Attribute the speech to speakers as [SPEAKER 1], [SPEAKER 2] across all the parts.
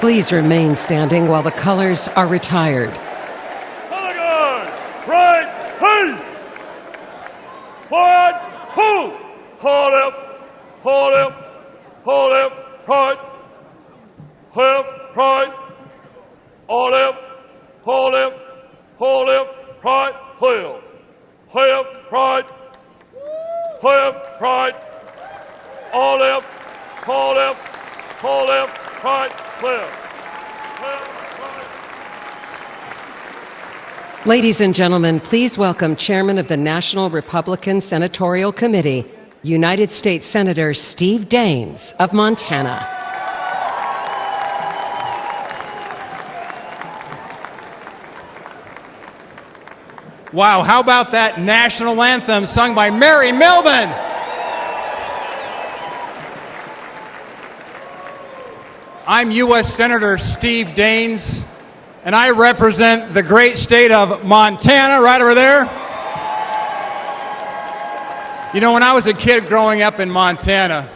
[SPEAKER 1] Please remain standing while the colors are retired.
[SPEAKER 2] Color guard, right, peace. Forward, hold. Hold left, hold left, hold left, right. Left, right. All left, hold left, hold left, right, left. Left, right. Left, right. All left, hold left, hold left, right, left.
[SPEAKER 1] Ladies and gentlemen, please welcome Chairman of the National Republican Senatorial Committee, United States Senator Steve Daines of Montana.
[SPEAKER 3] Wow, how about that national anthem sung by Mary Milburn? I'm U.S. Senator Steve Daines, and I represent the great state of Montana, right over there. You know, when I was a kid growing up in Montana,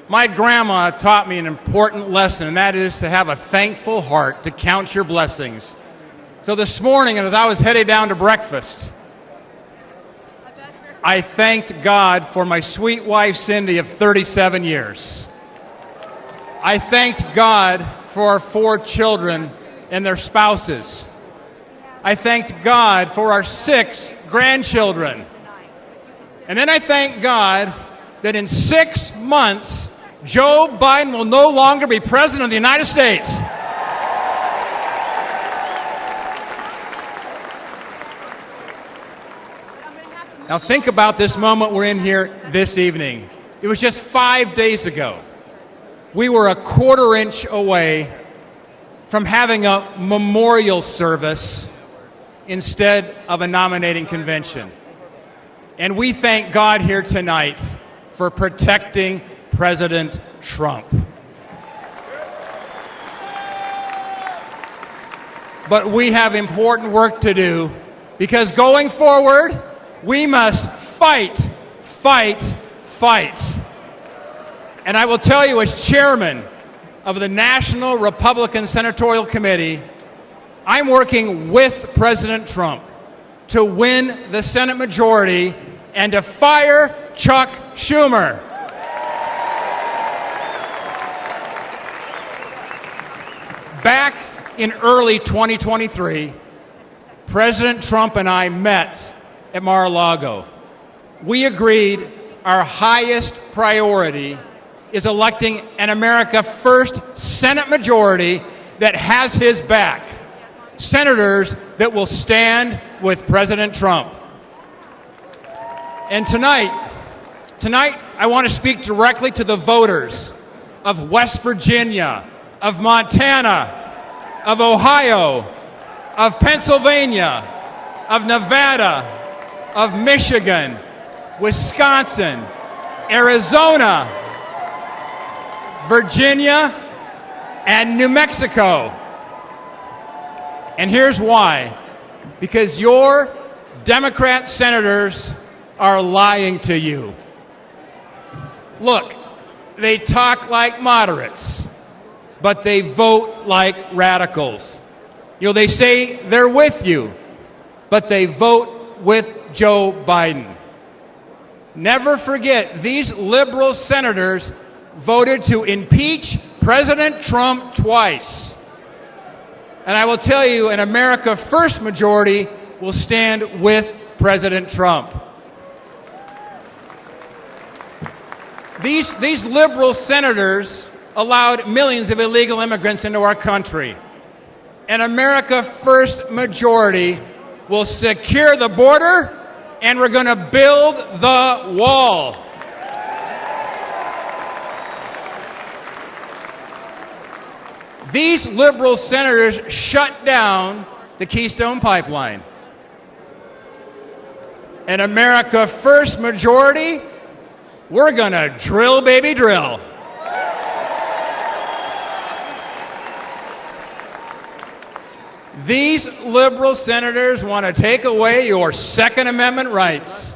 [SPEAKER 3] my grandma taught me an important lesson, and that is to have a thankful heart, to count your blessings. So this morning, as I was headed down to breakfast, I thanked God for my sweet wife, Cindy, of 37 years. I thanked God for our 4 children and their spouses. I thanked God for our 6 grandchildren. And then I thank God that in 6 months, Joe Biden will no longer be president of the United States. Now think about this moment we're in here this evening. It was just 5 days ago. We were a quarter-inch away from having a memorial service instead of a nominating convention. And we thank God here tonight for protecting President Trump. But we have important work to do, because going forward, we must fight, fight, fight. And I will tell you, as chairman of the National Republican Senatorial Committee, I'm working with President Trump to win the Senate majority and to fire Chuck Schumer. Back in early 2023, President Trump and I met at Mar-a-Lago. We agreed our highest priority is electing an America First Senate majority that has his back. Senators that will stand with President Trump. And tonight, I want to speak directly to the voters of West Virginia, of Montana, of Ohio, of Pennsylvania, of Nevada, of Michigan, Wisconsin, Arizona, Virginia, and New Mexico. And here's why. Because your Democrat senators are lying to you. Look, they talk like moderates, but they vote like radicals. You know, they say they're with you, but they vote with Joe Biden. Never forget, these liberal senators voted to impeach President Trump twice. And I will tell you, an America First majority will stand with President Trump. These liberal senators allowed millions of illegal immigrants into our country. An America First majority will secure the border, and we're going to build the wall. These liberal senators shut down the Keystone Pipeline. An America First majority, we're going to drill, baby, drill. These liberal senators want to take away your Second Amendment rights.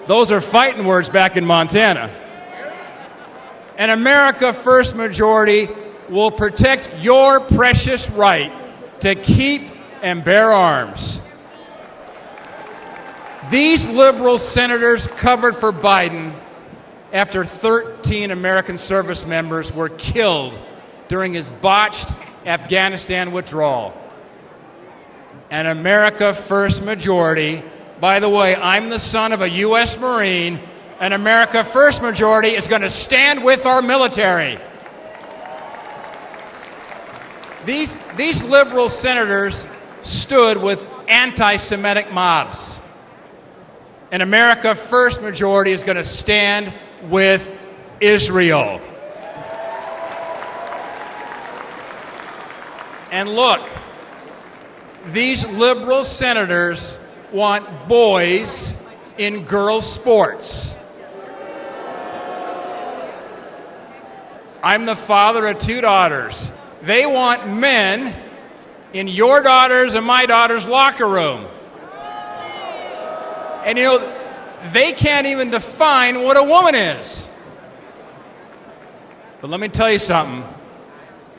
[SPEAKER 3] Those are fighting words back in Montana. An America First majority will protect your precious right to keep and bear arms. These liberal senators covered for Biden after 13 American service members were killed during his botched Afghanistan withdrawal. An America First majority, by the way, I'm the son of a U.S. Marine, an America First majority is going to stand with our military. These liberal senators stood with anti-Semitic mobs. An America First majority is going to stand with Israel. And look, these liberal senators want boys in girls' sports. I'm the father of 2 daughters. They want men in your daughter's and my daughter's locker room. And you know, they can't even define what a woman is. But let me tell you something.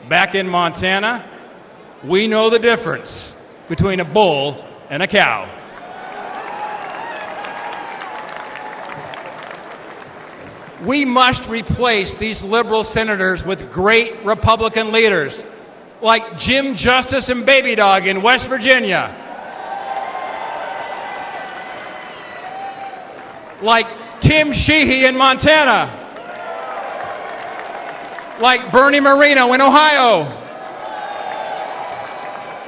[SPEAKER 3] Back in Montana, we know the difference between a bull and a cow. We must replace these liberal senators with great Republican leaders like Jim Justice and Baby Dog in West Virginia, like Tim Sheehy in Montana, like Bernie Moreno in Ohio,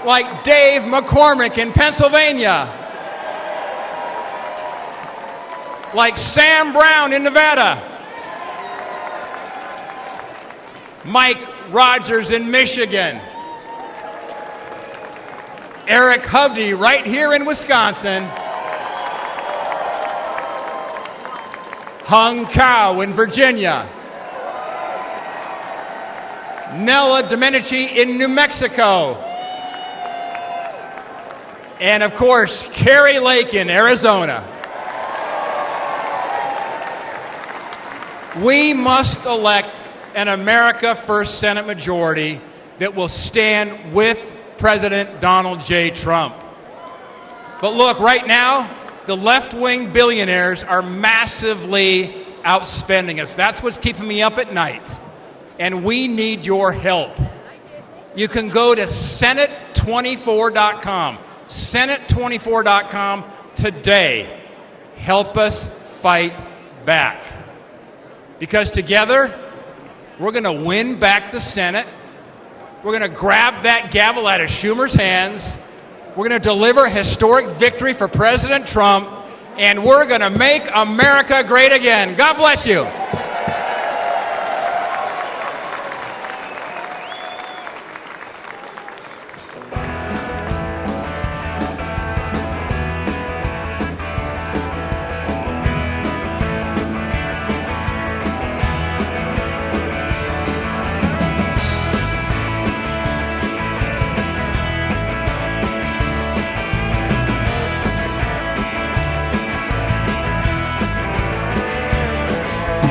[SPEAKER 3] like Dave McCormick in Pennsylvania, like Sam Brown in Nevada, Mike Rogers in Michigan, Eric Hovde right here in Wisconsin, Hung Cao in Virginia, Nella Domenici in New Mexico, and of course, Carrie Lake in Arizona. We must elect an America First Senate majority that will stand with President Donald J. Trump. But look, right now, the left-wing billionaires are massively outspending us. That's what's keeping me up at night. And we need your help. You can go to Senate24.com. Senate24.com today. Help us fight back. Because together, we're going to win back the Senate. We're going to grab that gavel out of Schumer's hands. We're going to deliver a historic victory for President Trump. And we're going to make America great again. God bless you.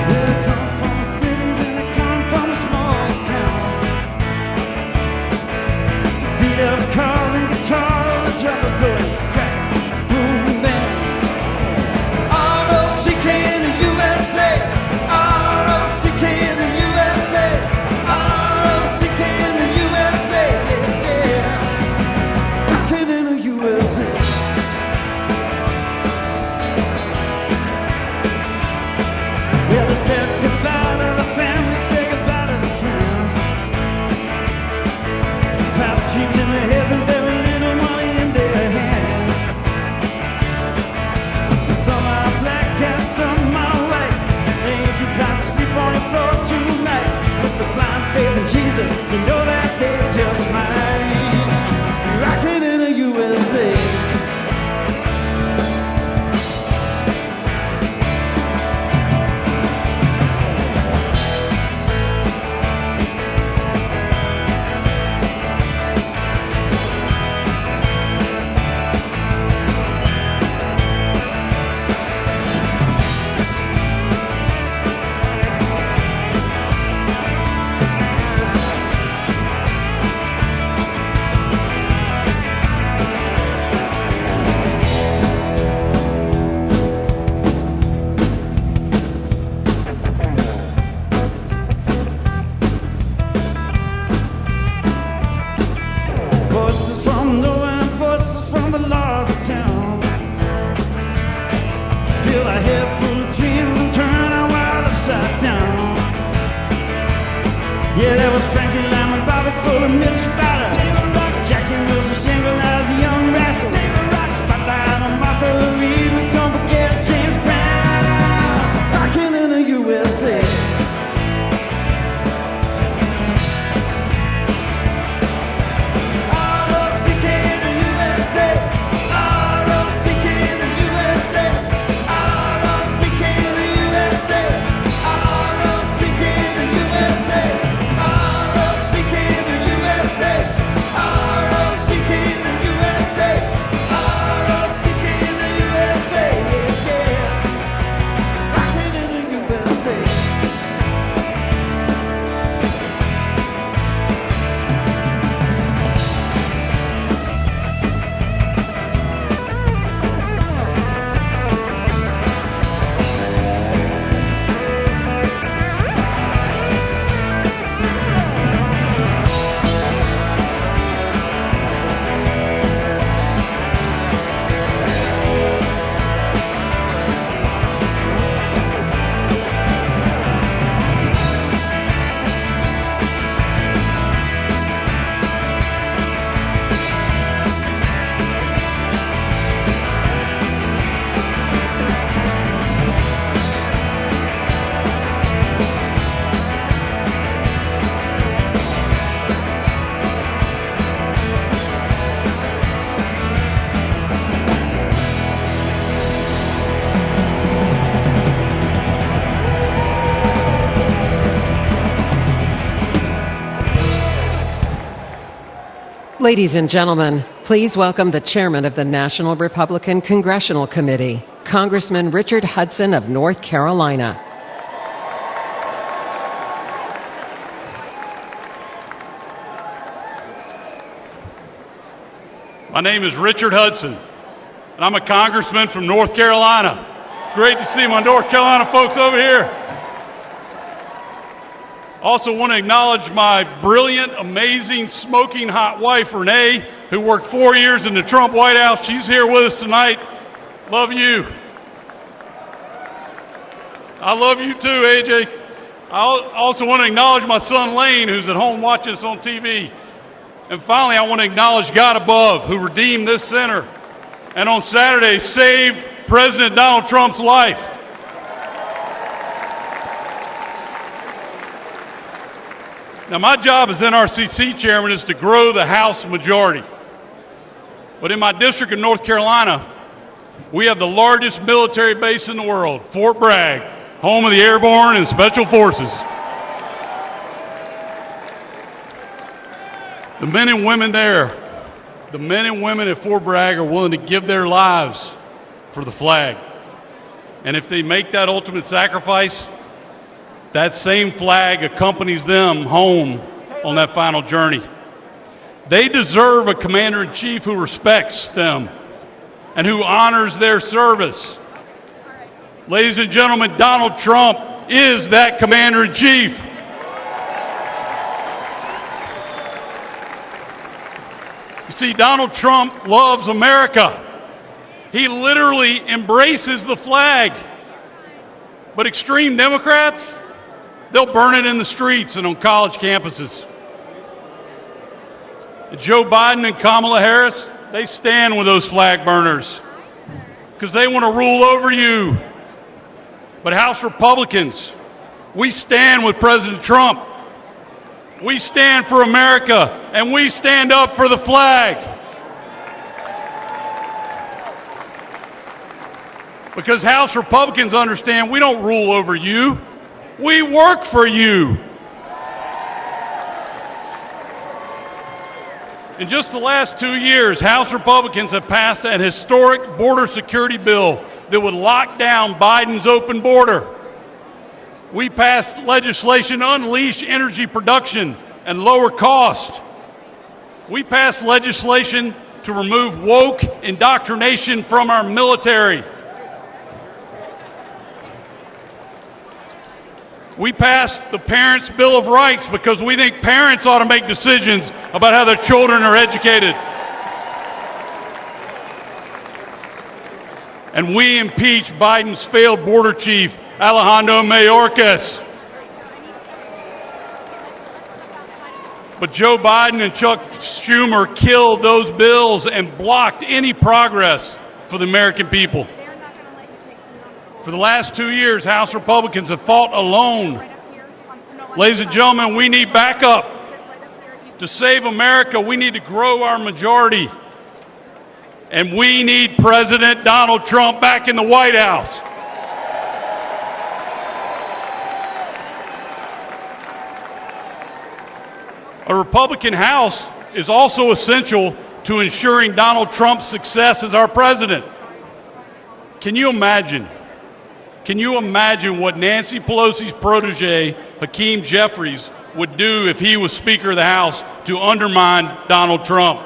[SPEAKER 4] Well, a head full of dreams and turn our world upside down. Yeah, there was Frankie Lyman, Bobby Fuller, Mitch Batter, David Rock, Jackie Wilson, single as a young rascal, David Rock, Spotlight on Martha Reed, with don't forget James Brown, rocking in the USA.
[SPEAKER 1] Ladies and gentlemen, please welcome the chairman of the National Republican Congressional Committee, Congressman Richard Hudson of North Carolina.
[SPEAKER 2] My name is Richard Hudson, and I'm a congressman from North Carolina. Great to see my North Carolina folks over here. Also want to acknowledge my brilliant, amazing, smoking hot wife, Renee, who worked 4 years in the Trump White House. She's here with us tonight. Love you. I love you too, AJ. I also want to acknowledge my son, Lane, who's at home watching us on TV. And finally, I want to acknowledge God above, who redeemed this center and on Saturday saved President Donald Trump's life. Now, my job as NRCC chairman is to grow the House majority. But in my district of North Carolina, we have the largest military base in the world, Fort Bragg, home of the Airborne and Special Forces. The men and women there, the men and women at Fort Bragg are willing to give their lives for the flag. And if they make that ultimate sacrifice, that same flag accompanies them home on that final journey. They deserve a commander-in-chief who respects them and who honors their service. Ladies and gentlemen, Donald Trump is that commander-in-chief. You see, Donald Trump loves America. He literally embraces the flag. But extreme Democrats, they'll burn it in the streets and on college campuses. Joe Biden and Kamala Harris, they stand with those flag burners because they want to rule over you. But House Republicans, we stand with President Trump. We stand for America, and we stand up for the flag. Because House Republicans understand we don't rule over you. We work for you. In just the last 2 years, House Republicans have passed an historic border security bill that would lock down Biden's open border. We passed legislation to unleash energy production and lower cost. We passed legislation to remove woke indoctrination from our military. We passed the Parents' Bill of Rights because we think parents ought to make decisions about how their children are educated. And we impeach Biden's failed border chief, Alejandro Mayorkas. But Joe Biden and Chuck Schumer killed those bills and blocked any progress for the American people. For the last 2 years, House Republicans have fought alone. Ladies and gentlemen, we need backup. To save America, we need to grow our majority. And we need President Donald Trump back in the White House. A Republican House is also essential to ensuring Donald Trump's success as our president. Can you imagine? Can you imagine what Nancy Pelosi's protege, Hakeem Jeffries, would do if he was Speaker of the House to undermine Donald Trump?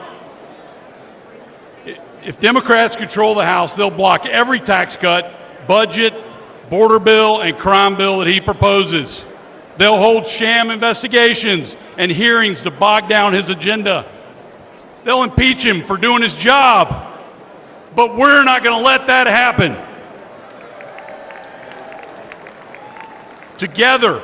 [SPEAKER 2] If Democrats control the House, they'll block every tax cut, budget, border bill, and crime bill that he proposes. They'll hold sham investigations and hearings to bog down his agenda. They'll impeach him for doing his job. But we're not going to let that happen. Together,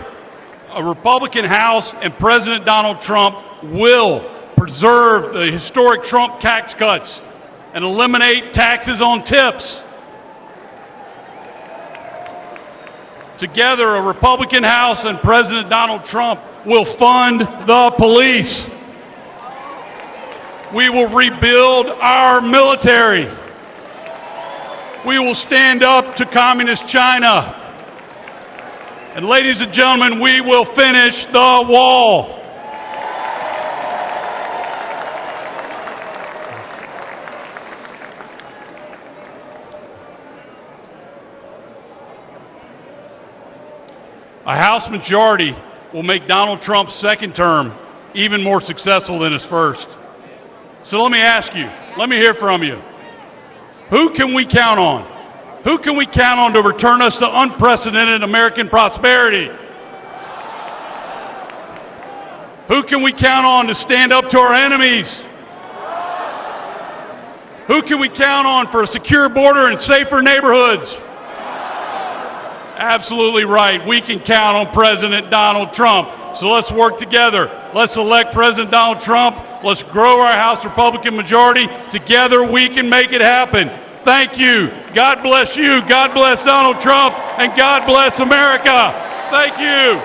[SPEAKER 2] a Republican House and President Donald Trump will preserve the historic Trump tax cuts and eliminate taxes on tips. Together, a Republican House and President Donald Trump will fund the police. We will rebuild our military. We will stand up to Communist China. And ladies and gentlemen, we will finish the wall. A House majority will make Donald Trump's second term even more successful than his first. So let me ask you, let me hear from you. Who can we count on? Who can we count on to return us to unprecedented American prosperity? Who can we count on to stand up to our enemies? Who can we count on for a secure border and safer neighborhoods? Absolutely right. We can count on President Donald Trump. So let's work together. Let's elect President Donald Trump. Let's grow our House Republican majority. Together we can make it happen. Thank you. God bless you. God bless Donald Trump. And God bless America. Thank you.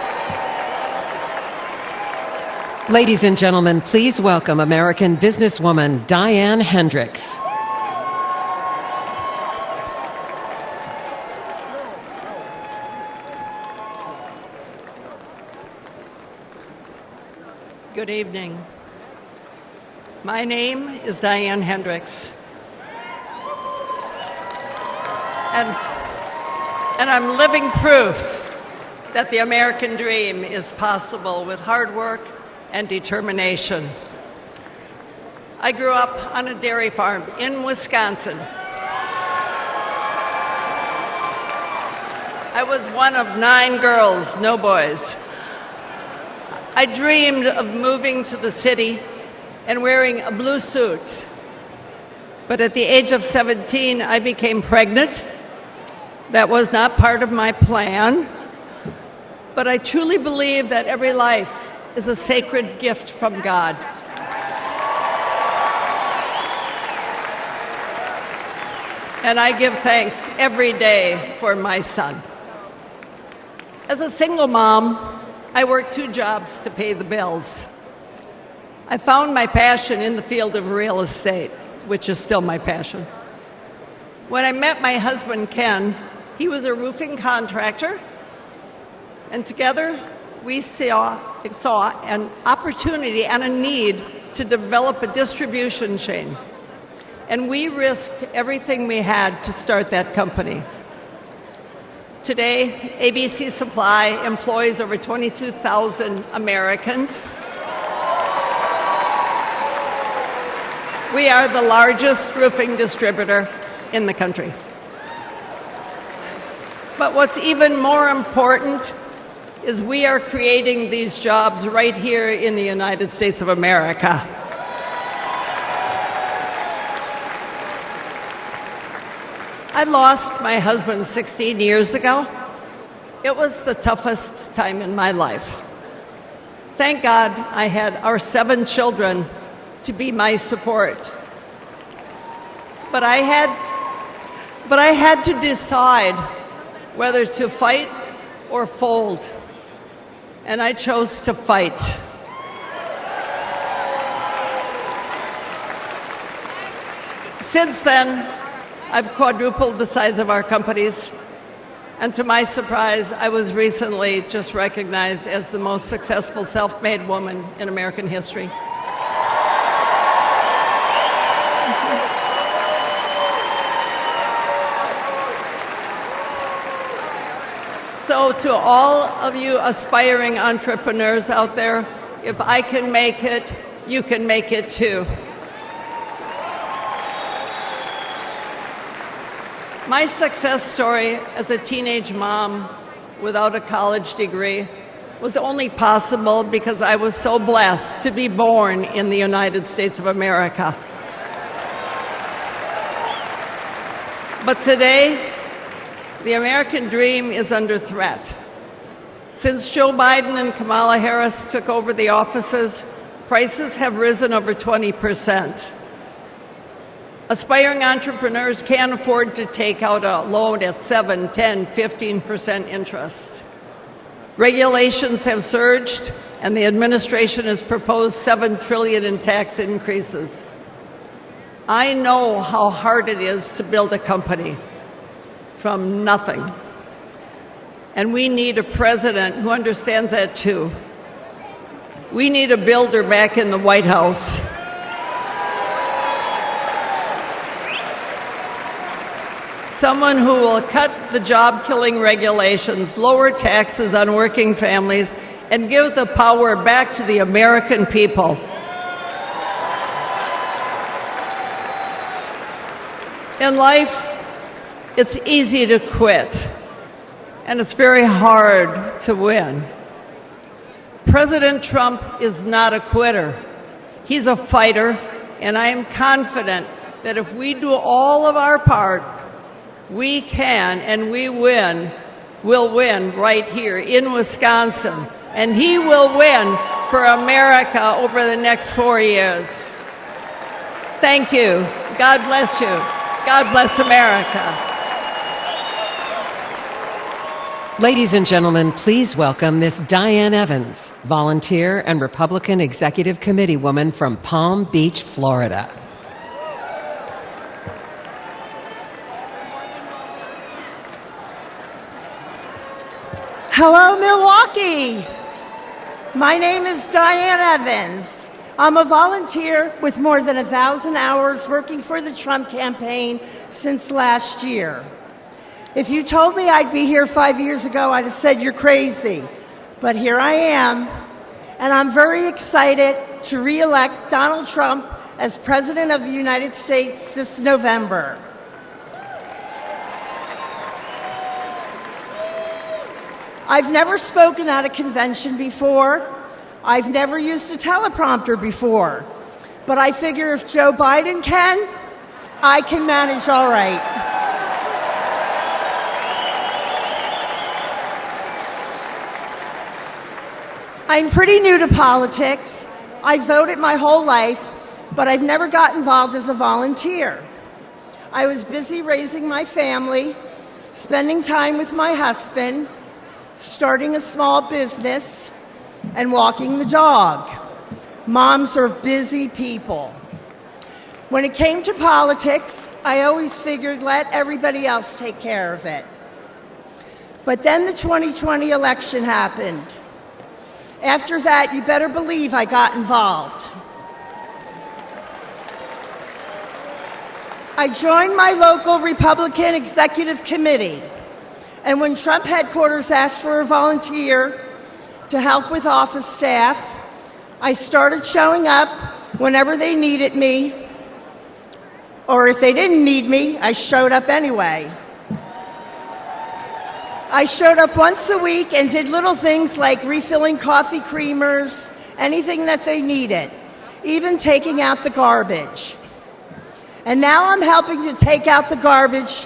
[SPEAKER 1] Ladies and gentlemen, please welcome American businesswoman Diane Hendrick.
[SPEAKER 5] Good evening. My name is Diane Hendrick. And I'm living proof that the American dream is possible with hard work and determination. I grew up on a dairy farm in Wisconsin. I was one of 9 girls, no boys. I dreamed of moving to the city and wearing a blue suit. But at the age of 17, I became pregnant. That was not part of my plan. But I truly believe that every life is a sacred gift from God. And I give thanks every day for my son. As a single mom, I worked 2 jobs to pay the bills. I found my passion in the field of real estate, which is still my passion. When I met my husband, Ken, he was a roofing contractor, and together we saw an opportunity and a need to develop a distribution chain. And we risked everything we had to start that company. Today, ABC Supply employs over 22,000 Americans. We are the largest roofing distributor in the country. But what's even more important is we are creating these jobs right here in the United States of America. I lost my husband 16 years ago. It was the toughest time in my life. Thank God I had our 7 children to be my support. But I had to decide whether to fight or fold. And I chose to fight. Since then, I've quadrupled the size of our companies. And to my surprise, I was recently just recognized as the most successful self-made woman in American history. So to all of you aspiring entrepreneurs out there, if I can make it, you can make it too. My success story as a teenage mom without a college degree was only possible because I was so blessed to be born in the United States of America. But today, the American dream is under threat. Since Joe Biden and Kamala Harris took over the offices, prices have risen over 20%. Aspiring entrepreneurs can't afford to take out a loan at 7, 10, 15% interest. Regulations have surged, and the administration has proposed $7 trillion in tax increases. I know how hard it is to build a company from nothing. And we need a president who understands that too. We need a builder back in the White House. Someone who will cut the job-killing regulations, lower taxes on working families, and give the power back to the American people. In life, it's easy to quit, and it's very hard to win. President Trump is not a quitter. He's a fighter, and I am confident that if we do all of our part, we can and we will win right here in Wisconsin. And he will win for America over the next 4 years. Thank you. God bless you. God bless America.
[SPEAKER 1] Ladies and gentlemen, please welcome Miss Diane Evans, volunteer and Republican Executive Committee woman from Palm Beach, Florida.
[SPEAKER 6] Hello, Milwaukee. My name is Diane Evans. I'm a volunteer with more than 1,000 hours working for the Trump campaign since last year. If you told me I'd be here 5 years ago, I'd have said you're crazy. But here I am, and I'm very excited to re-elect Donald Trump as President of the United States this November. I've never spoken at a convention before. I've never used a teleprompter before. But I figure if Joe Biden can, I can manage all right. I'm pretty new to politics. I voted my whole life, but I've never got involved as a volunteer. I was busy raising my family, spending time with my husband, starting a small business, and walking the dog. Moms are busy people. When it came to politics, I always figured let everybody else take care of it. But then the 2020 election happened. After that, you better believe I got involved. I joined my local Republican Executive Committee. And when Trump headquarters asked for a volunteer to help with office staff, I started showing up whenever they needed me, or if they didn't need me, I showed up anyway. I showed up once a week and did little things like refilling coffee creamers, anything that they needed, even taking out the garbage. And now I'm helping to take out the garbage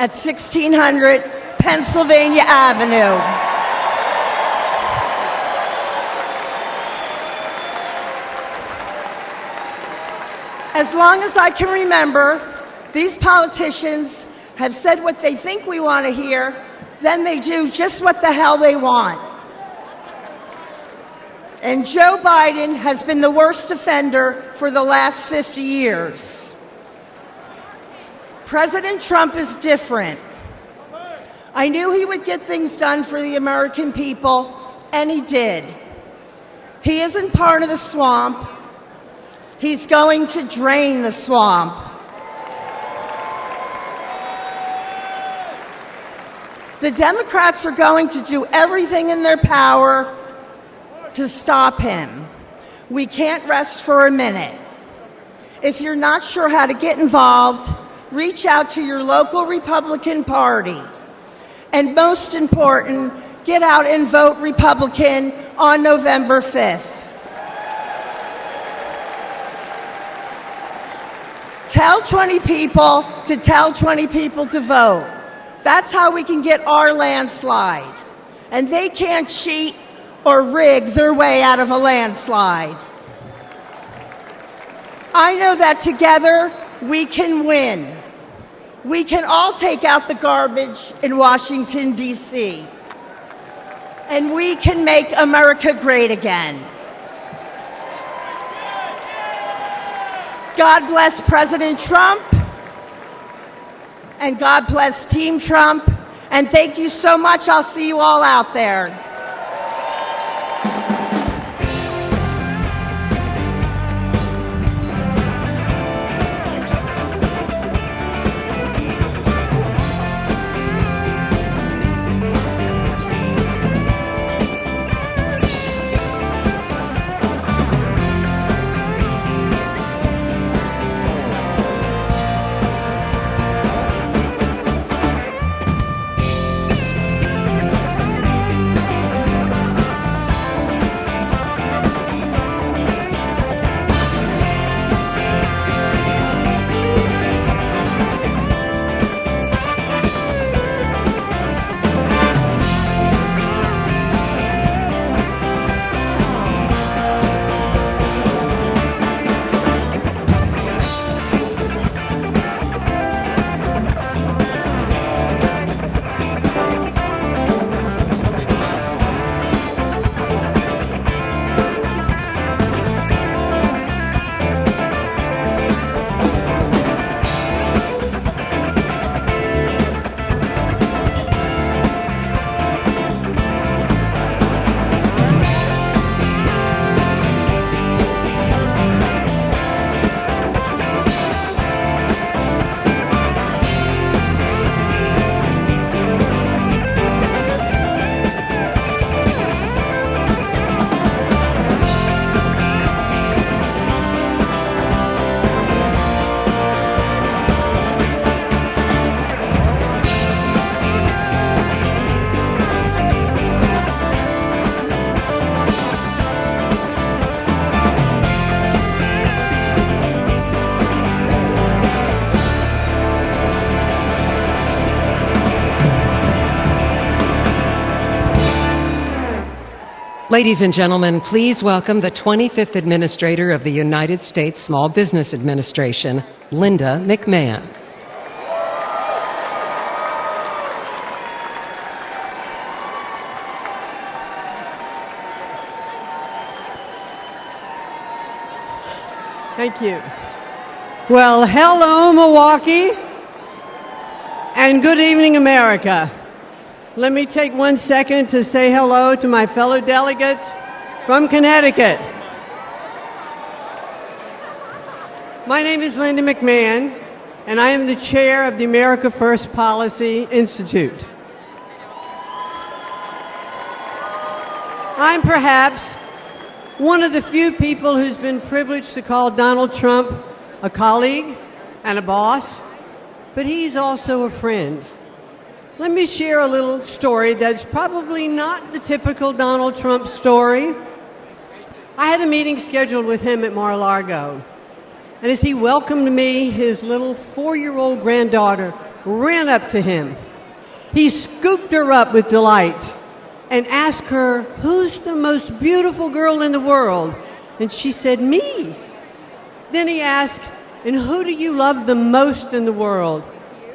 [SPEAKER 6] at 1600 Pennsylvania Avenue. As long as I can remember, these politicians have said what they think we want to hear, then they do just what the hell they want. And Joe Biden has been the worst offender for the last 50 years. President Trump is different. I knew he would get things done for the American people, and he did. He isn't part of the swamp. He's going to drain the swamp. The Democrats are going to do everything in their power to stop him. We can't rest for a minute. If you're not sure how to get involved, reach out to your local Republican Party. And most important, get out and vote Republican on November 5th. Tell 20 people to tell 20 people to vote. That's how we can get our landslide. And they can't cheat or rig their way out of a landslide. I know that together we can win. We can all take out the garbage in Washington, D.C. And we can make America great again. God bless President Trump, and God bless Team Trump, and thank you so much. I'll see you all out there.
[SPEAKER 1] Ladies and gentlemen, please welcome the 25th Administrator of the United States Small Business Administration, Linda McMahon.
[SPEAKER 7] Thank you. Well, hello, Milwaukee, and good evening, America. Let me take 1 second to say hello to my fellow delegates from Connecticut. My name is Linda McMahon, and I am the chair of the America First Policy Institute. I'm perhaps one of the few people who's been privileged to call Donald Trump a colleague and a boss, but he's also a friend. Let me share a little story that's probably not the typical Donald Trump story. I had a meeting scheduled with him at Mar-a-Lago, and as he welcomed me, his little 4-year-old granddaughter ran up to him. He scooped her up with delight and asked her, "Who's the most beautiful girl in the world?" And she said, "Me." Then he asked, "And who do you love the most in the world?"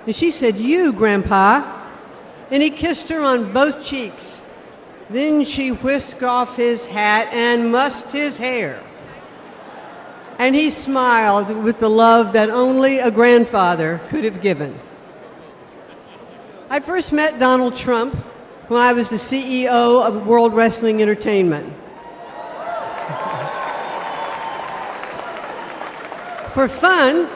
[SPEAKER 7] And she said, "You, Grandpa." And he kissed her on both cheeks. Then she whisked off his hat and mussed his hair. And he smiled with the love that only a grandfather could have given. I first met Donald Trump when I was the CEO of World Wrestling Entertainment. For fun,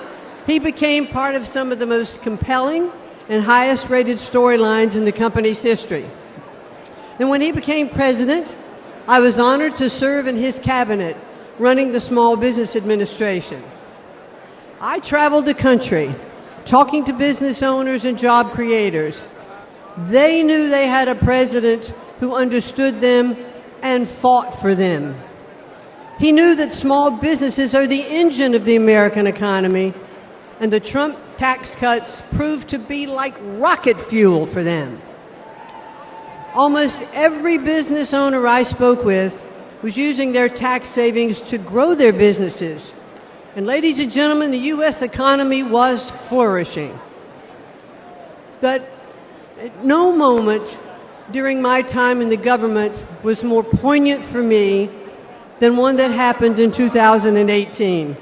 [SPEAKER 7] he became part of some of the most compelling and highest-rated storylines in the company's history. And when he became president, I was honored to serve in his cabinet, running the Small Business Administration. I traveled the country, talking to business owners and job creators. They knew they had a president who understood them and fought for them. He knew that small businesses are the engine of the American economy, and the Trump tax cuts proved to be like rocket fuel for them. Almost every business owner I spoke with was using their tax savings to grow their businesses. And ladies and gentlemen, the U.S. economy was flourishing. But at no moment during my time in the government was more poignant for me than one that happened in 2018.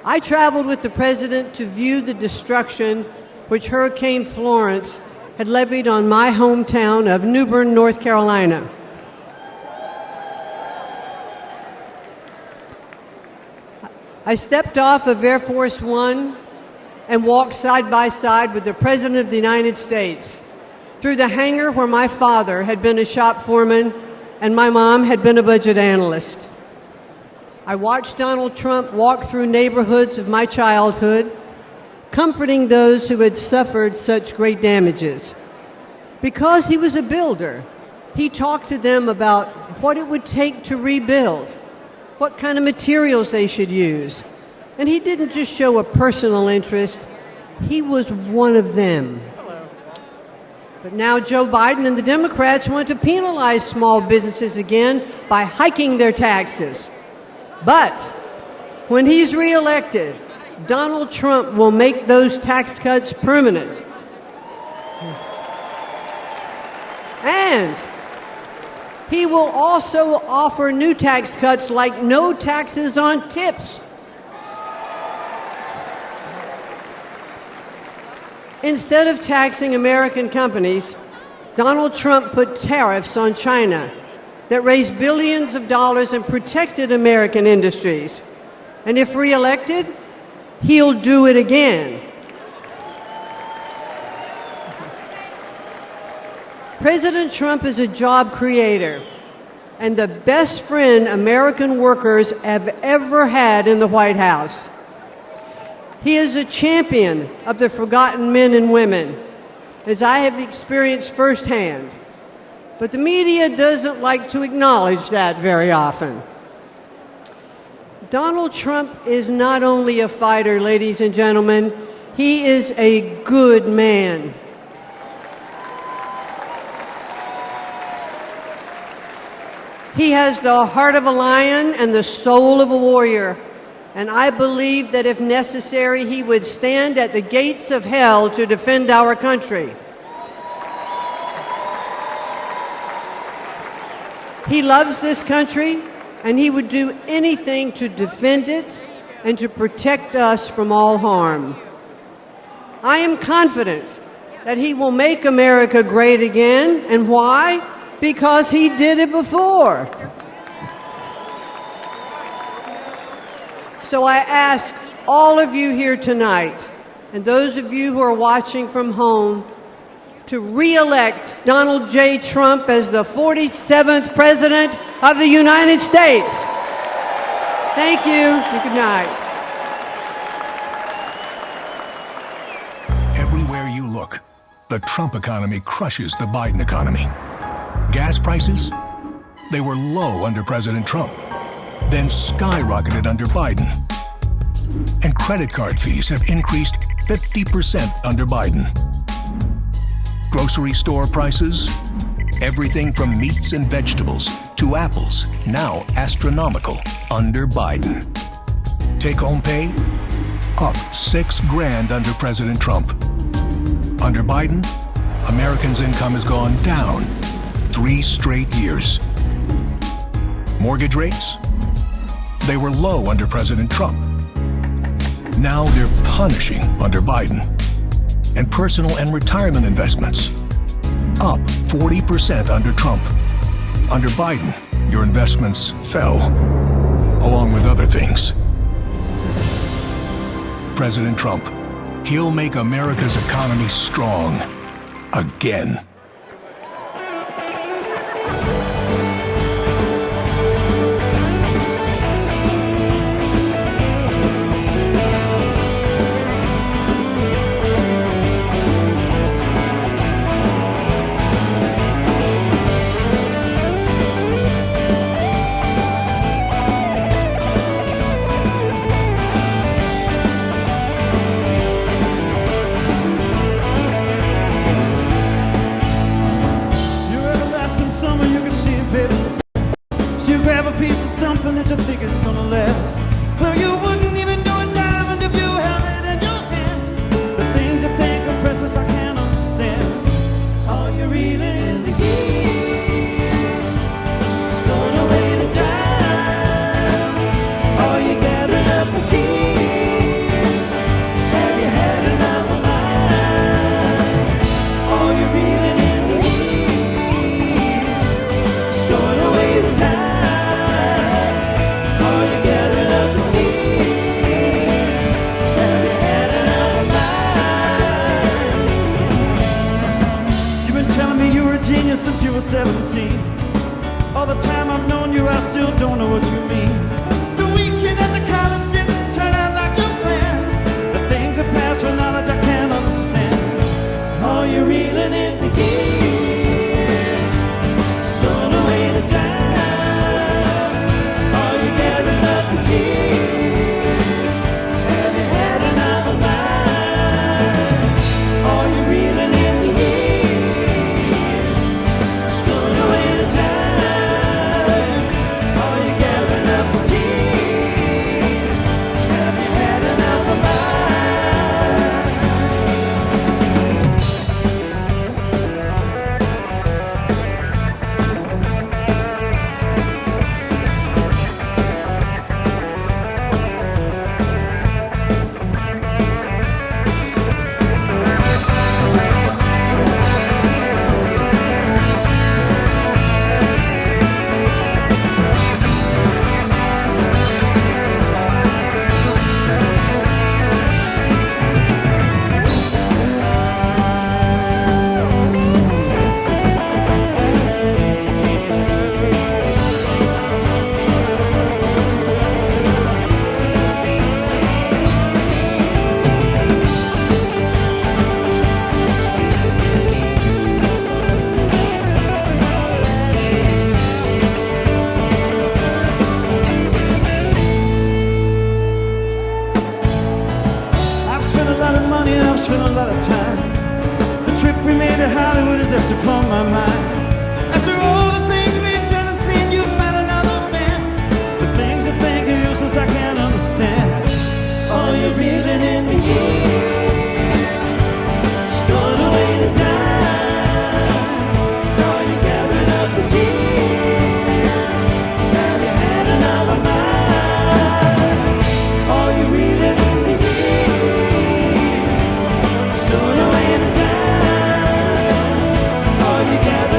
[SPEAKER 7] I traveled with the president to view the destruction which Hurricane Florence had levied on my hometown of New Bern, North Carolina. I stepped off of Air Force One and walked side by side with the President of the United States through the hangar where my father had been a shop foreman and my mom had been a budget analyst. I watched Donald Trump walk through neighborhoods of my childhood, comforting those who had suffered such great damages. Because he was a builder, he talked to them about what it would take to rebuild, what kind of materials they should use. And he didn't just show a personal interest, he was one of them. But now Joe Biden and the Democrats want to penalize small businesses again by hiking their taxes. But when he's reelected, Donald Trump will make those tax cuts permanent. And he will also offer new tax cuts like no taxes on tips. Instead of taxing American companies, Donald Trump put tariffs on China that raised billions of dollars and protected American industries. And if reelected, he'll do it again. President Trump is a job creator and the best friend American workers have ever had in the White House. He is a champion of the forgotten men and women, as I have experienced firsthand. But the media doesn't like to acknowledge that very often. Donald Trump is not only a fighter, ladies and gentlemen, he is a good man. He has the heart of a lion and the soul of a warrior. And I believe that if necessary, he would stand at the gates of hell to defend our country. He loves this country, and he would do anything to defend it and to protect us from all harm. I am confident that he will make America great again. And why? Because he did it before. So I ask all of you here tonight, and those of you who are watching from home, to re-elect Donald J. Trump as the 47th President of the United States. Thank you, and good night.
[SPEAKER 8] Everywhere you look, the Trump economy crushes the Biden economy. Gas prices, they were low under President Trump, then skyrocketed under Biden. And credit card fees have increased 50% under Biden. Grocery store prices, everything from meats and vegetables to apples, now astronomical under Biden. Take-home pay, up $6,000 under President Trump. Under Biden, Americans' income has gone down 3 straight years. Mortgage rates, they were low under President Trump. Now they're punishing under Biden. And personal and retirement investments, up 40% under Trump. Under Biden, your investments fell, along with other things. President Trump, he'll make America's economy strong again.
[SPEAKER 4] Together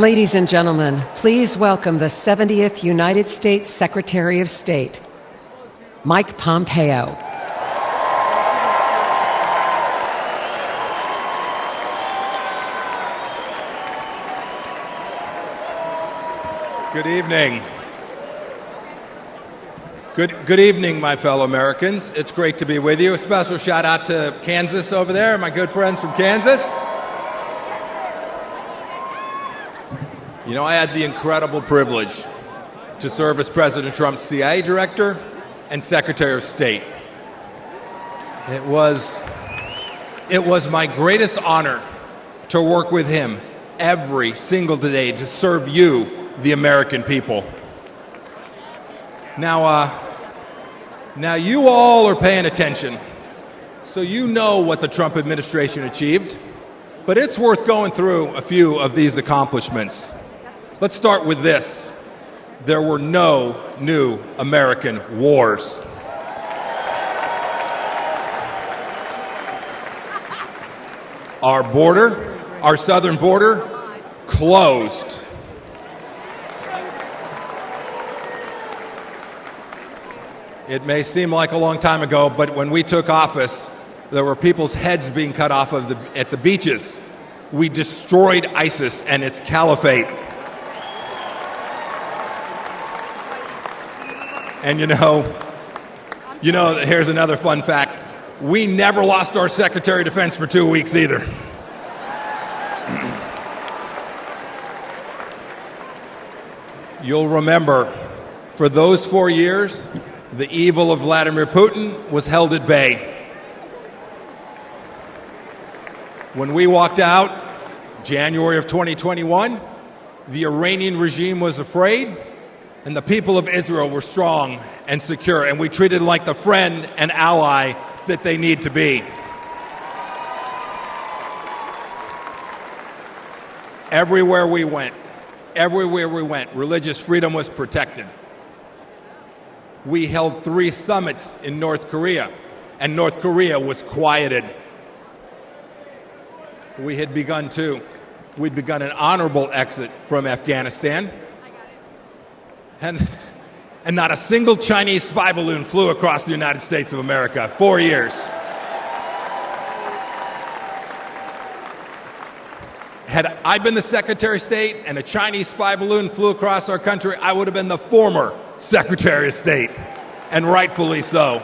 [SPEAKER 1] Ladies and gentlemen, please welcome the 70th United States Secretary of State, Mike Pompeo.
[SPEAKER 9] Good evening. Good evening, my fellow Americans. It's great to be with you. A special shout out to Kansas over there, my good friends from Kansas. You know, I had the incredible privilege to serve as President Trump's CIA Director and Secretary of State. It was my greatest honor to work with him every single day to serve you, the American people. Now you all are paying attention, so you know what the Trump administration achieved, but it's worth going through a few of these accomplishments. Let's start with this. There were no new American wars. Our border, our southern border, closed. It may seem like a long time ago, but when we took office, there were people's heads being cut off at the beaches. We destroyed ISIS and its caliphate. And you know, here's another fun fact. We never lost our Secretary of Defense for 2 weeks either. You'll remember, for those 4 years, the evil of Vladimir Putin was held at bay. When we walked out, January of 2021, the Iranian regime was afraid, and the people of Israel were strong and secure, and we treated them like the friend and ally that they need to be. Everywhere we went, religious freedom was protected. We held 3 summits in North Korea, and North Korea was quieted. We'd begun an honorable exit from Afghanistan, and not a single Chinese spy balloon flew across the United States of America. 4 years. Had I been the Secretary of State and a Chinese spy balloon flew across our country, I would have been the former Secretary of State, and rightfully so.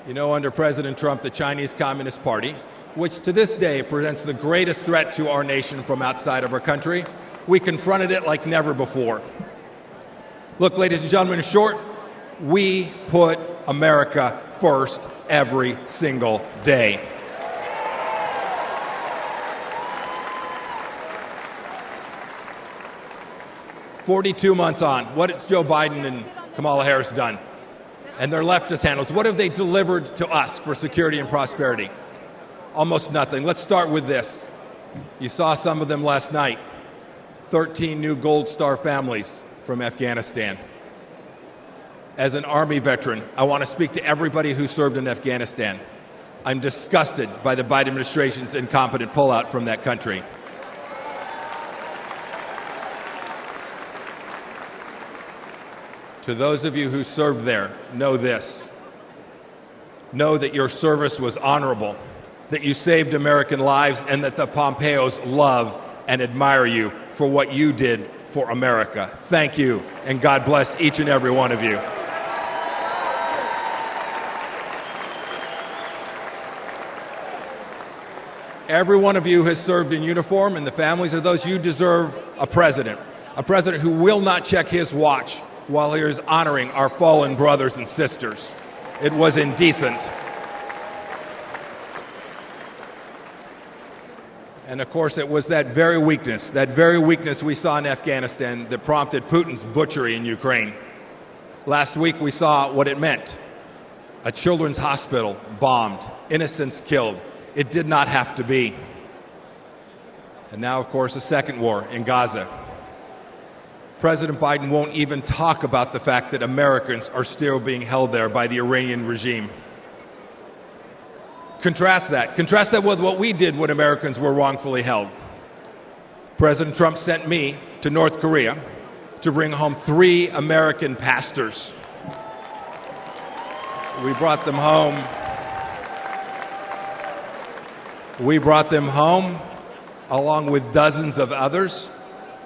[SPEAKER 9] You know, under President Trump, the Chinese Communist Party, which to this day presents the greatest threat to our nation from outside of our country, we confronted it like never before. Look, ladies and gentlemen, in short, we put America first every single day. "42 months on, what has Joe Biden and Kamala Harris done? And their leftist handlers, what have they delivered to us for security and prosperity? Almost nothing. Let's start with this. You saw some of them last night. 13 new Gold Star families from Afghanistan. As an Army veteran, I want to speak to everybody who served in Afghanistan. I'm disgusted by the Biden administration's incompetent pullout from that country. To those of you who served there, know this. Know that your service was honorable, that you saved American lives, and that the Pompeos love and admire you for what you did for America. Thank you, and God bless each and every one of you. Every one of you has served in uniform, and the families of those, you deserve a president who will not check his watch while he is honoring our fallen brothers and sisters. It was indecent. And of course, it was that very weakness we saw in Afghanistan that prompted Putin's butchery in Ukraine. Last week, we saw what it meant. A children's hospital bombed, innocents killed. It did not have to be. And now, of course, a second war in Gaza. President Biden won't even talk about the fact that Americans are still being held there by the Iranian regime. Contrast that. Contrast that with what we did when Americans were wrongfully held. President Trump sent me to North Korea to bring home 3 American pastors. We brought them home. We brought them home along with dozens of other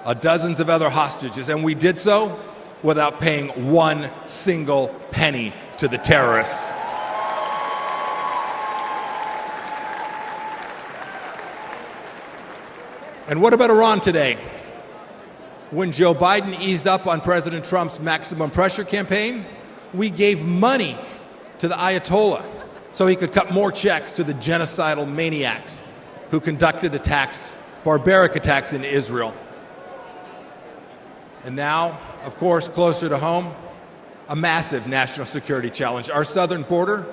[SPEAKER 9] hostages, and we did so without paying one single penny to the terrorists. And what about Iran today? When Joe Biden eased up on President Trump's maximum pressure campaign, we gave money to the Ayatollah so he could cut more checks to the genocidal maniacs who conducted attacks, barbaric attacks in Israel. And now, of course, closer to home, a massive national security challenge. Our southern border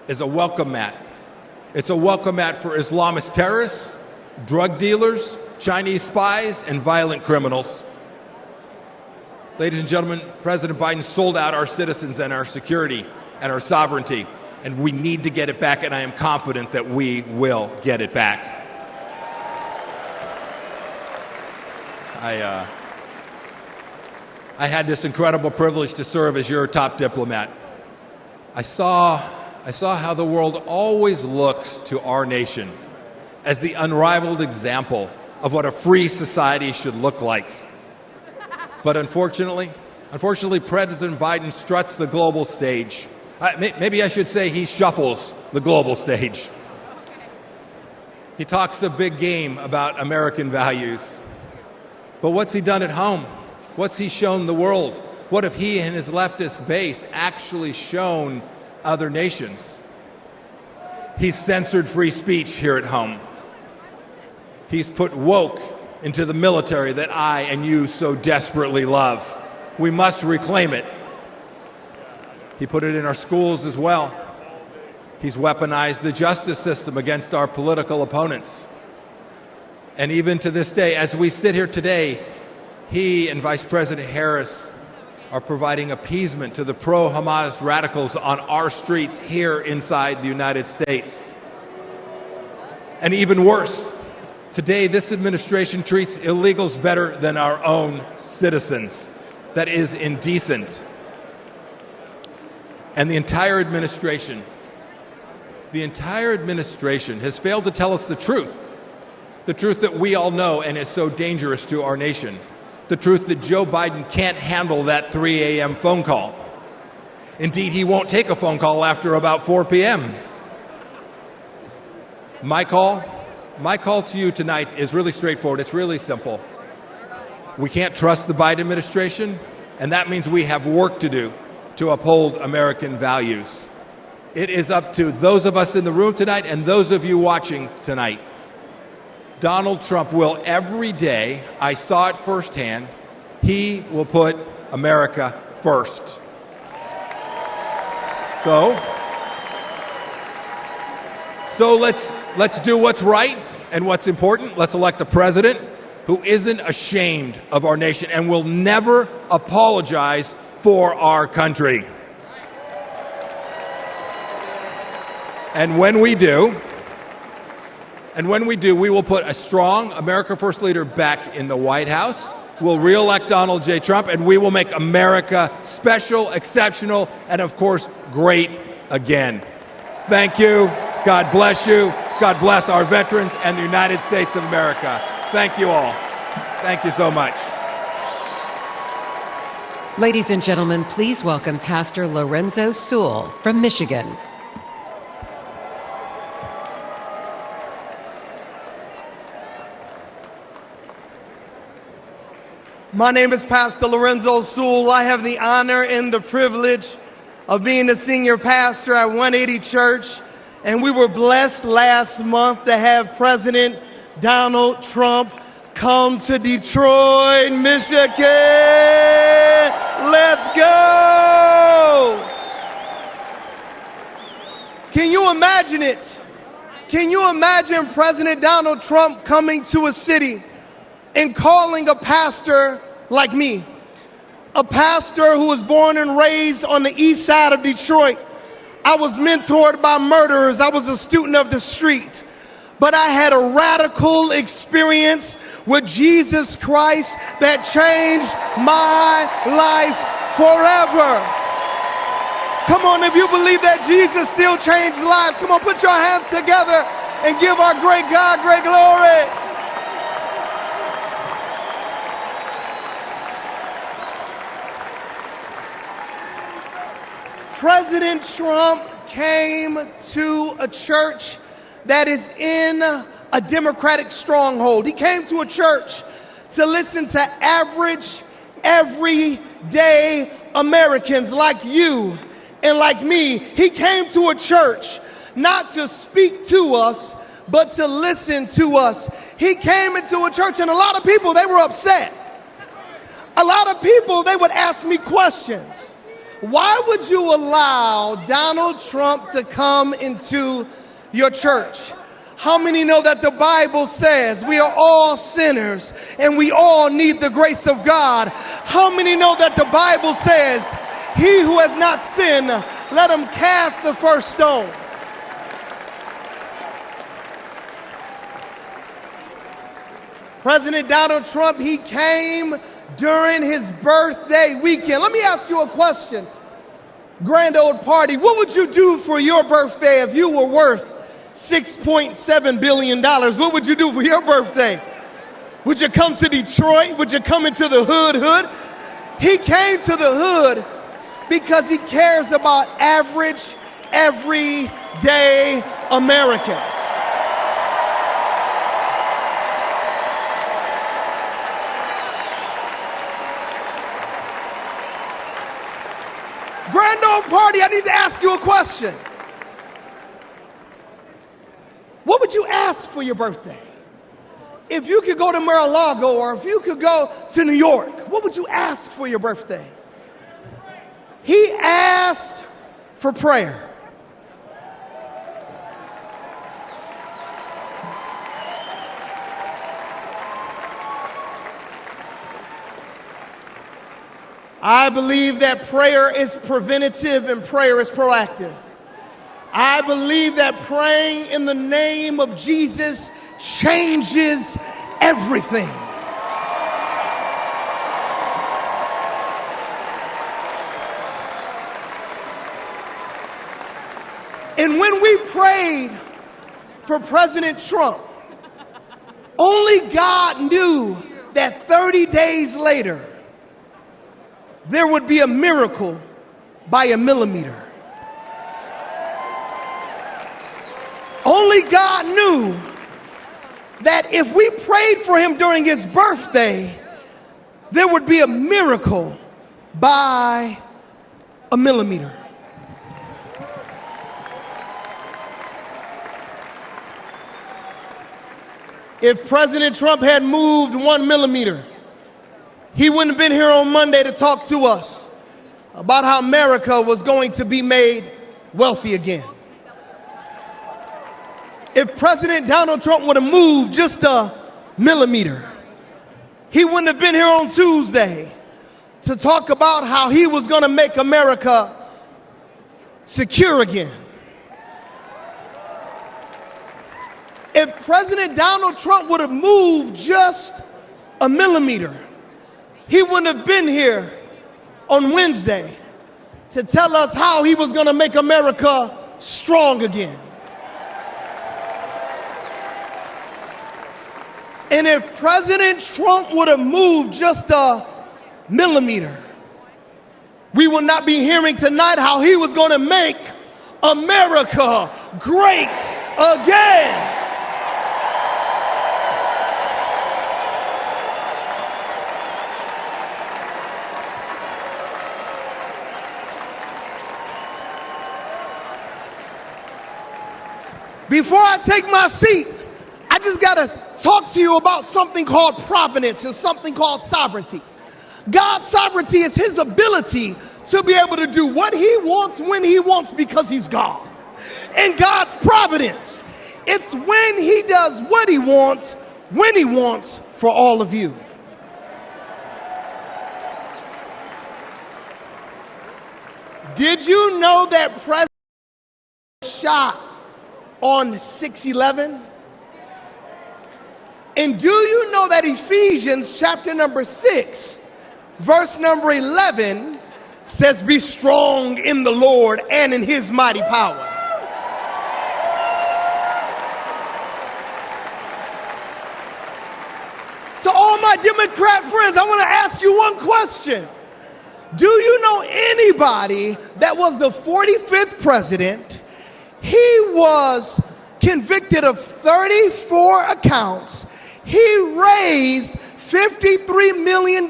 [SPEAKER 9] is a welcome mat. It's a welcome mat for Islamist terrorists, drug dealers, Chinese spies, and violent criminals. Ladies and gentlemen, President Biden sold out our citizens and our security and our sovereignty, and we need to get it back, and I am confident that we will get it back. I had this incredible privilege to serve as your top diplomat. I saw how the world always looks to our nation as the unrivaled example of what a free society should look like. But unfortunately, President Biden struts the global stage. Maybe I should say he shuffles the global stage. He talks a big game about American values. But what's he done at home? What's he shown the world? What have he and his leftist base actually shown other nations? He's censored free speech here at home. He's put woke into the military that I and you so desperately love. We must reclaim it. He put it in our schools as well. He's weaponized the justice system against our political opponents. And even to this day, as we sit here today, he and Vice President Harris are providing appeasement to the pro-Hamas radicals on our streets here inside the United States. And even worse, today this administration treats illegals better than our own citizens. That is indecent. And the entire administration has failed to tell us the truth that we all know and is so dangerous to our nation. The truth that Joe Biden can't handle that 3 a.m. phone call. Indeed, he won't take a phone call after about 4 p.m. My call to you tonight is really straightforward. It's really simple. We can't trust the Biden administration, and that means we have work to do to uphold American values. It is up to those of us in the room tonight and those of you watching tonight. Donald Trump will every day, I saw it firsthand, he will put America first. So let's do what's right and what's important. Let's elect a president who isn't ashamed of our nation and will never apologize for our country. And when we do, we will put a strong America First leader back in the White House. We'll reelect Donald J. Trump, and we will make America special, exceptional, and of course, great again. Thank you. God bless you. God bless our veterans and the United States of America. Thank you all. Thank you so much.
[SPEAKER 1] Ladies and gentlemen, please welcome Pastor Lorenzo Sewell from Michigan.
[SPEAKER 10] My name is Pastor Lorenzo Sewell. I have the honor and the privilege of being the senior pastor at 180 Church. And we were blessed last month to have President Donald Trump come to Detroit, Michigan. Let's go! Can you imagine it? Can you imagine President Donald Trump coming to a city and calling a pastor like me, a pastor who was born and raised on the east side of Detroit, I was mentored by murderers. I was a student of the street. But I had a radical experience with Jesus Christ that changed my life forever. Come on, if you believe that Jesus still changed lives, come on, put your hands together and give our great God great glory. President Trump came to a church that is in a Democratic stronghold. He came to a church to listen to average, everyday Americans like you and like me. He came to a church not to speak to us, but to listen to us. He came into a church, and a lot of people, they were upset. A lot of people, they would ask me questions. Why would you allow Donald Trump to come into your church? How many know that the Bible says we are all sinners and we all need the grace of God? How many know that the Bible says, he who has not sinned, let him cast the first stone? President Donald Trump, he came during his birthday weekend. Let me ask you a question. Grand old party, what would you do for your birthday if you were worth $6.7 billion? What would you do for your birthday? Would you come to Detroit? Would you come into the hood? He came to the hood because he cares about average, everyday Americans. Grand old party, I need to ask you a question. What would you ask for your birthday? If you could go to Mar-a-Lago or if you could go to New York, what would you ask for your birthday? He asked for prayer. I believe that prayer is preventative and prayer is proactive. I believe that praying in the name of Jesus changes everything. And when we prayed for President Trump, only God knew that 30 days later, there would be a miracle by a millimeter. Only God knew that if we prayed for him during his birthday, there would be a miracle by a millimeter. If President Trump had moved 1 millimeter, he wouldn't have been here on Monday to talk to us about how America was going to be made wealthy again. If President Donald Trump would have moved just a millimeter, he wouldn't have been here on Tuesday to talk about how he was going to make America secure again. If President Donald Trump would have moved just a millimeter, he wouldn't have been here on Wednesday to tell us how he was going to make America strong again. And if President Trump would have moved just a millimeter, we would not be hearing tonight how he was going to make America great again. Before I take my seat, I just got to talk to you about something called providence and something called sovereignty. God's sovereignty is his ability to be able to do what he wants when he wants because he's God. And God's providence, it's when he does what he wants, when he wants for all of you. Did you know that President shot on 6/11? And do you know that Ephesians chapter number 6, verse number 11 says, be strong in the Lord and in his mighty power. So all my Democrat friends, I want to ask you one question. Do you know anybody that was the 45th president? He was convicted of 34 accounts. He raised $53 million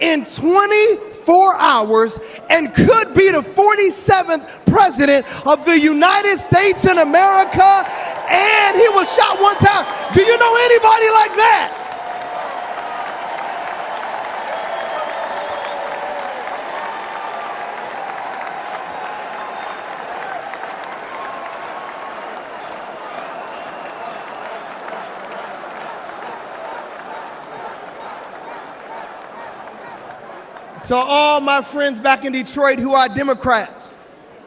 [SPEAKER 10] in 24 hours and could be the 47th president of the United States in America, and he was shot one time. Do you know anybody like that? To all my friends back in Detroit who are Democrats,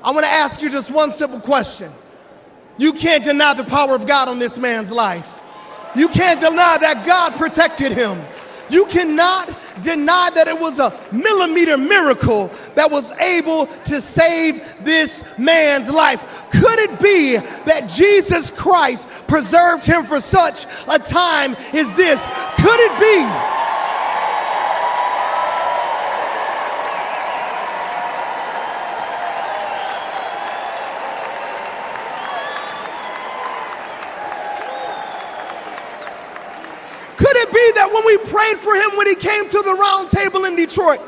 [SPEAKER 10] I want to ask you just one simple question. You can't deny the power of God on this man's life. You can't deny that God protected him. You cannot deny that it was a millimeter miracle that was able to save this man's life. Could it be that Jesus Christ preserved him for such a time as this? Could it be? Could it be that when we prayed for him when he came to the round table in Detroit,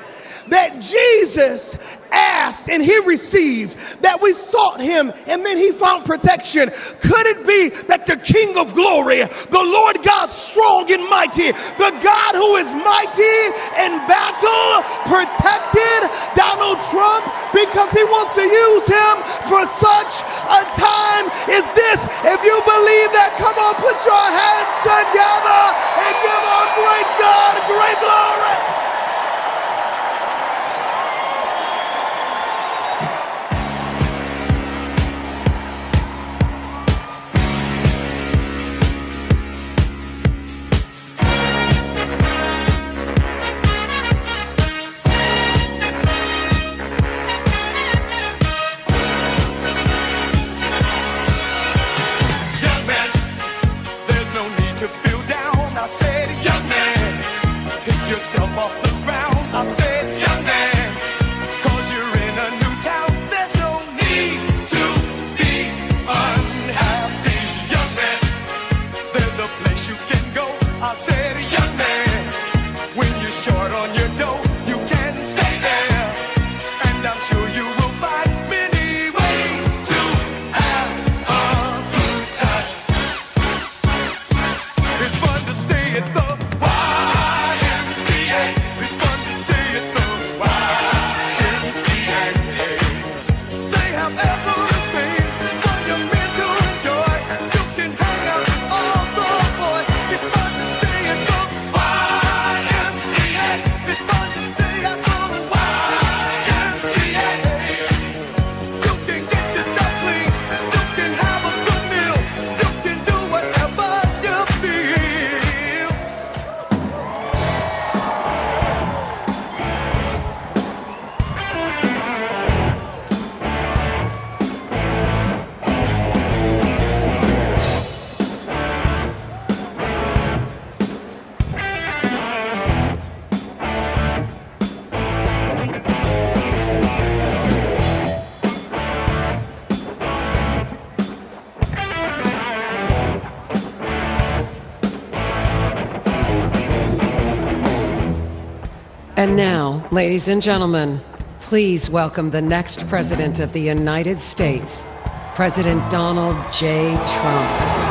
[SPEAKER 10] that Jesus asked and he received, that we sought him and then he found protection? Could it be that the King of glory, the Lord God strong and mighty, the God who is mighty in battle, protected Donald Trump because he wants to use him for such a time as this? If you believe that, come on, put your hands together and give our great God great glory.
[SPEAKER 1] And now, ladies and gentlemen, please welcome the next President of the United States, President Donald J. Trump.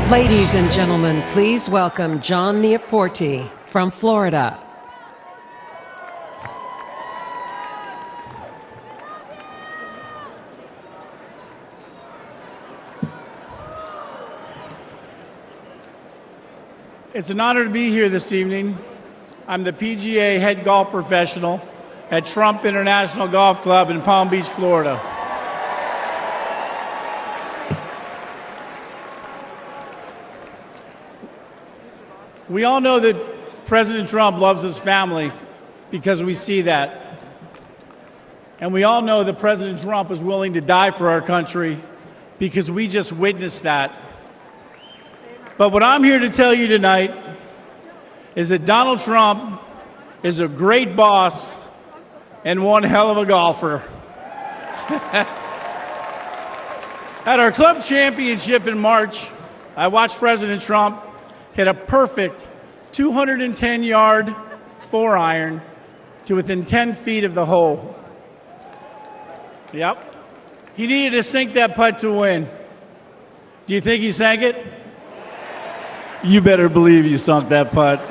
[SPEAKER 1] Ladies and gentlemen, please welcome John Neaporte from Florida.
[SPEAKER 11] It's an honor to be here this evening. I'm the PGA head golf professional at Trump International Golf Club in Palm Beach, Florida. We all know that President Trump loves his family because we see that. And we all know that President Trump is willing to die for our country because we just witnessed that. But what I'm here to tell you tonight is that Donald Trump is a great boss and one hell of a golfer. At our club championship in March, I watched President Trump hit a perfect 210-yard 4-iron to within 10 feet of the hole. Yep. He needed to sink that putt to win. Do you think he sank it? You better believe you sunk that putt.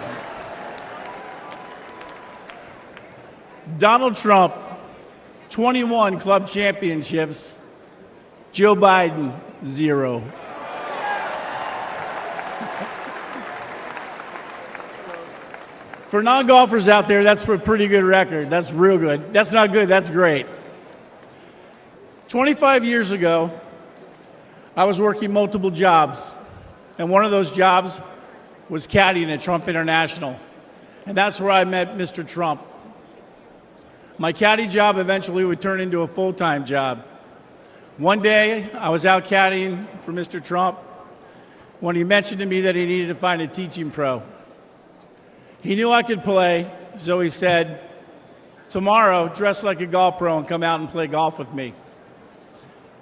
[SPEAKER 11] Donald Trump, 21 club championships. Joe Biden, 0. For non-golfers out there, that's a pretty good record. That's real good. That's not good, that's great. 25 years ago, I was working multiple jobs, and one of those jobs was caddying at Trump International, and that's where I met Mr. Trump. My caddy job eventually would turn into a full-time job. One day, I was out caddying for Mr. Trump when he mentioned to me that he needed to find a teaching pro. He knew I could play, so he said, tomorrow, dress like a golf pro and come out and play golf with me.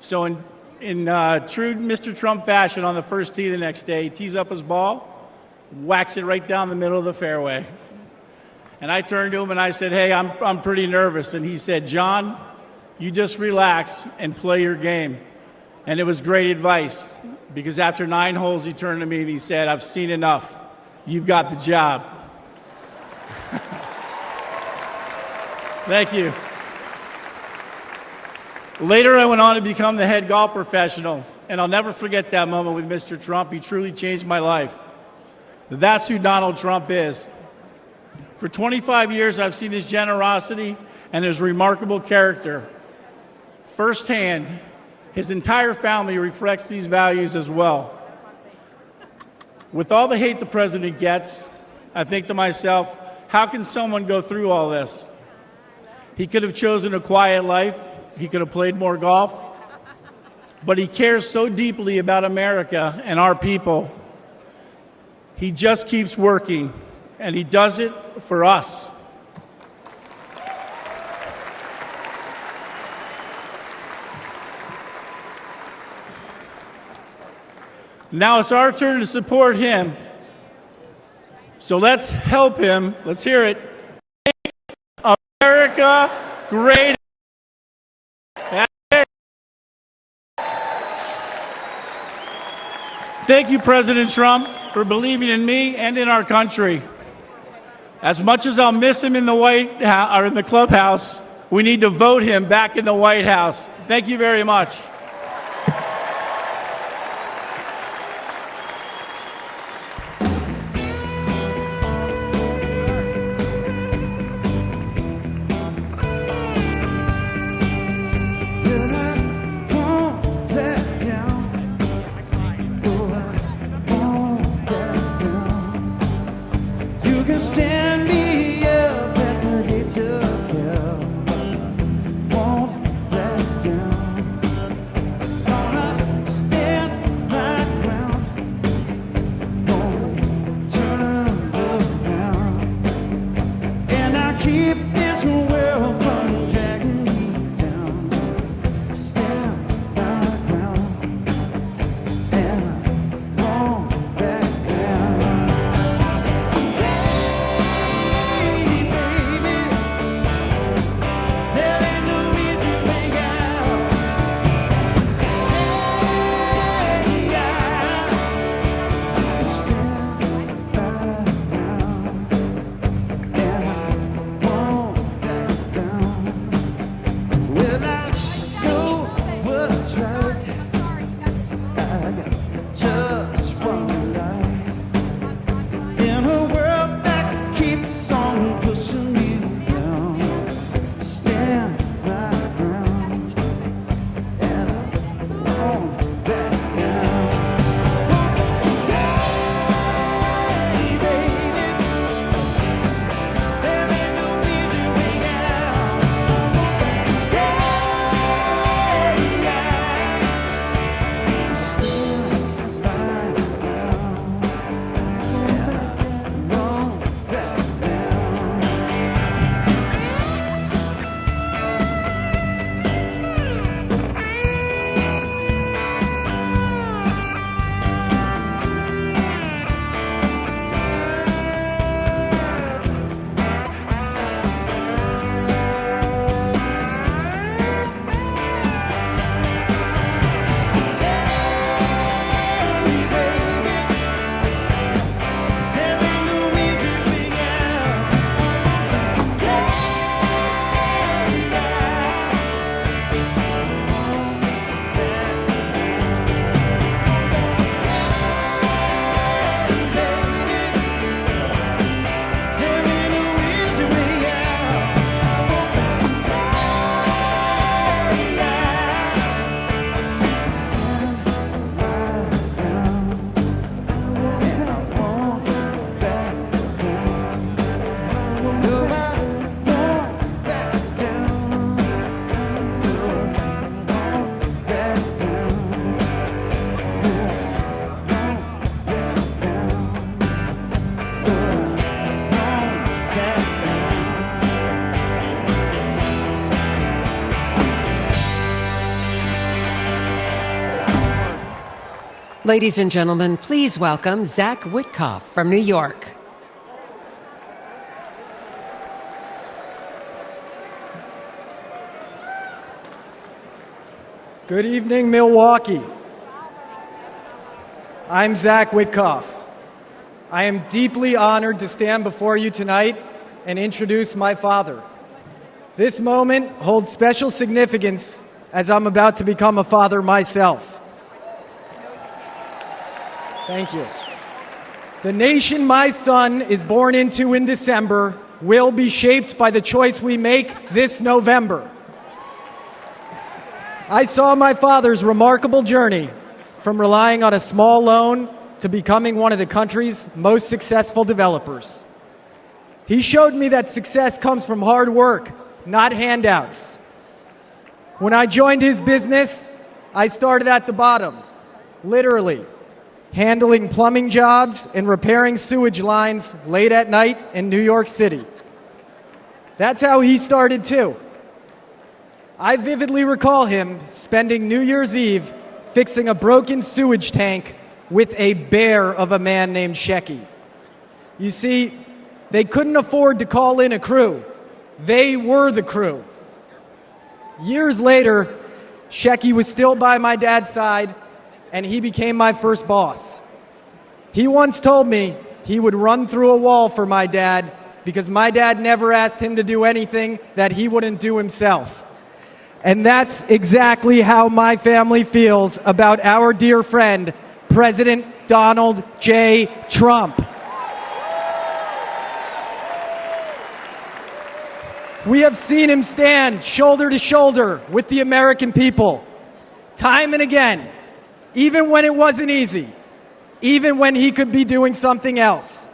[SPEAKER 11] So in true Mr. Trump fashion, on the first tee the next day, he tees up his ball, whacks it right down the middle of the fairway. And I turned to him and I said, hey, I'm pretty nervous. And he said, John, you just relax and play your game. And it was great advice, because after 9 holes, he turned to me and he said, I've seen enough. You've got the job. Thank you. Later, I went on to become the head golf professional, and I'll never forget that moment with Mr. Trump. He truly changed my life. That's who Donald Trump is. For 25 years, I've seen his generosity and his remarkable character firsthand. His entire family reflects these values as well. With all the hate the president gets, I think to myself, how can someone go through all this? He could have chosen a quiet life. He could have played more golf. But he cares so deeply about America and our people. He just keeps working, and he does it for us. Now it's our turn to support him. So let's help him. Let's hear it. Make America great. Thank you, President Trump, for believing in me and in our country. As much as I'll miss him in the White House, or in the clubhouse, we need to vote him back in the White House. Thank you very much.
[SPEAKER 1] Ladies and gentlemen, please welcome Zach Witkoff from New York.
[SPEAKER 12] Good evening, Milwaukee. I'm Zach Witkoff. I am deeply honored to stand before you tonight and introduce my father. This moment holds special significance as I'm about to become a father myself. Thank you. The nation my son is born into in December will be shaped by the choice we make this November. I saw my father's remarkable journey from relying on a small loan to becoming one of the country's most successful developers. He showed me that success comes from hard work, not handouts. When I joined his business, I started at the bottom, literally, handling plumbing jobs and repairing sewage lines late at night in New York City. That's how he started too. I vividly recall him spending New Year's Eve fixing a broken sewage tank with a bear of a man named Shecky. You see, they couldn't afford to call in a crew. They were the crew. Years later, Shecky was still by my dad's side, and he became my first boss. He once told me he would run through a wall for my dad because my dad never asked him to do anything that he wouldn't do himself. And that's exactly how my family feels about our dear friend, President Donald J. Trump. We have seen him stand shoulder to shoulder with the American people, time and again, even when it wasn't easy, even when he could be doing something else.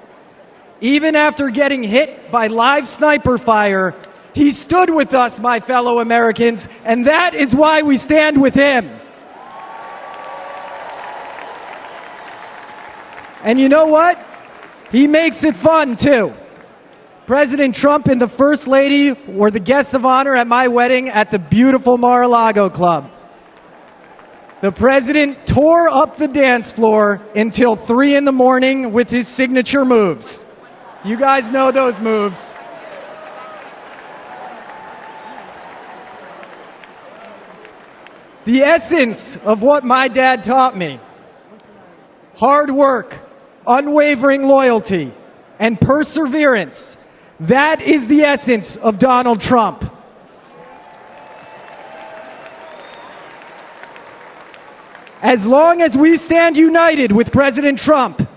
[SPEAKER 12] Even after getting hit by live sniper fire, he stood with us, my fellow Americans, and that is why we stand with him. And you know what? He makes it fun, too. President Trump and the First Lady were the guests of honor at my wedding at the beautiful Mar-a-Lago Club. The president tore up the dance floor until 3 in the morning with his signature moves. You guys know those moves. The essence of what my dad taught me: hard work, unwavering loyalty, and perseverance. That is the essence of Donald Trump. As long as we stand united with President Trump,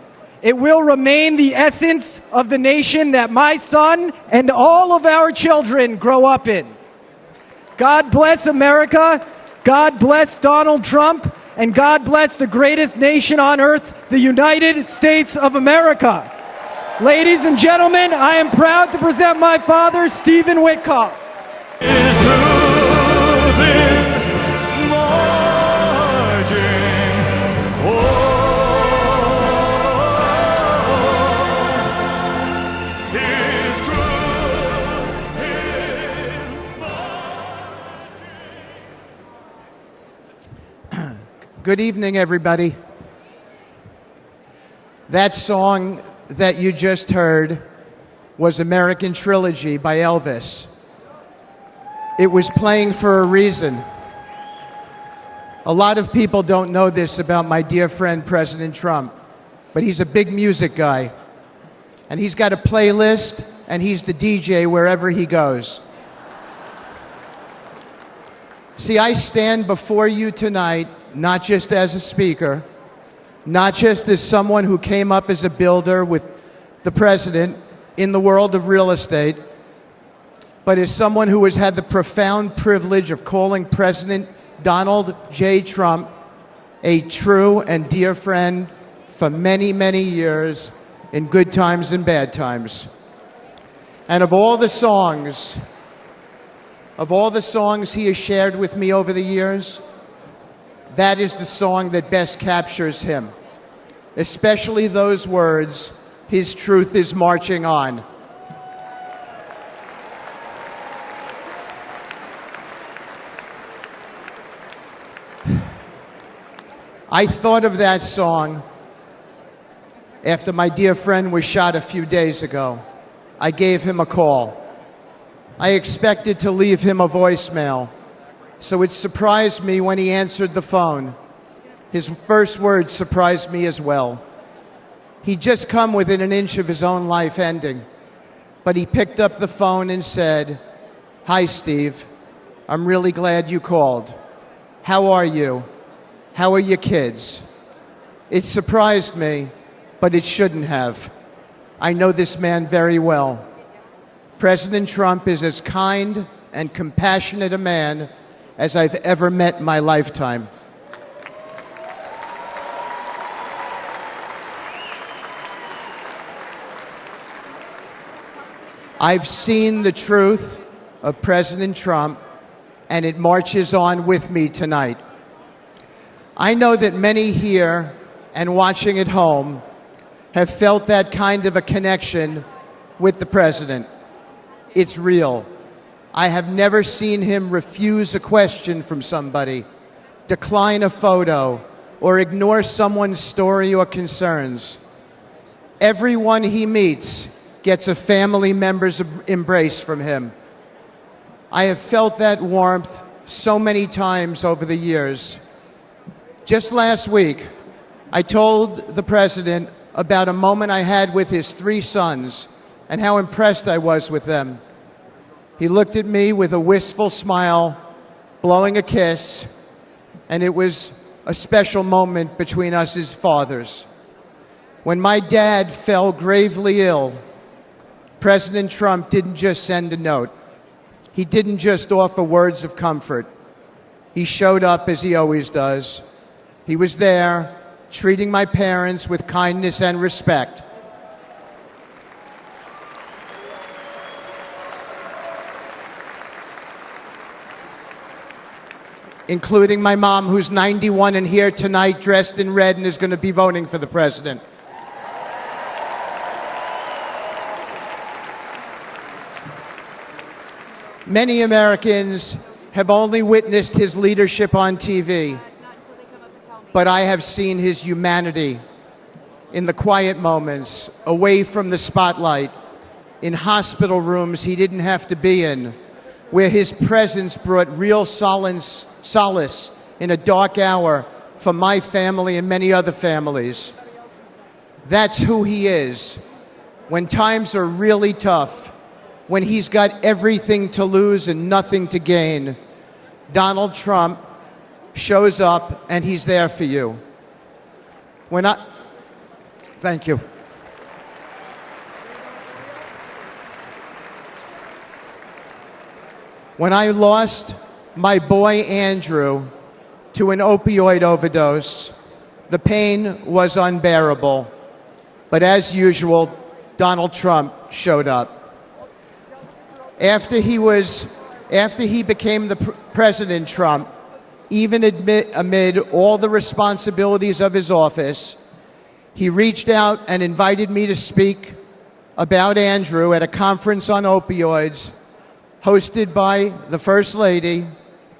[SPEAKER 12] it will remain the essence of the nation that my son and all of our children grow up in. God bless America. God bless Donald Trump, and God bless the greatest nation on earth, the United States of America. Ladies and gentlemen, I am proud to present my father, Stephen Witkoff.
[SPEAKER 13] Good evening, everybody. That song that you just heard was American Trilogy by Elvis. It was playing for a reason. A lot of people don't know this about my dear friend, President Trump, but he's a big music guy. And he's got a playlist, and he's the DJ wherever he goes. See, I stand before you tonight not just as a speaker, not just as someone who came up as a builder with the president in the world of real estate, but as someone who has had the profound privilege of calling President Donald J. Trump a true and dear friend for many, many years in good times and bad times. And of all the songs he has shared with me over the years, that is the song that best captures him, especially those words, "His truth is marching on." I thought of that song after my dear friend was shot a few days ago. I gave him a call. I expected to leave him a voicemail, so it surprised me when he answered the phone. His first words surprised me as well. He'd just come within an inch of his own life ending, but he picked up the phone and said, "Hi, Steve. I'm really glad you called. How are you? How are your kids?" It surprised me, but it shouldn't have. I know this man very well. President Trump is as kind and compassionate a man as I've ever met in my lifetime. I've seen the truth of President Trump, and it marches on with me tonight. I know that many here and watching at home have felt that kind of a connection with the president. It's real. I have never seen him refuse a question from somebody, decline a photo, or ignore someone's story or concerns. Everyone he meets gets a family member's embrace from him. I have felt that warmth so many times over the years. Just last week, I told the president about a moment I had with his 3 sons and how impressed I was with them. He looked at me with a wistful smile, blowing a kiss, and it was a special moment between us as fathers. When my dad fell gravely ill, President Trump didn't just send a note. He didn't just offer words of comfort. He showed up as he always does. He was there, treating my parents with kindness and respect. Including my mom, who's 91 and here tonight dressed in red and is going to be voting for the president. Many Americans have only witnessed his leadership on TV, but I have seen his humanity in the quiet moments, away from the spotlight, in hospital rooms he didn't have to be in, where his presence brought real solace in a dark hour for my family and many other families. That's who he is. When times are really tough, when he's got everything to lose and nothing to gain, Donald Trump shows up and he's there for you. Thank you. When I lost my boy Andrew to an opioid overdose, the pain was unbearable. But as usual, Donald Trump showed up. After he became the President Trump, even amid all the responsibilities of his office, he reached out and invited me to speak about Andrew at a conference on opioids hosted by the First Lady,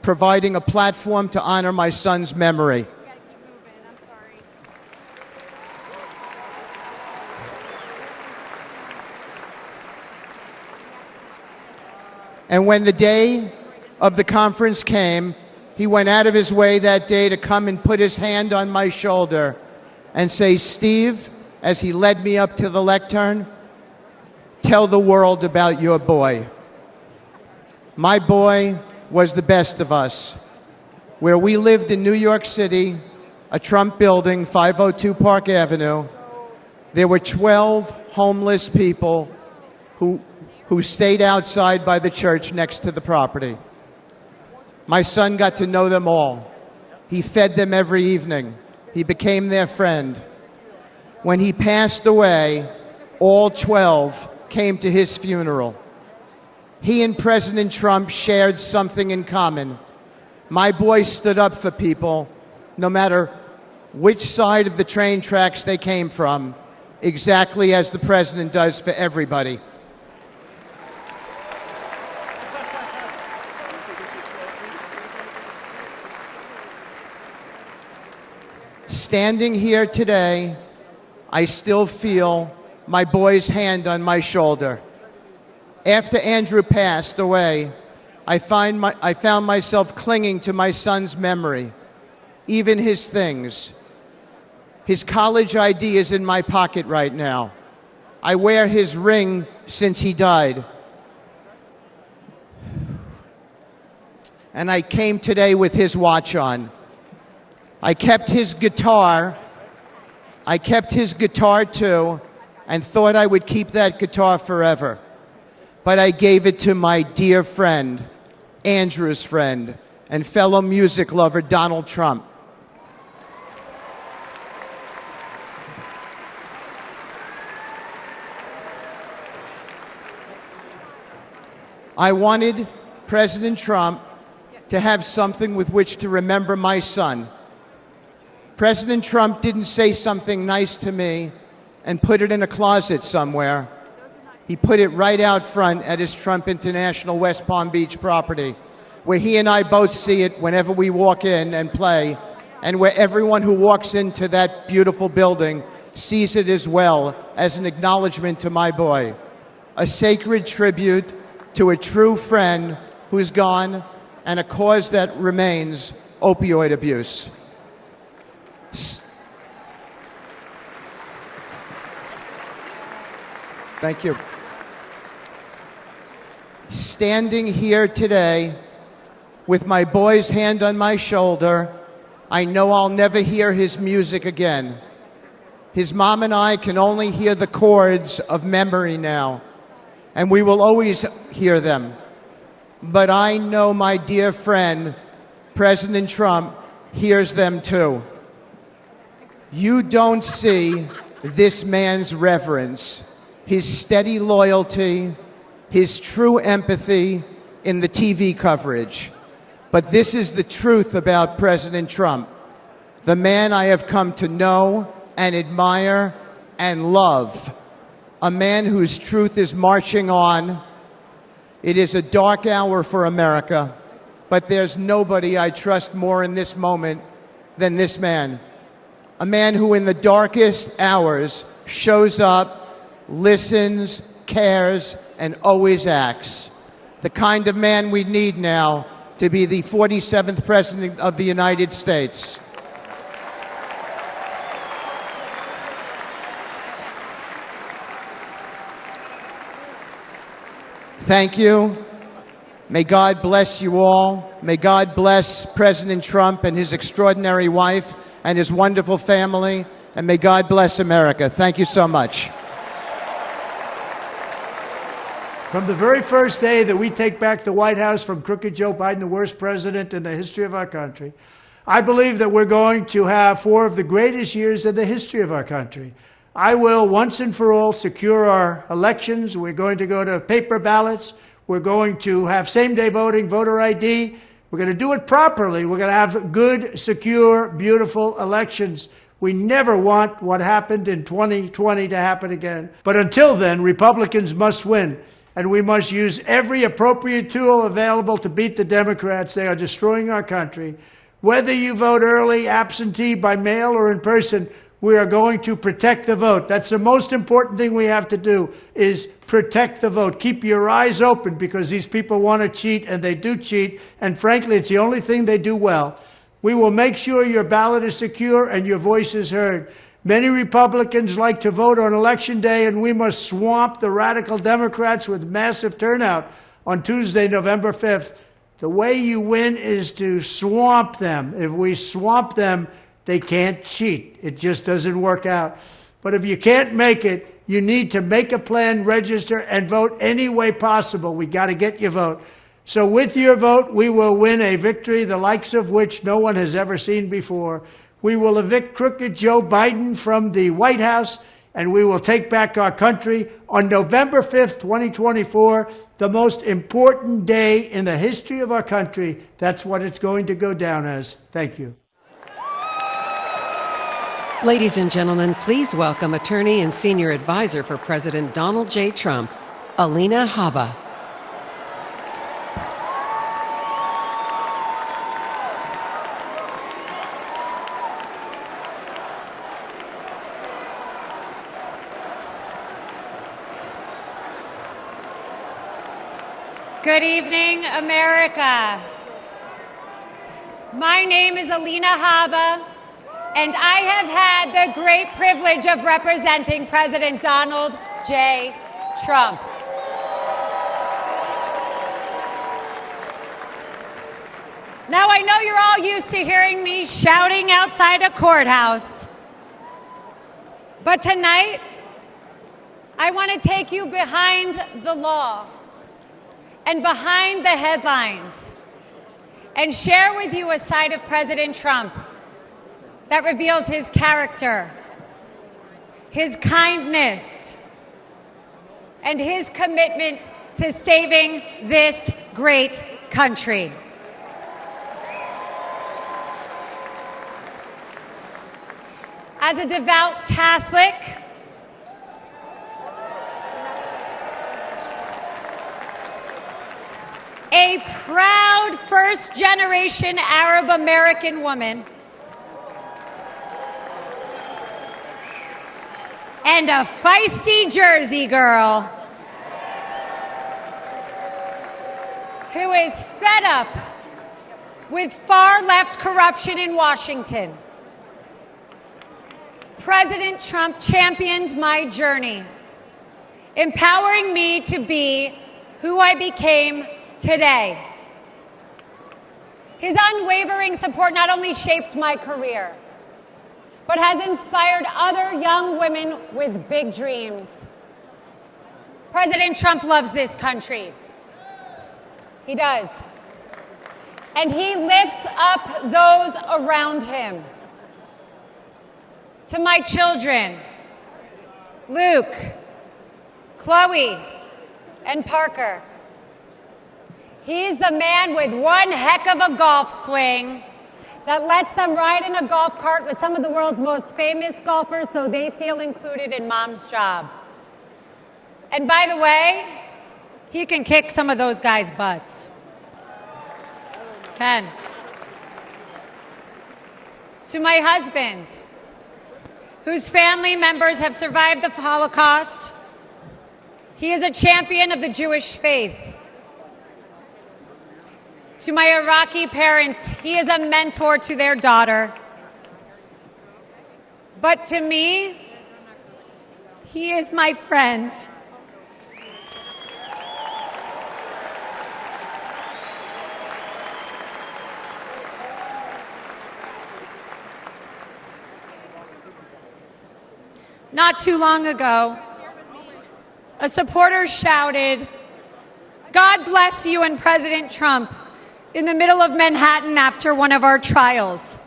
[SPEAKER 13] providing a platform to honor my son's memory. And when the day of the conference came, he went out of his way that day to come and put his hand on my shoulder and say, "Steve," as he led me up to the lectern, "tell the world about your boy." My boy was the best of us. Where we lived in New York City, a Trump building, 502 Park Avenue, there were 12 homeless people who stayed outside by the church next to the property. My son got to know them all. He fed them every evening. He became their friend. When he passed away, all 12 came to his funeral. He and President Trump shared something in common. My boy stood up for people, no matter which side of the train tracks they came from, exactly as the president does for everybody. Standing here today, I still feel my boy's hand on my shoulder. After Andrew passed away, I found myself clinging to my son's memory, even his things. His college ID is in my pocket right now. I wear his ring since he died. And I came today with his watch on. I kept his guitar too, and thought I would keep that guitar forever. But I gave it to my dear friend, Andrew's friend, and fellow music lover, Donald Trump. I wanted President Trump to have something with which to remember my son. President Trump didn't say something nice to me and put it in a closet somewhere. He put it right out front at his Trump International West Palm Beach property, where he and I both see it whenever we walk in and play, and where everyone who walks into that beautiful building sees it as well as an acknowledgement to my boy, a sacred tribute to a true friend who's gone, and a cause that remains opioid abuse. Thank you. Standing here today with my boy's hand on my shoulder, I know I'll never hear his music again. His mom and I can only hear the chords of memory now, and we will always hear them. But I know my dear friend, President Trump, hears them too. You don't see this man's reverence, his steady loyalty, his true empathy in the TV coverage. But this is the truth about President Trump, the man I have come to know and admire and love, a man whose truth is marching on. It is a dark hour for America, but there's nobody I trust more in this moment than this man. A man who in the darkest hours shows up, listens, cares, and always acts. The kind of man we need now to be the 47th President of the United States. Thank you. May God bless you all. May God bless President Trump and his extraordinary wife and his wonderful family. And may God bless America. Thank you so much.
[SPEAKER 14] From the very first day that we take back the White House from crooked Joe Biden, the worst president in the history of our country, I believe that we're going to have 4 of the greatest years in the history of our country. I will, once and for all, secure our elections. We're going to go to paper ballots. We're going to have same-day voting, voter ID. We're going to do it properly. We're going to have good, secure, beautiful elections. We never want what happened in 2020 to happen again. But until then, Republicans must win, and we must use every appropriate tool available to beat the Democrats. They are destroying our country. Whether you vote early, absentee, by mail, or in person, we are going to protect the vote. That's the most important thing we have to do, is protect the vote. Keep your eyes open, because these people want to cheat, and they do cheat, and frankly, it's the only thing they do well. We will make sure your ballot is secure and your voice is heard. Many Republicans like to vote on Election Day, and we must swamp the radical Democrats with massive turnout on Tuesday, November 5th. The way you win is to swamp them. If we swamp them, they can't cheat. It just doesn't work out. But if you can't make it, you need to make a plan, register, and vote any way possible. We got to get your vote. So with your vote, we will win a victory the likes of which no one has ever seen before. We will evict crooked Joe Biden from the White House, and we will take back our country on November 5th, 2024, the most important day in the history of our country. That's what it's going to go down as. Thank you.
[SPEAKER 1] Ladies and gentlemen, please welcome attorney and senior advisor for President Donald J. Trump, Alina Habba.
[SPEAKER 15] Good evening, America. My name is Alina Habba, and I have had the great privilege of representing President Donald J. Trump. Now, I know you're all used to hearing me shouting outside a courthouse, but tonight, I want to take you behind the law and behind the headlines and share with you a side of President Trump that reveals his character, his kindness, and his commitment to saving this great country. As a devout Catholic, a proud first-generation Arab-American woman, and a feisty Jersey girl who is fed up with far-left corruption in Washington. President Trump championed my journey, empowering me to be who I became today. His unwavering support not only shaped my career, but has inspired other young women with big dreams. President Trump loves this country. He does. And he lifts up those around him. To my children, Luke, Chloe, and Parker, he's the man with one heck of a golf swing that lets them ride in a golf cart with some of the world's most famous golfers so they feel included in mom's job. And by the way, he can kick some of those guys' butts. Ken. To my husband, whose family members have survived the Holocaust, he is a champion of the Jewish faith. To my Iraqi parents, he is a mentor to their daughter. But to me, he is my friend. Not too long ago, a supporter shouted, "God bless you and President Trump," in the middle of Manhattan after one of our trials.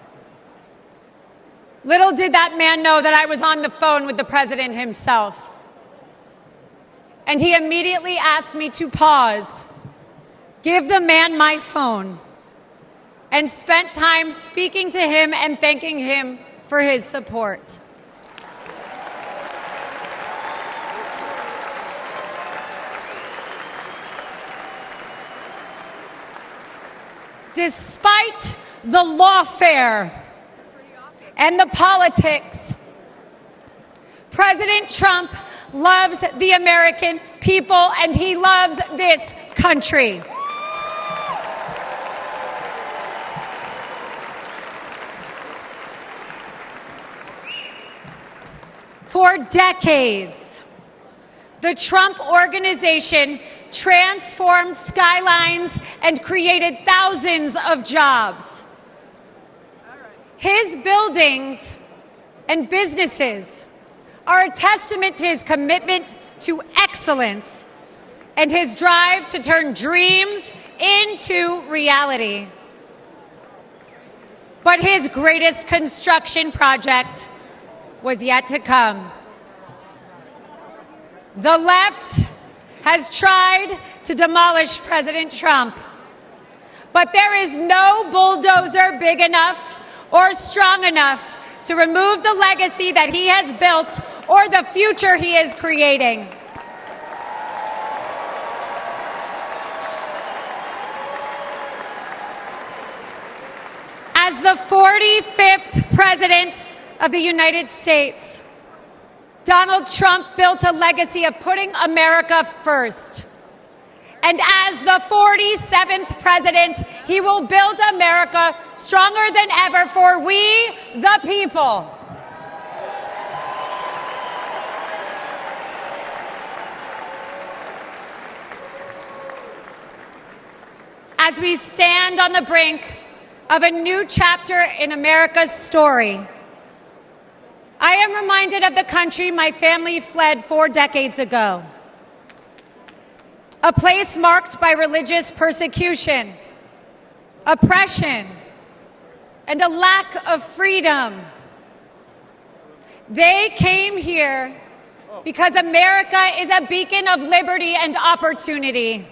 [SPEAKER 15] Little did that man know that I was on the phone with the president himself. And he immediately asked me to pause, give the man my phone, and spent time speaking to him and thanking him for his support. Despite the lawfare and the politics, President Trump loves the American people and he loves this country. For decades, the Trump Organization transformed skylines and created thousands of jobs. His buildings and businesses are a testament to his commitment to excellence and his drive to turn dreams into reality. But his greatest construction project was yet to come. The left has tried to demolish President Trump, but there is no bulldozer big enough or strong enough to remove the legacy that he has built or the future he is creating. As the 45th President of the United States, Donald Trump built a legacy of putting America first And as the 47th president, he will build America stronger than ever for we, the people. As we stand on the brink of a new chapter in America's story, I am reminded of the country my family fled 4 decades ago. A place marked by religious persecution, oppression, and a lack of freedom. They came here because America is a beacon of liberty and opportunity.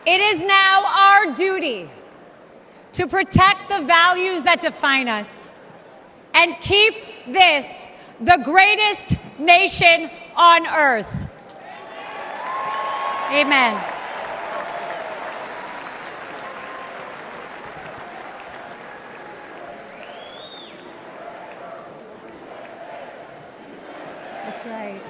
[SPEAKER 15] It is now our duty to protect the values that define us and keep this the greatest nation on earth. Amen. That's right.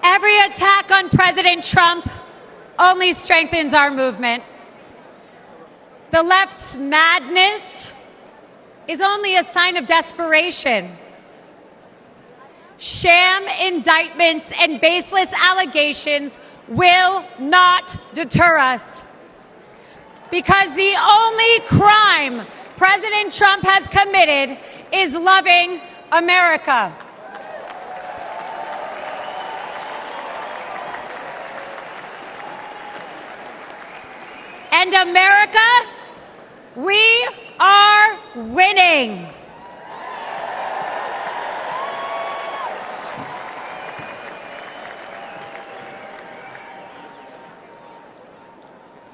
[SPEAKER 15] Every attack on President Trump only strengthens our movement. The left's madness is only a sign of desperation. Sham indictments and baseless allegations will not deter us. Because the only crime President Trump has committed is loving America. And America, we are winning.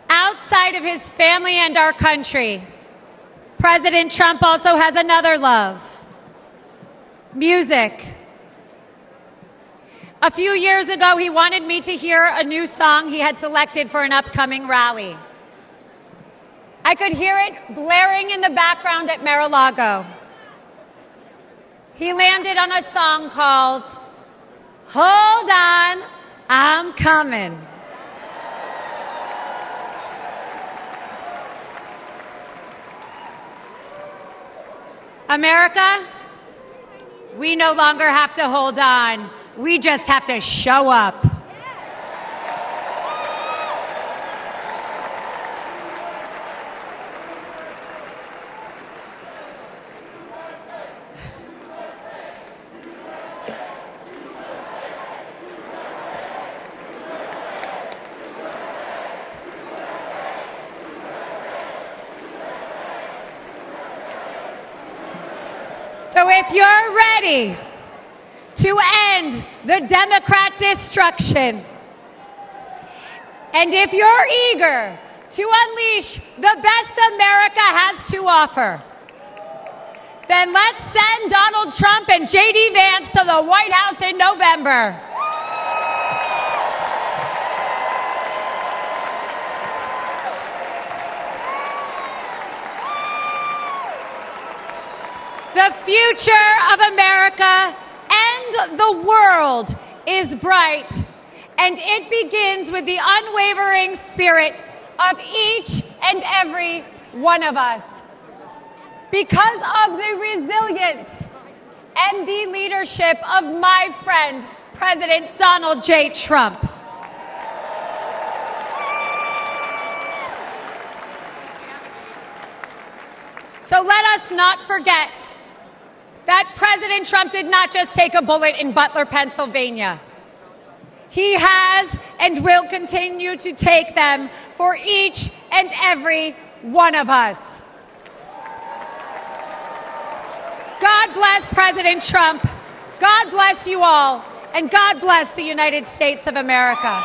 [SPEAKER 15] Outside of his family and our country, President Trump also has another love: music. A few years ago, he wanted me to hear a new song he had selected for an upcoming rally. I could hear it blaring in the background at Mar-a-Lago. He landed on a song called "Hold On, I'm Coming." America, we no longer have to hold on. We just have to show up. So if you're ready to end the Democrat destruction, and if you're eager to unleash the best America has to offer, then let's send Donald Trump and J.D. Vance to the White House in November. The future of America and the world is bright, and it begins with the unwavering spirit of each and every one of us. Because of the resilience and the leadership of my friend, President Donald J. Trump. So let us not forget that President Trump did not just take a bullet in Butler, Pennsylvania. He has and will continue to take them for each and every one of us. God bless President Trump. God bless you all. And God bless the United States of America.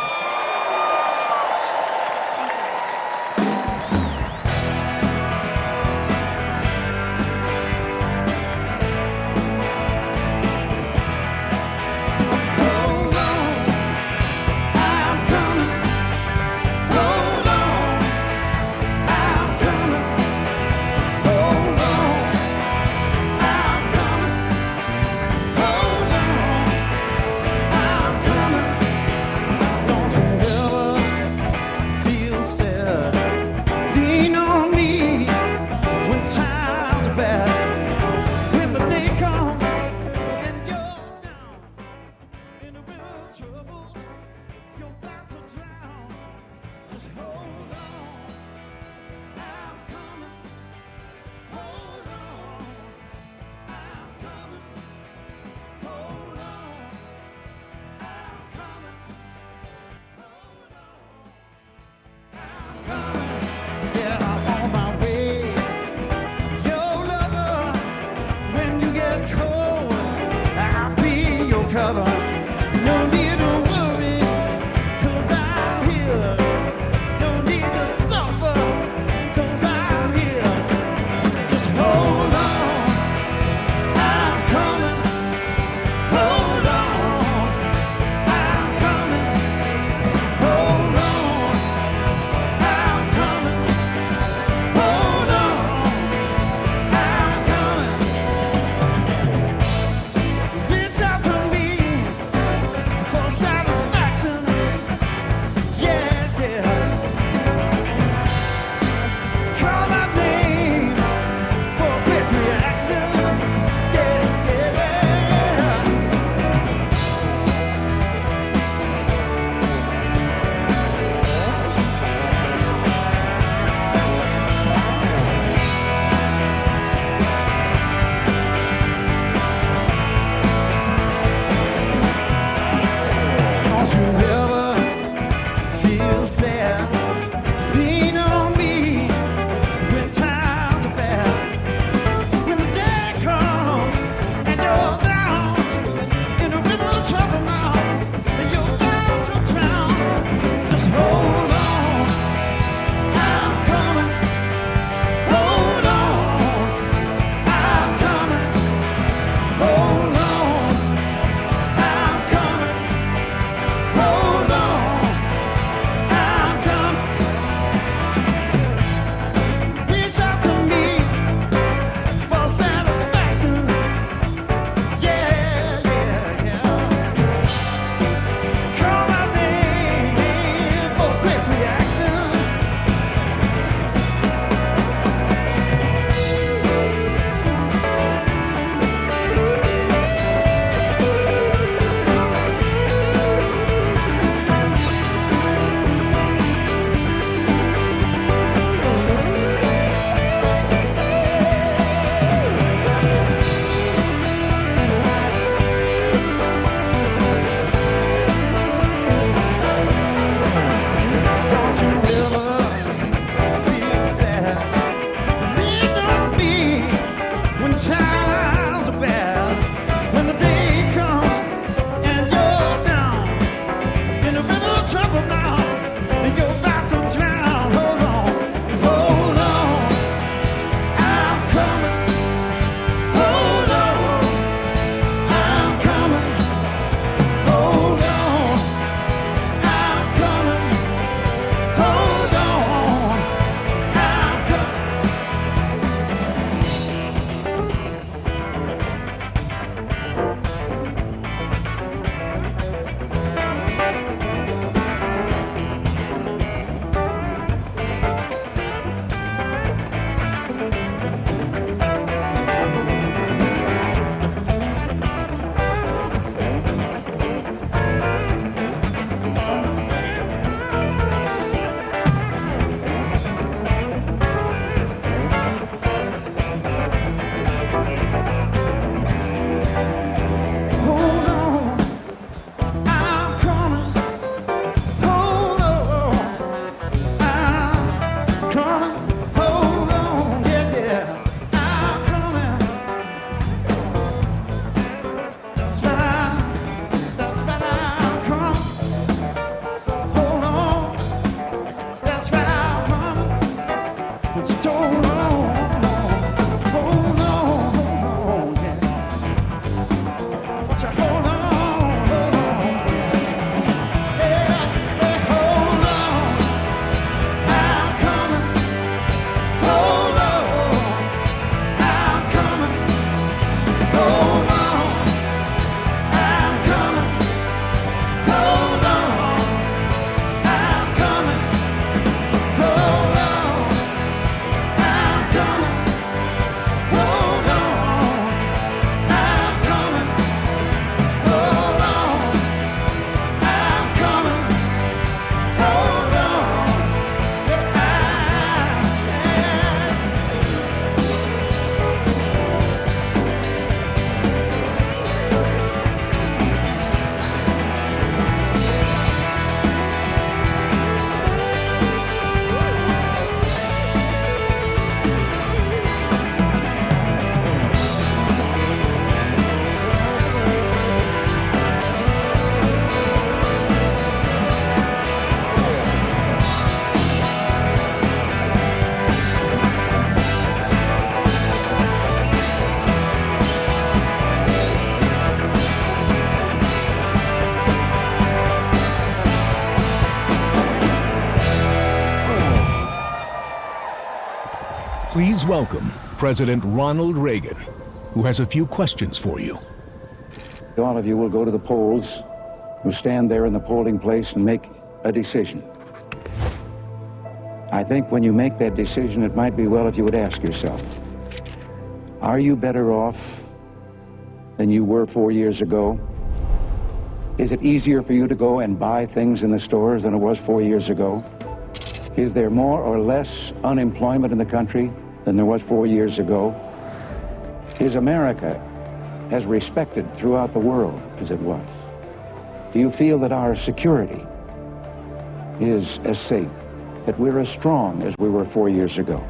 [SPEAKER 8] Please welcome President Ronald Reagan, who has a few questions for you.
[SPEAKER 16] All of you will go to the polls, will stand there in the polling place and make a decision. I think when you make that decision, it might be well if you would ask yourself, are you better off than you were 4 years ago? Is it easier for you to go and buy things in the stores than it was 4 years ago? Is there more or less unemployment in the country than there was 4 years ago? Is America as respected throughout the world as it was? Do you feel that our security is as safe, that we're as strong as we were 4 years ago?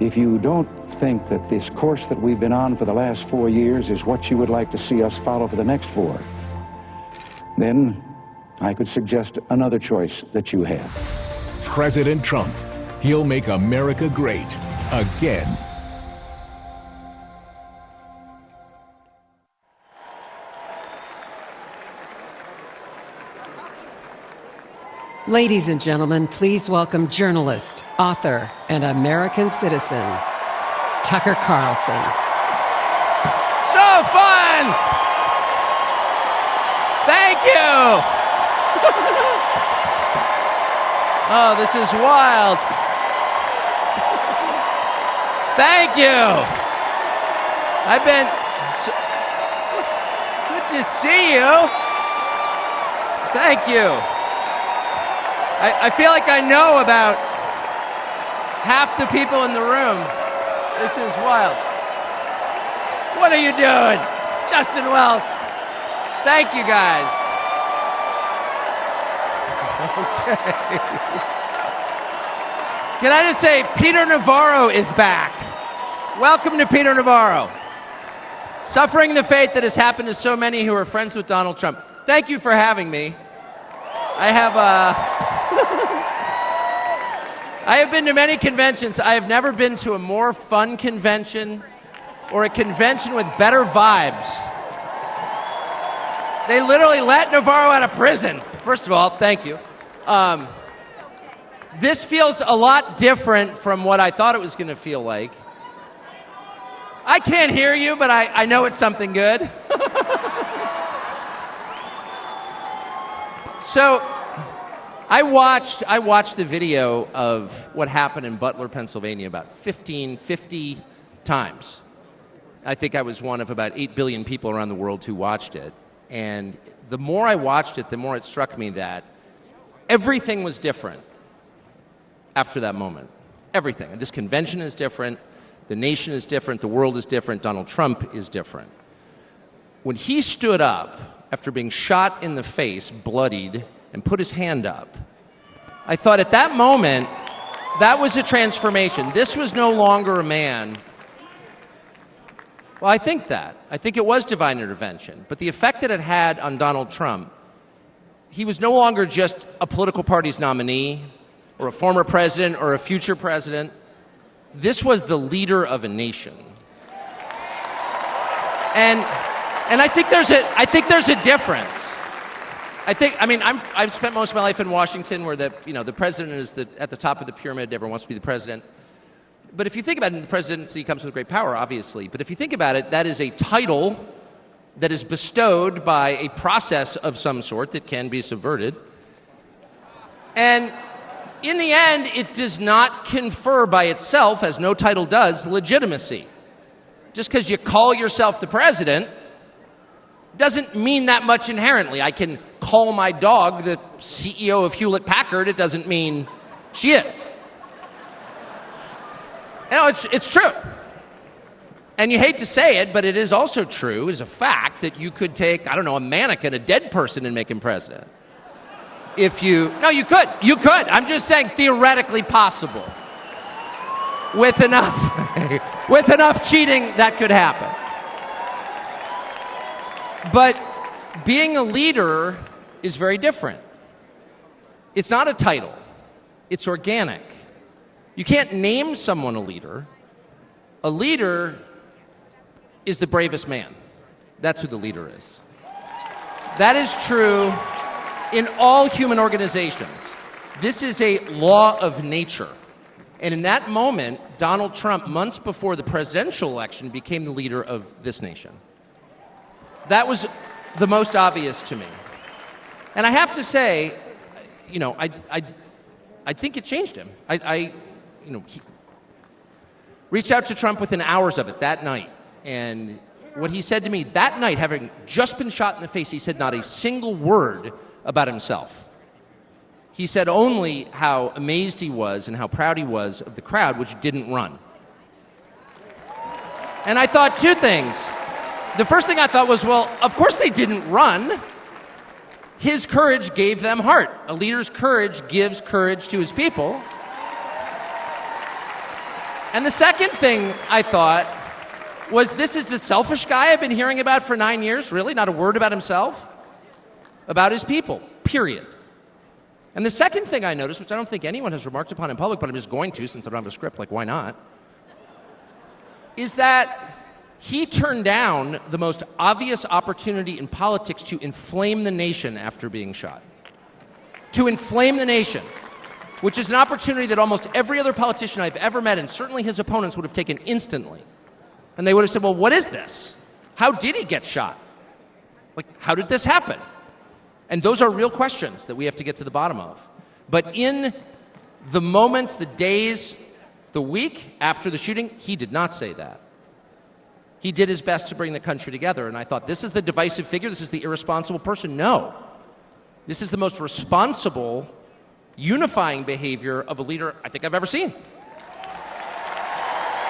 [SPEAKER 16] If you don't think that this course that we've been on for the last 4 years is what you would like to see us follow for the next 4, then I could suggest another choice that you have.
[SPEAKER 8] President Trump. He'll make America great again.
[SPEAKER 1] Ladies and gentlemen, please welcome journalist, author, and American citizen, Tucker Carlson.
[SPEAKER 17] So fun! Thank you! Oh, this is wild. Thank you! I've been... Good to see you! Thank you! I feel like I know about half the people in the room. This is wild. What are you doing? Justin Wells. Thank you, guys. Okay. Can I just say, Peter Navarro is back. Welcome to Peter Navarro. Suffering the fate that has happened to so many who are friends with Donald Trump. Thank you for having me. I have been to many conventions. I have never been to a more fun convention or a convention with better vibes. They literally let Navarro out of prison. First of all, thank you. This feels a lot different from what I thought it was going to feel like. I can't hear you, but I know it's something good. So, I watched the video of what happened in Butler, Pennsylvania about 50 times. I think I was one of about 8 billion people around the world who watched it. And the more I watched it, the more it struck me that everything was different after that moment. Everything. And this convention is different. The nation is different. The world is different. Donald Trump is different. When he stood up after being shot in the face, bloodied, and put his hand up, I thought at that moment, that was a transformation. This was no longer a man. Well, I think that. I think it was divine intervention. But the effect that it had on Donald Trump, he was no longer just a political party's nominee or a former president or a future president. This was the leader of a nation. And I think there's a difference. I've spent most of my life in Washington, where the president is at the top of the pyramid. Everyone wants to be the president. But if you think about it, the presidency comes with great power, obviously. But if you think about it, that is a title that is bestowed by a process of some sort that can be subverted. And in the end, it does not confer by itself, as no title does, legitimacy. Just because you call yourself the president doesn't mean that much inherently. I can call my dog the CEO of Hewlett-Packard. It doesn't mean she is. It's true. And you hate to say it, but it is also true, as a fact, that you could take, a mannequin, a dead person, and make him president. No, you could. You could. I'm just saying theoretically possible. With enough cheating, that could happen. But being a leader is very different. It's not a title. It's organic. You can't name someone a leader. A leader is the bravest man. That's who the leader is. That is true in all human organizations. This is a law of nature. And in that moment, Donald Trump, months before the presidential election, became the leader of this nation. That was the most obvious to me. And I have to say, you know, I think it changed him. He reached out to Trump within hours of it that night. And what he said to me that night, having just been shot in the face, he said not a single word about himself. He said only how amazed he was and how proud he was of the crowd, which didn't run. And I thought two things. The first thing I thought was, well, of course they didn't run. His courage gave them heart. A leader's courage gives courage to his people. And the second thing I thought was, this is the selfish guy I've been hearing about for 9 years? Really? Not a word about himself? About his people, period. And the second thing I noticed, which I don't think anyone has remarked upon in public, but I'm just going to since I don't have a script, like why not, is that he turned down the most obvious opportunity in politics to inflame the nation after being shot. To inflame the nation, which is an opportunity that almost every other politician I've ever met, and certainly his opponents, would have taken instantly. And they would have said, well, what is this? How did he get shot? Like, how did this happen? And those are real questions that we have to get to the bottom of. But in the moments, the days, the week after the shooting, he did not say that. He did his best to bring the country together. And I thought, this is the divisive figure, this is the irresponsible person. No. This is the most responsible, unifying behavior of a leader I think I've ever seen.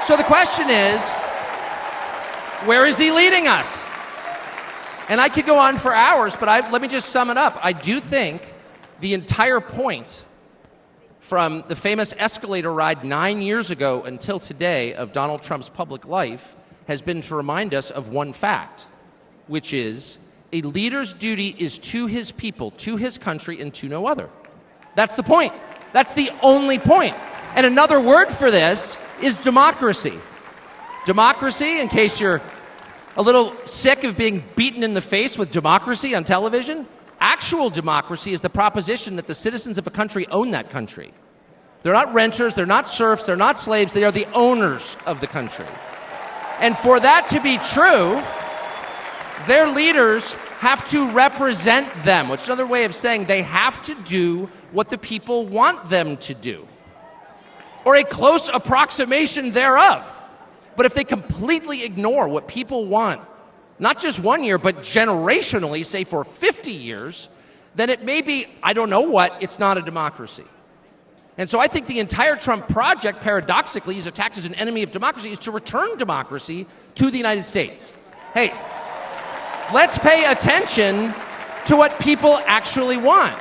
[SPEAKER 17] So the question is, where is he leading us? And I could go on for hours, but let me just sum it up. I do think the entire point from the famous escalator ride 9 years ago until today of Donald Trump's public life has been to remind us of one fact, which is a leader's duty is to his people, to his country, and to no other. That's the point. That's the only point. And another word for this is democracy. Democracy, in case you're a little sick of being beaten in the face with democracy on television, actual democracy is the proposition that the citizens of a country own that country. They're not renters, they're not serfs, they're not slaves, they are the owners of the country. And for that to be true, their leaders have to represent them, which is another way of saying they have to do what the people want them to do, or a close approximation thereof. But if they completely ignore what people want, not just 1 year, but generationally, say for 50 years, then it may be, I don't know what, it's not a democracy. And so I think the entire Trump project, paradoxically, he's attacked as an enemy of democracy, is to return democracy to the United States. Hey, let's pay attention to what people actually want.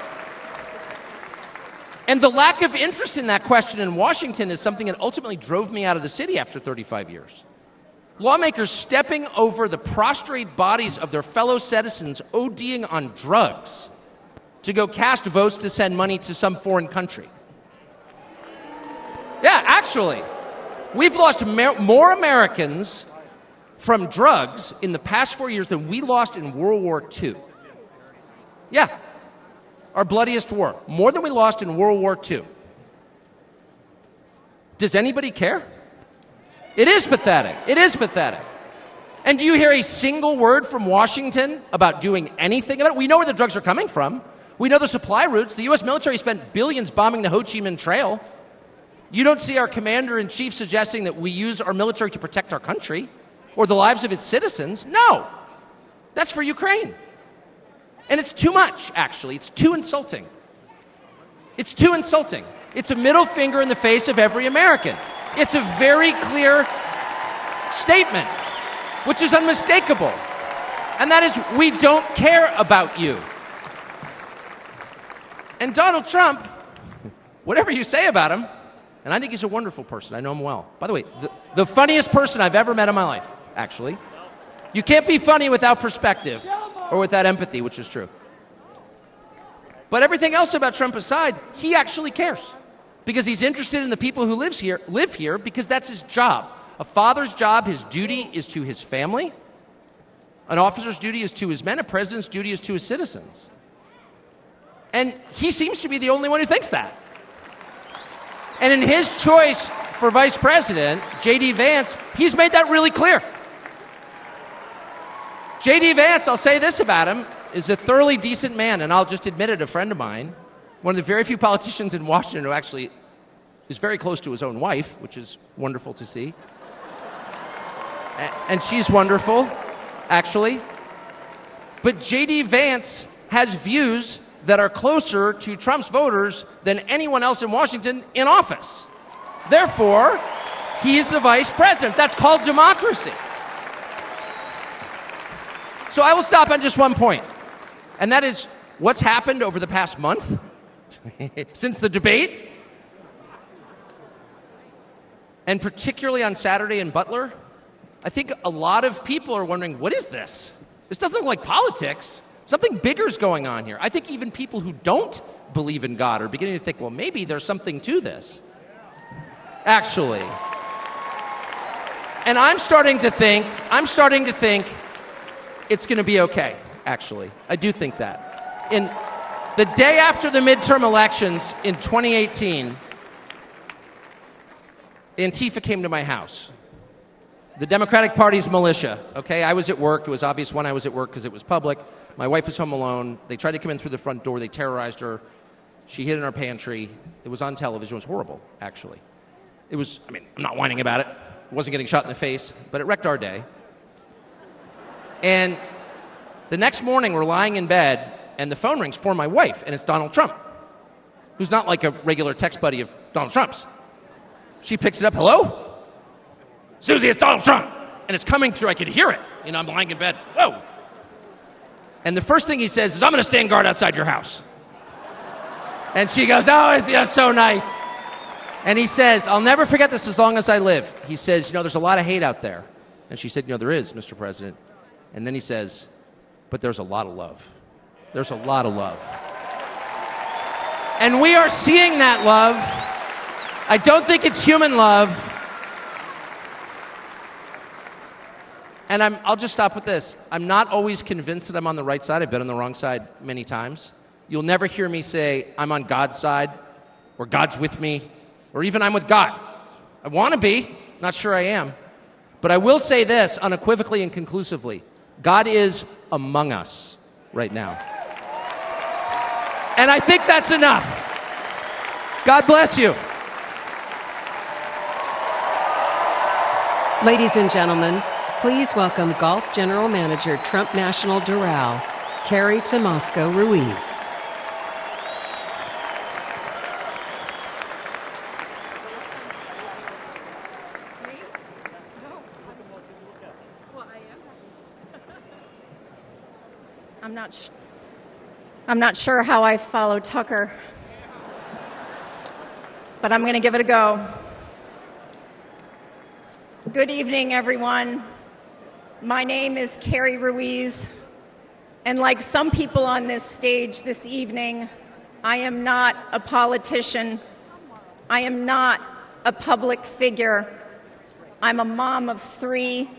[SPEAKER 17] And the lack of interest in that question in Washington is something that ultimately drove me out of the city after 35 years. Lawmakers stepping over the prostrate bodies of their fellow citizens ODing on drugs to go cast votes to send money to some foreign country. Yeah, actually, we've lost more Americans from drugs in the past 4 years than we lost in World War II. Yeah. Our bloodiest war, more than we lost in World War II. Does anybody care? It is pathetic. It is pathetic. And do you hear a single word from Washington about doing anything about it? We know where the drugs are coming from. We know the supply routes. The U.S. military spent billions bombing the Ho Chi Minh Trail. You don't see our commander-in-chief suggesting that we use our military to protect our country or the lives of its citizens. No. That's for Ukraine. And it's too much, actually. It's too insulting. It's too insulting. It's a middle finger in the face of every American. It's a very clear statement, which is unmistakable. And that is, we don't care about you. And Donald Trump, whatever you say about him, and I think he's a wonderful person. I know him well. By the way, the funniest person I've ever met in my life, actually. You can't be funny without perspective. Or without empathy, which is true. But everything else about Trump aside, he actually cares. Because he's interested in the people who live here, because that's his job. A father's job, his duty is to his family. An officer's duty is to his men. A president's duty is to his citizens. And he seems to be the only one who thinks that. And in his choice for vice president, J.D. Vance, he's made that really clear. J.D. Vance, I'll say this about him, is a thoroughly decent man, and I'll just admit it, a friend of mine, one of the very few politicians in Washington who actually is very close to his own wife, which is wonderful to see. And she's wonderful, actually. But J.D. Vance has views that are closer to Trump's voters than anyone else in Washington in office. Therefore, he's the vice president. That's called democracy. So I will stop on just one point, and that is what's happened over the past month since the debate, and particularly on Saturday in Butler. I think a lot of people are wondering, what is this? This doesn't look like politics. Something bigger is going on here. I think even people who don't believe in God are beginning to think, well, maybe there's something to this, actually. And I'm starting to think it's going to be okay, actually. I do think that. In the day after the midterm elections in 2018, Antifa came to my house. The Democratic Party's militia, okay? I was at work. It was obvious when I was at work because it was public. My wife was home alone. They tried to come in through the front door. They terrorized her. She hid in our pantry. It was on television. It was horrible, actually. It was, I mean, I'm not whining about it. I wasn't getting shot in the face, but it wrecked our day. And the next morning, we're lying in bed, and the phone rings for my wife, and it's Donald Trump, who's not like a regular text buddy of Donald Trump's. She picks it up. Hello? Susie, it's Donald Trump. And it's coming through. I could hear it. You know, I'm lying in bed. Whoa. And the first thing he says is, I'm going to stand guard outside your house. And she goes, oh, it's so nice. And he says, I'll never forget this as long as I live. He says, you know, there's a lot of hate out there. And she said, you know, there is, Mr. President. And then he says, but there's a lot of love. There's a lot of love. And we are seeing that love. I don't think it's human love. And I'll just stop with this. I'm not always convinced that I'm on the right side. I've been on the wrong side many times. You'll never hear me say, I'm on God's side, or God's with me, or even I'm with God. I want to be. Not sure I am. But I will say this unequivocally and conclusively. God is among us right now. And I think that's enough. God bless you.
[SPEAKER 1] Ladies and gentlemen, please welcome Golf General Manager, Trump National Doral, Carrie Tomasco Ruiz.
[SPEAKER 18] I'm not sure how I follow Tucker, but I'm going to give it a go. Good evening, everyone. My name is Carrie Ruiz, and like some people on this stage this evening, I am not a politician. I am not a public figure. I'm a mom of 3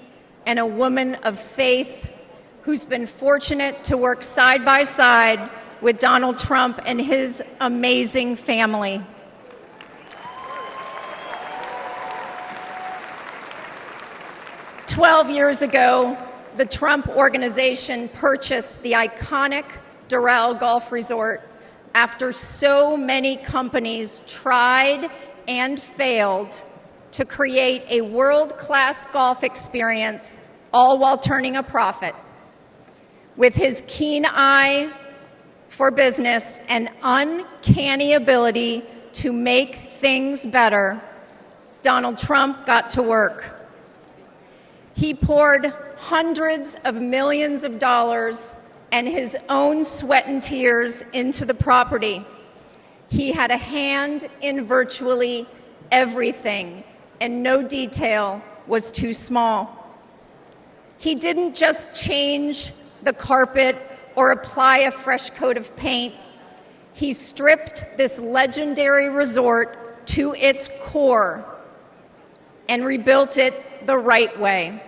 [SPEAKER 18] and a woman of faith who's been fortunate to work side by side with Donald Trump and his amazing family. "12 years ago, the Trump Organization purchased the iconic Doral Golf Resort after so many companies tried and failed to create a world-class golf experience, all while turning a profit. With his keen eye for business and uncanny ability to make things better, Donald Trump got to work. He poured hundreds of millions of dollars and his own sweat and tears into the property. He had a hand in virtually everything, and no detail was too small. He didn't just change the carpet or apply a fresh coat of paint. He stripped this legendary resort to its core and rebuilt it the right way.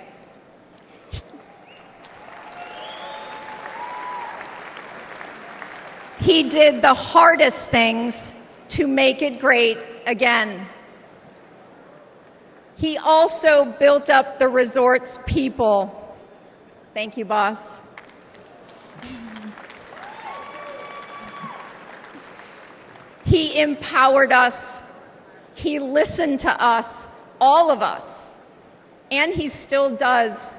[SPEAKER 18] He did the hardest things to make it great again. He also built up the resort's people. Thank you, boss. He empowered us. He listened to us, all of us, and he still does.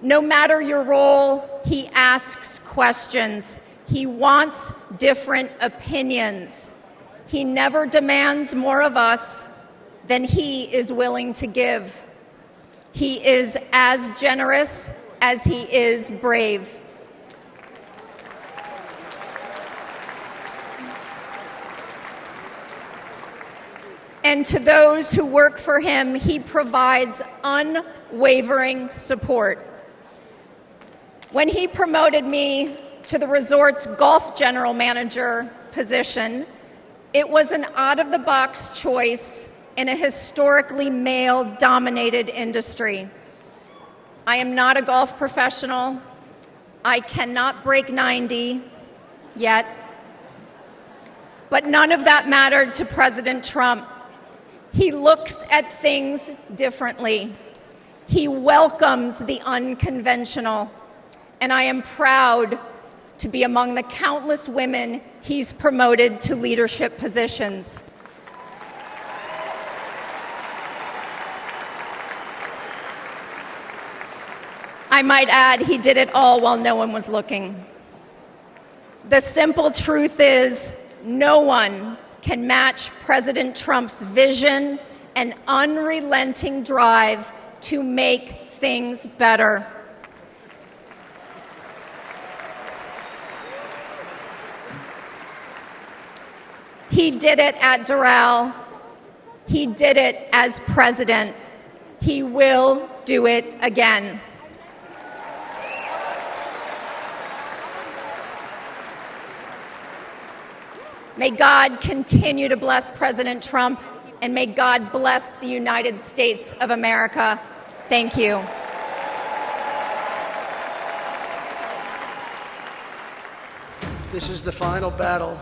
[SPEAKER 18] No matter your role, he asks questions. He wants different opinions. He never demands more of us than he is willing to give. He is as generous as he is brave. And to those who work for him, he provides unwavering support. When he promoted me to the resort's golf general manager position, it was an out-of-the-box choice in a historically male-dominated industry. I am not a golf professional. I cannot break 90 yet. But none of that mattered to President Trump. He looks at things differently. He welcomes the unconventional. And I am proud to be among the countless women he's promoted to leadership positions. I might add, he did it all while no one was looking. The simple truth is, no one can match President Trump's vision and unrelenting drive to make things better. He did it at Doral. He did it as president. He will do it again. May God continue to bless President Trump, and may God bless the United States of America. Thank you.
[SPEAKER 19] This is the final battle.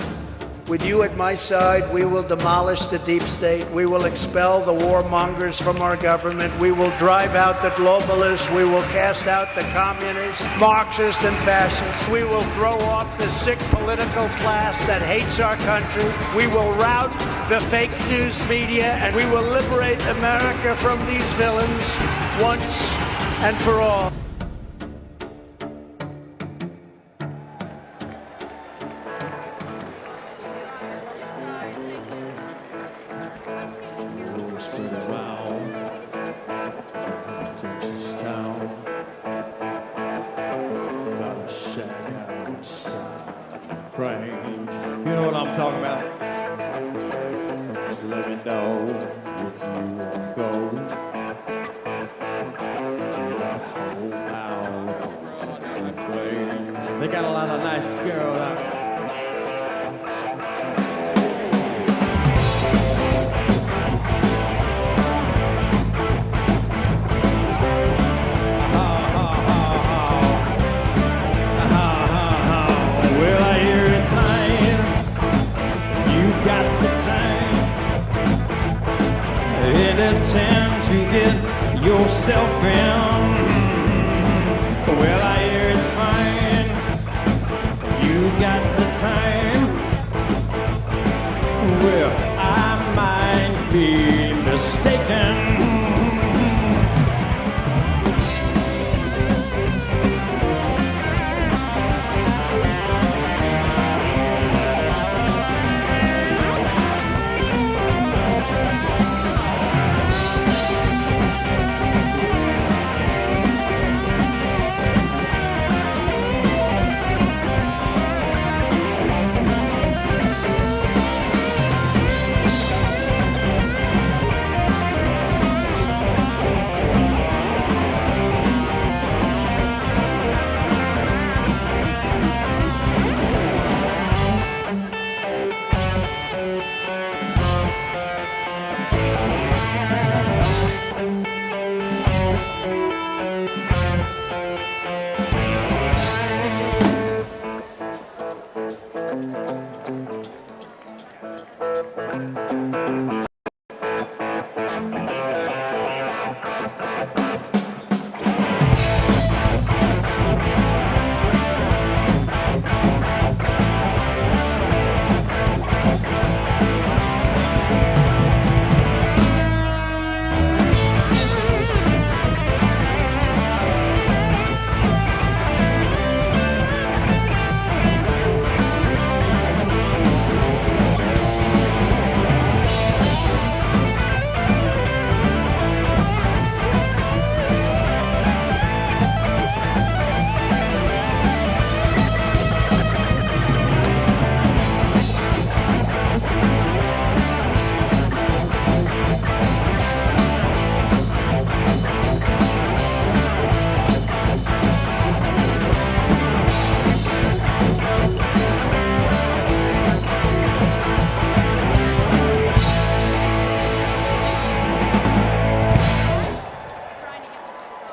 [SPEAKER 19] With you at my side, we will demolish the deep state. We will expel the warmongers from our government. We will drive out the globalists. We will cast out the communists, Marxists, and fascists. We will throw off the sick political class that hates our country. We will rout the fake news media, and we will liberate America from these villains once and for all.
[SPEAKER 20] You know what I'm talking about? Just let me know if you want to go to that home out on the Grange. They got a lot of nice girls out there. Time to get yourself in. Well, I hear it's fine. You got the time. Well, I might be mistaken.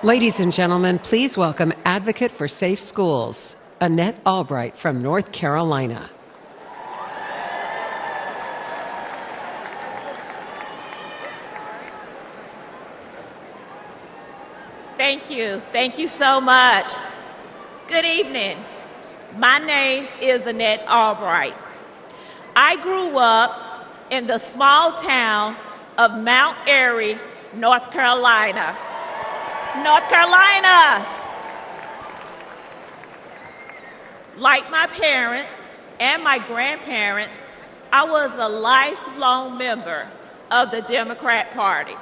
[SPEAKER 1] Ladies and gentlemen, please welcome Advocate for Safe Schools, Annette Albright from North Carolina.
[SPEAKER 21] Thank you. Thank you so much. Good evening. My name is Annette Albright. I grew up in the small town of Mount Airy, North Carolina. North Carolina! Like my parents and my grandparents, I was a lifelong member of the Democrat Party.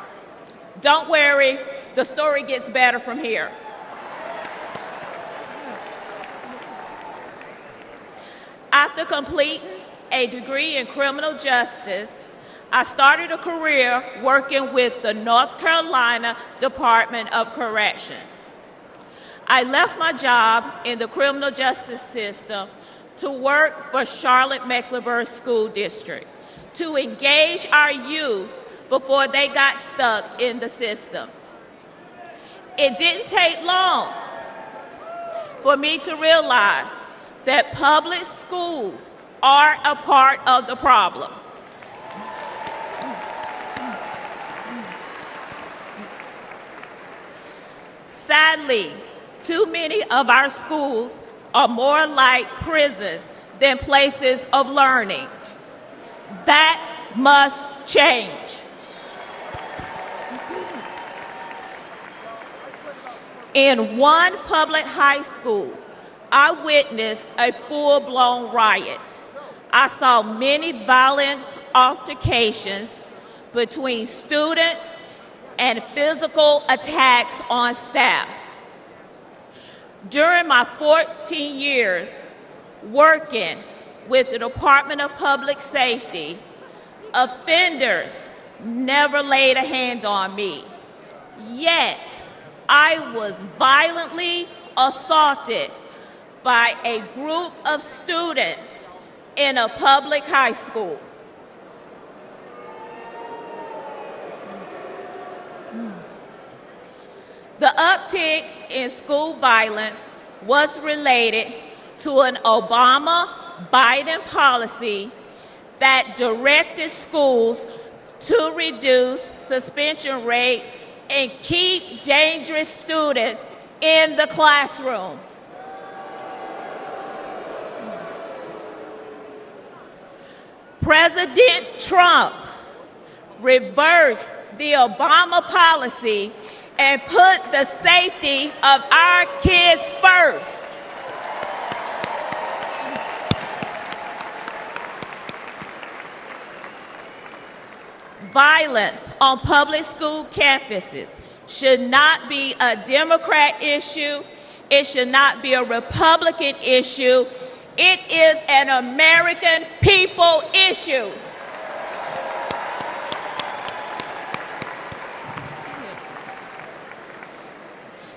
[SPEAKER 21] Don't worry, the story gets better from here. After completing a degree in criminal justice, I started a career working with the North Carolina Department of Corrections. I left my job in the criminal justice system to work for Charlotte-Mecklenburg School District to engage our youth before they got stuck in the system. It didn't take long for me to realize that public schools are a part of the problem. Sadly, too many of our schools are more like prisons than places of learning. That must change. In one public high school, I witnessed a full-blown riot. I saw many violent altercations between students and physical attacks on staff. During my 14 years working with the Department of Public Safety, offenders never laid a hand on me. Yet, I was violently assaulted by a group of students in a public high school. The uptick in school violence was related to an Obama-Biden policy that directed schools to reduce suspension rates and keep dangerous students in the classroom. President Trump reversed the Obama policy and put the safety of our kids first. Violence on public school campuses should not be a Democrat issue. It should not be a Republican issue. It is an American people issue.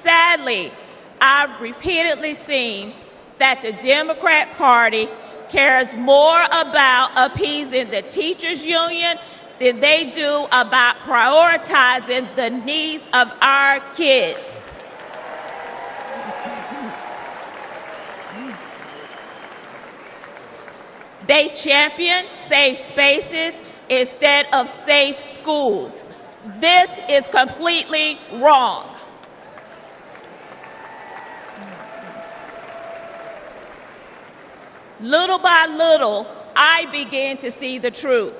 [SPEAKER 21] Sadly, I've repeatedly seen that the Democrat Party cares more about appeasing the teachers' union than they do about prioritizing the needs of our kids. They champion safe spaces instead of safe schools. This is completely wrong. Little by little, I began to see the truth.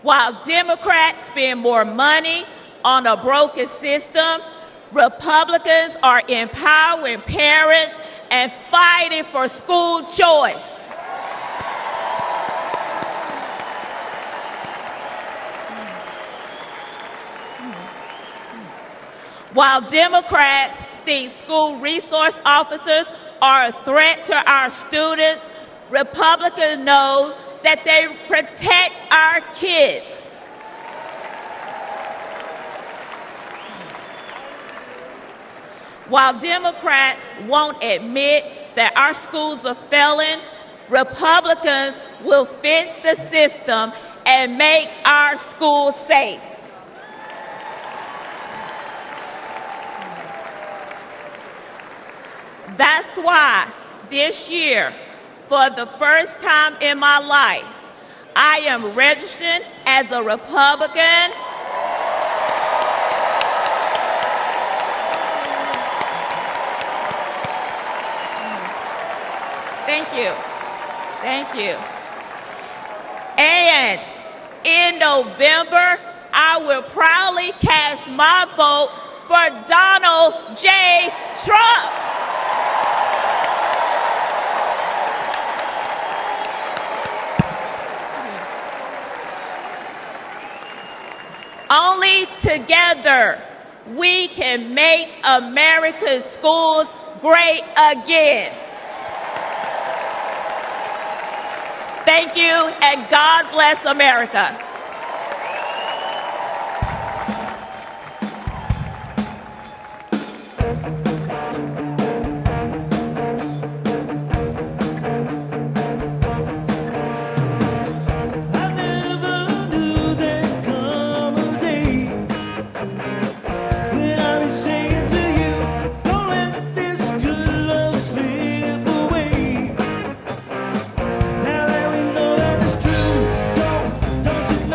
[SPEAKER 21] While Democrats spend more money on a broken system, Republicans are empowering parents and fighting for school choice. While Democrats think school resource officers are a threat to our students, Republicans know that they protect our kids. While Democrats won't admit that our schools are failing, Republicans will fix the system and make our schools safe. That's why this year, for the first time in my life, I am registered as a Republican. Thank you. Thank you. And in November, I will proudly cast my vote for Donald J. Trump. Only together we can make America's schools great again. Thank you, and God bless America.
[SPEAKER 4] Now that we know that it's true, don't you know?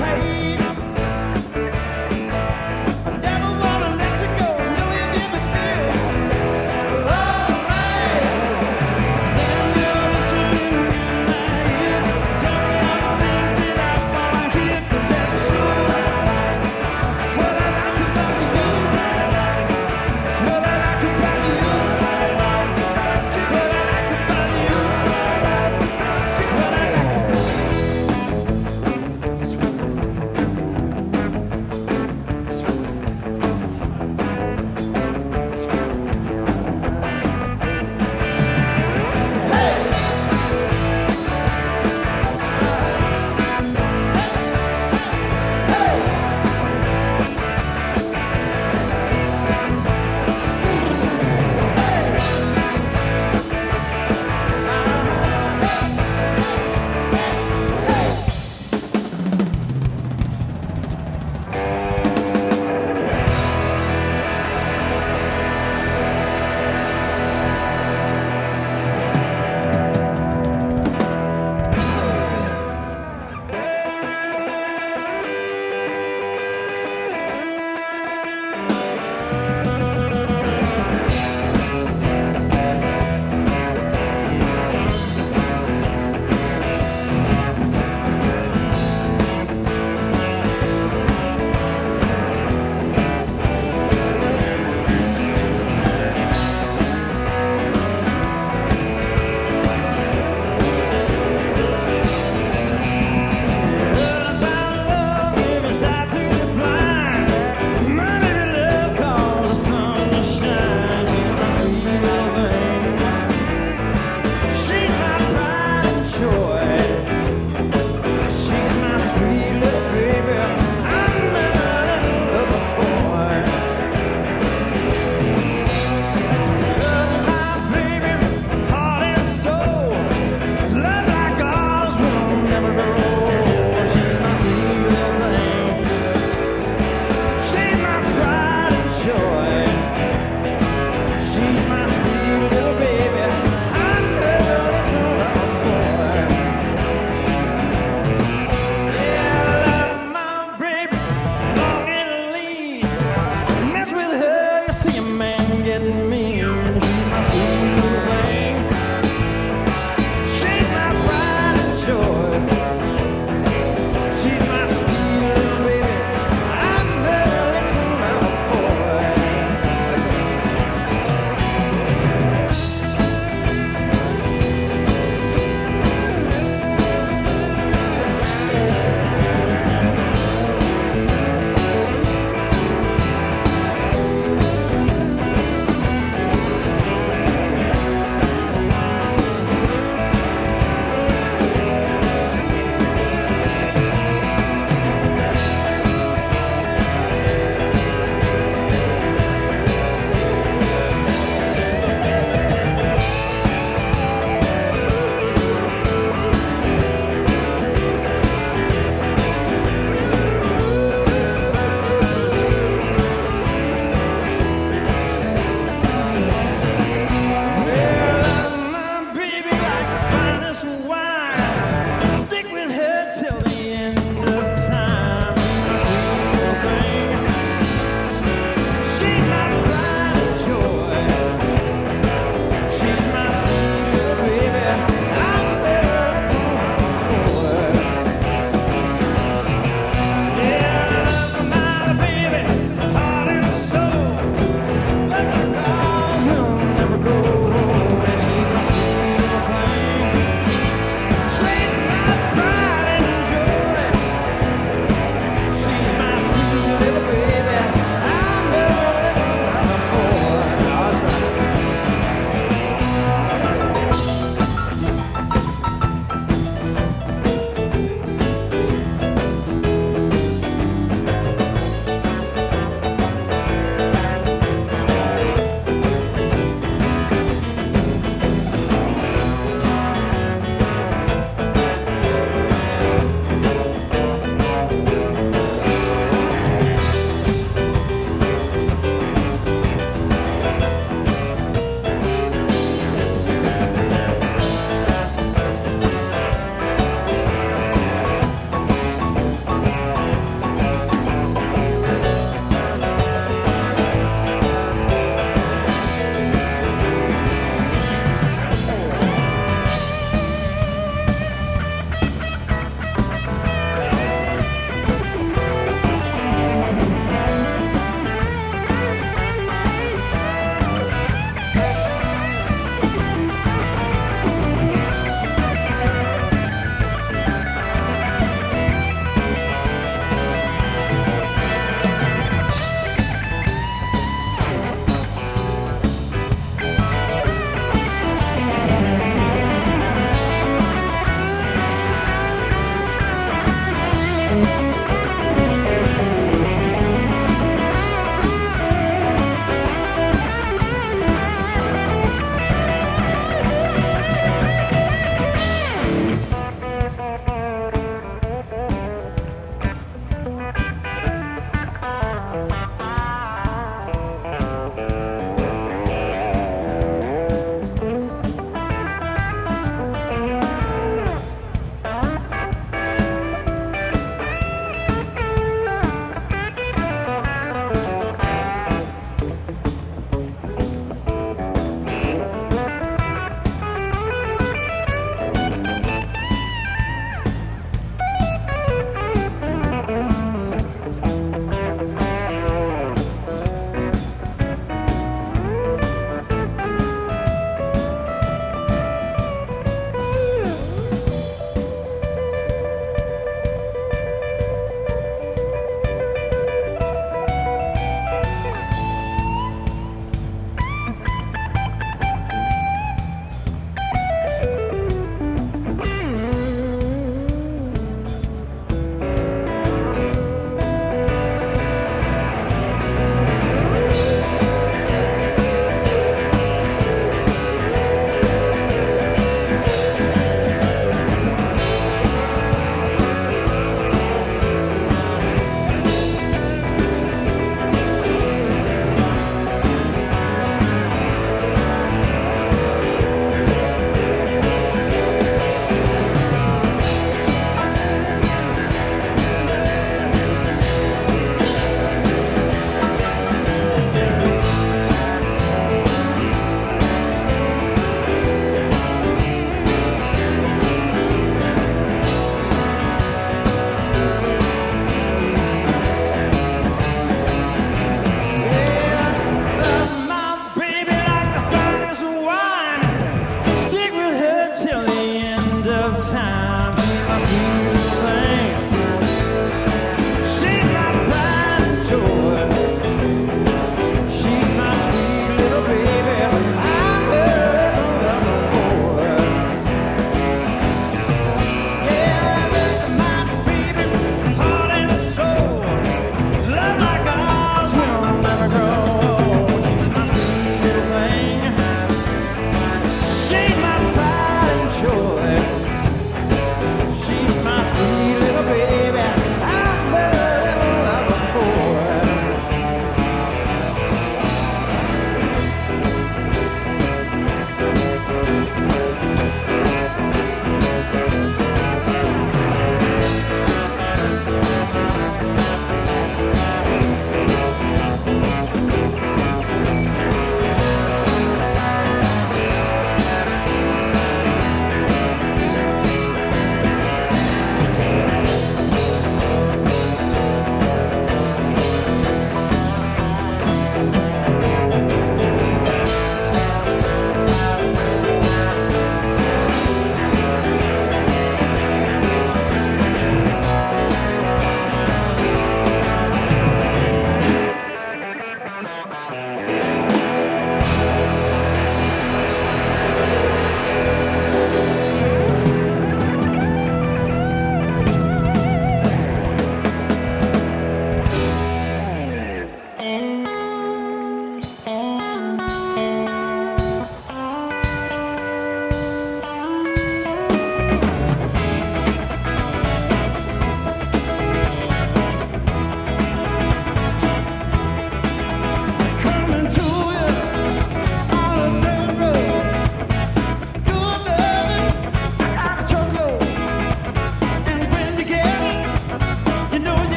[SPEAKER 4] tight. I never wanna let you go. Know you make me feel alright. When you're whispering in my ear, tell me all the things that I wanna hear, 'cause that's true. It's what I like about you. It's what I like about you. It's what I like about you. It's what I like about you.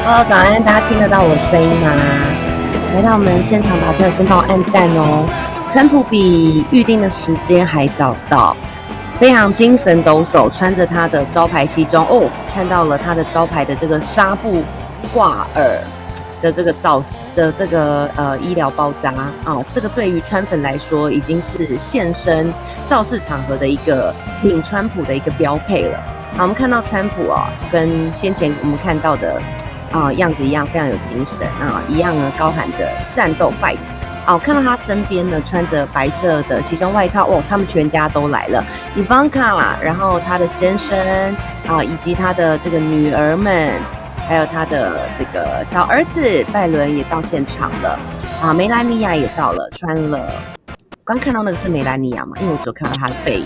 [SPEAKER 22] Hello， 早安，大家听得到我声音吗？来到我们现场的朋友先帮我按赞哦。川普比预定的时间还早到，非常精神抖擞，穿着他的招牌西装哦，看到了他的招牌的这个纱布挂耳的这个医疗包扎啊，这个对于川粉来说已经是现身造势场合的一个挺川普的一个标配了。好，我们看到川普啊，跟先前我们看到的样子一样，非常有精神啊，一样呢高喊着战斗 fight。我看到他身边呢穿着白色的西装外套哦，他们全家都来了 ，Ivanka， 然后他的先生以及他的这个女儿们，还有他的这个小儿子拜伦也到现场了梅兰妮亚也到了，穿了，刚看到那个是梅兰妮亚嘛，因为我只有看到他的背影。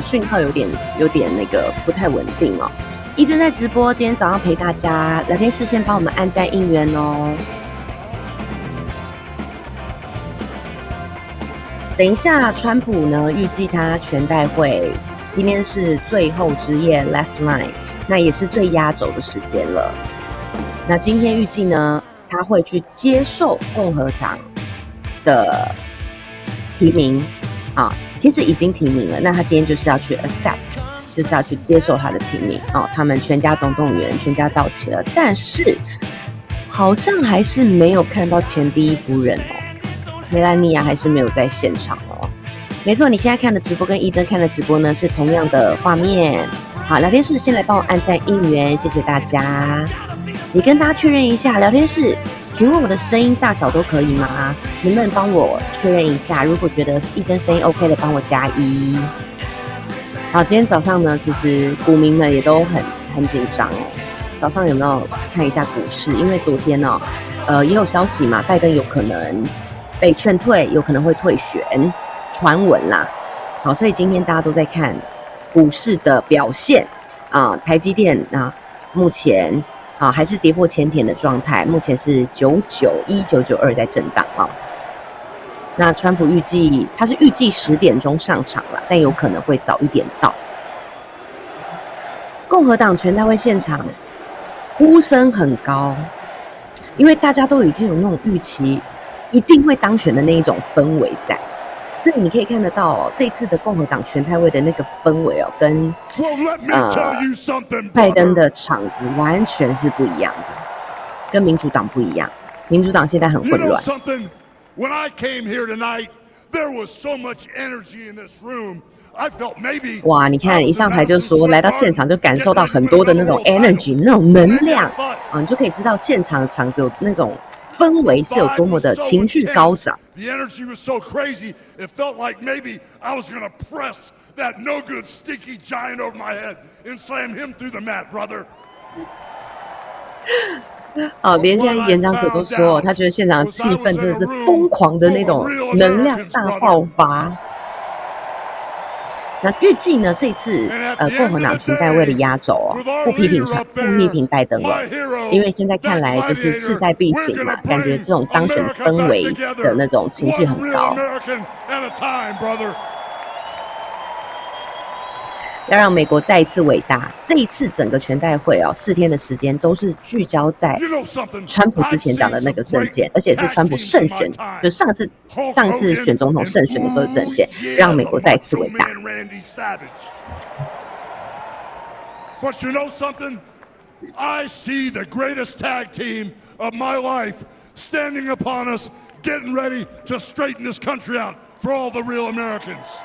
[SPEAKER 22] 讯号有点那个不太稳定哦。一直在直播，今天早上陪大家聊天室，先帮我们按赞应援哦。等一下，川普呢预计他全代会今天是最后之夜 last night， 那也是最压轴的时间了。那今天预计呢，他会去接受共和党的提名其实已经提名了，那他今天就是要去 accept， 就是要去接受他的提名他们全家总动员，全家到齐了，但是好像还是没有看到前第一夫人梅兰妮亚还是没有在现场没错，你现在看的直播跟一真看的直播呢是同样的画面。好，聊天室先来帮我按赞应援，谢谢大家。你跟大家确认一下，聊天室，请问我的声音大小都可以吗？能不能帮我确认一下？如果觉得一真声音 OK 的，帮我加1。好，今天早上呢，其实股民们也都很紧张早上有没有看一下股市？因为昨天也有消息嘛，拜登有可能被劝退，有可能会退选，传闻啦。好，所以今天大家都在看股市的表现台积电目前还是跌破前天的状态，目前是991、992在震荡那川普预计10点钟上场了，但有可能会早一点到。共和党全代会现场呼声很高，因为大家都已经有那种预期一定会当选的那一种氛围在，所以你可以看得到这次的共和党全代会的那个氛围跟拜登的场子完全是不一样的，跟民主党不一样。民主党现在很混乱。
[SPEAKER 3] When I came here tonight, there was so much energy in this room. I felt maybe
[SPEAKER 22] 哇，你看一上台就说，来到现场就感受到很多的那种 energy， 那种能量你就可以知道现场的场子有那种氛围是有多么的情绪高涨。
[SPEAKER 3] The energy was so crazy, it felt like maybe I was going to press that no good stinky giant over my head and slam him through the mat, brother.
[SPEAKER 22] 连现在演讲者都说，他觉得现场的气氛真的是疯狂的那种能量大爆发。那预计呢，这次共和党全代会的压轴不批评拜登了，因为现在看来就是势在必行嘛，感觉这种当选氛围的那种情绪很高。要让美国再一次伟大。这一次整个全代会4天的时间都是聚焦在川普之前讲的那个政见，而且是川普胜选，就上次选总统胜选的时候的政见，让美国再一次伟大。
[SPEAKER 3] But you know something? I see the greatest tag team of my life standing upon us, getting ready to straighten this country out for all the real Americans.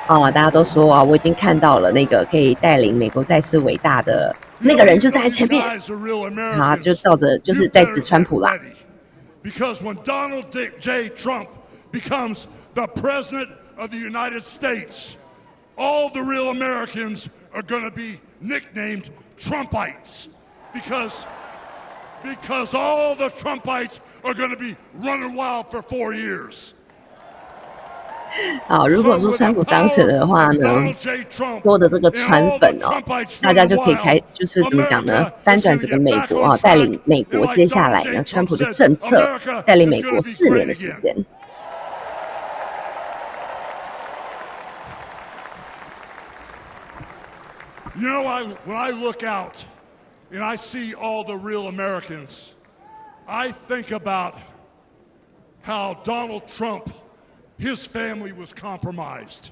[SPEAKER 22] 大家都说我已经看到了那个可以带领美国再次伟大的那个人就在前面，就照着就是在指川普啦。
[SPEAKER 3] Because when Donald J. Trump becomes the president of the United States, all the real Americans are going to be nicknamed Trumpites because all the Trumpites are going to be running wild for 4 years.
[SPEAKER 22] 如果说川普当选的话呢，多的这个川粉大家就可以就是怎么讲呢？翻转整个美国带领美国接下来呢，川普的政策带领美国4年的时间。
[SPEAKER 3] You know, when I look out and I see all the real Americans, I think about how Donald Trump, his family was compromised.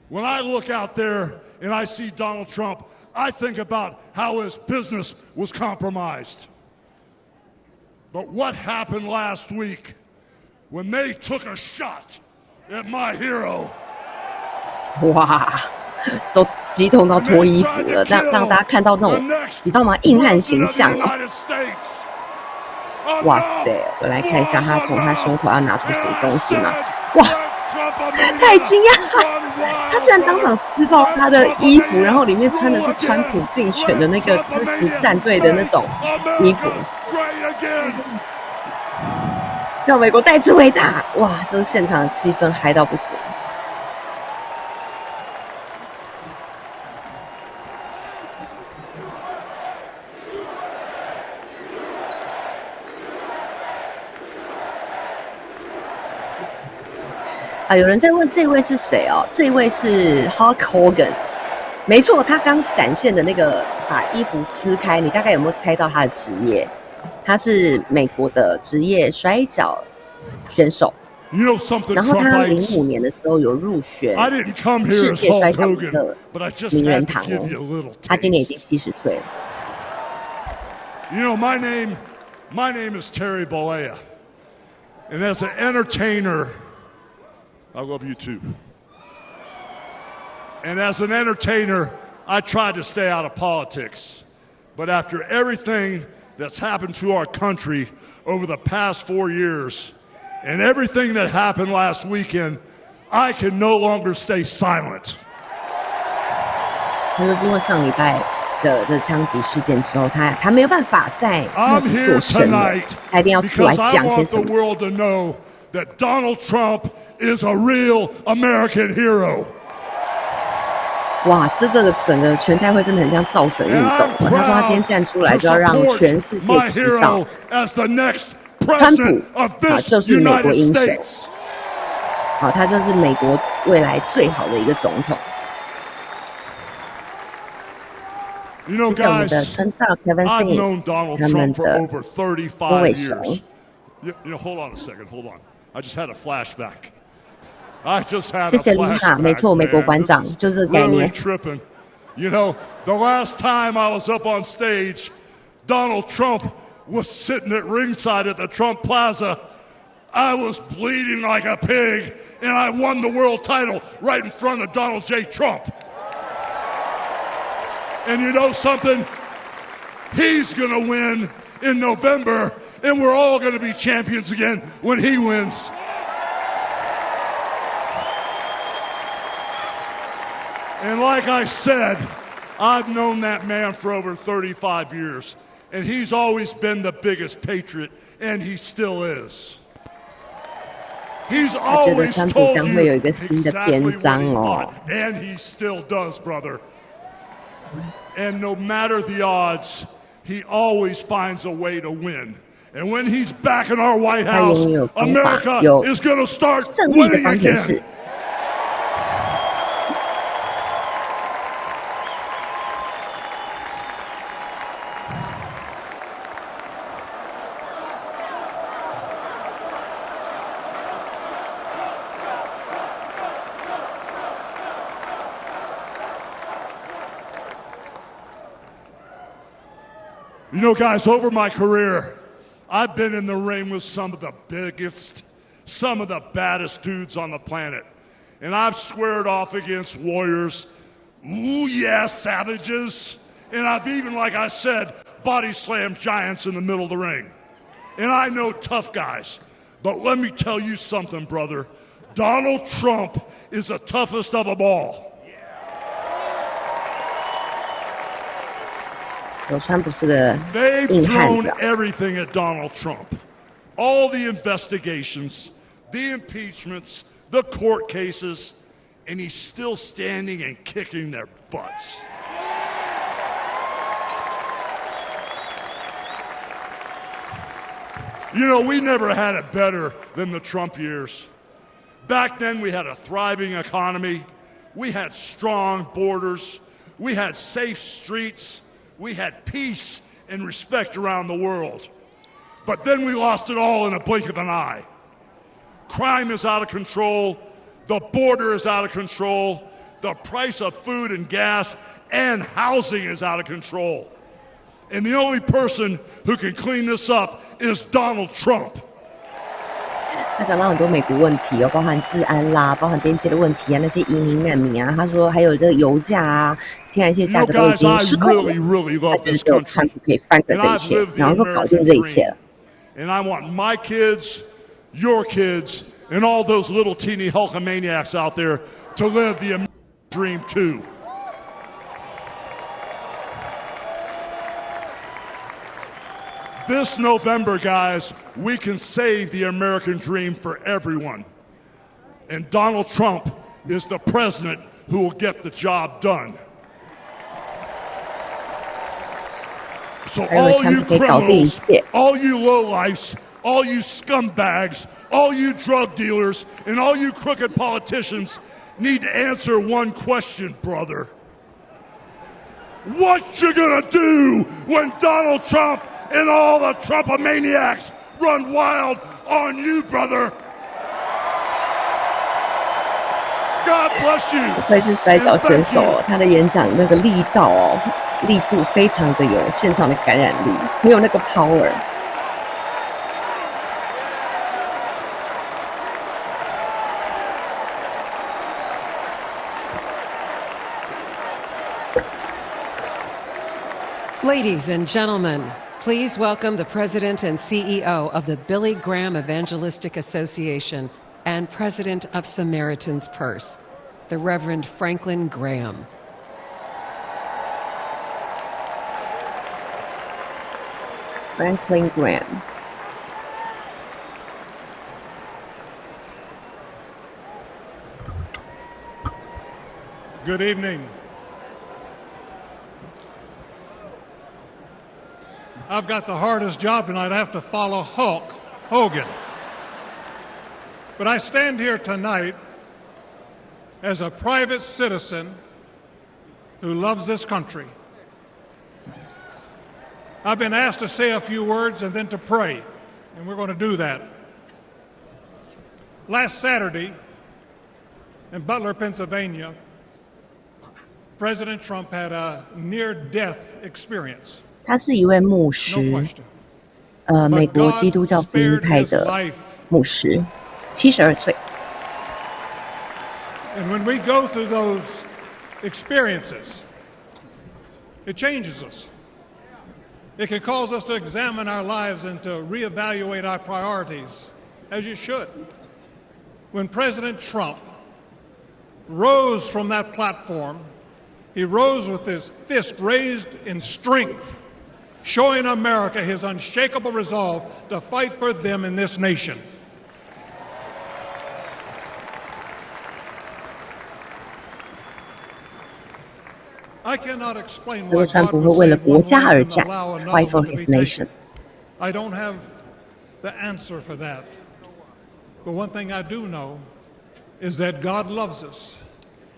[SPEAKER 3] When I look out there and I see Donald Trump, I think about how his business was compromised. But what happened last week when they took a shot at my hero?
[SPEAKER 22] 哇，都激动到脱衣服了，让大家看到那种你知道吗？硬汉形象哦。哇塞，我来看一下他从他胸口要拿出什么东西嘛？哇，太惊讶了！他居然当场撕爆他的衣服，然后里面穿的是川普竞选的那个支持战队的那种衣服，让美国再次伟大！哇，这是现场的气氛嗨到不行。有人在问这位是谁哦？这位是 Hulk Hogan， 没错，他刚展现的那个把衣服撕开，你大概有没有猜到他的职业？他是美国的职业摔跤选手。然后他05年的时候有入选世界摔跤的名人堂哦。他今年已经70岁了。
[SPEAKER 3] You know, my name is Terry Bollea, and as an entertainer. I love you too. And as an entertainer, I tried to stay out of politics. But after everything that's happened to our country over the past 4 years, and everything that happened last weekend, I can no longer stay silent.
[SPEAKER 22] 他说，经过上礼拜的枪击事件之后，他没有办法再做声了，他一定要出来讲些什么。
[SPEAKER 3] That Donald Trump is a real American hero.
[SPEAKER 22] 哇，这个整个全代会真的很像造神运动。他说他今天站出来就要让全世界知道，川普就是美国英雄。好，他就是美国未来最好的一个总统。
[SPEAKER 3] You know, guys, I've known Donald Trump for over 35 years. You know, hold on a second, hold on. I just had a flashback.
[SPEAKER 22] 谢谢琳娜，没错，美国馆长就是这个概念。
[SPEAKER 3] Really tripping. You know, the last time I was up on stage, Donald Trump was sitting at ringside at the Trump Plaza. I was bleeding like a pig, and I won the world title right in front of Donald J. Trump. And you know something? He's gonna win in November, and we're all gonna be champions again when he wins. And like I said, I've known that man for over 35 years, and he's always been the biggest patriot, and he still is. He's always told you exactly what he thought, and he still does, brother. And no matter the odds, he always finds a way to win. And when he's back in our White House, America is going to start winning again. You know, guys, over my career, I've been in the ring with some of the biggest, some of the baddest dudes on the planet. And I've squared off against warriors, ooh yeah, savages. And I've even, like I said, body slammed giants in the middle of the ring. And I know tough guys. But let me tell you something, brother. Donald Trump is the toughest of them all.
[SPEAKER 22] They've
[SPEAKER 3] thrown everything at Donald Trump. All the investigations, the impeachments, the court cases, and he's still standing and kicking their butts. You know, we never had it better than the Trump years. Back then, we had a thriving economy. We had strong borders. we had safe streets, we had peace and respect around the world. But then we lost it all in a blink of an eye. Crime is out of control, the border is out of control, the price of food and gas and housing is out of control. And the only person who can clean this up is Donald Trump.
[SPEAKER 22] 他讲到很多美国问题哦，包含治安啦，包含边界的问题啊，那些移民难民啊，他说还有这个油价啊，天然气价格都已经失控了，他觉得只有川普可以翻个这一切，然后就搞定这一切了。
[SPEAKER 3] And I want my kids, your kids, and all those little teeny hulkamaniacs out there to live the American dream too. This November, guys, we can save the American dream for everyone. And Donald Trump is the president who will get the job done. So all you criminals, all you lowlifes, all you scumbags, all you drug dealers, and all you crooked politicians need to answer one question, brother. What you gonna do when Donald Trump and all the Trumpomaniacs run wild on you, brother? God bless you.
[SPEAKER 22] 不愧是摔跤选手，他的演讲那个力道哦，力度非常的有现场的感染力，很有那个 power。Ladies
[SPEAKER 1] and gentlemen, please welcome the President and CEO of the Billy Graham Evangelistic Association and President of Samaritan's Purse, the Reverend Franklin Graham.
[SPEAKER 22] Franklin Graham.
[SPEAKER 2] Good evening. I've got the hardest job tonight. I have to follow Hulk Hogan. But I stand here tonight as a private citizen who loves this country. I've been asked to say a few words and then to pray, and we're going to do that. Last Saturday in Butler, Pennsylvania, President Trump had a near-death experience.
[SPEAKER 22] 他是一位牧师，美国基督教福音派的牧师，72岁。
[SPEAKER 2] And when we go through those experiences, it changes us. It can cause us to examine our lives and to reevaluate our priorities, as you should. When President Trump rose from that platform, he rose with his fist raised in strength, showing America his unshakable resolve to fight for them in this nation. I cannot explain why God would save one life and allow another one to be taken. I don't have the answer for that. But one thing I do know is that God loves us,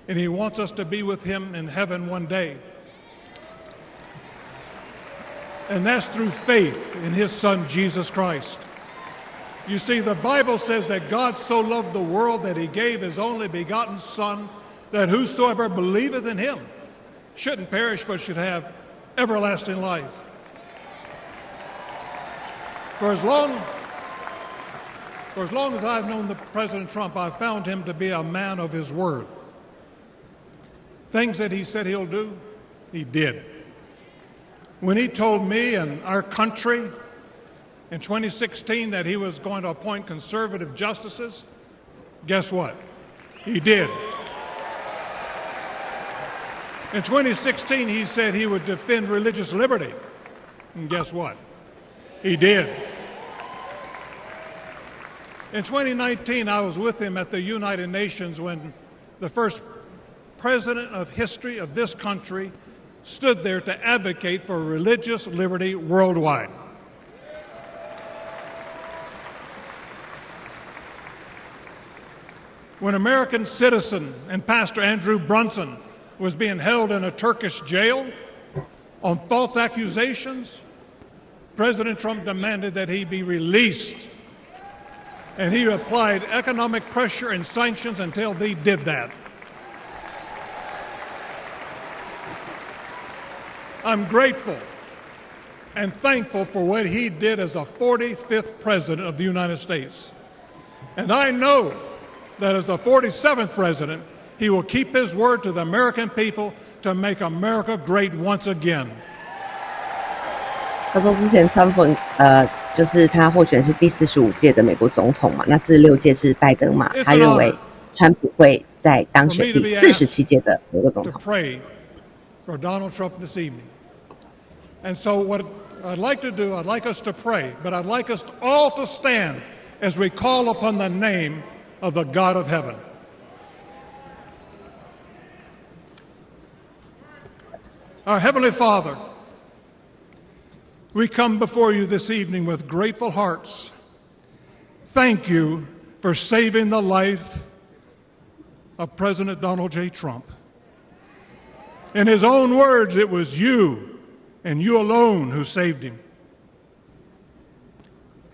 [SPEAKER 2] and He wants us to be with Him in heaven one day. And that's through faith in His Son, Jesus Christ. You see, the Bible says that God so loved the world that He gave His only begotten Son, that whosoever believeth in Him shouldn't perish but should have everlasting life. For as long as I've known President Trump, I've found him to be a man of his word. Things that he said he'll do, he did. When he told me and our country in 2016 that he was going to appoint conservative justices, guess what? He did. In 2016, he said he would defend religious liberty, and guess what? He did. In 2019, I was with him at the United Nations when the first president of history of this country stood there to advocate for religious liberty worldwide. When American citizen and Pastor Andrew Brunson was being held in a Turkish jail on false accusations, President Trump demanded that he be released. And he applied economic pressure and sanctions until they did that. I'm grateful and thankful for what he did as a 45th president of the United States. And I know that as the 47th president, he will keep his word to the American people to make America great once again.
[SPEAKER 22] 他说之前川普就是他获选是第45届的美国总统嘛，那46届是拜登嘛，他认为川普会在当选第47届的美国总统。
[SPEAKER 2] Pray for Donald Trump this evening. And so what I'd like to do, I'd like us to pray, but I'd like us all to stand as we call upon the name of the God of heaven. Our Heavenly Father, we come before you this evening with grateful hearts. Thank you for saving the life of President Donald J. Trump. In his own words, it was you and you alone who saved him.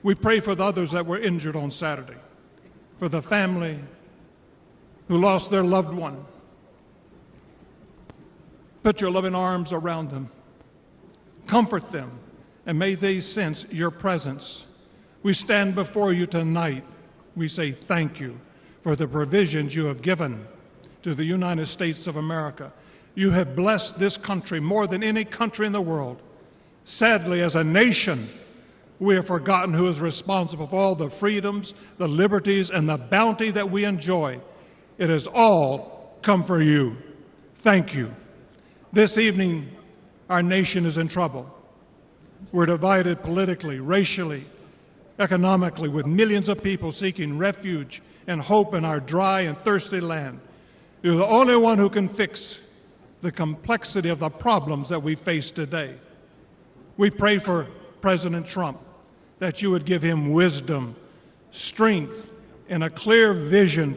[SPEAKER 2] We pray for the others that were injured on Saturday, for the family who lost their loved one. Put your loving arms around them. Comfort them, and may they sense your presence. We stand before you tonight. We say thank you for the provisions you have given to the United States of America. You have blessed this country more than any country in the world. Sadly, as a nation, we have forgotten who is responsible for all the freedoms, the liberties, and the bounty that we enjoy. It has all come for you. Thank you. This evening, our nation is in trouble. We're divided politically, racially, economically, with millions of people seeking refuge and hope in our dry and thirsty land. You're the only one who can fix the complexity of the problems that we face today. We pray for President Trump that you would give him wisdom, strength, and a clear vision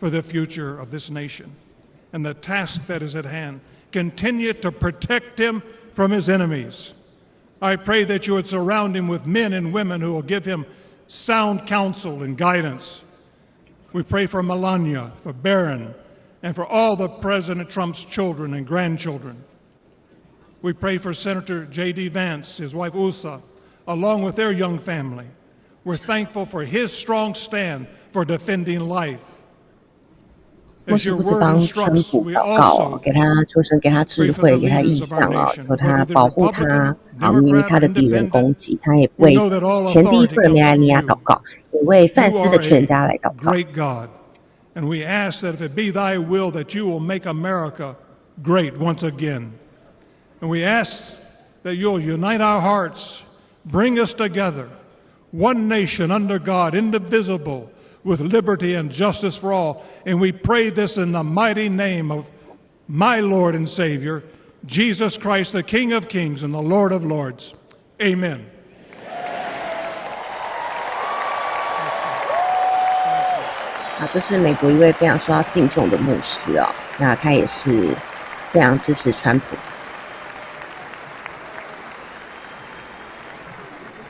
[SPEAKER 2] for the future of this nation and the task that is at hand. Continue to protect him from his enemies. I pray that you would surround him with men and women who will give him sound counsel and guidance. We pray for Melania, for Barron, and for all the President Trump's children and grandchildren. We pray for Senator J.D. Vance, his wife Usa, along with their young family. We're thankful for his strong stand for defending life.
[SPEAKER 22] 或许不止帮川普祷告，给他求神，给他智慧，给他意向啊，求他保护他啊，免于他的敌人攻击。他也为前第一夫人梅兰妮亚祷告，也为范斯的全家来祷告。
[SPEAKER 2] Great God, and we ask that if it be Thy will, that You will make America great once again. And we ask that You'll unite our hearts, bring us together, one nation under God, indivisible, with liberty and justice for all. And we pray this in the mighty name of my Lord and Savior, Jesus Christ, the King of Kings and the Lord of Lords. Amen.
[SPEAKER 22] 这是美国一位非常受到敬重的牧师哦，那他也是非常支持川普。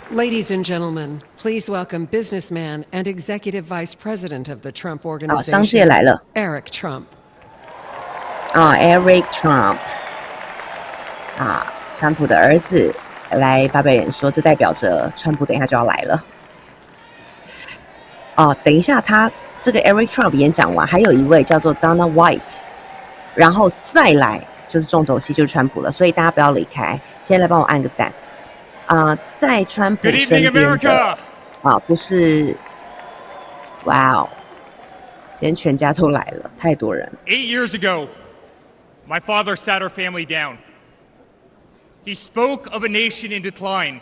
[SPEAKER 1] Ladies and gentlemen, please welcome businessman and executive vice president of the Trump Organization,
[SPEAKER 22] 商界来了
[SPEAKER 1] Eric Trump.
[SPEAKER 22] Eric Trump 川普的儿子来发表演说，这代表着川普等一下就要来了。等一下他这个 Eric Trump 演讲完，还有一位叫做 Dana White， 然后再来就是重头戏，就是川普了，所以大家不要离开，先来帮我按个赞。在川普身边的不是，哇哦，今天全家都来了，太多人。
[SPEAKER 5] 8 years ago, my father sat our family down. He spoke of a nation in decline,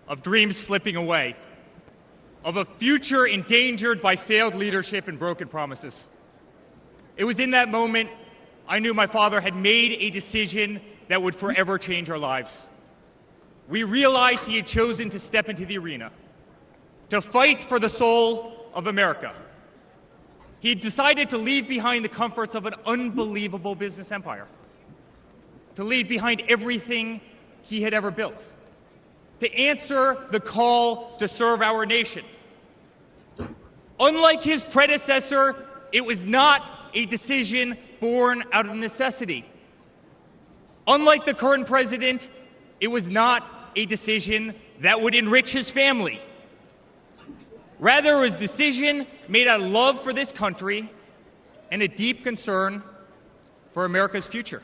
[SPEAKER 5] of dreams slipping away, of a future endangered by failed leadership and broken promises. It was in that moment I knew my father had made a decision that would forever change our lives. We realized he had chosen to step into the arena, to fight for the soul of America. He decided to leave behind the comforts of an unbelievable business empire, to leave behind everything he had ever built, to answer the call to serve our nation. Unlike his predecessor, it was not a decision born out of necessity. Unlike the current president, it was not a decision that would enrich his family. Rather, it was a decision made out of love for this country and a deep concern for America's future.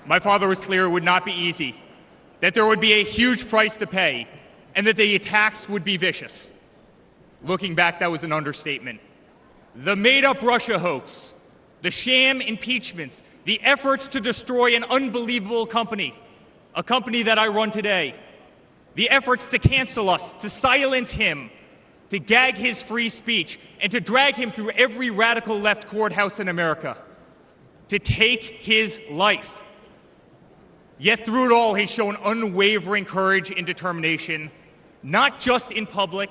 [SPEAKER 5] My father was clear it would not be easy, that there would be a huge price to pay, and that the attacks would be vicious. Looking back, that was an understatement. The made-up Russia hoax, the sham impeachments, the efforts to destroy an unbelievable company, a company that I run today, the efforts to cancel us, to silence him, to gag his free speech, and to drag him through every radical left courthouse in America, to take his life. Yet through it all, he's shown unwavering courage and determination, not just in public,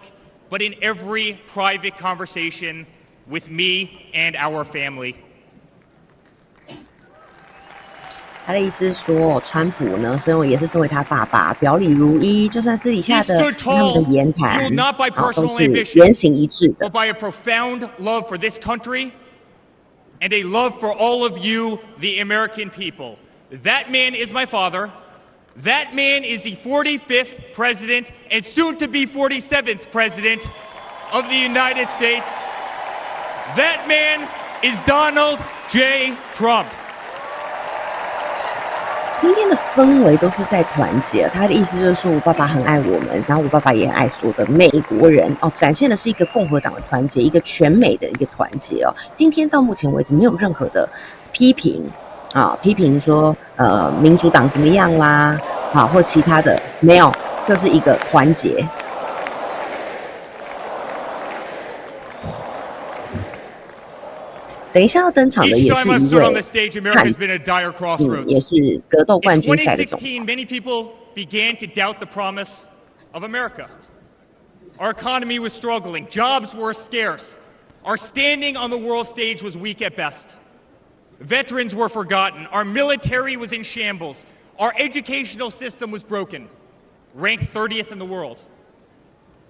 [SPEAKER 5] but in every private conversation with me and our family.
[SPEAKER 22] 他的意思是说，川普呢，也是身为他爸爸，表里如一，就算私底下的他们的言谈，都是言行一致的。
[SPEAKER 5] But by a profound love for this country and a love for all of you, the American people. That man is my father. That man is the 45th president and soon to be 47th president of the United States. That man is Donald J. Trump.
[SPEAKER 22] 今天的氛围都是在团结，他的意思就是说我爸爸很爱我们，然后我爸爸也很爱所有的美国人哦，展现的是一个共和党的团结，一个全美的一个团结哦。今天到目前为止没有任何的批评啊，批评说民主党怎么样啦，啊或其他的没有，就是一个团结。等一下要登场的也是一位也是格斗冠军赛的总裁。
[SPEAKER 5] Many people began to doubt the promise of America. Our economy was struggling, jobs were scarce, our standing on the world stage was weak at best. Veterans were forgotten, our military was in shambles, our educational system was broken, ranked 30th in the world.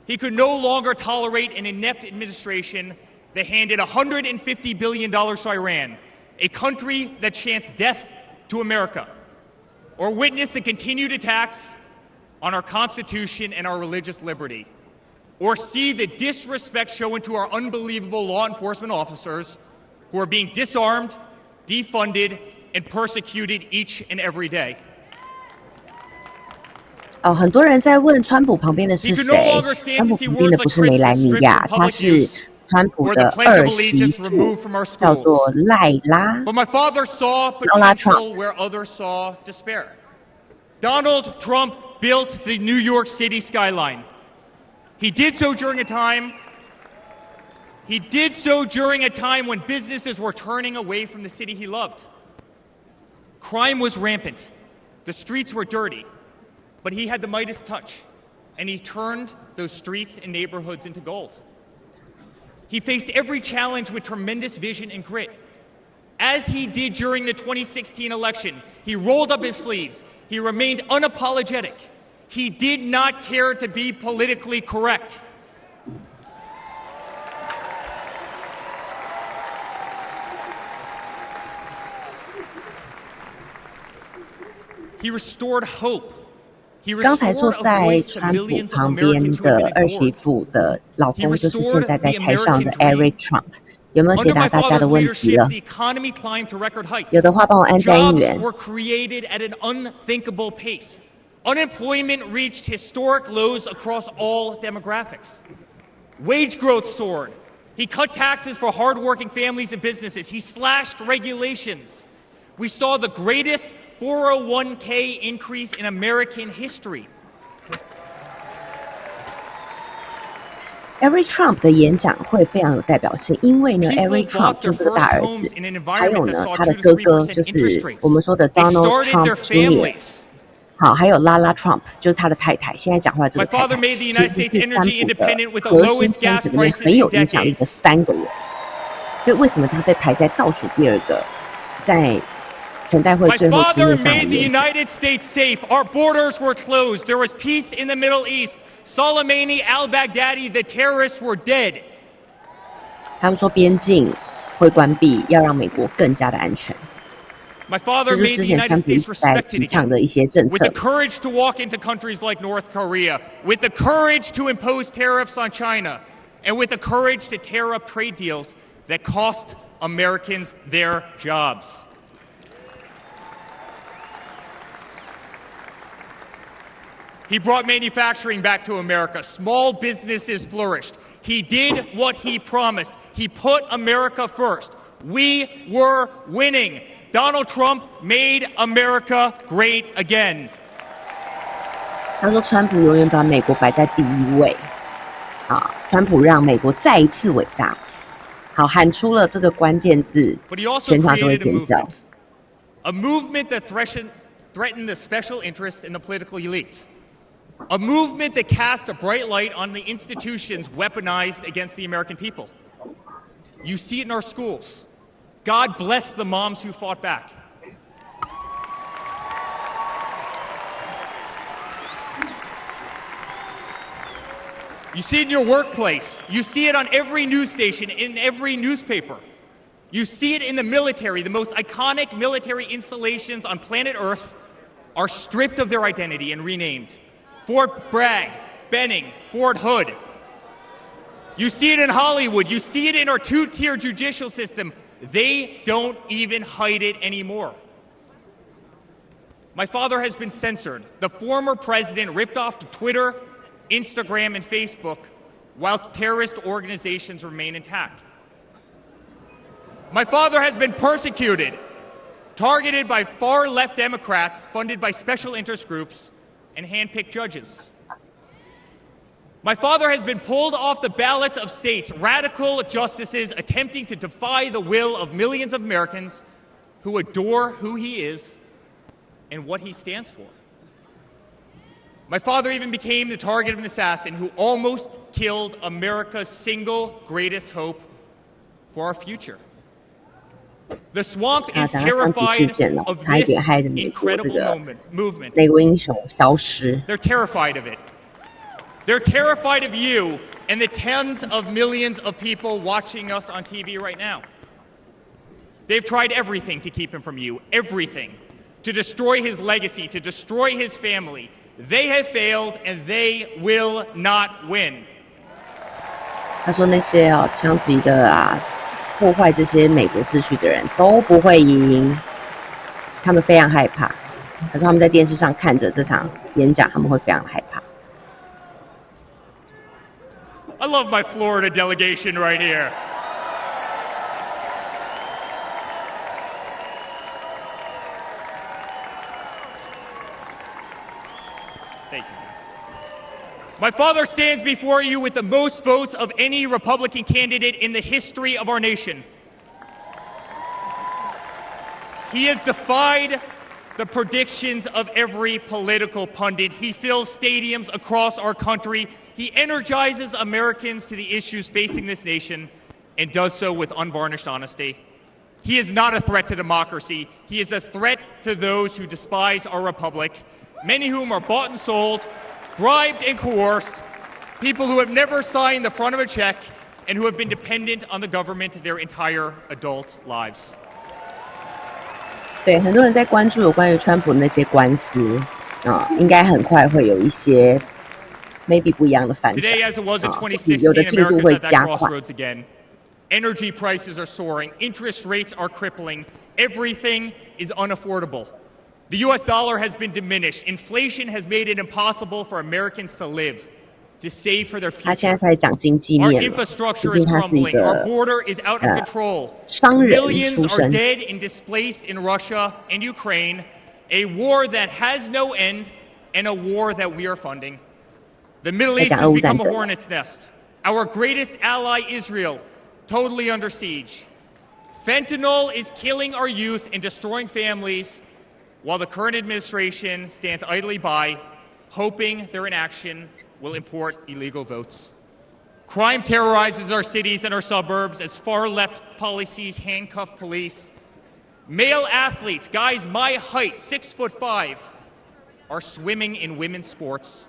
[SPEAKER 5] He could no longer tolerate an inept administration that handed $150 billion to Iran, a country that chants death to America, or witness the continued attacks on our Constitution and our religious liberty, or see the disrespect shown to our unbelievable law enforcement officers who are being disarmed, defunded, and persecuted each and every day.
[SPEAKER 22] 很多人在问川普旁边的是谁？川普旁边的不是梅兰妮亚，他是川普的二媳妇，叫做赖拉。
[SPEAKER 5] But my father saw potential where others saw despair. Donald Trump built the New York City skyline. He did so during a time when businesses were turning away from the city he loved. Crime was rampant. The streets were dirty. But he had the Midas touch, and he turned those streets and neighborhoods into gold. He faced every challenge with tremendous vision and grit. As he did during the 2016 election, he rolled up his sleeves. He remained unapologetic. He did not care to be politically correct. He restored hope.
[SPEAKER 22] 刚才坐在川普旁边的二媳妇的老公，就是现在在台上的 Eric Trump。有没有解答大家的问题了？有的话帮我按赞1元。
[SPEAKER 5] Unemployment reached historic lows across all demographics. Wage growth soared. He cut taxes for hardworking families and businesses. He slashed regulations. We saw the greatest 401k increase in American history.
[SPEAKER 22] Eric Trump 的演讲会非常有代表性，因为呢 ，Eric Trump 就是大儿子，还有呢他的哥哥就是我们说的 Donald Trump Jr.好，还有Lala Trump 就是他的太太，现在讲话这个太太，其实是川普的核心圈子里面很有影响力的3个人。所以为什么他被排在倒数第2个，在全代会最后之夜上面？
[SPEAKER 5] made the United States safe. Our borders were closed. There was peace in the Middle East. Soleimani, al-Baghdadi, the terrorists were dead.
[SPEAKER 22] 他们说边境会关闭，要让美国更加的安全。
[SPEAKER 5] My father made the United States respected again, with the courage to walk into countries like North Korea, with the courage to impose tariffs on China, and with the courage to tear up trade deals that cost Americans their jobs. He brought manufacturing back to America. Small businesses flourished. He did what he promised. He put America first. We were winning. Donald Trump made America great again.
[SPEAKER 22] 他说川普永远把美国摆在第1位。川普让美国再一次伟大。好，喊出了这个关键字，全场就会尖叫。
[SPEAKER 5] A movement that threatened the special interests in the political elites. A movement that cast a bright light on the institutions weaponized against the American people. You see it in our schools. God bless the moms who fought back. You see it in your workplace. You see it on every news station, in every newspaper. You see it in the military. The most iconic military installations on planet Earth are stripped of their identity and renamed. Fort Bragg, Benning, Fort Hood. You see it in Hollywood. You see it in our two-tier judicial system. They don't even hide it anymore. My father has been censored. The former president ripped off to Twitter, Instagram, and Facebook while terrorist organizations remain intact. My father has been persecuted, targeted by far-left Democrats funded by special interest groups and hand-picked judges. My father has been pulled off the ballots of states, radical justices attempting to defy the will of millions of Americans who adore who he is and what he stands for. My father even became the target of an assassin who almost killed America's single greatest hope for our future. The swamp is terrified of this incredible movement.
[SPEAKER 22] They're
[SPEAKER 5] terrified of it. They're terrified of you and the tens of millions of people watching us on TV right now. They've tried everything to keep him from you, everything, to destroy his legacy, to destroy his family. They have failed and they will not win.
[SPEAKER 22] 他说那些枪击的破坏这些美国秩序的人都不会赢，他们非常害怕。他说他们在电视上看着这场演讲，他们会非常害怕。
[SPEAKER 5] I love my Florida delegation right here. Thank you. My father stands before you with the most votes of any Republican candidate in the history of our nation. He has defied the predictions of every political pundit. He fills stadiums across our country. He energizes Americans to the issues facing this nation and does so with unvarnished honesty. He is not a threat to democracy. He is a threat to those who despise our republic, many whom are bought and sold, bribed and coerced, people who have never signed the front of a check and who have been dependent on the government their entire adult lives.
[SPEAKER 22] 对，很多人在关注有关于川普那些官司应该很快会有一些 maybe 不一样的反
[SPEAKER 5] Today, as it was in 2016,
[SPEAKER 22] 有的进度
[SPEAKER 5] America's
[SPEAKER 22] 会
[SPEAKER 5] at that
[SPEAKER 22] 加快。
[SPEAKER 5] crossroads again. Energy prices are soaring. Interest rates are crippling. Everything is unaffordable. The U.S. dollar has been diminished. Inflation has made it impossible for Americans to live, to save for their
[SPEAKER 22] 他现
[SPEAKER 5] future.
[SPEAKER 22] 在开始讲经济
[SPEAKER 5] Our
[SPEAKER 22] 面了，
[SPEAKER 5] infrastructure
[SPEAKER 22] 毕
[SPEAKER 5] is
[SPEAKER 22] 竟他是一
[SPEAKER 5] crumbling. Our
[SPEAKER 22] 个
[SPEAKER 5] border is out of control.
[SPEAKER 22] 商人
[SPEAKER 5] Millions
[SPEAKER 22] 出
[SPEAKER 5] are
[SPEAKER 22] 身。
[SPEAKER 5] dead and displaced in Russia and Ukraine, a war that has no end and a war that we are funding. The Middle East has become a hornet's nest. Our greatest ally, Israel, totally under siege. Fentanyl is killing our youth and destroying families, while the current administration stands idly by, hoping their inaction will import illegal votes. Crime terrorizes our cities and our suburbs as far-left policies handcuff police. Male athletes, guys my height, 6'5", are swimming in women's sports.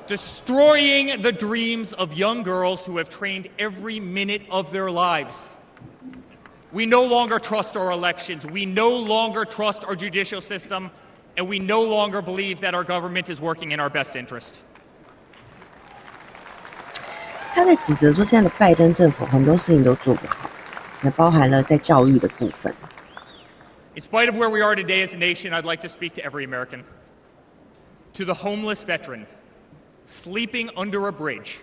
[SPEAKER 5] Destroying the dreams of young girls who have trained every minute of their lives. We no longer trust our elections. We no longer trust our judicial system. And we no longer believe that our government is working in our best interest.
[SPEAKER 22] 他在指责说，现在的拜登政府很多事情都做不好，也包含了在教育的部分。
[SPEAKER 5] In spite of where we are today as a nation, I'd like to speak to every American. To the homeless veteran sleeping under a bridge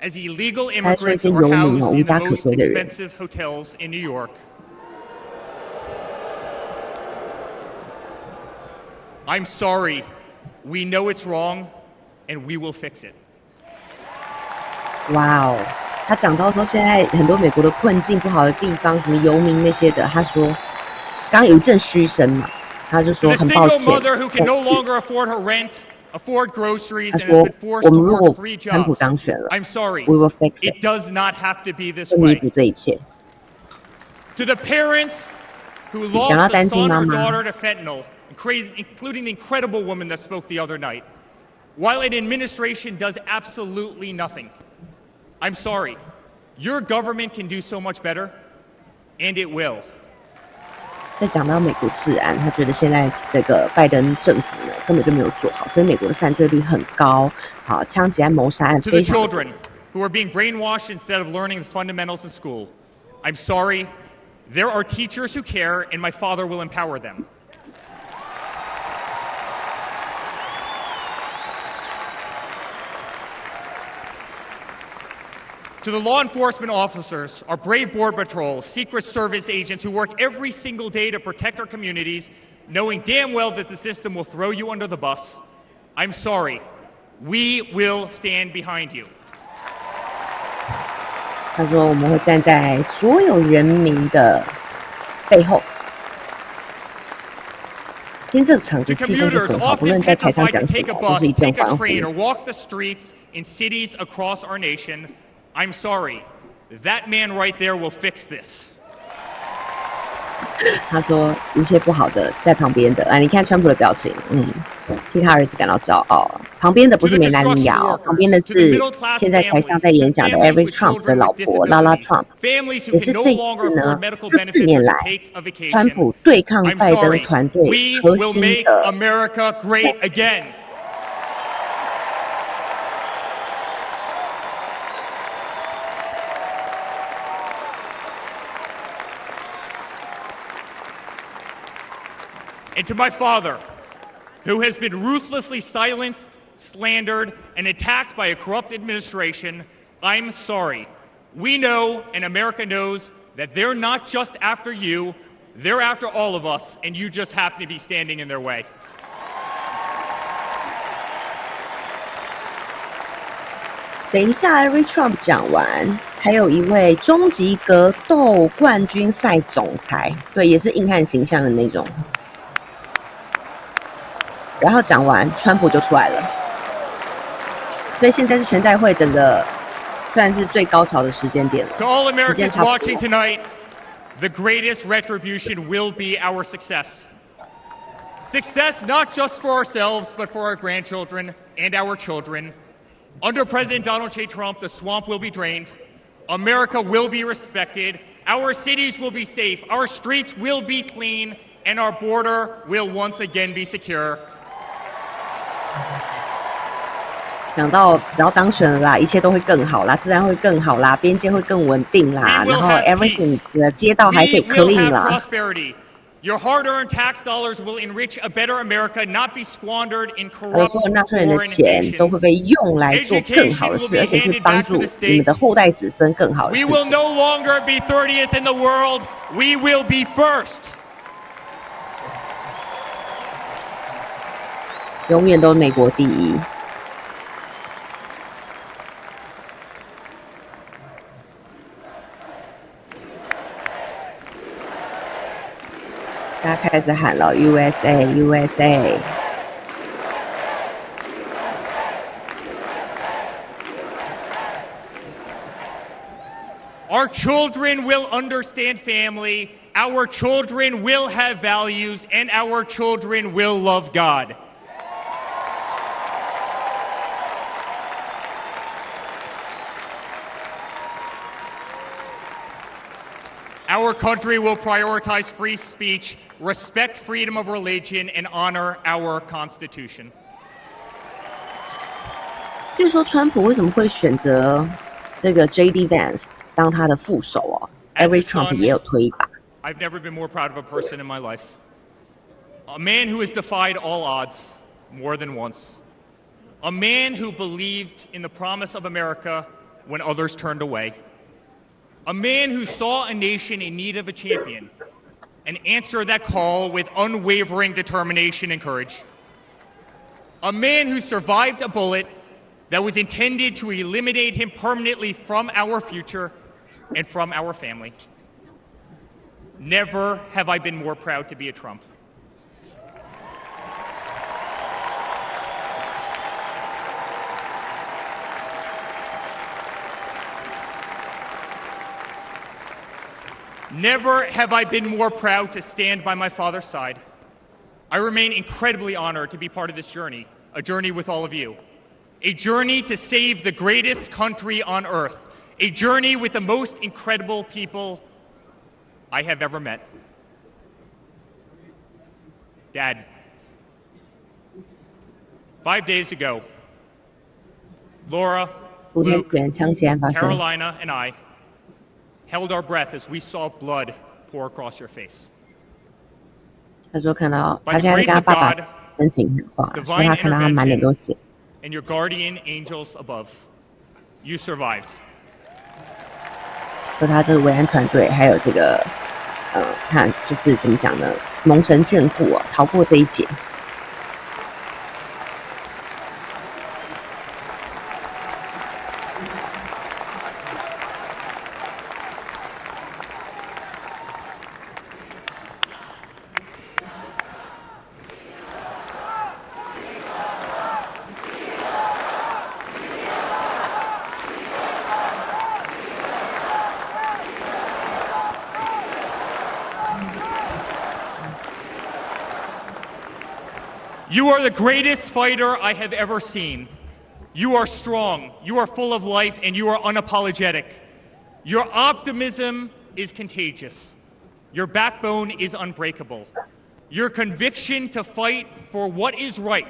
[SPEAKER 5] as illegal immigrants are housed in the most expensive hotels in New York. I'm sorry. We know it's wrong, and we will fix it.
[SPEAKER 22] 哇哦，他讲到说现在很多美国的困境不好的地方，什么游民那些的，他说刚刚有一阵嘘声嘛，他就说很抱歉。他说我们如果川普当选了 ，we will fix it. 会弥补这一切。
[SPEAKER 5] To the parents who lost a son or daughter to fentanyl, including the incredible woman that spoke the other night, while an administration does absolutely nothing. I'm sorry. Your government can do so much better, and it will.
[SPEAKER 22] 在讲到美国治安，他觉得现在这个拜登政府呢根本就没有做好，所以美国的犯罪率很高，好，枪击案、谋杀案非常多。
[SPEAKER 5] To the children who are being brainwashed instead of learning the fundamentals in school, I'm sorry. There are teachers who care, and my father will empower them. To the law enforcement officers, our brave Border Patrol, Secret Service agents who work every single day to protect our communities, knowing damn well that the system will throw you under the bus, I'm sorry. We will stand behind you.
[SPEAKER 22] 他说我们会站在所有人民的背后。今天这个场子气氛就很好，不论在台上讲什么，都是一阵欢呼。
[SPEAKER 5] I'm sorry. That man right there will fix this.
[SPEAKER 22] 他说一切不好的在旁边的，你看川普的表情，替他儿子感到骄傲。旁边的不是梅兰妮亚哦，旁边的是现在台上在演讲的 Every Trump 的老婆拉拉 Trump， 也是这一次呢，这4年来，川普对抗拜登团队核心的。
[SPEAKER 5] And to my father, who has been ruthlessly silenced, slandered, and attacked by a corrupt administration, I'm sorry. We know, and America knows, that they're not just after you, they're after all of us, and you just happen to be standing in their way.
[SPEAKER 22] 等一下 ，Every Trump 讲完，还有一位终极格斗冠军赛总裁，对，也是硬汉形象的那种。 然后讲完，川普就出来了，所以现在是全代会整个算是最高潮的时间点了。
[SPEAKER 5] To all Americans watching tonight, the greatest retribution will be our success. Success not just for ourselves, but for our grandchildren and our children. Under President Donald J. Trump, the swamp will be drained. America will be respected. Our cities will be safe. Our streets will be clean, and our border will once again be secure.
[SPEAKER 22] 讲到只要当选了啦，一切都会更好啦，治安会更好啦，边界会更稳定啦，然后 everything 的街道还可以 clean 啦。
[SPEAKER 5] Your hard-earned tax dollars will enrich a better America, not be squandered in corrupt
[SPEAKER 22] 所有纳税人的钱都会被用来做更好的事，而且是帮助你们的后代子孙更好的事情。
[SPEAKER 5] We will no longer be 30th in the world. We will be first.
[SPEAKER 22] 永远都美国第一。大家开始喊了 USA USA。Our
[SPEAKER 5] children will understand family, our children will have values, and our children will love God. Our country will prioritize free speech, respect freedom of religion, and honor our Constitution.
[SPEAKER 22] 据说川普为什么会选择这个 J.D. Vance 当他的副手哦 ？Every Trump 也有推一把。
[SPEAKER 5] I've never been more proud of a person in my life. A man who has defied all odds more than once. A man who believed in the promise of America when others turned away. A man who saw a nation in need of a champion and answered that call with unwavering determination and courage. A man who survived a bullet that was intended to eliminate him permanently from our future and from our family. Never have I been more proud to be a Trump. Never have I been more proud to stand by my father's side. I remain incredibly honored to be part of this journey, a journey with all of you, a journey to save the greatest country on earth, a journey with the most incredible people I have ever met. Dad, 5 days ago, Laura, Luke, Carolina, and I held our breath as we saw blood pour across your face.
[SPEAKER 22] 他说看到他现在跟他爸爸深情谈话，所以他看到他满脸都血。
[SPEAKER 5] And your guardian angels above, you survived.
[SPEAKER 22] 说他这个维安团队还有这个看就是怎么讲呢？蒙神眷顾啊，逃过这一劫。
[SPEAKER 5] You are the greatest fighter I have ever seen. You are strong, you are full of life, and you are unapologetic. Your optimism is contagious. Your backbone is unbreakable. Your conviction to fight for what is right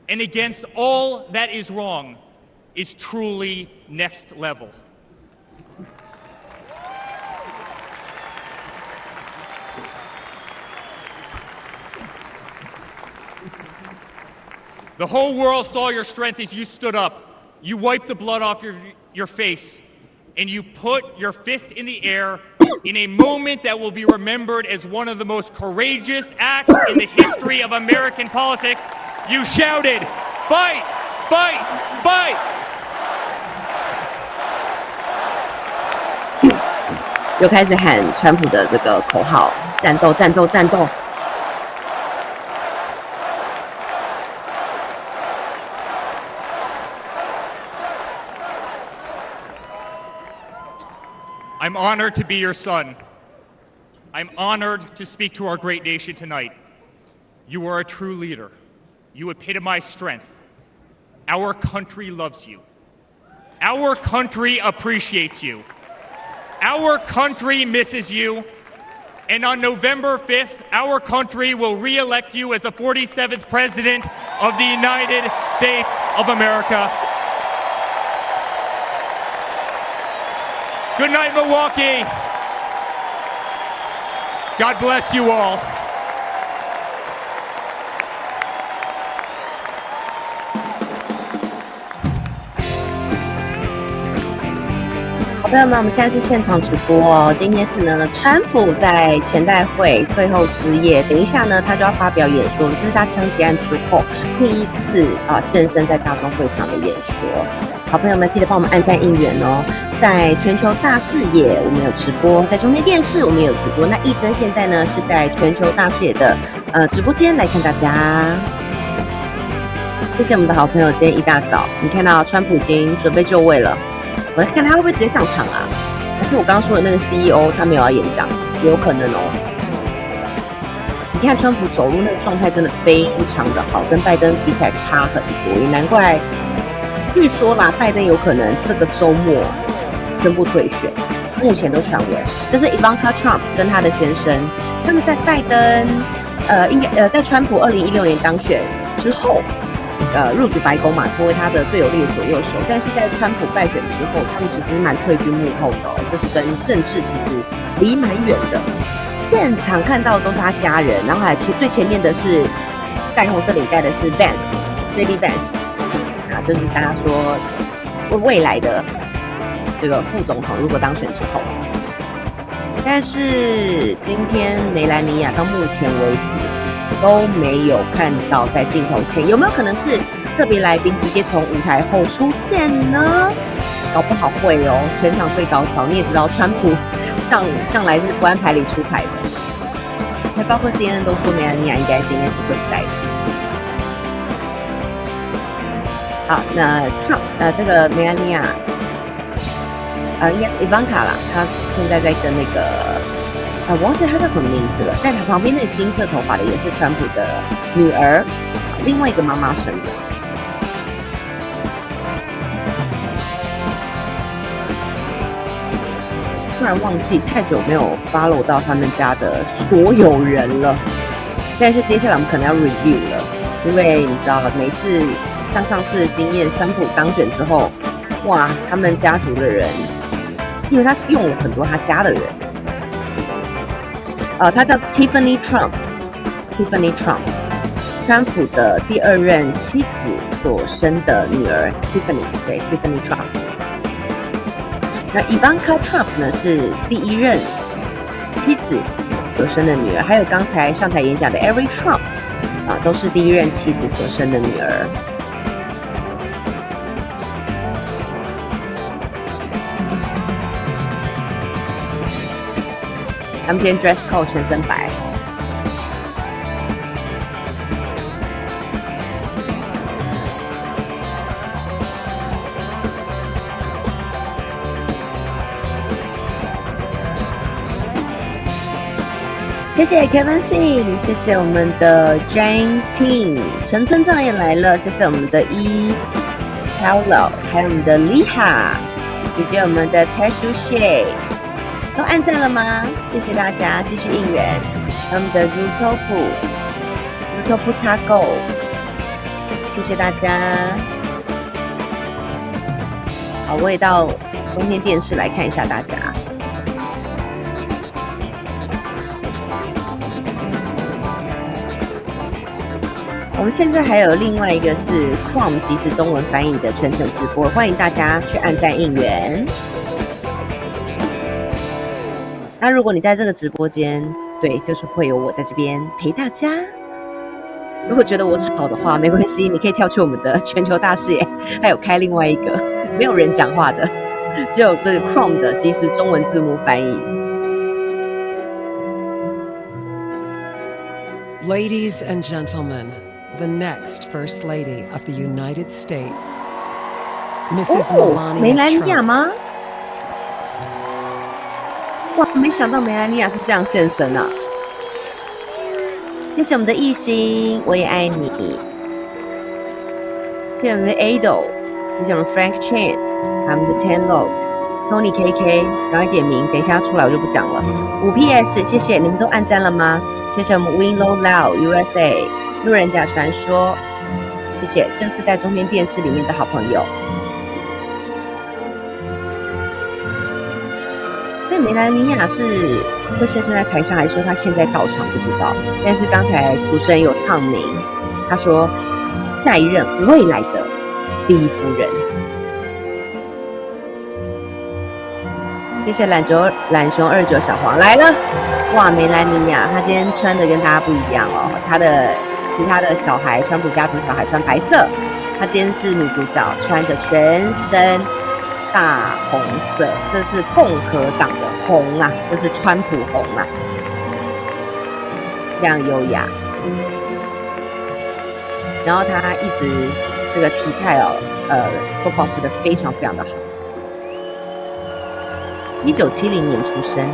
[SPEAKER 5] and against all that is wrong is truly next level. The whole world saw your strength as you stood up. You wiped the blood off your face, and you put your fist in the air in a moment that will be remembered as one of the most courageous acts in the history of American politics. You shouted, "Fight! Fight! Fight!"
[SPEAKER 22] 又开始喊川普的这个口号：战斗！战斗！战斗！
[SPEAKER 5] I'm honored to be your son. I'm honored to speak to our great nation tonight. You are a true leader. You epitomize strength. Our country loves you. Our country appreciates you. Our country misses you. And on November 5th, our country will re-elect you as the 47th President of the United States of America. Good night, Milwaukee. God bless you all.
[SPEAKER 22] 好朋朋友们，我们现在是现场直播哦。今天是呢，川普在全代会最后之夜，等一下呢，他就要发表演说，这是他枪击案之后第一次现身在大众会场的演说。好朋友们，记得帮我们按赞应援哦。在全球大视野，我们有直播；在中天电视，我们也有直播。那亦真现在呢是在全球大视野的直播间来看大家。谢谢我们的好朋友，今天一大早，你看到川普已经准备就位了。我在看他会不会直接上场啊？而且我刚刚说的那个 CEO 他没有要演讲，也有可能哦。你看川普走路那个状态真的非常的好，跟拜登比起来差很多，也难怪。据说啦，拜登有可能这个周末宣布退选，目前都传闻。这是 Ivanka Trump 跟他的先生，他们在拜登在川普2016年当选之后。入主白宫嘛，成为他的最有力的左右手。但是在川普败选之后，他们其实蛮退居幕后的哦，就是跟政治其实离蛮远的。现场看到的都是他家人，然后还最前面的是戴红色领带的是 J.D. Vance， 就是大家说未来的这个副总统如果当选之后。但是今天梅兰妮亚到目前为止。都没有看到在镜头前，有没有可能是特别来宾直接从舞台后出现呢？搞不好会哦，全场最高潮。你也知道，川普上来是不按牌理出牌的，还包括 CNN 都说梅兰妮亚应该今天是会在的。好，那 Trump 这个梅兰妮亚应该 Ivanka 啦，她现在在跟那个。我忘记她叫什么名字了，在她旁边那个金色头发的也是川普的女儿，另外一个妈妈生的。突然忘记太久没有 follow 到他们家的所有人了，但是接下来我们可能要 review 了，因为你知道每次上次的经验，川普当选之后，哇，他们家族的人，因为他是用了很多他家的人。她叫 Tiffany Trump， 川普的第二任妻子所生的女儿 Tiffany Trump。那 Ivanka Trump 呢是第一任妻子所生的女儿，还有刚才上台演讲的 Eric Trump 都是第一任妻子所生的女儿。他们今天 dress code 全身白。谢谢 Kevin Singh， 谢谢我们的 Jane Ting， 陈村长也来了，谢谢我们的Paulo， 还有我们的 Liha， 以及我们的 Teshu Shea。都按赞了吗？谢谢大家，继续应援。我们的 Rutopu Taco， 谢谢大家。好，我也到中天电视来看一下大家。我们现在还有另外一个是 Chrome 即时中文翻译的全程直播，欢迎大家去按赞应援。那如果你在这个直播间，对，就是会有我在这边陪大家。如果觉得我吵的话，没关系，你可以跳去我们的全球大视野，还有开另外一个没有人讲话的，只有这个 Chrome 的即时中文字幕翻译。
[SPEAKER 1] Ladies and gentlemen, the next First Lady of the United States, Mrs. Melania
[SPEAKER 22] 梅兰妮亚
[SPEAKER 1] Trump。
[SPEAKER 22] 吗？哇，没想到梅兰妮亚是这样现身啊！谢谢我们的艺兴，我也爱你。谢谢我们的 Ado， 谢谢我们 Frank Chan， 还有我们的 Ten Log、Tony KK， 赶快点名，等一下出来我就不讲了。5PS， 谢谢你们都按赞了吗？谢谢我们 Win Low Lao USA， 路人甲传说，谢谢正是在中天电视里面的好朋友。所以梅兰妮亚是会现身在台上，还是说她现在到场不知道？但是刚才主持人有唱名，他说下一任未来的第一夫人。谢谢懒熊29小黄来了，哇，梅兰妮亚，她今天穿的跟大家不一样哦，其他的小孩，川普家族小孩穿白色，她今天是女主角，穿着全身大红色，这是共和党的红啊，这是川普红啊，非常优雅。然后她一直这个体态都保持得非常非常的好。1970年出生，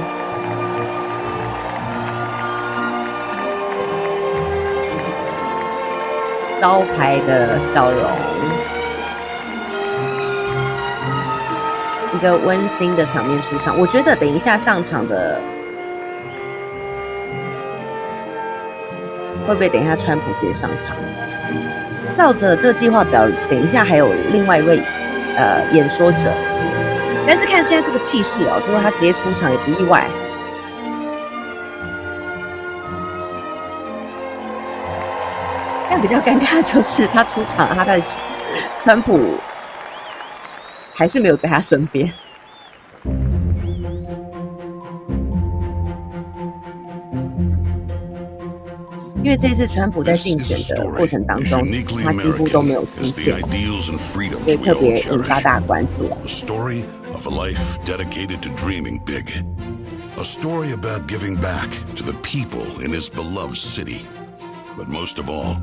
[SPEAKER 22] 招牌的笑容，一个温馨的场面出场。我觉得等一下上场的会不会等一下川普直接上场？照着这个计划表，等一下还有另外一位演说者。但是看现在这个气势哦，如果他直接出场也不意外。但比较尴尬就是他出场，他的川普还是没有在他身边。因为这次川普在竞选的过程当中，他几乎都没有出现，所以特别引发大家关注。
[SPEAKER 3] A story of a life dedicated to dreaming big. A story about giving back to the people in his beloved city. But most of all,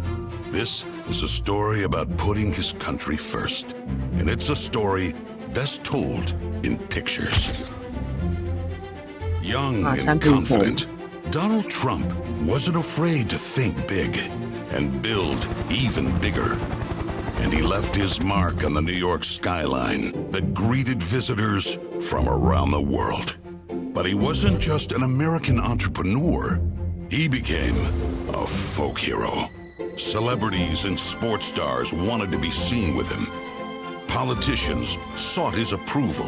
[SPEAKER 3] this is a story about putting his country first. And it's a story best told in pictures. Young and confident, Donald Trump wasn't afraid to think big and build even bigger. And he left his mark on the New York skyline that greeted visitors from around the world. But he wasn't just an American entrepreneur. He became a folk hero. Celebrities and sports stars wanted to be seen with him. Politicians sought his approval.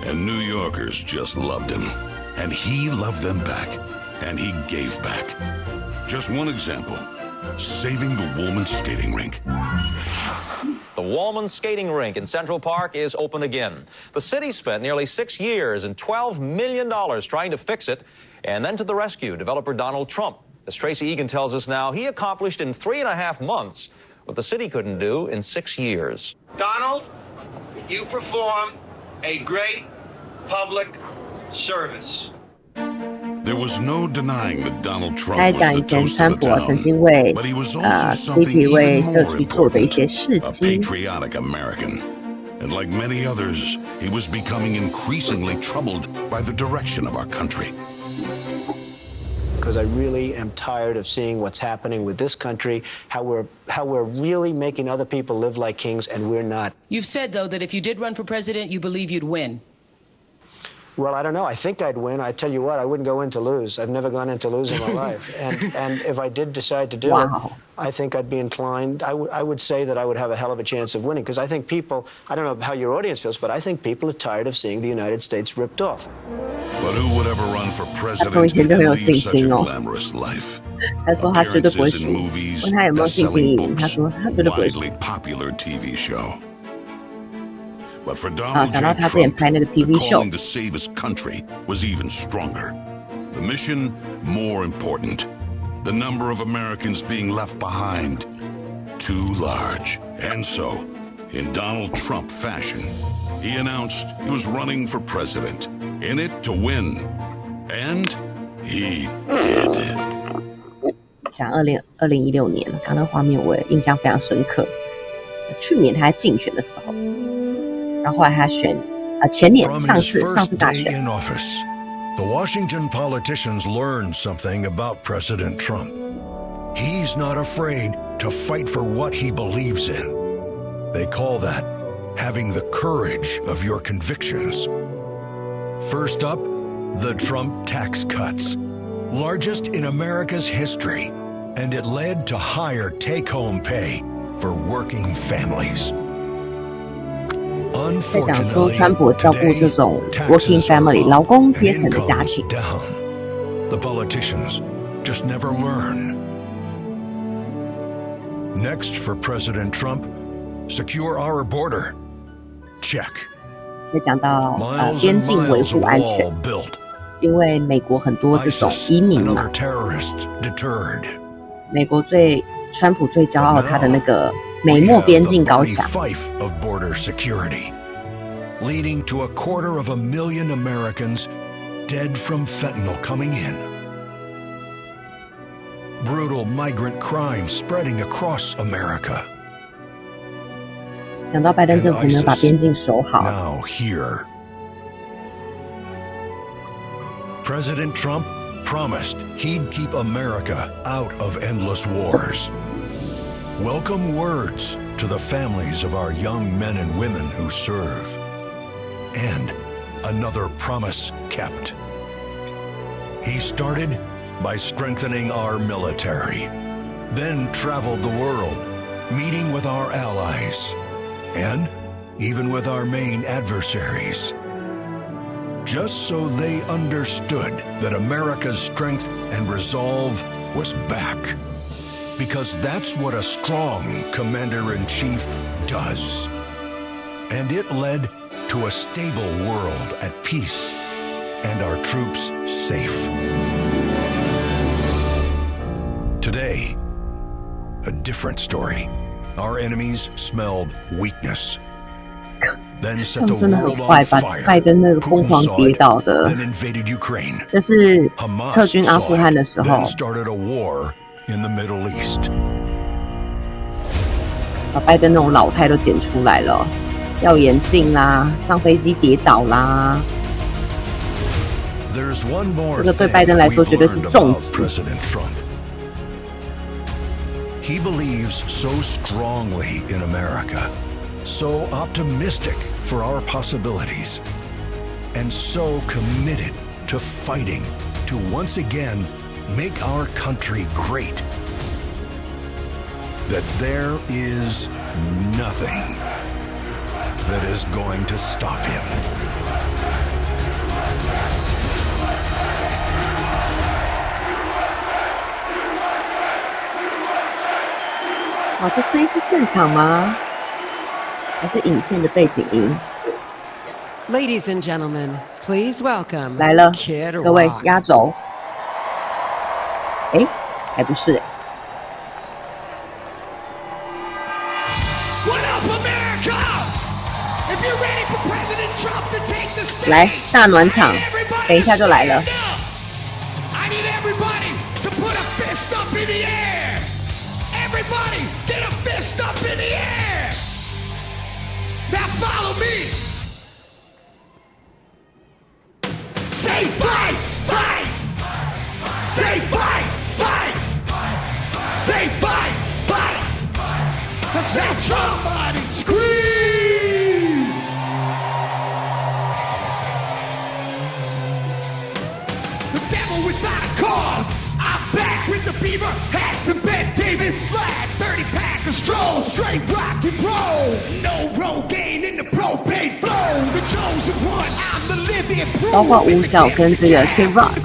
[SPEAKER 3] And New Yorkers just loved him. And he loved them back. And he gave back. Just one example, saving the Woolman skating rink.
[SPEAKER 6] The Woolman skating rink in Central Park is open again. The city spent nearly 6 years and $12 million trying to fix it. And then to the rescue, developer Donald Trump. As Tracy Egan tells us now, he accomplished in 3.5 months what the city couldn't do in 6 years.
[SPEAKER 7] Donald, you performed a great public service.
[SPEAKER 3] There was no denying that Donald Trump was the
[SPEAKER 22] 以前
[SPEAKER 3] toast
[SPEAKER 22] 川
[SPEAKER 3] of the
[SPEAKER 22] 普曾
[SPEAKER 3] town,
[SPEAKER 22] 经为
[SPEAKER 3] but he was also
[SPEAKER 22] 媒
[SPEAKER 3] something
[SPEAKER 22] 体为
[SPEAKER 3] even
[SPEAKER 22] 社
[SPEAKER 3] more
[SPEAKER 22] 区做的一
[SPEAKER 3] important,
[SPEAKER 22] 些事
[SPEAKER 3] a
[SPEAKER 22] 迹。
[SPEAKER 3] patriotic American. And like many others, he was becoming increasingly troubled by the direction of our country.
[SPEAKER 19] Because I really am tired of seeing what's happening with this country, how we're really making other people live like kings, and we're not.
[SPEAKER 23] You've said, though, that if you did run for president, you believe you'd win.
[SPEAKER 19] Well, I don't know. I think I'd win. I tell you what, I wouldn't go in to lose. I've never gone in to lose in my life. And if I did decide to do it, I think I'd be inclined. I would say that I would have a hell of a chance of winning, because I think people, I don't know how your audience feels, but I think people are tired of seeing the United States ripped off.
[SPEAKER 3] But who would ever run for president and lead such a glamorous life? Appearances in movies, best-selling books, widely popular TV show. But for Donald J. Trump, the calling to save his country was even stronger. The mission, more important. The number of Americans being left behind, too large. And so, in Donald Trump fashion, he announced he was running for president, in it to win. And he did.
[SPEAKER 22] 像2016年，刚刚画面我也印象非常深刻。去年他在竞选的时候。然后后来他选前年上次大选。
[SPEAKER 8] in office, the Washington politicians learned something about President Trump. He's not afraid to fight for what he believes in. They call that having the courage of your convictions. First up, the Trump tax cuts, largest in America's history, and it led to higher take-home pay for working families.
[SPEAKER 22] 在讲说川普照顾这种 working family 劳工阶层的家庭。
[SPEAKER 8] The politicians just never learn. Next for President Trump, secure our border. Check.
[SPEAKER 22] 会讲到边境维护安全，因为美国很多这种移民嘛，美国川普最骄傲他的那个美墨边境高墙。
[SPEAKER 8] Leading to 250,000 Americans dead from fentanyl coming in. Brutal migrant crime spreading across America.
[SPEAKER 22] 想到拜登政府呢，把边境守好。
[SPEAKER 8] Now here. President Trump promised he'd keep America out of endless wars. Welcome words to the families of our young men and women who serve. And another promise kept. He started by strengthening our military, then traveled the world, meeting with our allies, and even with our main adversaries, just so they understood that America's strength and resolve was back. Because that's what a strong commander-in-chief does. And it led to a stable world at peace and our troops safe. Today, a different story. Our enemies smelled weakness. Then set the world on fire.
[SPEAKER 22] 拜登那个疯狂跌倒的，
[SPEAKER 8] Then invaded Ukraine.
[SPEAKER 22] 这是撤军阿富汗的时候。
[SPEAKER 8] Then started a war in the Middle East.
[SPEAKER 22] 把拜登那种老态都剪出来了。掉眼镜啦，上飞机跌倒啦，这个对拜登来说绝对是重击。
[SPEAKER 8] He believes so strongly in America, so optimistic for our possibilities, and so committed to fighting to once again make our country great, that there is nothing that is going to stop him.
[SPEAKER 22] 哇，这声音是现场吗？还是影片的背景音
[SPEAKER 1] Ladies and gentlemen, please welcome
[SPEAKER 22] 来了，各位压轴。哎，还不是。 来，大暖场，等一下就来了。
[SPEAKER 4] Beaver hats and Ben Davis slacks, 30-pack of stroll, straight rock and roll. No Rogaine in the propane flow. The chosen one, I'm the living proof.
[SPEAKER 22] 包括吴晓跟这个 Kid Rock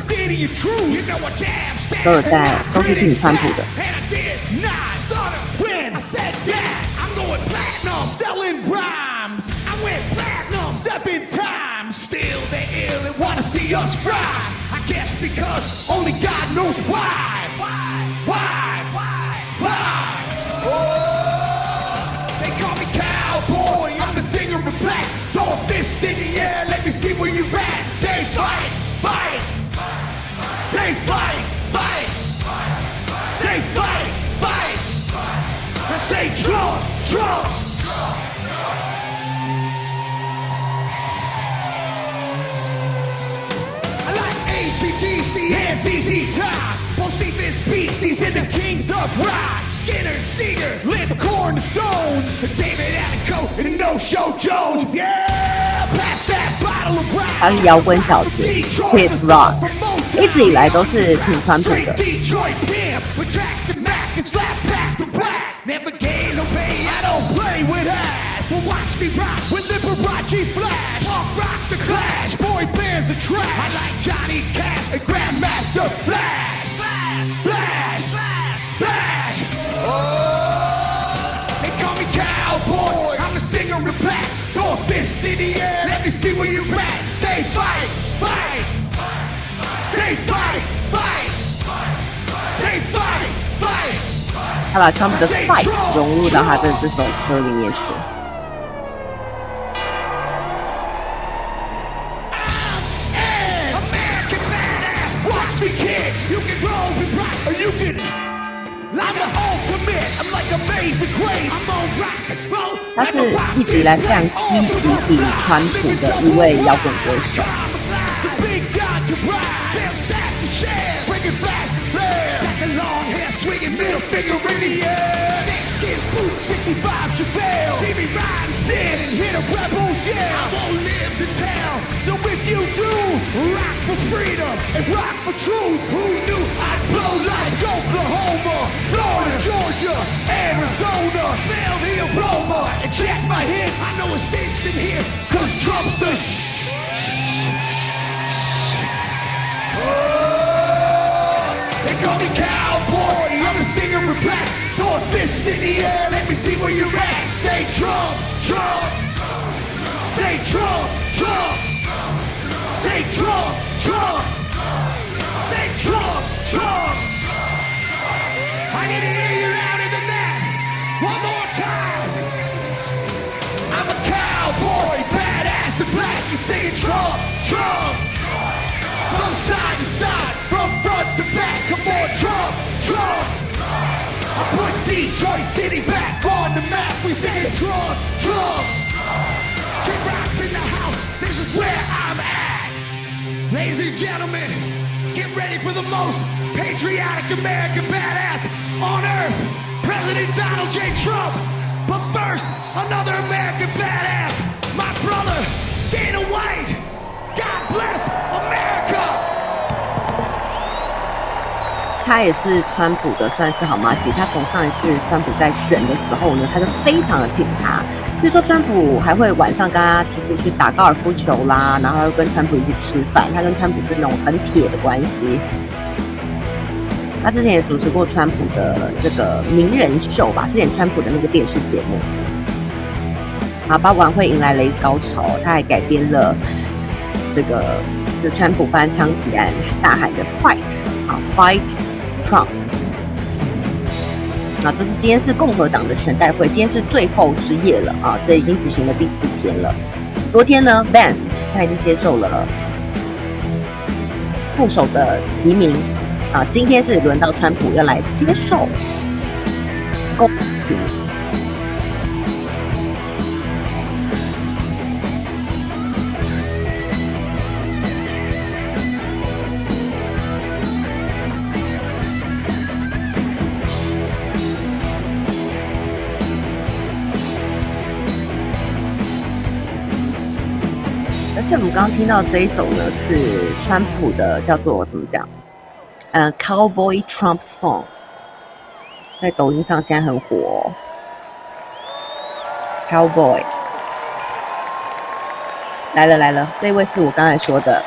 [SPEAKER 22] 都有在，都是挺川普的。
[SPEAKER 4] Selling rhymes, I went platinum 7 times. Still they ill and wanna see us fry. I guess because only God knows why. Oh, they call me cowboy. I'm the singer of black. Throw a fist in the air. Let me see where you at. Say fight, fight. Say fight, fight. Say fight, fight. I say Trump, Trump. ACDC and ZZ Top. Won't see this beasties and the kings of rock. Skinner, Seeger, Lip, Corn, the Stones. David Allen and the No-Show Jones. Yeah, pass that bottle of brown.
[SPEAKER 22] 他是摇滚小子 Kid Rock， 一直以来都是挺川普的。
[SPEAKER 4] Never gain no pay, I don't play with ass. Well, watch me rock with Liberace flash. Punk rock the Clash, boy bands are trash. I like Johnny Cash and Grandmaster Flash. Flash, flash, flash, flash. Oh, they call me cowboy. I'm the singer of black. Throw a fist in the air, let me see where you're at. Say fight, fight. Say fight, fight. Say fight, fight.
[SPEAKER 22] 他把 Trump 的 fight 融入到他的这首歌里面去。
[SPEAKER 4] American badass, watch me kick. You can roll with rock or you can. I'm the ultimate. I'm like Amazing Grace. I'm on rock and roll.
[SPEAKER 22] 他是一直以来非常积极挺川普的一位摇滚歌手。
[SPEAKER 4] Middle finger in the air. Snakeskin boots, 65 Chevelle. See me riding sin and hit a rebel, yeah. I won't live to tell. So if you do, rock for freedom and rock for truth. Who knew I'd blow like Oklahoma, Florida, Georgia, Arizona. Smell the aroma and check my hits. I know it stinks in here, cause Trump's the They call me cowboy, I'm a stinger of black. Throw a fist in the air, let me see where you're at. Say Trump, Trump. Say Trump, Trump. Say Trump, Trump. Say Trump, Trump. I need to hear you louder than that. One more time. I'm a cowboy, badass and black. You singing Trump, Trump. From side to side, from front to back. Come on, Trump, Trump. I put Detroit City back on the map. We sing Trump, Trump. Kid Rock's in the house. This is where I'm at. Ladies and gentlemen, get ready for the most patriotic American badass on earth, President Donald J. Trump. But first, another American badass, my brother, Dana White. God bless America.
[SPEAKER 22] 他也是川普的算是好麻吉，他从上一次川普在选的时候呢，他就非常的挺他。据说川普还会晚上跟他就是去打高尔夫球啦，然后又跟川普一起吃饭。他跟川普是那种很铁的关系。他之前也主持过川普的这个名人秀吧，之前川普的那个电视节目。好，包管会迎来了一个高潮，他还改编了这个就川普翻枪提案大喊的 fight 啊 fight Trump 啊，这是今天是共和党的全代会，今天是最后之夜了啊，这已经举行了第4天了。昨天呢 ，Vance 他已经接受了副手的提名啊，今天是轮到川普要来接受公平。而且我们刚刚听到这一首呢，是川普的叫做怎么讲？Cowboy Trump Song， 在抖音上现在很火哦。Cowboy 来了，这位是我刚才说的，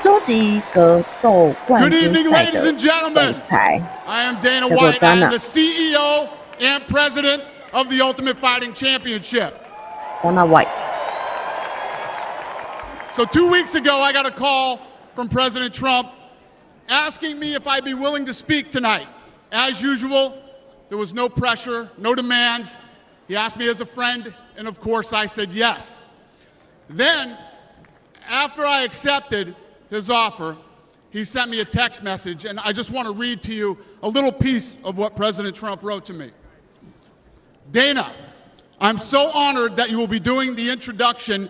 [SPEAKER 22] 终极格斗冠军赛的比赛。
[SPEAKER 9] I am Dana White. I am the CEO and President of the Ultimate Fighting Championship.
[SPEAKER 22] Dana White.
[SPEAKER 9] So 2 weeks ago, I got a call from President Trump asking me if I'd be willing to speak tonight. As usual, there was no pressure, no demands. He asked me as a friend, and of course I said yes. Then, after I accepted his offer, he sent me a text message, and I just want to read to you a little piece of what President Trump wrote to me. Dana, I'm so honored that you will be doing the introduction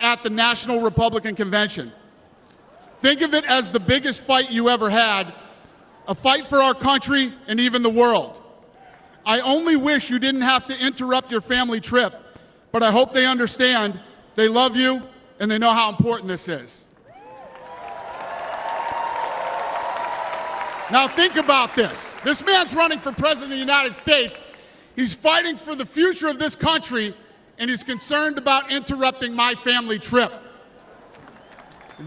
[SPEAKER 9] at the National Republican Convention. Think of it as the biggest fight you ever had, a fight for our country and even the world. I only wish you didn't have to interrupt your family trip, but I hope they understand they love you and they know how important this is. Now think about this. This man's running for president of the United States. He's fighting for the future of this country, and he's concerned about interrupting my family trip.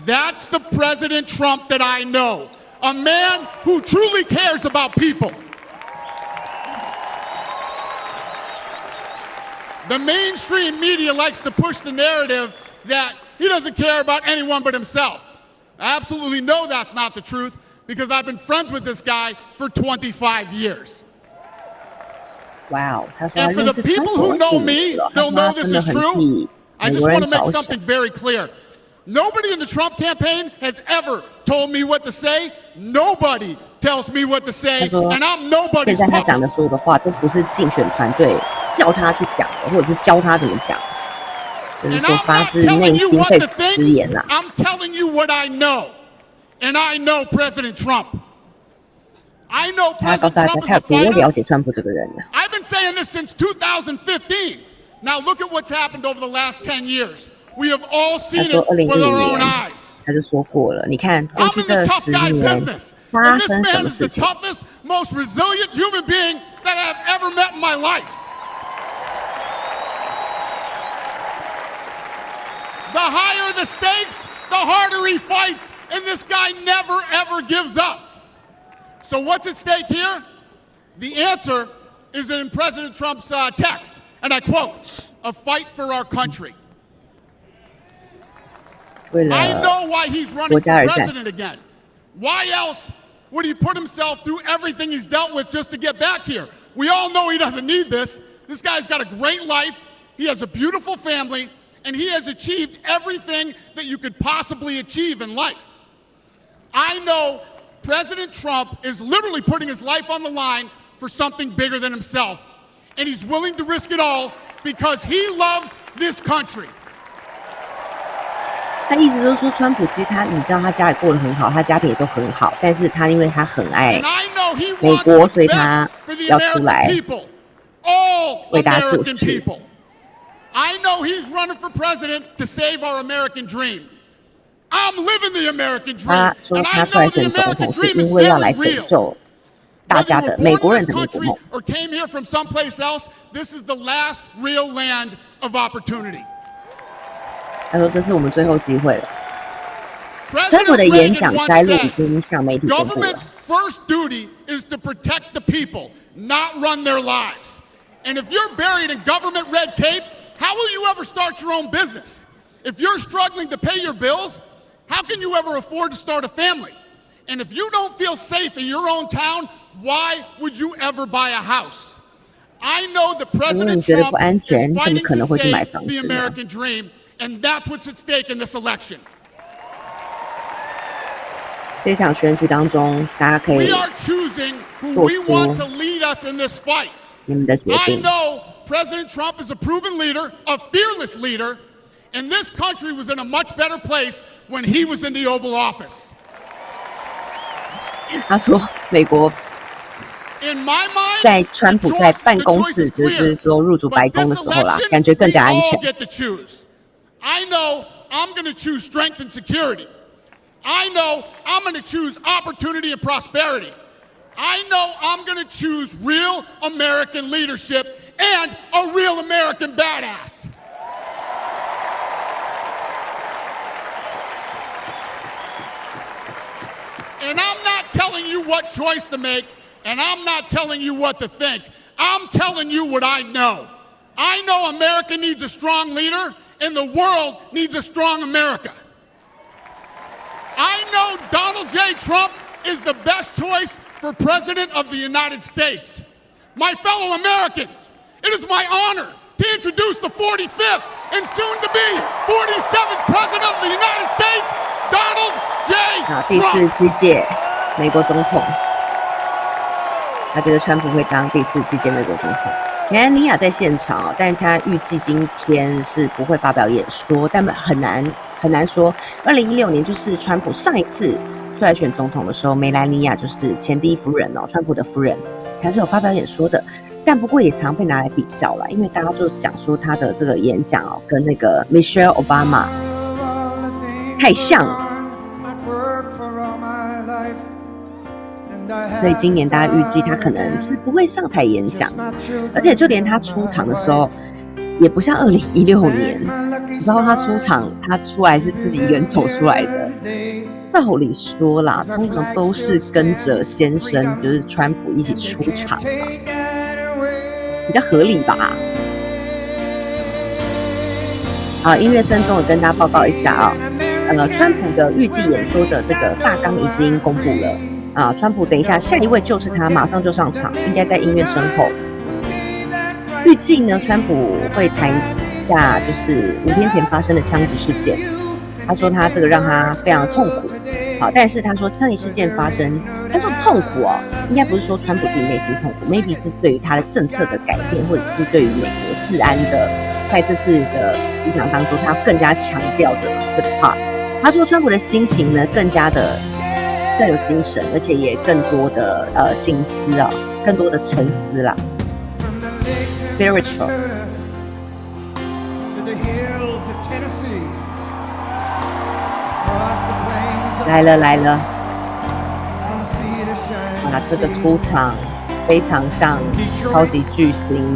[SPEAKER 9] That's the President Trump that I know, a man who truly cares about people. The mainstream media likes to push the narrative that he doesn't care about anyone but himself. I absolutely know that's not the truth because I've been friends with this guy for 25 years.
[SPEAKER 22] Wow,
[SPEAKER 9] and for the people who know me, they'll know this is true. I just want to make something very clear. Nobody in the Trump campaign has ever told me what to say. Nobody tells me what to say, and I'm nobody's puppet.
[SPEAKER 22] 现在他讲的所有的话都不是竞选团队叫他去讲的，或者是教他怎么讲，就是说发自内心肺腑之言啦。
[SPEAKER 9] I'm telling you what I know, and I know President Trump. I know President Trump is a fighter. I've been saying this since 2015. Now look at what's happened over the last 10 years. We have all seen it with our own eyes.
[SPEAKER 22] 他就说过了，你看过去这10年发生什么事情？
[SPEAKER 9] And this man is the toughest, most resilient human being that I've ever met in my life. The higher the stakes, the harder he fights, and this guy never ever gives up. So what's at stake here? The answer is in President Trump's text, and I quote, "A fight for our country." I know why he's running for president again. Why else would he put himself through everything he's dealt with just to get back here? We all know he doesn't need this. This guy's got a great life. He has a beautiful family, and he has achieved everything that you could possibly achieve in life. I know President Trump is literally putting his life on the line for something bigger than himself, and he's willing to risk it all because he loves this country.
[SPEAKER 22] 他一直都说，川普其实你知道他家里过得很好，他家庭也都很好，但是他因为他很爱美国，所以他要出来为大家做事。
[SPEAKER 9] I know he's running for president to save our American dream. I'm living the American dream.
[SPEAKER 22] 他说他出来选总统是因为要来拯救大家的美国人的美国梦。
[SPEAKER 9] Or came here from someplace else, this is the last real land of opportunity.
[SPEAKER 22] 他说这是我们最后机会了。川普的演讲摘录已经向媒体公布了。
[SPEAKER 9] Government's first duty is to protect the people, not run their lives. And if you're buried in government red tape, how will you ever start your own business? If you're struggling to pay your bills, how can you ever afford to start a family? And if you don't feel safe in your own town, why would you ever buy a house? I know that President Trump is fighting to save the American dream, and that's what's at stake in this election.
[SPEAKER 22] 这场选举当中，大家可以做出你们的决定。
[SPEAKER 9] I know President Trump is a proven leader, a fearless leader, and this country was in a much better place when he was in the Oval Office.
[SPEAKER 22] 他说，美国在川普在办公室，就是说入主白宫的时候啦，感觉更加安全。
[SPEAKER 9] I know I'm going to choose strength and security. I know I'm going to choose opportunity and prosperity. I know I'm going to choose real American leadership and a real American badass. And I'm not telling you what choice to make, and I'm not telling you what to think. I'm telling you what I know. I know America needs a strong leader, and the world needs a strong America. I know Donald J. Trump is the best choice for President of the United States. My fellow Americans, it is my honor to introduce the 45th and soon-to-be 47th President of the United States, Donald J. Trump.
[SPEAKER 22] 第47届美国总统，他觉得川普会当第47届美国总统。梅尼亚在现场，但是他预计今天是不会发表演说，但很难说。2016年就是川普上一次出来选总统的时候，梅兰妮亚就是前第一夫人哦，川普的夫人，还是有发表演说的，但不过也常被拿来比较啦，因为大家就讲说他的这个演讲哦，跟那个 Michelle Obama 太像了。所以今年大家预计他可能是不会上台演讲，而且就连他出场的时候，也不像2016年，你知道他出场，他出来是自己一个人走出来的。照理说啦，通常都是跟着先生，就是川普一起出场吧，比较合理吧。音乐声中也跟大家报告一下啊，川普的预计演说的这个大纲已经公布了啊，川普等一下下一位就是他，马上就上场，应该在音乐声后。预计呢，川普会谈一下就是5天前发生的枪击事件，他说他这个让他非常痛苦，好，但是他说枪击事件发生，他说痛苦哦，应该不是说川普自己内心痛苦 ，maybe 是对于他的政策的改变，或者是对于美国治安的，在这次的演讲当中，他更加强调的这个 part。他说川普的心情呢更有精神，而且也更多的心思啊，更多的沉思啦 ，spiritual。来了！啊，这个出场非常像超级巨星。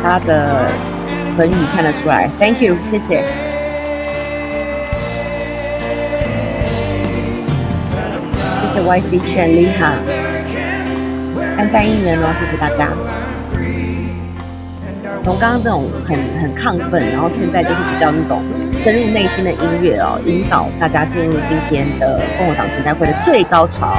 [SPEAKER 22] 他的唇语看得出来 ，Thank you， 谢谢。谢谢 YC 全厉害，按赞1人哦，谢谢大家。从刚刚这种很亢奋，然后现在就是比较那种深入内心的音乐哦，引导大家进入今天的共和党全代会的最高潮。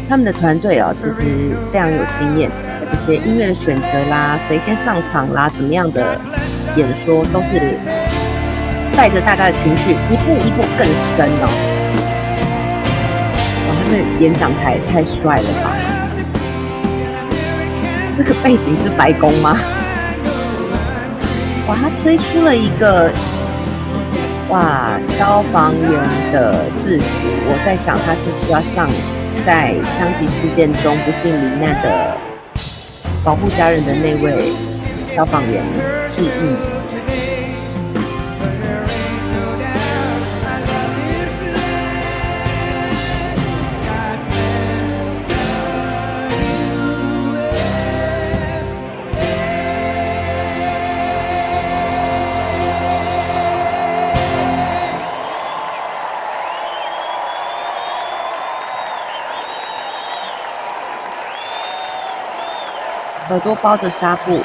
[SPEAKER 22] 他们的团队哦，其实非常有经验，这些音乐的选择啦，谁先上场啦，怎么样的演说，都是带着大家的情绪，一步一步更深哦。哇，他这演讲台太帅了吧！这个背景是白宫吗？哇，他推出了一个消防员的制服，我在想他是不是要向在枪击事件中不幸罹难的保护家人的那位消防员致意。耳朵包着纱布。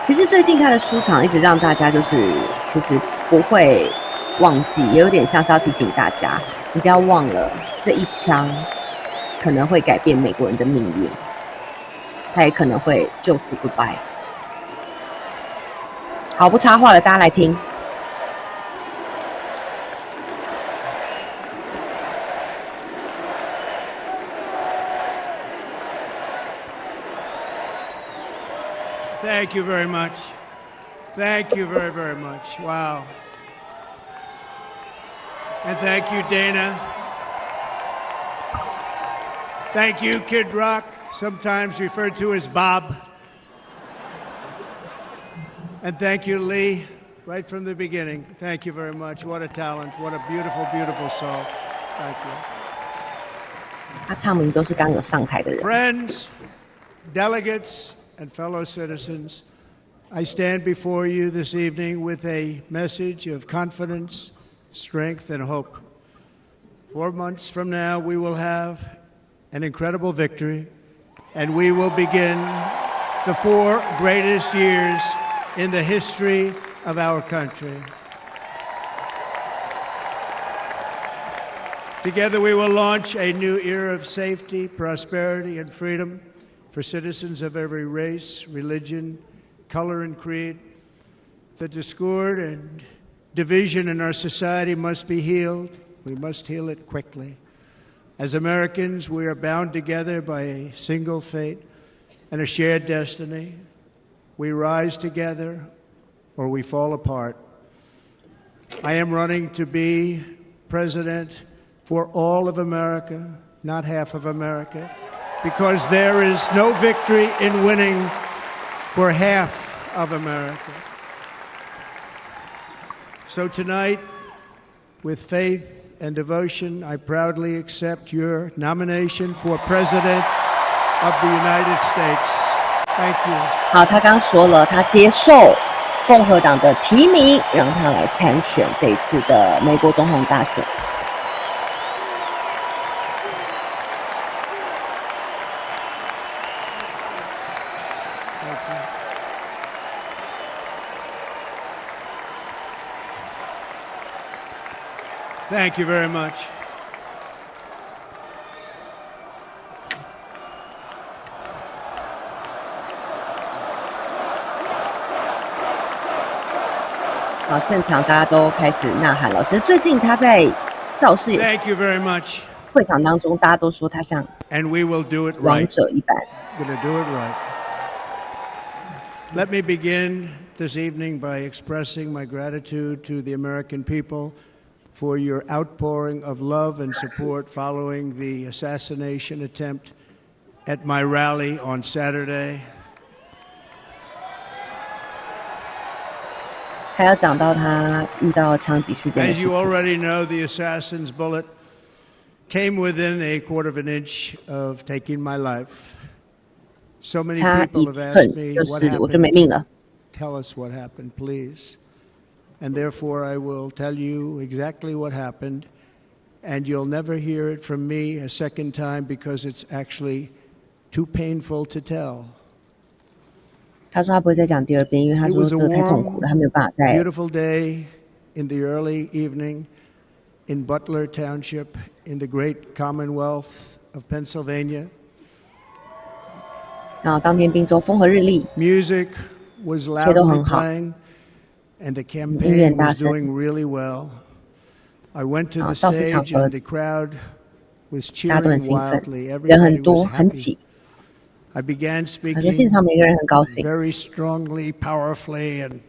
[SPEAKER 22] 其实最近他的出场一直让大家就是不会忘记，也有点像是要提醒大家，你不要忘了这一枪可能会改变美国人的命运，他也可能会就此 goodbye。好，不插话了，大家来听。
[SPEAKER 19] Thank you very much. Thank you very, very much. Wow. And thank you, Dana. Thank you, Kid Rock, sometimes referred to as Bob. And thank you, Lee, right from the beginning. Thank you very much. What a talent. What a beautiful, beautiful song. Thank you.
[SPEAKER 22] 他唱名都是刚有上台的人。
[SPEAKER 19] Friends, delegates, and fellow citizens, I stand before you this evening with a message of confidence, strength, and hope. 4 months from now, we will have an incredible victory, and we will begin the 4 greatest years in the history of our country. Together, we will launch a new era of safety, prosperity, and freedom for citizens of every race, religion, color, and creed. The discord and division in our society must be healed. We must heal it quickly. As Americans, we are bound together by a single fate and a shared destiny. We rise together or we fall apart. I am running to be president for all of America, not half of America, because there is no victory in winning for half of America. So tonight, with faith and devotion, I proudly accept your nomination for President of the United States. Thank you.
[SPEAKER 22] 好，他刚说了，他接受共和党的提名，让他来参选这一次的美国总统大选。
[SPEAKER 19] Thank you very much.
[SPEAKER 22] 现场大家都开始呐喊了。其实最近他在造势
[SPEAKER 19] Thank you very much.
[SPEAKER 22] 会场当中，大家都说他像
[SPEAKER 19] And we will do it
[SPEAKER 22] 王
[SPEAKER 19] right.
[SPEAKER 22] 者一般。
[SPEAKER 19] Gonna do it right. Let me begin this evening by expressing my gratitude to the American people for your outpouring of love and support following the assassination attempt at my rally on Saturday.
[SPEAKER 22] 还要讲到他遇到枪击事件的
[SPEAKER 19] As
[SPEAKER 22] 事
[SPEAKER 19] you
[SPEAKER 22] 情。
[SPEAKER 19] already know, the assassin's bullet came within a quarter of an inch of taking my life. So many
[SPEAKER 22] 差
[SPEAKER 19] people
[SPEAKER 22] 一
[SPEAKER 19] have
[SPEAKER 22] 寸
[SPEAKER 19] asked me
[SPEAKER 22] 就
[SPEAKER 19] what
[SPEAKER 22] 是我就没命了。
[SPEAKER 19] Tell us what happened, please. And therefore, I will tell you exactly what happened, and you'll never hear it from me a second time because it's actually too painful to tell.
[SPEAKER 22] 他说他不会再讲第二遍，因为他
[SPEAKER 19] It
[SPEAKER 22] 说
[SPEAKER 19] was
[SPEAKER 22] 这
[SPEAKER 19] a
[SPEAKER 22] 个太痛
[SPEAKER 19] warm,
[SPEAKER 22] 苦了，他没有办法再。
[SPEAKER 19] beautiful day in the early evening in Butler Township in the great Commonwealth of Pennsylvania.
[SPEAKER 22] 然后当天宾州风和日丽，
[SPEAKER 19] Music was
[SPEAKER 22] 一切都
[SPEAKER 19] loudly
[SPEAKER 22] 很好。
[SPEAKER 19] playing, and the
[SPEAKER 22] 音乐
[SPEAKER 19] campaign
[SPEAKER 22] 大
[SPEAKER 19] was
[SPEAKER 22] 声。
[SPEAKER 19] doing really well. I went to
[SPEAKER 22] 啊
[SPEAKER 19] the
[SPEAKER 22] 造势场
[SPEAKER 19] stage,
[SPEAKER 22] 合
[SPEAKER 19] and the crowd was
[SPEAKER 22] 大家都很
[SPEAKER 19] cheering
[SPEAKER 22] 兴奋，
[SPEAKER 19] wildly.
[SPEAKER 22] 人很
[SPEAKER 19] Everybody
[SPEAKER 22] 多
[SPEAKER 19] was
[SPEAKER 22] 很
[SPEAKER 19] happy.
[SPEAKER 22] 挤。
[SPEAKER 19] I began
[SPEAKER 22] 他说现
[SPEAKER 19] speaking
[SPEAKER 22] 场每个人很高兴。
[SPEAKER 19] very strongly, powerfully, and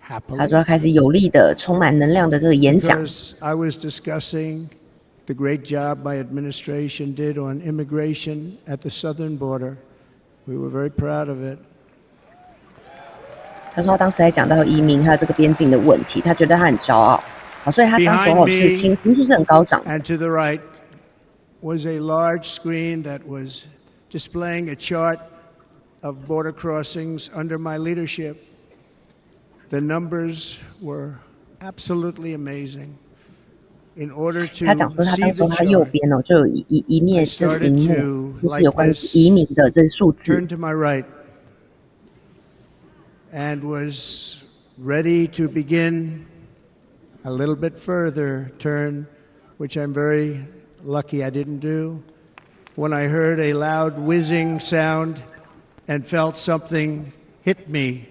[SPEAKER 22] 他
[SPEAKER 19] happily
[SPEAKER 22] 说他开始有力的、充满能量的这个演讲。
[SPEAKER 19] because I was discussing the great job my administration did on immigration at the southern border. We were very proud of it.
[SPEAKER 22] 他说他当时还讲到移民还有这个边境的问题，他觉得他很骄傲。好，所以他当时候是情绪是很高涨。
[SPEAKER 19] And to the right was a large screen that was displaying a chart of border crossings under my leadership. The numbers were absolutely amazing. In order to
[SPEAKER 22] 他讲说他
[SPEAKER 19] see
[SPEAKER 22] 当时
[SPEAKER 19] the
[SPEAKER 22] 候他右
[SPEAKER 19] chart,
[SPEAKER 22] 边哦，就有一面这个荧幕，就是有关于移民的这些数字。
[SPEAKER 19] turned to my right and was ready to begin a little bit further turn, which I'm very lucky I didn't do, when I heard a loud whizzing sound and felt something hit me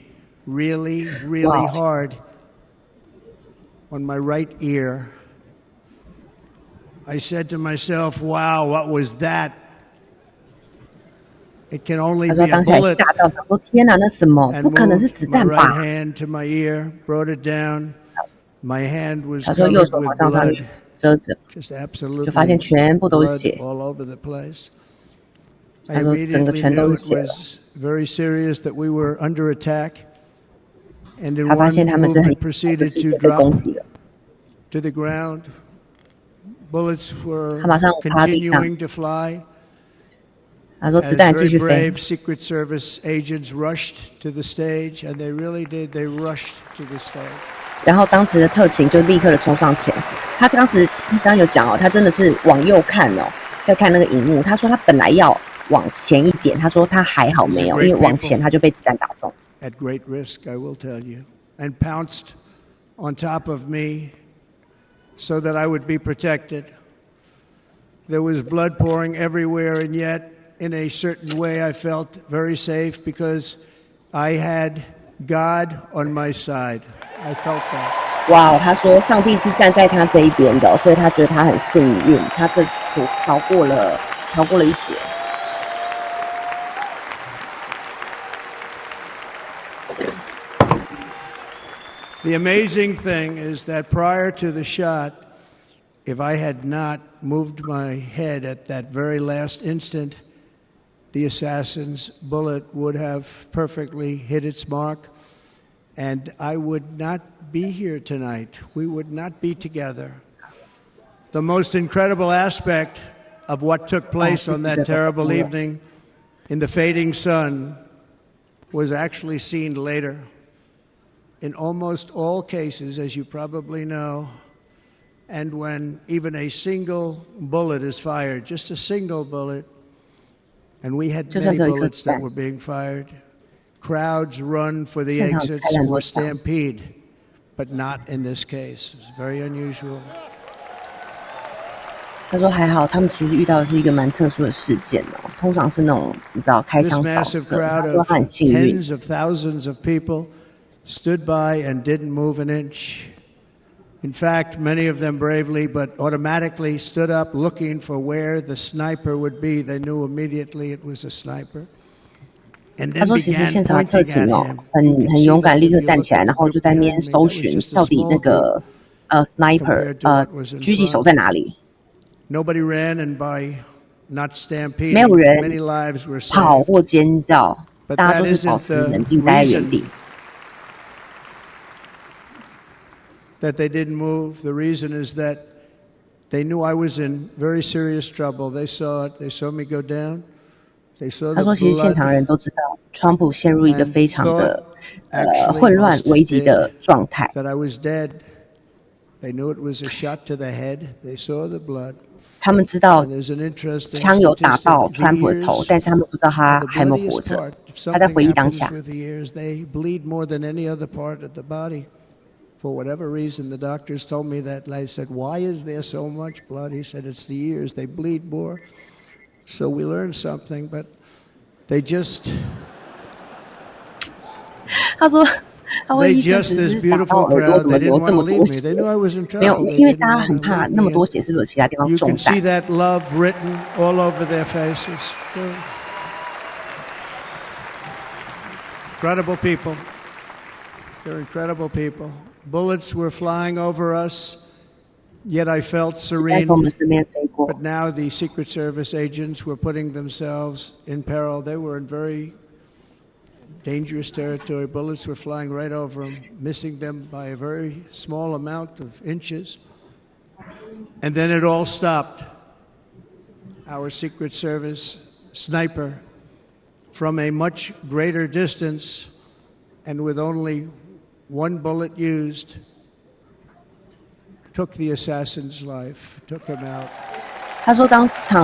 [SPEAKER 19] really, really hard on my right ear. I said to myself, wow, what was that? It can only
[SPEAKER 22] 他
[SPEAKER 19] be
[SPEAKER 22] 说
[SPEAKER 19] a
[SPEAKER 22] 当时还
[SPEAKER 19] bullet.
[SPEAKER 22] 吓到，想说天哪，那什么？
[SPEAKER 19] And
[SPEAKER 22] 不可能是
[SPEAKER 19] moved
[SPEAKER 22] 子
[SPEAKER 19] my
[SPEAKER 22] 弹
[SPEAKER 19] right
[SPEAKER 22] 吧？
[SPEAKER 19] hand to my ear, brought it down. My hand was
[SPEAKER 22] 他说右
[SPEAKER 19] covered
[SPEAKER 22] 手往
[SPEAKER 19] with
[SPEAKER 22] 上上
[SPEAKER 19] blood,
[SPEAKER 22] 面遮着，
[SPEAKER 19] just absolutely
[SPEAKER 22] 就发现全部都是
[SPEAKER 19] blood
[SPEAKER 22] 血。
[SPEAKER 19] all over the place. I
[SPEAKER 22] 他说整个
[SPEAKER 19] immediately
[SPEAKER 22] 全都
[SPEAKER 19] knew
[SPEAKER 22] 是
[SPEAKER 19] it
[SPEAKER 22] 血了。
[SPEAKER 19] was very serious that we were under attack, and in
[SPEAKER 22] 他发
[SPEAKER 19] one
[SPEAKER 22] 现他们是很
[SPEAKER 19] movement proceeded
[SPEAKER 22] 是
[SPEAKER 19] to
[SPEAKER 22] 被攻
[SPEAKER 19] drop
[SPEAKER 22] 击了。
[SPEAKER 19] to the ground. Bullets were
[SPEAKER 22] 他马上趴地上。
[SPEAKER 19] continuing to fly.
[SPEAKER 22] 他说子
[SPEAKER 19] As
[SPEAKER 22] 弹继
[SPEAKER 19] very
[SPEAKER 22] 续飞。
[SPEAKER 19] brave Secret Service agents rushed to the stage, and they really did. They rushed to the stage.
[SPEAKER 22] 然后当时的特勤就立刻的冲上前。他当时刚刚有讲哦，他真的是往右看哦，在看那个荧幕。他说他本来要往前一点，他说他还好没有，因为往前他就被子弹打中。
[SPEAKER 19] At great risk, I will tell you, and pounced on top of me so that I would be protected. There was blood pouring everywhere, and yet, in a certain way, I felt very safe because I had God on my side. I felt that.
[SPEAKER 22] 哇，他说上帝是站在他这一边的，所以他觉得他很幸运，他这逃过了一劫。
[SPEAKER 19] The amazing thing is that prior to the shot, if I had not moved my head at that very last instant, the assassin's bullet would have perfectly hit its mark, and I would not be here tonight. We would not be together. The most incredible aspect of what took place on that terrible evening in the fading sun was actually seen later. in almost all cases, as you probably know, and when even a single bullet is fired, just a single bullet, and we had many bullets that were being fired, crowds run for the exits or stampede, but not in this case. It's very unusual.
[SPEAKER 22] 他说还好，他们其实遇到的是一个蛮特殊的事件哦，通常是那种你知道开枪扫射。他说他很幸运。
[SPEAKER 19] Tens of thousands of people stood by and didn't move an inch. In fact, many of them bravely, but automatically stood up looking for where the sniper would be. They knew immediately it was a sniper.
[SPEAKER 22] 他说其实现场的特警哦，很勇敢，立刻站起来，然后就在那边搜寻到底那个sniper 狙击手在哪里。
[SPEAKER 19] Nobody ran, and by not stampeding,
[SPEAKER 22] 没有人
[SPEAKER 19] many lives were saved.
[SPEAKER 22] 跑或尖叫，大家都是保持冷静，待在原地。
[SPEAKER 19] That they didn't move. The reason is that they knew I was in very serious trouble. They saw it. They saw me go down. They saw the blood.
[SPEAKER 22] 他说，其实现场人都知道，川普陷入一个非常的混乱、危急的状态。
[SPEAKER 19] That I was dead. They knew it was a shot to the head. They saw the blood.
[SPEAKER 22] 他们知道枪有打到川普的头，但是他们不知道他还没有活着。他在回忆当下。
[SPEAKER 19] They bleed more than any other part of the body. For whatever reason, the doctors told me that. I said, "Why is there so much blood?" He said, "It's the ears. They bleed more." So we learned something, but they just.
[SPEAKER 22] 他说。
[SPEAKER 19] They just this beautiful crowd. They didn't want to leave me. They knew I was in trouble.
[SPEAKER 22] 没有，因为大家很怕那么多血是不是有其他地方中弹。
[SPEAKER 19] You can see that love written all over their faces. Incredible people. They're incredible people. Bullets were flying over us, yet I felt serene. But now the Secret Service agents were putting themselves in peril. They were in very dangerous territory. Bullets were flying right over them, missing them by a very small amount of inches. And then it all stopped. Our Secret Service sniper, from a much greater distance and with only one bullet used, took the assassin's life, took him out.
[SPEAKER 22] 他说，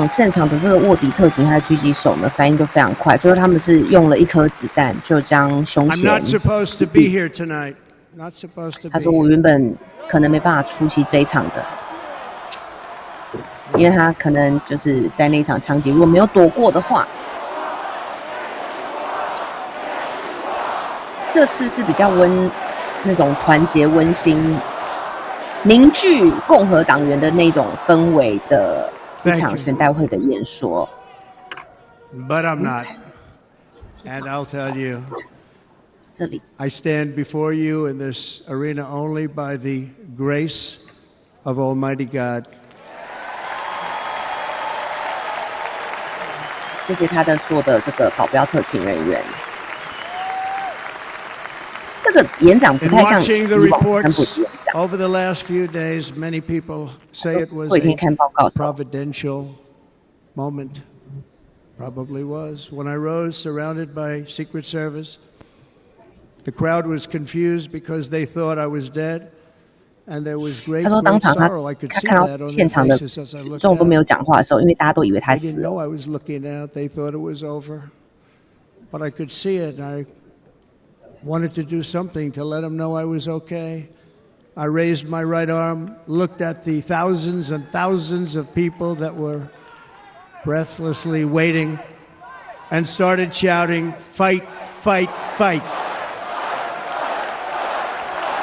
[SPEAKER 22] 现场的这个卧底特警还有狙击手呢，反应都非常快，就是他们是用了一颗子弹就将凶嫌。
[SPEAKER 19] I'm not supposed to be here tonight. Not supposed to be.
[SPEAKER 22] 他说我原本可能没办法出席这一场的，因为他可能就是在那一场枪击，如果没有躲过的话，这次是比较那种团结、温馨、凝聚共和党员的那种氛围的。一场全代会的演说。
[SPEAKER 19] But I'm not. And I'll tell you,
[SPEAKER 22] 这里
[SPEAKER 19] I stand before you in this arena only by the grace of Almighty God.
[SPEAKER 22] 谢谢他的所有的这个保镖特勤人员。这个演讲不太像以往川普的演讲。
[SPEAKER 19] Over the last few days, many people say it was a providential moment. Probably was. When I rose, surrounded by Secret Service, the crowd was confused because they thought I was dead, and there was great sorrow. I could see that on their faces as I looked out. I didn't know I was looking out. They thought it was over, but I could see it. I wanted to do something to let them know I was okay. I raised my right arm, looked at the thousands and thousands of people that were breathlessly waiting, and started shouting, "Fight, fight, fight."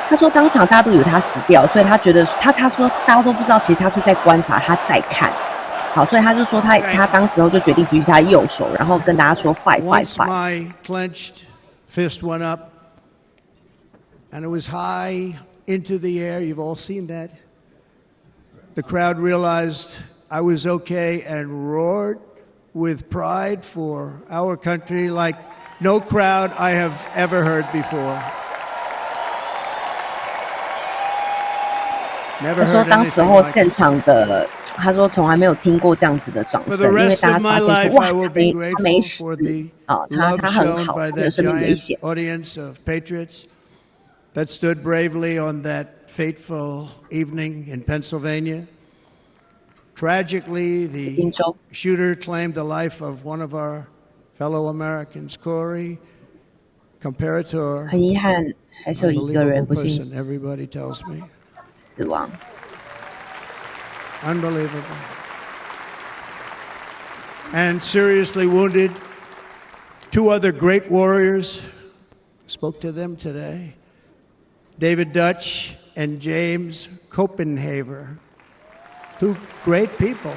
[SPEAKER 22] 他说当场大家都以为他死掉，所以他觉得他说大家都不知道，其实他是在观察，他在看。好，所以他就说他当时候就决定举起他的右手，然后跟大家说 "Fight, fight,
[SPEAKER 19] Once
[SPEAKER 22] fight."
[SPEAKER 19] my clenched fist went up, and it was high into the air. You've all seen that. The crowd realized I was okay and roared with pride for our country like no crowd I have ever heard before.
[SPEAKER 22] 他说当时候现场的，他说从来没有听过这样子的掌声，因为大家发现说哇，他没死啊，他很好，他没有生命危险。
[SPEAKER 19] that stood bravely on that fateful evening in Pennsylvania. Tragically, the shooter claimed the life of one of our fellow Americans, Corey Comparator.
[SPEAKER 22] 很遗憾，还是有一个人不幸
[SPEAKER 19] Everybody tells me.
[SPEAKER 22] 死亡。
[SPEAKER 19] Unbelievable. And seriously wounded, 2 other great warriors. Spoke to them today. David Dutch and James Copenhaver. 2 great people.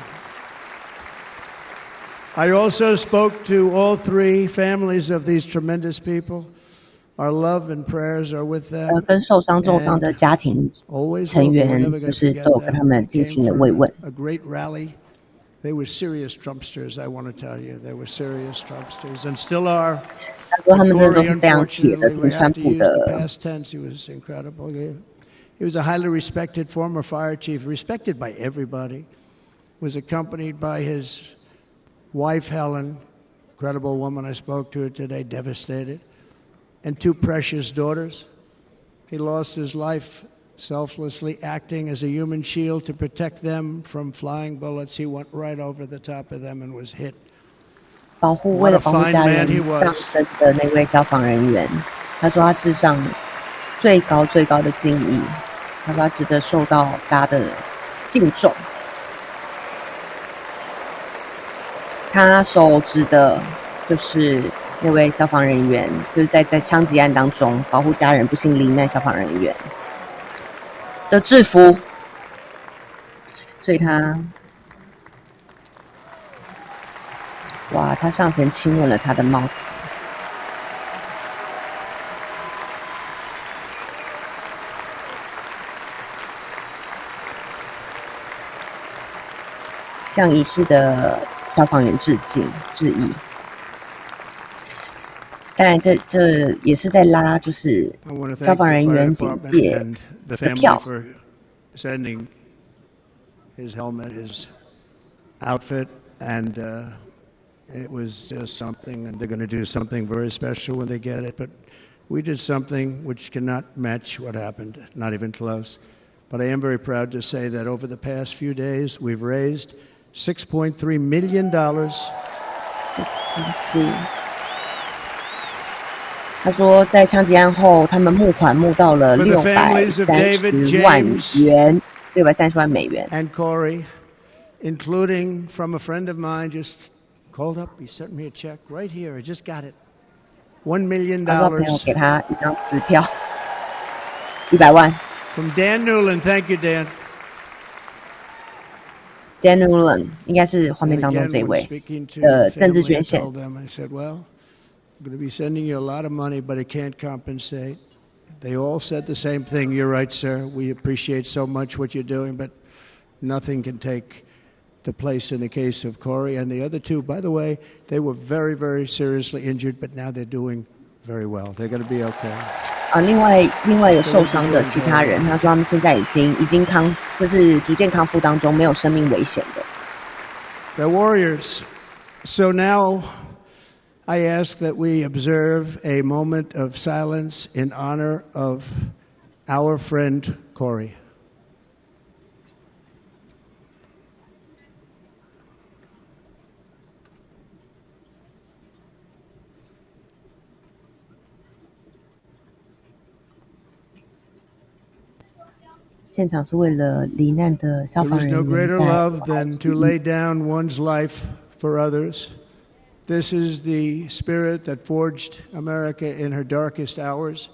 [SPEAKER 19] I also spoke to all 3 families of these tremendous people. Our love and prayers are with them.
[SPEAKER 22] 跟受伤重伤的家庭成员，就是都有跟他们进行了慰问。
[SPEAKER 19] A great rally. They were serious Trumpsters, I want to tell you. They were serious Trumpsters and still are.
[SPEAKER 22] 他说他们真的都是非常铁的挺川普的。
[SPEAKER 19] Past tense, he was incredible. He was a highly respected former fire chief, respected by everybody. Was accompanied by his wife, Helen, incredible woman. I spoke to her today, devastated. And 2 precious daughters. He lost his life selflessly acting as a human shield to protect them from flying bullets. He went right over the top of them and was hit.
[SPEAKER 22] 为了保护家人丧生的那位消防人员，他说他致上最高的敬意，他说他值得受到大家的敬重。他手指的就是那位消防人员，就是在枪击案当中保护家人不幸罹难消防人员的制服，所以他上前亲吻了他的帽子。向已逝的消防员致意。当然这也是在拉，就是消防人员警戒的票。
[SPEAKER 19] Sending his helmet, his outfit, and it was just something, and they're going to do something very special when they get it. But we did something which cannot match what happened, not even close. But I am very proud to say that over the past few days, we've raised $6.3 million.
[SPEAKER 22] 他说，在枪击案后，他们募款募到了630万元，630万美元。
[SPEAKER 19] And Corey, including from a friend of mine, just called up. He sent me a check right here. I just got it. $1 million.
[SPEAKER 22] 他说朋友给他一张支票，100万。
[SPEAKER 19] From Dan Newland, thank you, Dan.
[SPEAKER 22] Dan Newland 应该是画面当中这位的政治捐献。
[SPEAKER 19] I'm going to be sending you a lot of money, but it can't compensate. They all said the same thing. You're right, sir. We appreciate so much what you're doing, but nothing can take the place in the case of Corey and the other 2. By the way, they were very, very seriously injured, but now they're doing very well. They're going to be okay.
[SPEAKER 22] 另外有受伤的其他人，他说他们现在已经就是逐渐康复当中，没有生命危险的。
[SPEAKER 19] They're warriors. So now I ask that we observe a moment of silence in honor of our friend Corey.
[SPEAKER 22] 现场是为了罹难的消防人员。
[SPEAKER 19] There is no greater love than to lay down one's life for others. This is the spirit that forged America in her darkest hours,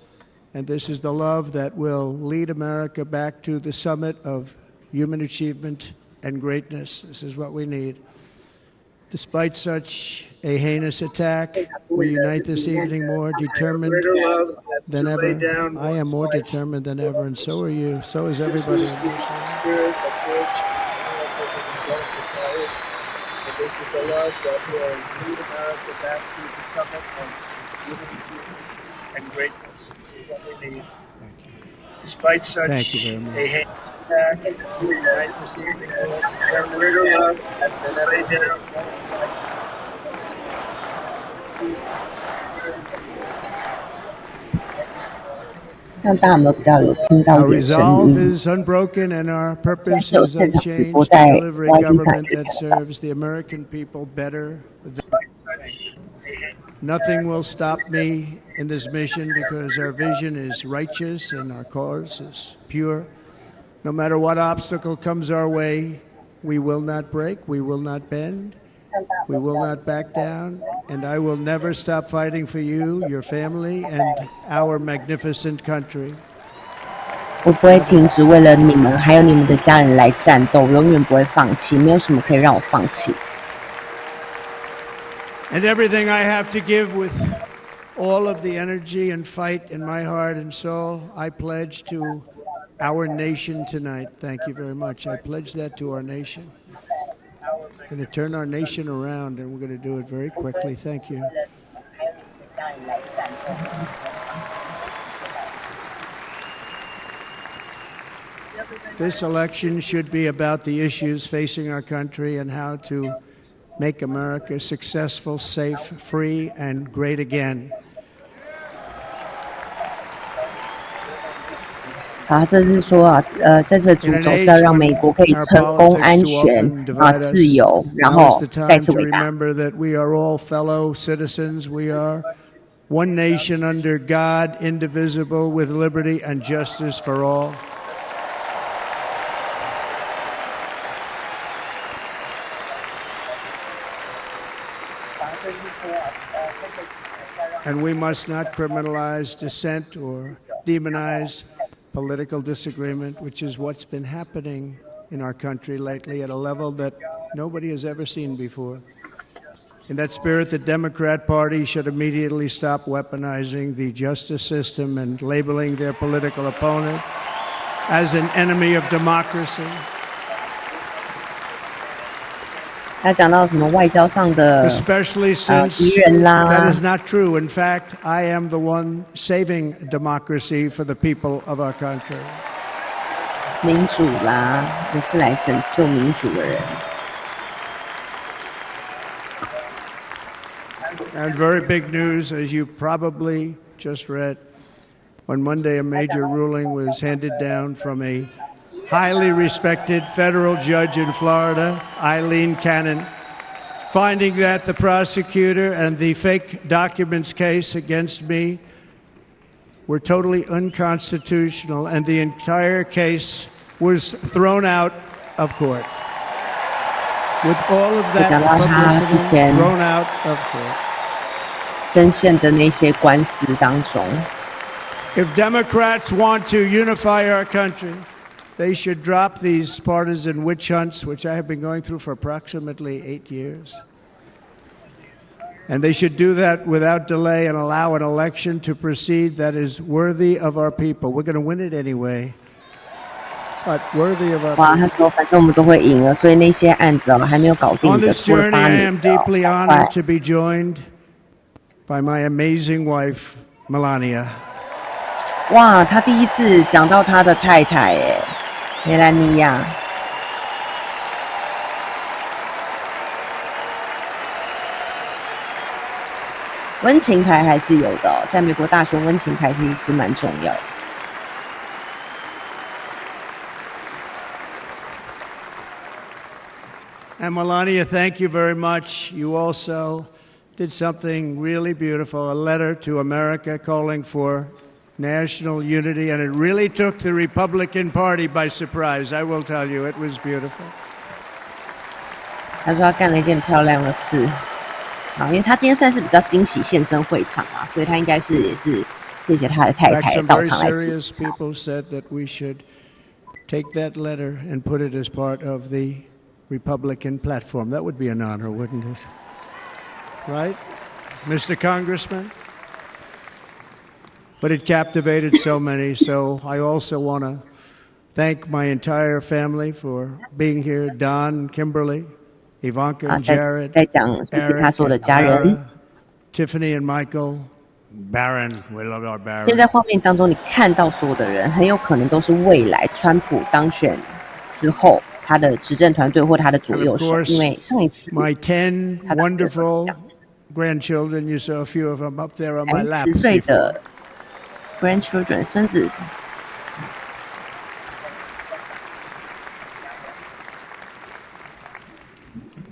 [SPEAKER 19] and this is the love that will lead America back to the summit of human achievement and greatness. This is what we need. Despite such a heinous attack, we unite this evening more determined than ever. I am more determined than ever, and so are you. So is everybody.
[SPEAKER 10] This is the love that will lead America back to the summit of human achievement and greatness. This is what we need. Despite such a heinous attack, we unite this evening more determined love than ever.
[SPEAKER 22] 他看大家有没有比较有听到
[SPEAKER 14] Our
[SPEAKER 22] 一点声
[SPEAKER 14] resolve
[SPEAKER 22] 音？
[SPEAKER 14] is unbroken and our purpose
[SPEAKER 22] 现在是有
[SPEAKER 14] is
[SPEAKER 22] 现场直
[SPEAKER 14] unchanged
[SPEAKER 22] 播
[SPEAKER 14] to
[SPEAKER 22] 在
[SPEAKER 14] deliver a
[SPEAKER 22] YT 上
[SPEAKER 14] government
[SPEAKER 22] 可以
[SPEAKER 14] that
[SPEAKER 22] 看到。
[SPEAKER 14] serves the American people better. Nothing will stop me in this mission because our vision is righteous and our cause is pure. No matter what obstacle comes our way, we will not break, we will not bend, we will not back down, and I will never stop fighting for you, your family, and our magnificent country.
[SPEAKER 22] 我不会停止为了你们还有你们的家人来战斗，永远不会放弃，没有什么可以让我放弃。
[SPEAKER 14] And everything I have to give with all of the energy and fight in my heart and soul, I pledge to our nation tonight. Thank you very much. I pledge that to our nation. We're going to turn our nation around, and we're going to do it very quickly. Thank you. This election should be about the issues facing our country and how to make America successful, safe, free, and great again.
[SPEAKER 22] 好，这是说啊，这次的主轴是要让美国可以成功、安全、自由，然后再次伟大。
[SPEAKER 14] Remember that we are all fellow citizens. We are one nation under God, indivisible, with liberty and justice for all. And we must not criminalize dissent or demonize political disagreement, which is what's been happening in our country lately at a level that nobody has ever seen before. In that spirit, the Democrat Party should immediately stop weaponizing the justice system and labeling their political opponent as an enemy of democracy.
[SPEAKER 22] 他讲到什么外交上的
[SPEAKER 14] Especially since
[SPEAKER 22] 敌人啦
[SPEAKER 14] that is not true. In fact, I am the one saving democracy for the people of our country.
[SPEAKER 22] 民主啦，我是来拯救民主的人。
[SPEAKER 14] And very big news, as you probably just read, on Monday a major ruling was handed down from a highly respected federal judge in Florida, Eileen Cannon, finding that the prosecutor and the fake documents case against me were totally unconstitutional, and the entire case was thrown out of court. With all of that publicity thrown out of court.
[SPEAKER 22] 深陷的那些官司当中。
[SPEAKER 14] If Democrats want to unify our country, they should drop these partisan witch hunts, which I have been going through for approximately 8 years. And they should do that without delay and allow an election to proceed that is worthy of our people. We're going to win it anyway, but worthy of our people.
[SPEAKER 22] 哇，他说反正我们都会赢了，所以那些案子还没有搞定
[SPEAKER 14] On
[SPEAKER 22] 的，
[SPEAKER 14] this
[SPEAKER 22] 拖了
[SPEAKER 14] journey,
[SPEAKER 22] 8
[SPEAKER 14] I
[SPEAKER 22] 年
[SPEAKER 14] am deeply honored to be joined by my amazing wife, Melania.
[SPEAKER 22] 哇，他第一次讲到他的太太，哎，梅兰妮亚。温情牌还是有的哦，在美国大选，温情牌其实是蛮重要的。
[SPEAKER 14] And Melania, thank you very much. You also did something really beautiful, a letter to America calling for national unity, and it really took the Republican Party by surprise. I will tell you, it was beautiful.
[SPEAKER 22] 他说他干了一件漂亮的事，啊，因为他今天算是比较惊喜现身会场啊，所以他应该是也是谢谢他的太
[SPEAKER 14] In fact,
[SPEAKER 22] 太
[SPEAKER 14] some
[SPEAKER 22] 到
[SPEAKER 14] very
[SPEAKER 22] 场来支
[SPEAKER 14] serious
[SPEAKER 22] 持他。
[SPEAKER 14] people said that we should take that letter and put it as part of the Republican platform. That would be an honor, wouldn't it? Right, Mr. Congressman? But it captivated so many, so I also want to thank my entire family for being here. Don, Kimberly, Ivanka and Jared,
[SPEAKER 22] 再讲谢谢他
[SPEAKER 14] Eric
[SPEAKER 22] 所有的
[SPEAKER 14] and
[SPEAKER 22] 家人。
[SPEAKER 14] Ira, Tiffany and Michael, Barron, we love our
[SPEAKER 22] 现在
[SPEAKER 14] Barron.
[SPEAKER 22] 画面当中，你看到所有的人，很有可能都是未来川普当选之后他的执政团队或他的左
[SPEAKER 14] And
[SPEAKER 22] 右
[SPEAKER 14] of
[SPEAKER 22] 手，
[SPEAKER 14] course,
[SPEAKER 22] 因为上一次
[SPEAKER 14] my 10 wonderful grandchildren, you saw a few of them up there on my lap.
[SPEAKER 22] 10岁的 grandchildren 孙子。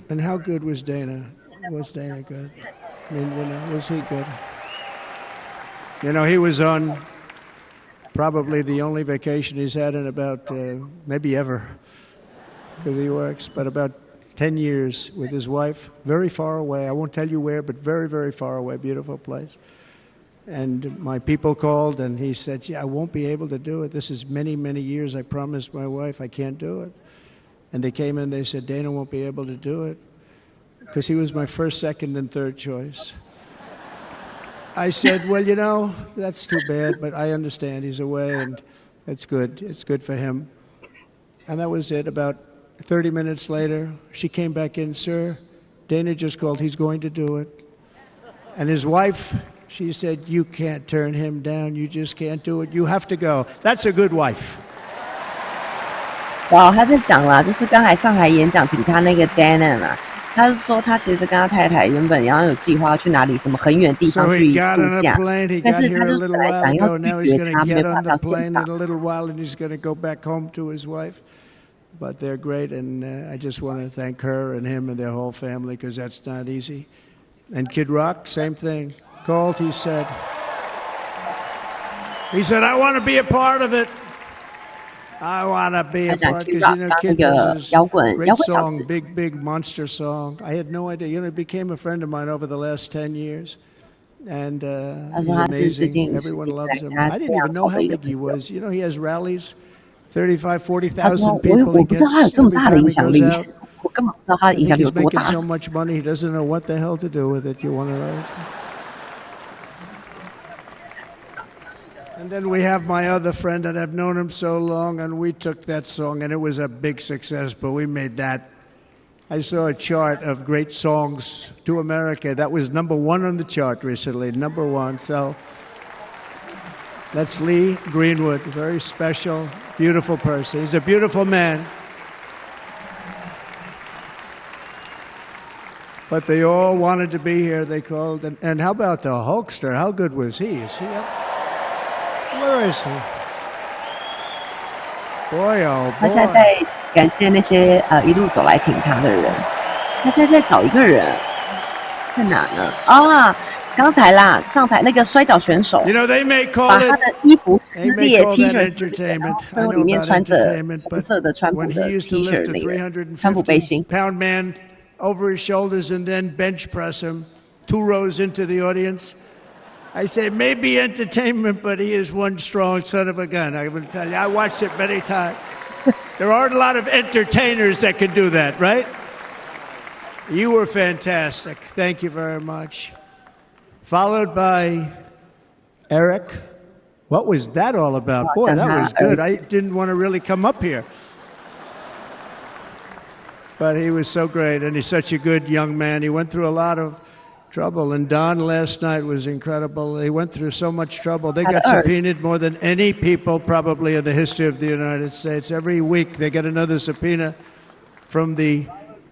[SPEAKER 14] And how good was Dana? Was Dana good? I mean, was he good? He was on probably the only vacation he's had in about, maybe ever, because he works, but about 10 years with his wife, very far away. I won't tell you where, but very, very far away, beautiful place. And my people called, and he said, I won't be able to do it. This is many, many years. I promised my wife I can't do it. And they came in, they said, Dana won't be able to do it because he was my first, second, and third choice. I said, well, that's too bad, but I understand he's away, and it's good. It's good for him. And that was it. About 30 minutes later, she came back in, sir, Dana just called. He's going to do it. And his wife, she said, you can't turn him down. You just can't do it. You have to go. That's a good wife.
[SPEAKER 22] 哇，他在讲啦，就是刚才上台演讲挺他那个 Diane 啊，他是说他其实跟他太太原本然后有计划去哪里什么很远的地方去度假，但是他就本来想要拒绝他，没有办法现场。
[SPEAKER 14] But they're great, and I just want to thank her and him and their whole family because that's not easy. And Kid Rock, same thing. Called, he said, I want to be a part of it. I want to be a part because, Kid does this great song, big, big monster song. I had no idea. He became a friend of mine over the last 10 years. And he's amazing. Everyone loves him. I didn't even know how big he was. He has rallies. 35, 40,000 people he gets every time he goes out. He's making so much money, he doesn't know what the hell to do with it. You're one of those. And then we have my other friend, and I've known him so long, and we took that song, and it was a big success, but we made that. I saw a chart of great songs to America. That was #1 on the chart recently, #1. So that's Lee Greenwood, a very special, beautiful person. He's a beautiful man. But they all wanted to be here. They called. And how about the Hulkster? How good was he? Is he up? Where is he? Boy, oh
[SPEAKER 22] 他
[SPEAKER 14] boy.
[SPEAKER 22] 现在在感谢那些一路走来挺他的人。他现在在找一个人，在哪呢？啊，刚才啦，上台那个摔跤选手，
[SPEAKER 14] they may call
[SPEAKER 22] 把他的衣服撕裂
[SPEAKER 14] it，T
[SPEAKER 22] 恤
[SPEAKER 14] entertainment.
[SPEAKER 22] 然后里面穿着红色的川普的 T 恤那个川普背心。
[SPEAKER 14] 350-pound man over his shoulders and then bench press him 2 rows into the audience. I say maybe entertainment, but he is one strong son of a gun. I will tell you, I watched it many times. There aren't a lot of entertainers that can do that, right? You were fantastic. Thank you very much. Followed by Eric. What was that all about? Boy, that was good. I didn't want to really come up here. But he was so great, and he's such a good young man. He went through a lot of trouble, and Don last night was incredible. He went through so much trouble. They got subpoenaed more than any people probably in the history of the United States. Every week they get another subpoena from the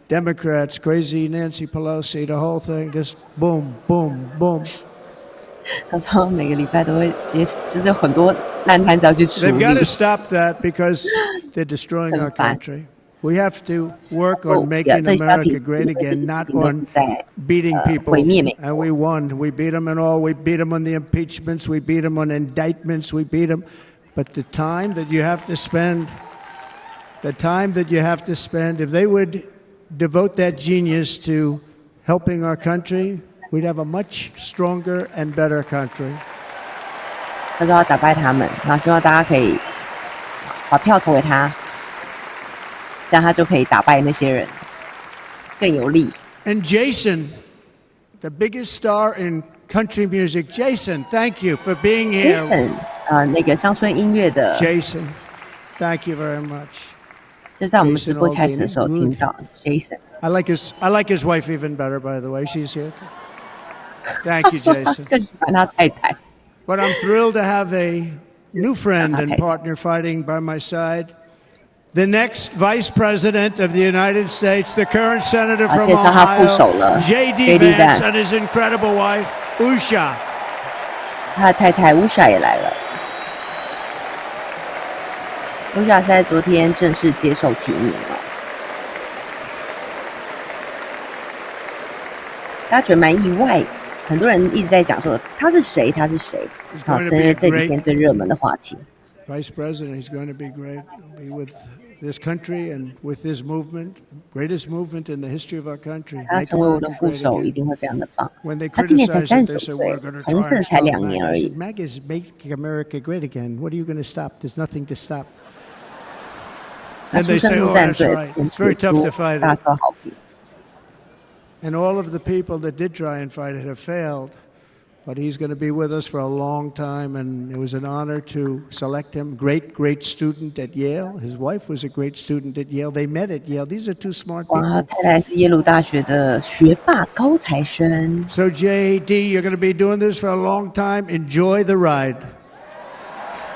[SPEAKER 14] Democrats, crazy Nancy Pelosi, the whole thing, just boom, boom, boom.
[SPEAKER 22] 他说每个礼拜都会接，就是有很多烂摊子要去处理。
[SPEAKER 14] They've got to stop that because they're destroying our country. We have to work on making America great again, not on beating people. And we won. We beat them in all. We beat them on the impeachments. We beat them on indictments. We beat them. But the time that you have to spend, if they would devote that genius to helping our country, we'd have a much stronger and better country.
[SPEAKER 22] 他说要打败他们，然后希望大家可以把票投给他。 这样他就可以打败那些人，更有力。
[SPEAKER 14] And Jason, the biggest star in country music, Jason, thank you for being here.
[SPEAKER 22] Jason, 那个乡村音乐的
[SPEAKER 14] Jason, thank you very much.
[SPEAKER 22] 就在我们直播开始的时候听到 Jason.
[SPEAKER 14] I like his wife even better, by the way. She's here. Thank you, Jason.
[SPEAKER 22] 更喜欢他太太。
[SPEAKER 14] But I'm thrilled to have a new friend and partner fighting by my side. The next Vice President of the United States, the current Senator from Ohio, J.D. Vance, and his incredible wife, Usha.
[SPEAKER 22] 他的太太 Usha 也来了。罗莎在昨天正式接受提名了，大家觉得蛮意外，很多人一直在讲说他是谁，他是谁，好，成为这几天最热门的话题。
[SPEAKER 14] Vice President, he's going to be great. He'll be with this country and with this movement, greatest movement in the history of our country.
[SPEAKER 22] 他成为我的副手一定会非常的棒。
[SPEAKER 14] When they
[SPEAKER 22] 他今年才
[SPEAKER 14] criticize it, they
[SPEAKER 22] 39
[SPEAKER 14] say
[SPEAKER 22] 岁
[SPEAKER 14] we're going to，
[SPEAKER 22] 从
[SPEAKER 14] try
[SPEAKER 22] 政
[SPEAKER 14] and
[SPEAKER 22] 才
[SPEAKER 14] stop2
[SPEAKER 22] 年
[SPEAKER 14] MAGA.
[SPEAKER 22] 而
[SPEAKER 14] I
[SPEAKER 22] 已。
[SPEAKER 14] said, MAGA is making America great again. What are you going to stop? There's nothing to stop.
[SPEAKER 22] 他
[SPEAKER 14] And
[SPEAKER 22] 出
[SPEAKER 14] they
[SPEAKER 22] 生
[SPEAKER 14] say,
[SPEAKER 22] 入
[SPEAKER 14] oh,
[SPEAKER 22] 战
[SPEAKER 14] that's
[SPEAKER 22] 队，
[SPEAKER 14] right.
[SPEAKER 22] 因
[SPEAKER 14] It's
[SPEAKER 22] 此
[SPEAKER 14] very tough to fight
[SPEAKER 22] 大
[SPEAKER 14] it.
[SPEAKER 22] 受好评。
[SPEAKER 14] And all of the people that did try and fight it have failed. But he's going to be with us for a long time, and it was an honor to select him. Great student at Yale. His wife was a great student at Yale. They met at Yale. These are two smart
[SPEAKER 22] 哇，
[SPEAKER 14] people.
[SPEAKER 22] 太太是耶鲁大学的学霸高材生。
[SPEAKER 14] So JD, you're going to be doing this for a long time. Enjoy the ride.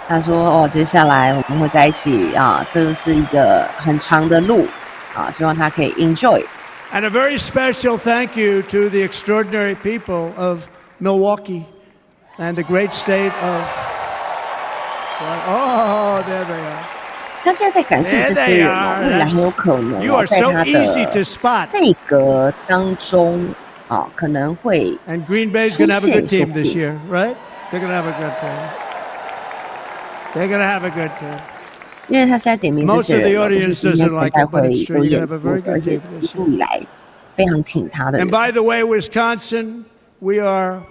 [SPEAKER 22] 他说：“哦，接下来我们会在一起啊，这是一个很长的路啊，希望他可以 enjoy。”
[SPEAKER 14] And a very special thank you to the extraordinary people of Milwaukee and the great state of... Oh, there they are.
[SPEAKER 22] 他现在在感谢这些人哦，未来很有可能
[SPEAKER 14] You are
[SPEAKER 22] 在
[SPEAKER 14] so
[SPEAKER 22] 他
[SPEAKER 14] easy
[SPEAKER 22] 的
[SPEAKER 14] to spot.
[SPEAKER 22] 内阁当中啊，可能会
[SPEAKER 14] And Green Bay's going to have a good team this year, right? They're going to have a good team. They're going to have a good team.
[SPEAKER 22] 因为他现在点名这
[SPEAKER 14] Most
[SPEAKER 22] 些
[SPEAKER 14] of the
[SPEAKER 22] 人哦，都
[SPEAKER 14] audience
[SPEAKER 22] 是今天
[SPEAKER 14] doesn't
[SPEAKER 22] 全
[SPEAKER 14] like
[SPEAKER 22] 代
[SPEAKER 14] it, but
[SPEAKER 22] 会
[SPEAKER 14] it's true.
[SPEAKER 22] 有
[SPEAKER 14] You're
[SPEAKER 22] 演
[SPEAKER 14] going to have a
[SPEAKER 22] 出
[SPEAKER 14] very
[SPEAKER 22] 的，而
[SPEAKER 14] good
[SPEAKER 22] 且
[SPEAKER 14] team
[SPEAKER 22] 一
[SPEAKER 14] this
[SPEAKER 22] 路
[SPEAKER 14] year.
[SPEAKER 22] 以来非常挺他的人
[SPEAKER 14] And。by the way, Wisconsin, we are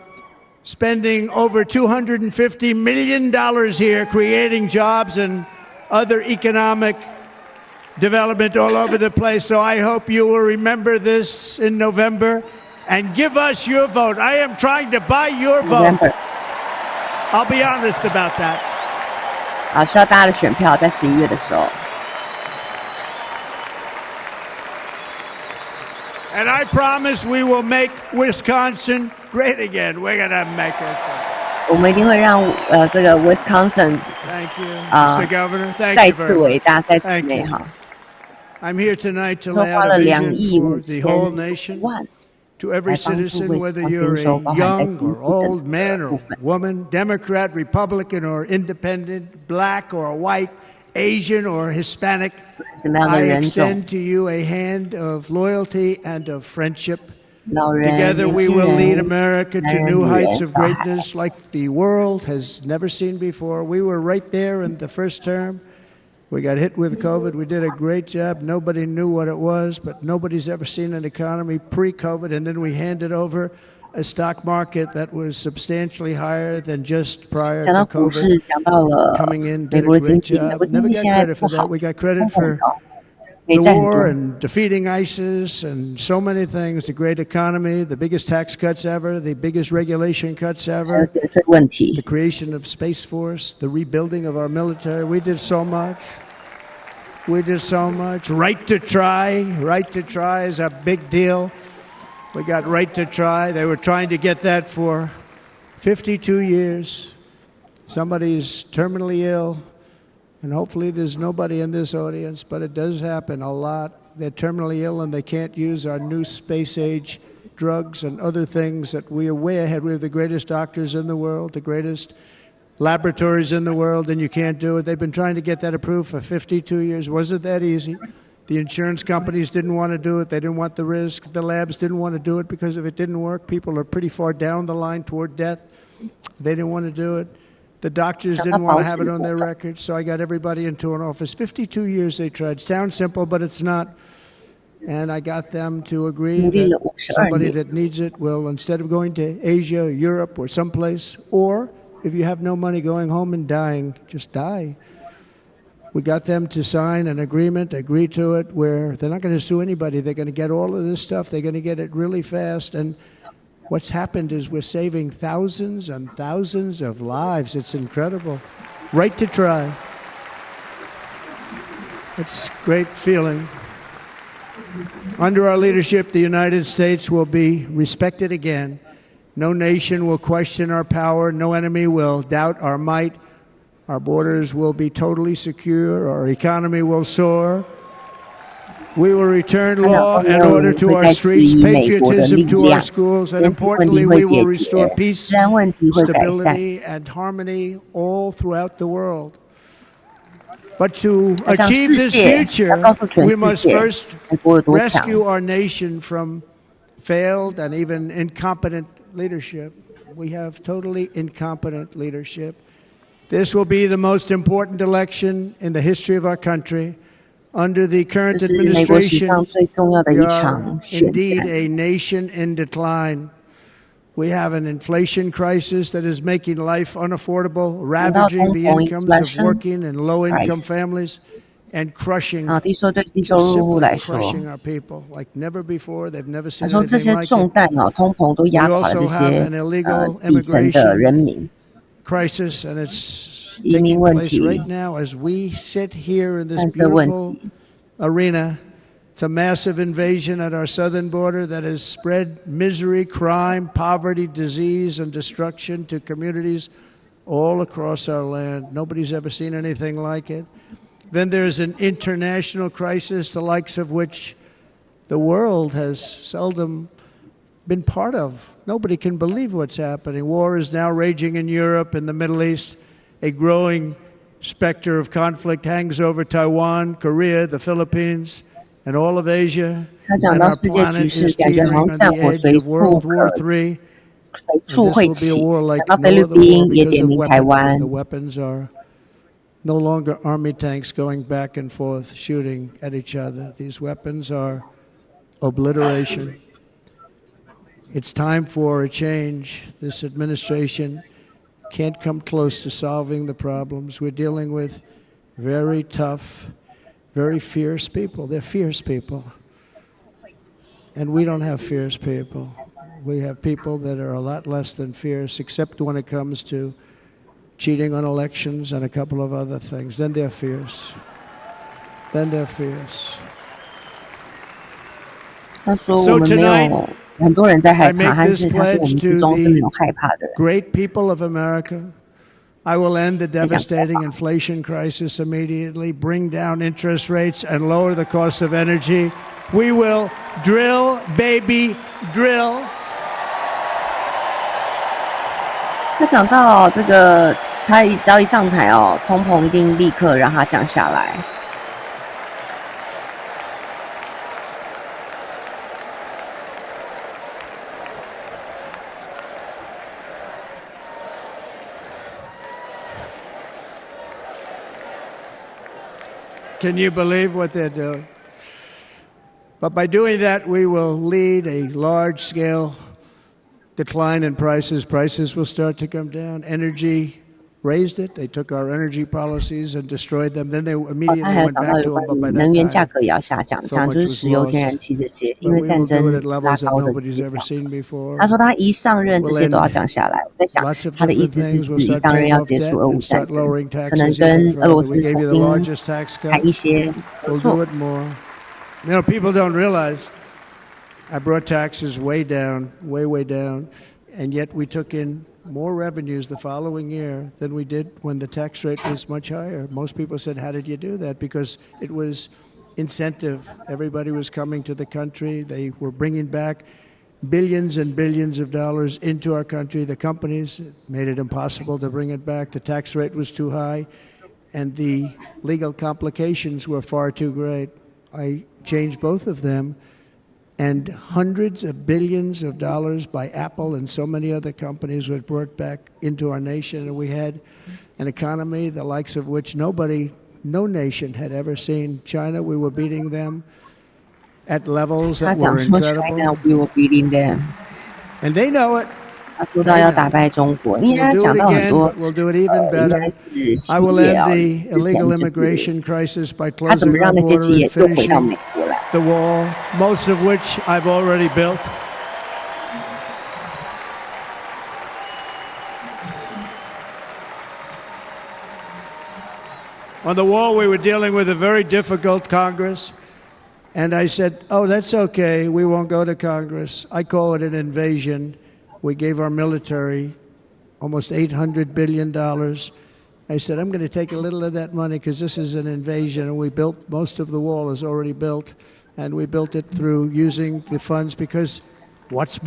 [SPEAKER 14] spending over $250 million here creating jobs and other economic development all over the place. So I hope you will remember this in November and give us your vote. I am trying to buy your vote.
[SPEAKER 22] November
[SPEAKER 14] I'll be honest about that.
[SPEAKER 22] 啊，需要大家的选票，在11月的时候。
[SPEAKER 14] And I promise we will make Wisconsin great again. We're going to make it.
[SPEAKER 22] 我们一定会让这个 Wisconsin
[SPEAKER 14] Thank you,
[SPEAKER 22] 啊
[SPEAKER 14] Mr. Governor. Thank
[SPEAKER 22] 再
[SPEAKER 14] you
[SPEAKER 22] 次
[SPEAKER 14] very
[SPEAKER 22] 伟
[SPEAKER 14] much.
[SPEAKER 22] 大，再次
[SPEAKER 14] Thank
[SPEAKER 22] 美
[SPEAKER 14] you.
[SPEAKER 22] 好。
[SPEAKER 14] I'm here tonight to
[SPEAKER 22] 都
[SPEAKER 14] lay
[SPEAKER 2] 花
[SPEAKER 14] out
[SPEAKER 2] 了
[SPEAKER 14] a
[SPEAKER 2] 2
[SPEAKER 14] vision
[SPEAKER 2] 亿
[SPEAKER 14] for
[SPEAKER 2] 5
[SPEAKER 14] the whole
[SPEAKER 2] 千
[SPEAKER 14] nation,
[SPEAKER 22] 万
[SPEAKER 14] to every
[SPEAKER 22] 来帮助
[SPEAKER 14] citizen,
[SPEAKER 22] 为
[SPEAKER 14] whether
[SPEAKER 22] 帮
[SPEAKER 14] you're
[SPEAKER 22] 助手
[SPEAKER 14] a
[SPEAKER 22] 包含在
[SPEAKER 14] young
[SPEAKER 22] 贫
[SPEAKER 14] or
[SPEAKER 22] 富
[SPEAKER 14] old
[SPEAKER 22] 等
[SPEAKER 14] man
[SPEAKER 22] 部
[SPEAKER 14] or
[SPEAKER 22] 分。
[SPEAKER 14] woman, Democrat, Republican or independent, black or white, Asian or Hispanic,
[SPEAKER 22] 什么样的
[SPEAKER 14] I
[SPEAKER 22] 人种？
[SPEAKER 14] extend to you a hand of loyalty and of friendship.
[SPEAKER 22] 老人、
[SPEAKER 14] Together
[SPEAKER 22] 年
[SPEAKER 14] we
[SPEAKER 22] 轻
[SPEAKER 14] will lead
[SPEAKER 22] 人、
[SPEAKER 14] America
[SPEAKER 22] 男
[SPEAKER 14] to
[SPEAKER 22] 人、
[SPEAKER 14] new
[SPEAKER 22] 女
[SPEAKER 14] heights
[SPEAKER 22] 人、
[SPEAKER 14] of
[SPEAKER 22] 小孩。
[SPEAKER 14] greatness like the world has never seen before. We were right there in the first term. We got hit with COVID. We did a great job. Nobody knew what it was, but nobody's ever seen an economy pre-COVID. And then we handed over a stock market that was substantially higher than just prior
[SPEAKER 22] 讲
[SPEAKER 14] to
[SPEAKER 22] 到股市，
[SPEAKER 14] COVID.
[SPEAKER 22] 讲到了
[SPEAKER 14] Coming in,
[SPEAKER 22] 美
[SPEAKER 14] did
[SPEAKER 22] 国
[SPEAKER 14] a
[SPEAKER 22] 的经
[SPEAKER 14] great
[SPEAKER 22] 济，美
[SPEAKER 14] job.
[SPEAKER 22] 国经
[SPEAKER 14] Never
[SPEAKER 22] 济
[SPEAKER 14] got
[SPEAKER 22] 现在
[SPEAKER 14] credit
[SPEAKER 22] 不
[SPEAKER 14] for
[SPEAKER 22] 好
[SPEAKER 14] that. We got credit
[SPEAKER 22] 通膨
[SPEAKER 14] for
[SPEAKER 22] 高，没
[SPEAKER 14] the
[SPEAKER 22] 占
[SPEAKER 14] war
[SPEAKER 22] 多。
[SPEAKER 14] and defeating ISIS and so many things, the great economy, the biggest tax cuts ever, the biggest regulation cuts
[SPEAKER 22] 还有
[SPEAKER 14] ever,
[SPEAKER 22] 减税问题
[SPEAKER 14] the，creation of Space Force, the rebuilding of our military. We did so much. We did so much. Right to try. Right to try is a big deal. We got right to try. They were trying to get that for 52 years. Somebody's terminally ill. And hopefully there's nobody in this audience, but it does happen a lot. They're terminally ill and they can't use our new space age drugs and other things that we are way ahead. We have the greatest doctors in the world, the greatest laboratories in the world, and you can't do it. They've been trying to get that approved for 52 years. Wasn't that easy? The insurance companies didn't want to do it. They didn't want the risk. The labs didn't want to do it because if it didn't work, people are pretty far down the line toward death. They didn't want to do it. The doctors didn't want to have it on their records, so I got everybody into an office. 52 years they tried. Sounds simple, but it's not. And I got them to agree that somebody that needs it will, instead of going to Asia, Europe, or someplace, or if you have no money going home and dying, just die. We got them to sign an agreement, agree to it, where they're not going to sue anybody. They're going to get all of this stuff. They're going to get it really fast. And what's happened is we're saving thousands and thousands of lives. It's incredible. Right to try. It's a great feeling. Under our leadership, the United States will be respected again. No nation will question our power. No enemy will doubt our might. Our borders will be totally secure. Our economy will soar. We will return law and order to our streets, patriotism to our schools, and importantly, we will restore peace, stability, and harmony all throughout the world.
[SPEAKER 19] But to achieve this future, we must first rescue our nation from failed and even incompetent leadership. We have totally incompetent leadership. This will be the most important election in the history of our country. Under the current administration, we are indeed a nation in decline. We have an inflation crisis that is making life unaffordable, ravaging the incomes of working and low-income families, and crushing our people like never before. They've never seen anything like it. We also have an illegal immigration crisis, and it's taking place right now as we sit here in this beautiful arena. It's a massive invasion at our southern border that has spread misery, crime, poverty, disease, and destruction to communities all across our land. Nobody's ever seen anything like it. Then there's an international crisis, the likes of which the world has seldom been part of. Nobody can believe what's happening. War is now raging in Europe and the Middle East. A growing specter of conflict hangs over Taiwan, Korea, the Philippines, and all of Asia. And our planet is teetering on the edge of World War III. And this will be a war like no other war because of weaponry. The weapons are no longer army tanks going back and forth shooting at each other. These weapons are obliteration. It's time for a change. This administration can't come close to solving the problems. We're dealing with very tough, very fierce people. They're fierce people. And we don't have fierce people. We have people that are a lot less than fierce, except when it comes to cheating on elections and a couple of other things. Then they're fierce. Then they're fierce. So tonight, I make this pledge to the great people of America. I will end the devastating inflation crisis immediately, bring down interest rates, and lower the cost of energy. We will drill, baby, drill.
[SPEAKER 22] 他讲到这个，他只要一上台哦，通膨一定立刻让他降下来。
[SPEAKER 19] Can you believe what they're doing? But by doing that, we will lead a large-scale decline in prices. Prices will start to come down. Energy raised it. They took our energy policies and destroyed them. Then they immediately went back to them. But by that time,
[SPEAKER 22] 能源价格也要下降，像就是石油、天然气这些，因为战争拉高的这些。他说他一上任这些都要降下来。我在想，他的意思是指一上任要结束俄乌战争，可能跟俄罗斯重新谈一些合作。
[SPEAKER 19] You know, people don't realize I brought taxes way down, way down, and yet we took in more revenues the following year than we did when the tax rate was much higher. Most people said, how did you do that? Because it was incentive. Everybody was coming to the country. They were bringing back billions and billions of dollars into our country. The companies made it impossible to bring it back. The tax rate was too high, and the legal complications were far too great. I changed both of them, and hundreds of billions of dollars by Apple and so many other companies were brought back into our nation, and we had an economy the likes of which no nation had ever seen. China, we were beating them at levels that were incredible.
[SPEAKER 22] China, we were beating them.
[SPEAKER 19] And they know it.
[SPEAKER 22] 他说到要打败中国，因为他讲到很多，
[SPEAKER 19] we'll do it even better. I will end the illegal immigration crisis by closing our border and finishing the wall, most of which I've already built. On the wall, we were dealing with a very difficult Congress, and I said, oh, that's okay, we won't go to Congress. I call it an invasion. We gave our military almost $800 billion. I said, I'm going to take a little of that money because this is an invasion, and we built, most of the wall is already built, and we built it through using the funds because what's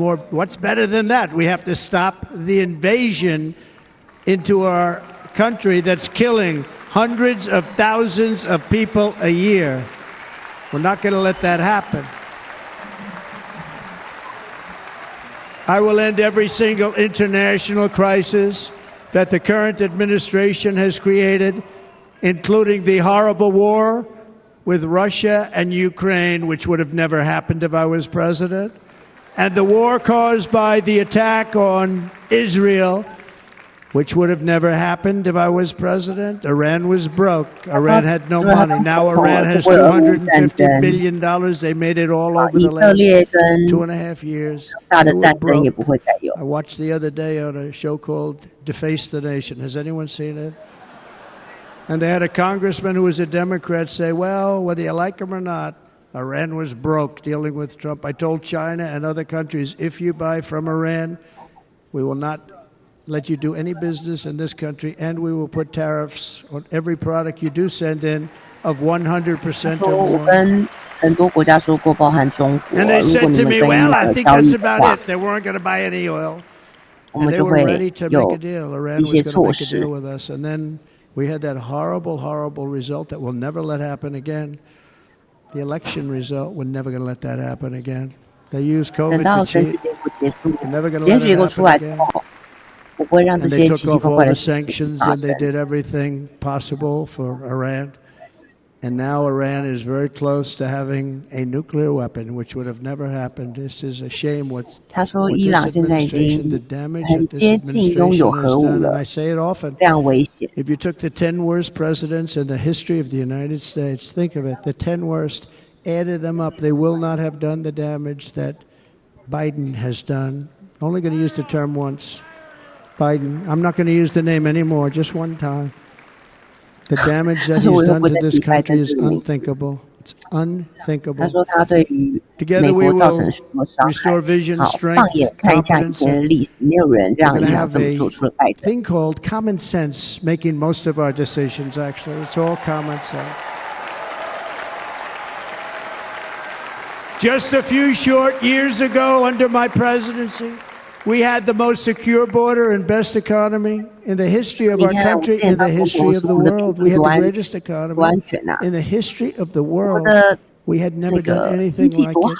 [SPEAKER 19] better than that? We have to stop the invasion into our country that's killing hundreds of thousands of people a year. We're not going to let that happen. I will end every single international crisis that the current administration has created, including the horrible war with Russia and Ukraine, which would have never happened if I was president, and the war caused by the attack on Israel, which would have never happened if I was president. Iran was broke. Iran had no money. Now Iran has $250 billion. They made it all over the last 2.5 years. They were broke. I watched the other day on a show called Deface the Nation. Has anyone seen it? And they had a congressman who was a Democrat say, well, whether you like him or not, Iran was broke dealing with Trump. I told China and other countries, if you buy from Iran, we will not let you do any business in this country, and we will put tariffs on every product you do send in of 100% or more. And they said to me, well, I think that's about it. They weren't going to buy any oil. And they were ready to make a deal. Iran was going to make a deal with us. And then we had that horrible, horrible result that we'll never let happen again. The election result, we're never going to let that happen again. They used COVID to cheat. We're never going to let it happen again. And they took off all the sanctions and they did everything possible for Iran. And now Iran is very close to having a nuclear weapon, which would have never happened. This is a shame what this administration, the damage that this administration has done. And I say it often. If you took the 10 worst presidents in the history of the United States, think of it, the 10 worst, added them up, they will not have done the damage that Biden has done. Only going to use the term once. Biden. I'm not going to use the name anymore, just one time. The damage that he's done to this country is unthinkable. It's unthinkable. Together we will restore vision, strength, confidence. We're going to have a thing called common sense making most of our decisions, actually. It's all common sense. Just a few short years ago under my presidency, we had the most secure border and best economy in the history of our country, in the history of the world. We had the greatest economy in the history of the world. We had never done anything like it.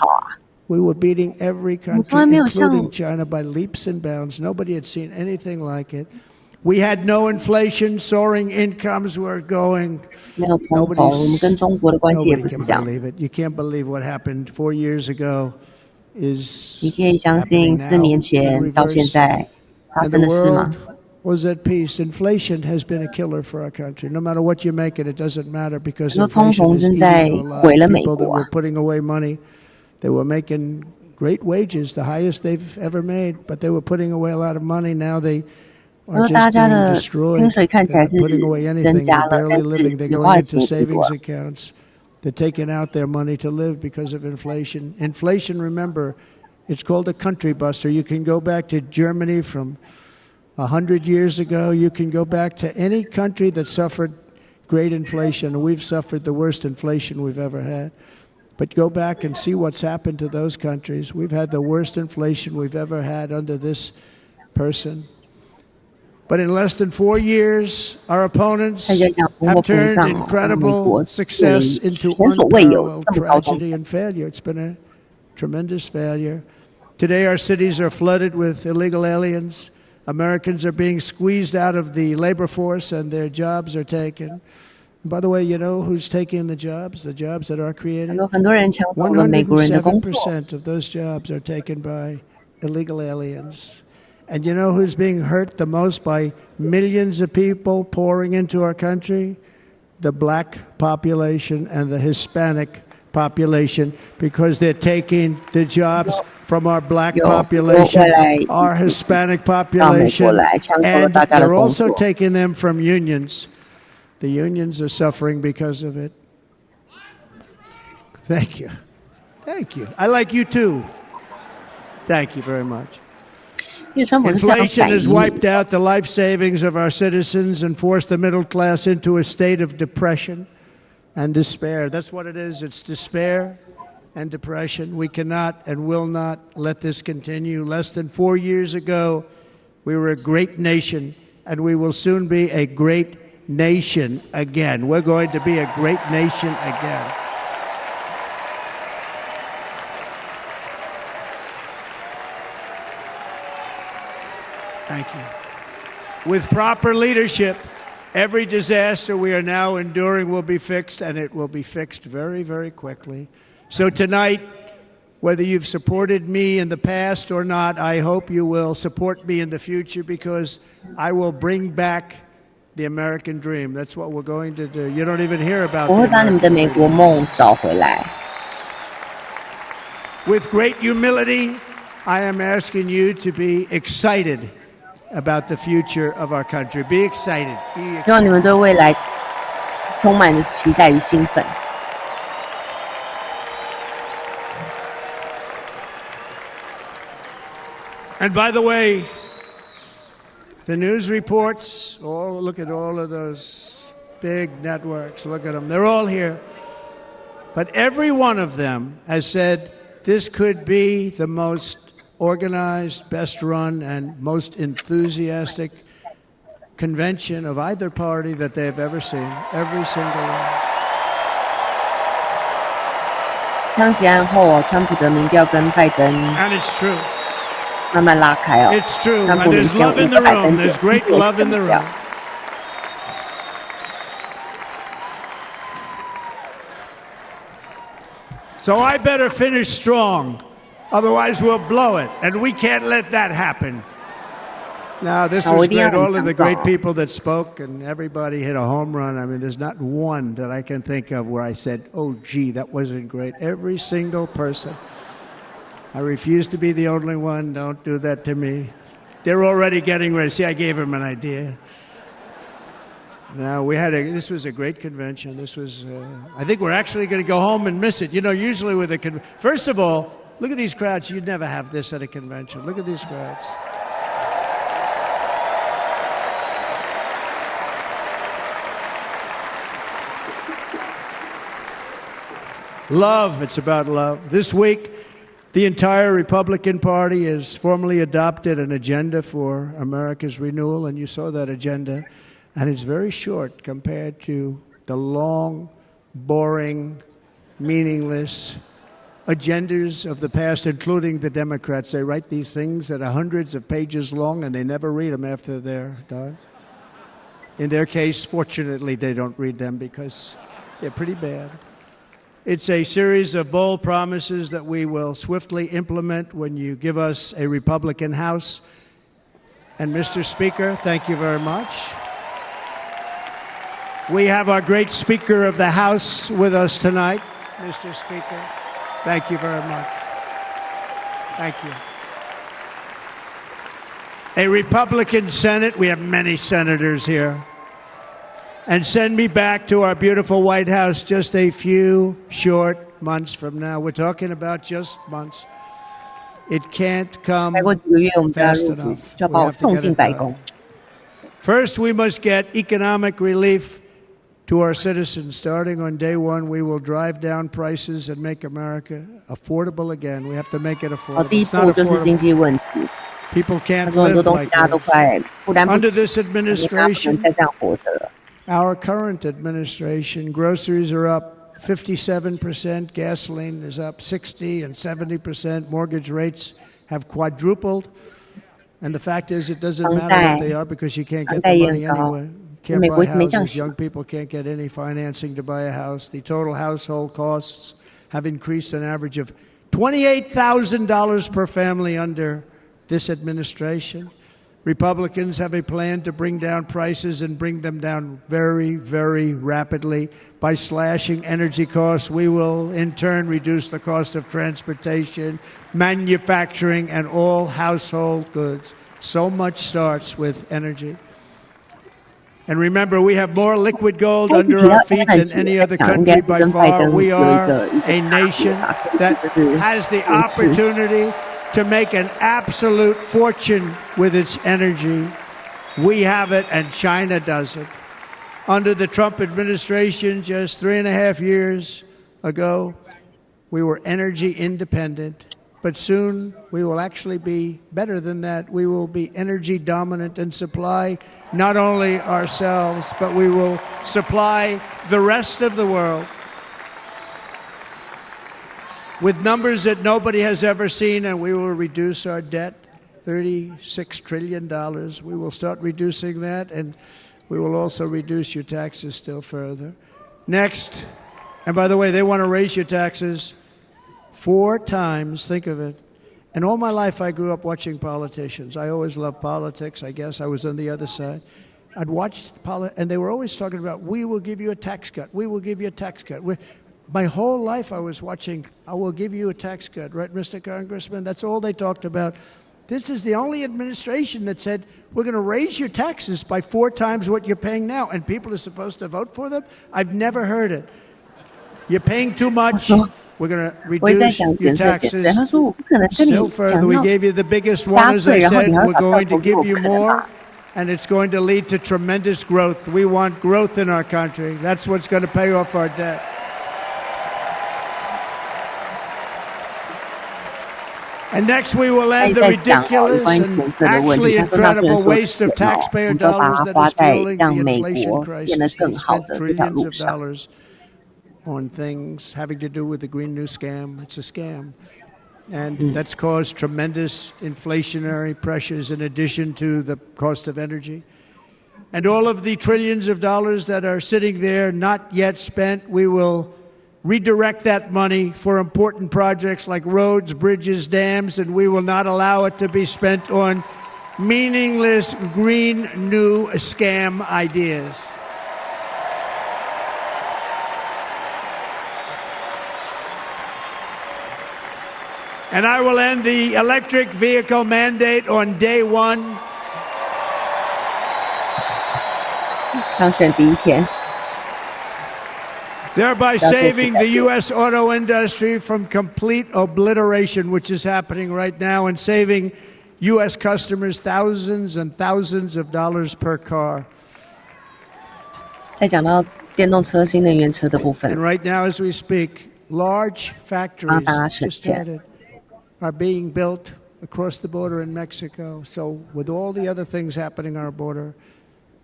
[SPEAKER 19] We were beating every country, including China, by leaps and bounds. Nobody had seen anything like it. We had no inflation, soaring incomes were going. Nobody can believe it. You can't believe what happened 4 years ago. Is happening now in reverse. And the world was at peace. Inflation has been a killer for our country. No matter what you make it doesn't matter because inflation is eating a lot of people that were putting away money. They were making great wages, the highest they've ever made, but they were putting away a lot of money. Now they are just being destroyed. They're not putting away anything. They're barely living. They're going into savings accounts. They're taking out their money to live because of inflation. Inflation, remember, it's called a country buster. You can go back to Germany from 100 years ago. You can go back to any country that suffered great inflation. We've suffered the worst inflation we've ever had. But go back and see what's happened to those countries. We've had the worst inflation we've ever had under this person. But in less than 4 years, our opponents have turned incredible success into unparalleled tragedy and failure. It's been a tremendous failure. Today, our cities are flooded with illegal aliens. Americans are being squeezed out of the labor force and their jobs are taken. And by the way, you know who's taking the jobs that are created? 107% of those jobs are taken by illegal aliens. And you know who's being hurt the most by millions of people pouring into our country? The black population and the Hispanic population, because they're taking the jobs from our black population, our Hispanic population, and they're also taking them from unions. The unions are suffering because of it. Thank you. Thank you. I like you too. Thank you very much. Inflation has wiped out the life savings of our citizens and forced the middle class into a state of depression and despair. That's what it is. It's despair and depression. We cannot and will not let this continue. Less than 4 years ago, we were a great nation, and we will soon be a great nation again. We're going to be a great nation again. Thank you. With proper leadership, every disaster we are now enduring will be fixed, and it will be fixed very, very quickly. So tonight, whether you've supported me in the past or not, I hope you will support me in the future, because I will bring back the American dream. That's what we're going to do. You don't even hear about it.
[SPEAKER 22] 我会把你们的美国梦找回来。
[SPEAKER 19] With great humility, I am asking you to be excited about the future of our country. Be excited.
[SPEAKER 22] 希望你们对未来充满着期待与兴奋。
[SPEAKER 19] And by the way, the news reports, look at all of those big networks. Look at them. They're all here. But every one of them has said this could be the most organized, best run, and most enthusiastic convention of either party that they've ever seen. Every single one.
[SPEAKER 22] 枪击案后，川普的民调跟拜登
[SPEAKER 19] And it's true.
[SPEAKER 22] 慢慢拉开哦。
[SPEAKER 19] It's true.
[SPEAKER 22] 川
[SPEAKER 19] And
[SPEAKER 22] 普领
[SPEAKER 19] there's
[SPEAKER 22] 先
[SPEAKER 19] love in the
[SPEAKER 22] 500
[SPEAKER 19] room. There's great love in the room. So I better finish strong. Otherwise, we'll blow it. And we can't let that happen. Now, this was great. All of the great people that spoke, and everybody hit a home run. I mean, there's not one that I can think of where I said, oh, gee, that wasn't great. Every single person. I refuse to be the only one. Don't do that to me. They're already getting ready. See, I gave them an idea. Now, this was a great convention. This was, I think we're actually going to go home and miss it. You know, usually with a first of all, look at these crowds. You'd never have this at a convention. Look at these crowds. Love. It's about love. This week, the entire Republican Party has formally adopted an agenda for America's renewal, and you saw that agenda. And it's very short compared to the long, boring, meaningless agendas of the past, including the Democrats. They write these things that are hundreds of pages long, and they never read them after they're done. In their case, fortunately, they don't read them because they're pretty bad. It's a series of bold promises that we will swiftly implement when you give us a Republican House. And Mr. Speaker, thank you very much. We have our great Speaker of the House with us tonight. Mr. Speaker, thank you very much. Thank you. A Republican Senate. We have many senators here. And send me back to our beautiful White House just a few short months from now. We're talking about just months. It can't come fast enough. We have to get it done. First, we must get economic relief to our citizens. Starting on day one, we will drive down prices and make America affordable again. We have to make it affordable. It's not affordable. People can't live like this. Under this administration, our current administration, groceries are up 57%, gasoline is up 60 and 70%, mortgage rates have quadrupled. And the fact is, it doesn't matter what they are because you can't get the money anyway. Can't buy houses. Young people can't get any financing to buy a house. The total household costs have increased an average of $28,000 per family under this administration. Republicans have a plan to bring down prices and bring them down very, very rapidly. By slashing energy costs, we will in turn reduce the cost of transportation, manufacturing, and all household goods. So much starts with energy. And remember, we have more liquid gold under our feet than any other country by far. We are a nation that has the opportunity to make an absolute fortune with its energy. We have it, and China doesn't. Under the Trump administration, just 3.5 years ago, we were energy independent. but soon we will actually be better than that. We will be energy dominant and supply not only ourselves, but we will supply the rest of the world with numbers that nobody has ever seen, and we will reduce our debt, $36 trillion. We will start reducing that, and we will also reduce your taxes still further. Next, and by the way, they want to raise your taxes 4 times, think of it. And all my life I grew up watching politicians. I always loved politics, I guess. I was on the other side. I'd watch and they were always talking about, we will give you a tax cut. We will give you a tax cut. My whole life I was watching, I will give you a tax cut, right, Mr. Congressman? That's all they talked about. This is the only administration that said, we're going to raise your taxes by 4 times what you're paying now, and people are supposed to vote for them? I've never heard it. You're paying too much. We're going to reduce your taxes still further. We gave you the biggest one, as I said. We're going to give you more, and it's going to lead to tremendous growth. We want growth in our country. That's what's going to pay off our debt. And next we will end the ridiculous and actually incredible waste of taxpayer dollars that is fueling the inflation crisis. They spent trillions of dollars on things having to do with the Green New Scam. It's a scam. And that's caused tremendous inflationary pressures in addition to the cost of energy. And all of the trillions of dollars that are sitting there not yet spent, we will redirect that money for important projects like roads, bridges, dams, and we will not allow it to be spent on meaningless green new scam ideas. And I will end the electric vehicle mandate on day 1.
[SPEAKER 22] 当选第一天。
[SPEAKER 19] Thereby saving the U.S. auto industry from complete obliteration, which is happening right now, and saving U.S. customers thousands and thousands of dollars per car.
[SPEAKER 22] 在讲到电动车、新能源车的部分。
[SPEAKER 19] And right now, as we speak, large factories just added are being built across the border in Mexico. So, with all the other things happening on our border.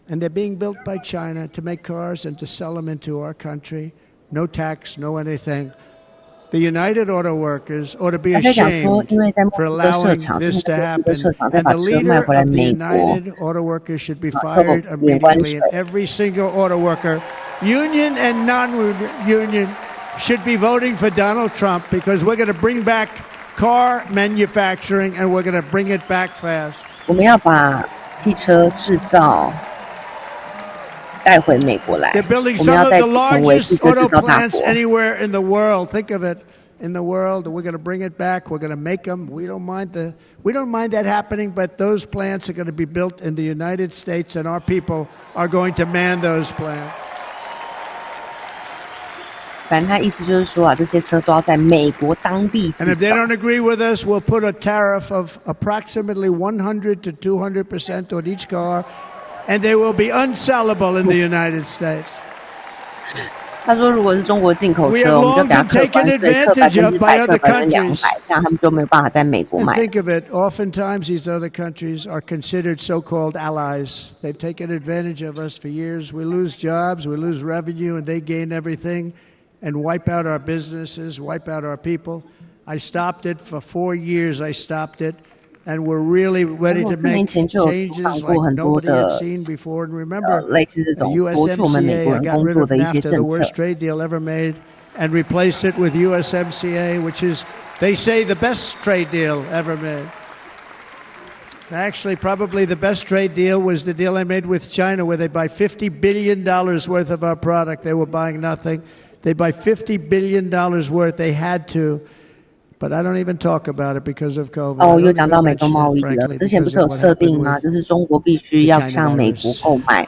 [SPEAKER 19] And they're being built by China to make cars and to sell them into our country. No tax, no anything. The United Auto Workers ought to be ashamed for allowing this to happen. And the leader of the United Auto Workers should be fired immediately. And every single auto worker, union and non-union, should be voting for Donald Trump because we're going to bring back car manufacturing and we're going to bring it back fast.
[SPEAKER 22] 我们要把汽车制造 带回美国来，
[SPEAKER 19] They're building
[SPEAKER 22] 我们
[SPEAKER 19] some
[SPEAKER 22] 要
[SPEAKER 19] of
[SPEAKER 22] 再
[SPEAKER 19] the
[SPEAKER 22] 成为汽
[SPEAKER 19] largest
[SPEAKER 22] 车制
[SPEAKER 19] auto
[SPEAKER 22] 造大
[SPEAKER 19] plants
[SPEAKER 22] 国。
[SPEAKER 19] anywhere in the world. Think of it, in the world. We're going to bring it back. We're going to make them. We don't mind that happening, but those plants are going to be built in the United States, and our people are going to man those plants.
[SPEAKER 22] 反正他意思就是说啊，这些车都要在美国当地制
[SPEAKER 19] And if they
[SPEAKER 22] 造。
[SPEAKER 19] don't agree with us, we'll put a tariff of approximately 100 to 200% on each car, and they will be unsellable in the United States.
[SPEAKER 22] 他说，如果是中国进口
[SPEAKER 19] We
[SPEAKER 22] 车，
[SPEAKER 19] have
[SPEAKER 22] 我们就
[SPEAKER 19] long
[SPEAKER 22] 给他
[SPEAKER 19] been
[SPEAKER 22] 课
[SPEAKER 19] taken
[SPEAKER 22] 关税，课
[SPEAKER 19] advantage of by
[SPEAKER 22] 100%、other 课200%，
[SPEAKER 19] countries.
[SPEAKER 22] 这样他们就没有办法在美国
[SPEAKER 19] And
[SPEAKER 22] 买。
[SPEAKER 19] think of it, oftentimes these other countries are considered so-called allies. They've taken advantage of us for years. We lose jobs, we lose revenue, and they gain everything and wipe out our businesses, wipe out our people. I stopped it for 4 years. I stopped it. And we're really ready to make changes like nobody had seen before. And remember, the USMCA got rid of NAFTA, the worst trade deal ever made, and replaced it with USMCA, which is, they say, the best trade deal ever made. Actually, probably the best trade deal was the deal I made with China, where they buy $50 billion worth of our product. They were buying nothing. They buy $50 billion worth. They had to. But I don't even talk about it because of COVID.
[SPEAKER 22] 哦，又讲到美中贸易了。之前不是有设定吗？就是中国必须要向美国购买，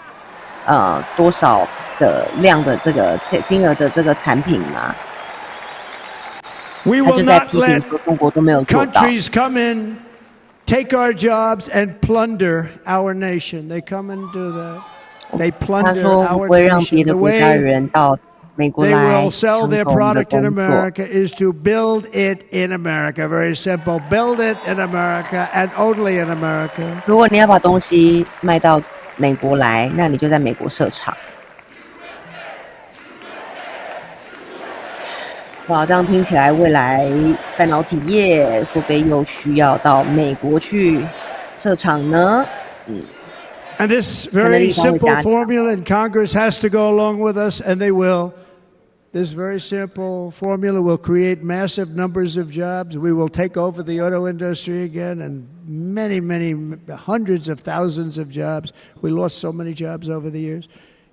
[SPEAKER 22] 多少的量的这个金额的这个产品嘛？他就在批评说中国都没有做到。
[SPEAKER 19] Countries come in, take our jobs and plunder our nation. They come and do that. They plunder our nation.
[SPEAKER 22] 他说不会让别的国家的人到美国
[SPEAKER 14] they
[SPEAKER 22] 来
[SPEAKER 14] will
[SPEAKER 22] 抢
[SPEAKER 14] sell
[SPEAKER 22] 走
[SPEAKER 14] their
[SPEAKER 22] 我们的
[SPEAKER 14] product in
[SPEAKER 22] 工作。
[SPEAKER 14] America is to build it in America. Very simple. Build it in America and only in America.
[SPEAKER 22] 如果你要把东西卖到美国来，那你就在美国设厂。哇，这样听起来，未来半导体业会不会又需要到美国去设厂呢？And
[SPEAKER 14] this very simple formula, and Congress has to go along with us, and they will. This very simple formula will create massive numbers of jobs. We will take over the auto industry again, and many, hundreds of thousands of jobs. We lost so many jobs over the years.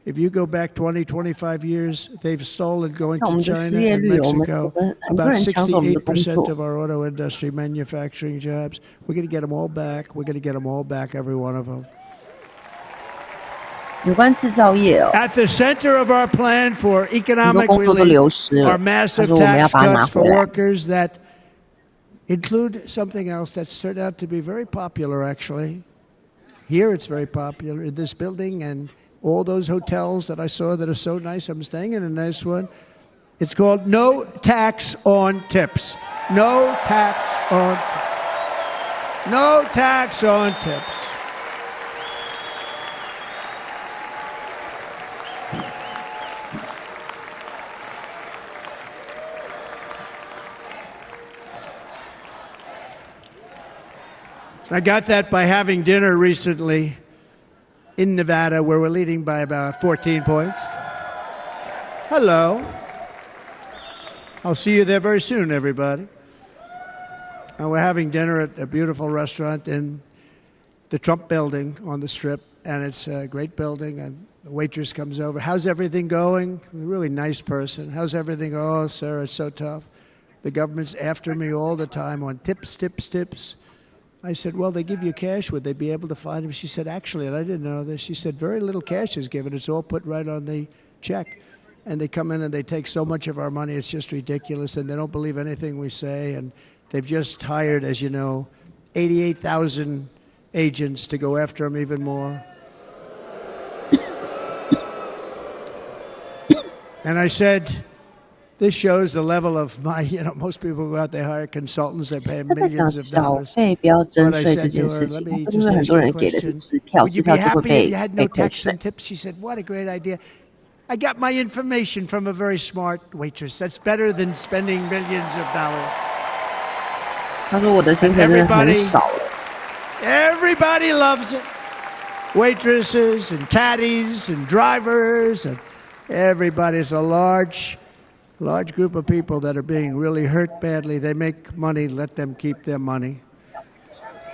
[SPEAKER 14] If you go back 20, 25 years, they've stolen going to China and Mexico about 68% of our auto industry manufacturing jobs. We're going to get them all back. We're going to get them all back, every one of them.
[SPEAKER 22] 有关制造业哦，
[SPEAKER 14] At the center of our plan for
[SPEAKER 22] 很
[SPEAKER 14] economic
[SPEAKER 22] 多工作都流
[SPEAKER 14] relief
[SPEAKER 22] 失了。
[SPEAKER 14] are
[SPEAKER 22] 他
[SPEAKER 14] massive
[SPEAKER 22] 说我们要
[SPEAKER 14] tax
[SPEAKER 22] 把它拿
[SPEAKER 14] cuts for
[SPEAKER 22] 回来。
[SPEAKER 14] workers that include something else that's turned out to be very popular, actually. Here it's very popular in this building and all those hotels that I saw that are so nice. I'm staying in a nice one. It's called no tax on tips. No tax on tips. No tax on tips. I got that by having dinner recently in Nevada, where we're leading by about 14 points. Hello. I'll see you there very soon, everybody. And we're having dinner at a beautiful restaurant in the Trump building on the Strip, and it's a great building, and the waitress comes over. How's everything going? A really nice person. How's everything? Oh, sir, it's so tough. The government's after me all the time on tips, tips, tips. I said, well, they give you cash. Would they be able to find him? She said, actually, and I didn't know this, she said, very little cash is given. It's all put right on the check. And they come in and they take so much of our money, it's just ridiculous. And they don't believe anything we say. And they've just hired, as you know, 88,000 agents to go after him even more. And I said, this shows the level of my, most people go out, they hire consultants, they pay millions of dollars. But I said to her, let me just ask you a question. Would you be happy if you had no tax and tips? She said, what a great idea. I got my information from a very smart waitress. That's better than spending millions of dollars. Everybody loves it. Waitresses and caddies and drivers and everybody. It's a large group of people that are being really hurt badly. They make money, let them keep their money.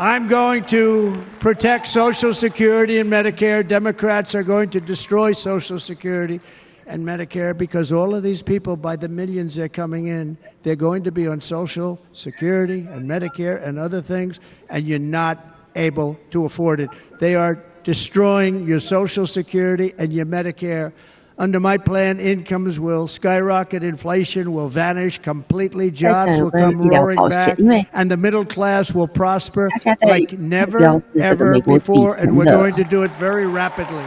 [SPEAKER 14] I'm going to protect Social Security and Medicare. Democrats are going to destroy Social Security and Medicare because all of these people, by the millions they're coming in, they're going to be on Social Security and Medicare and other things, and you're not able to afford it. They are destroying your Social Security and your Medicare. Under my plan, incomes will skyrocket, inflation will vanish completely, jobs will come roaring back, and the middle class will prosper like never, ever before, and we're going to do it very rapidly.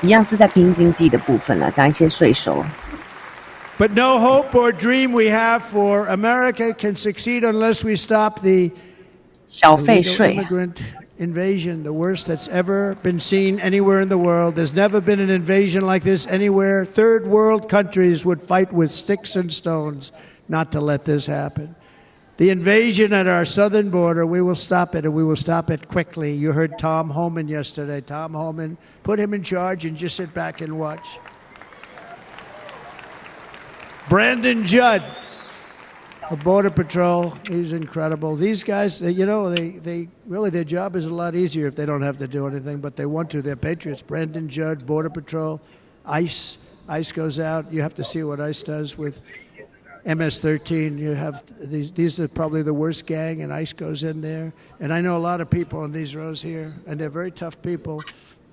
[SPEAKER 22] 一样是在拼经济的部分了，讲一些税收。
[SPEAKER 14] But no hope or dream we have for America can succeed unless we stop the illegal immigrant invasion, the worst that's ever been seen anywhere in the world. There's never been an invasion like this anywhere. Third world countries would fight with sticks and stones not to let this happen. The invasion at our southern border, we will stop it, and we will stop it quickly. You heard Tom Homan yesterday. Tom Homan, put him in charge and just sit back and watch. Brandon Judd of Border Patrol, he's incredible. These guys, they really, their job is a lot easier if they don't have to do anything, but they want to. They're patriots. Brandon Judd, Border Patrol, ICE. ICE goes out. You have to see what ICE does with MS-13. You have these are probably the worst gang, and ICE goes in there. And I know a lot of people in these rows here, and they're very tough people,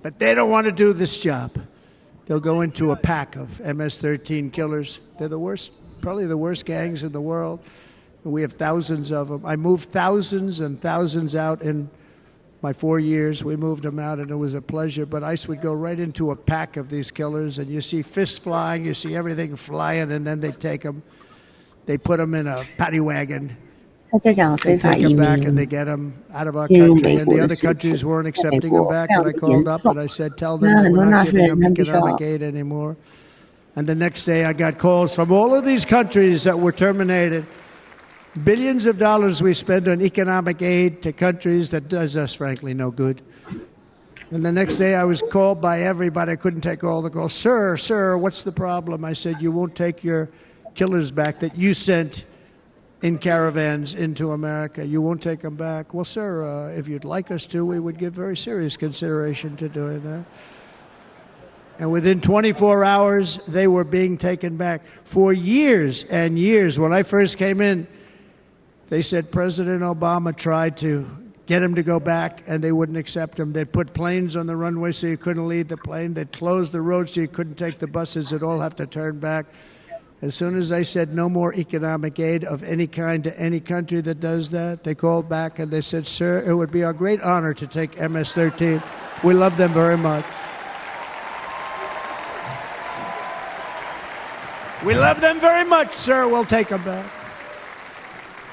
[SPEAKER 14] but they don't want to do this job. They'll go into a pack of MS-13 killers. They're the worst, probably the worst gangs in the world. We have thousands of them. I moved thousands and thousands out in My 4 years, we moved them out, and it was a pleasure. But ICE would go right into a pack of these killers, and you see fists flying, you see everything flying, and then they take them. They put them in a paddy wagon.
[SPEAKER 22] 他在讲
[SPEAKER 14] They
[SPEAKER 22] 非法
[SPEAKER 14] take
[SPEAKER 22] 移
[SPEAKER 14] them
[SPEAKER 22] 民
[SPEAKER 14] back and they get them out of our
[SPEAKER 22] 进入
[SPEAKER 14] country.
[SPEAKER 22] 美
[SPEAKER 14] And
[SPEAKER 22] 国
[SPEAKER 14] the
[SPEAKER 22] 的
[SPEAKER 14] other
[SPEAKER 22] 事情，
[SPEAKER 14] countries weren't
[SPEAKER 22] 在美
[SPEAKER 14] accepting
[SPEAKER 22] 国
[SPEAKER 14] them back.
[SPEAKER 22] 非
[SPEAKER 14] And
[SPEAKER 22] 常
[SPEAKER 14] I
[SPEAKER 22] 的
[SPEAKER 14] called
[SPEAKER 22] 严
[SPEAKER 14] up
[SPEAKER 22] 重
[SPEAKER 14] and I said, tell them
[SPEAKER 22] 那
[SPEAKER 14] that
[SPEAKER 22] 很
[SPEAKER 14] we're
[SPEAKER 22] 多
[SPEAKER 14] not
[SPEAKER 22] 纳税
[SPEAKER 14] giving
[SPEAKER 22] 人
[SPEAKER 14] them
[SPEAKER 22] 他必须要
[SPEAKER 14] economic aid anymore. And the next day I got calls from all of these countries that were terminated. Billions of dollars we spend on economic aid to countries that does us, frankly, no good. And the next day I was called by everybody. I couldn't take all the calls. Sir, what's the problem? I said, you won't take your killers back that you sent in caravans into America. You won't take them back. Well, sir, if you'd like us to, we would give very serious consideration to doing that. And within 24 hours, they were being taken back. For years and years, when I first came in, they said President Obama tried to get him to go back, and they wouldn't accept him. They'd put planes on the runway so you couldn't leave the plane. They'd close the road so you couldn't take the buses. They'd all have to turn back. As soon as I said no more economic aid of any kind to any country that does that, they called back and they said, sir, it would be our great honor to take MS-13. We love them very much. We love them very much, sir. We'll take them back.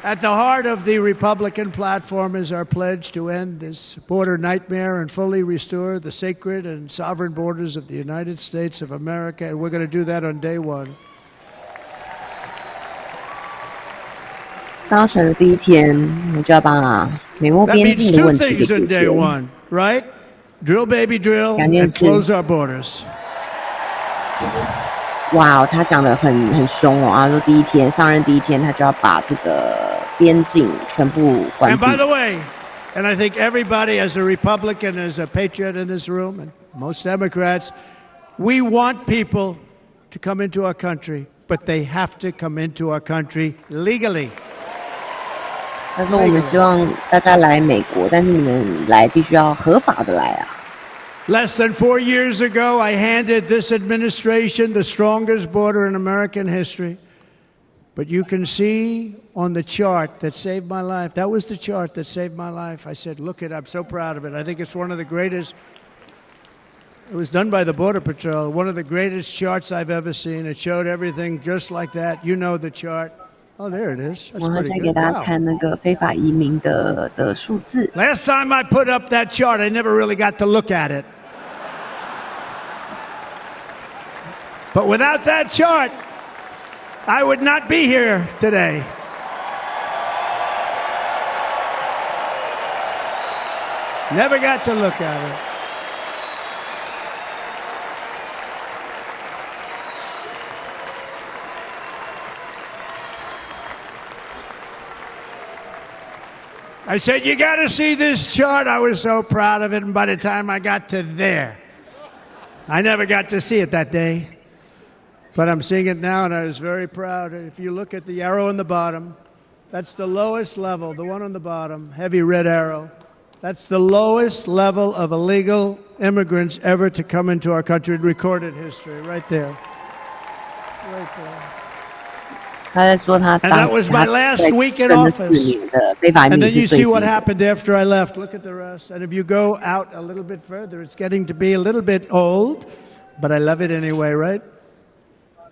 [SPEAKER 14] At the heart of the Republican platform is our pledge to end this border nightmare and fully restore the sacred and sovereign borders of the United States of America, and we're going to do that on day one.
[SPEAKER 22] 当选的第一天，我就要把美墨
[SPEAKER 14] That
[SPEAKER 22] 边
[SPEAKER 14] means
[SPEAKER 22] 境的
[SPEAKER 14] two
[SPEAKER 22] 问题给
[SPEAKER 14] things
[SPEAKER 22] 解
[SPEAKER 14] in day
[SPEAKER 22] 决。
[SPEAKER 14] one, right? Drill, baby, drill,
[SPEAKER 22] 两件
[SPEAKER 14] and
[SPEAKER 22] 事。
[SPEAKER 14] close our borders.
[SPEAKER 22] 哇，他讲的很凶哦啊！说第一天上任第一天，他就要把这个边境全部关
[SPEAKER 14] And
[SPEAKER 22] 闭。
[SPEAKER 14] by the way, and I think everybody as a Republican, as a patriot in this room, and most Democrats, we want people to come into our country, but they have to come into our country legally.
[SPEAKER 22] 他说我们希望大家来美国，但是你们来必须要合法的来啊。
[SPEAKER 14] Less than 4 years ago, I handed this administration the strongest border in American history. But you can see on the chart that saved my life. That was the chart that saved my life. I said, look it, I'm so proud of it. I think it's one of the greatest. It was done by the Border Patrol. One of the greatest charts I've ever seen. It showed everything just like that. You know the chart. Oh, there it is. That's
[SPEAKER 22] 我现
[SPEAKER 14] pretty
[SPEAKER 22] 在给
[SPEAKER 14] good.
[SPEAKER 22] 大家
[SPEAKER 14] Wow.
[SPEAKER 22] 看那个非法移民的数字。
[SPEAKER 14] Last time I put up that chart, I never really got to look at it. But without that chart, I would not be here today. Never got to look at it. I said, you got to see this chart. I was so proud of it. And by the time I got to there, I never got to see it that day. But I'm seeing it now, and I was very proud. If you look at the arrow on the bottom, that's the lowest level, the one on the bottom, heavy red arrow. That's the lowest level of illegal immigrants ever to come into our country in recorded history, right there. Right there.
[SPEAKER 22] 他在说他
[SPEAKER 14] And
[SPEAKER 22] 当
[SPEAKER 14] that was my
[SPEAKER 22] 他
[SPEAKER 14] last
[SPEAKER 22] 在
[SPEAKER 14] week in
[SPEAKER 22] 任的
[SPEAKER 14] office.
[SPEAKER 22] 4年的非法移
[SPEAKER 14] And
[SPEAKER 22] 民
[SPEAKER 14] then you
[SPEAKER 22] 是最
[SPEAKER 14] see
[SPEAKER 22] 低
[SPEAKER 14] what
[SPEAKER 22] 的。
[SPEAKER 14] happened after I left. Look at the rest. And if you go out a little bit further, it's getting to be a little bit old, but I love it anyway, right?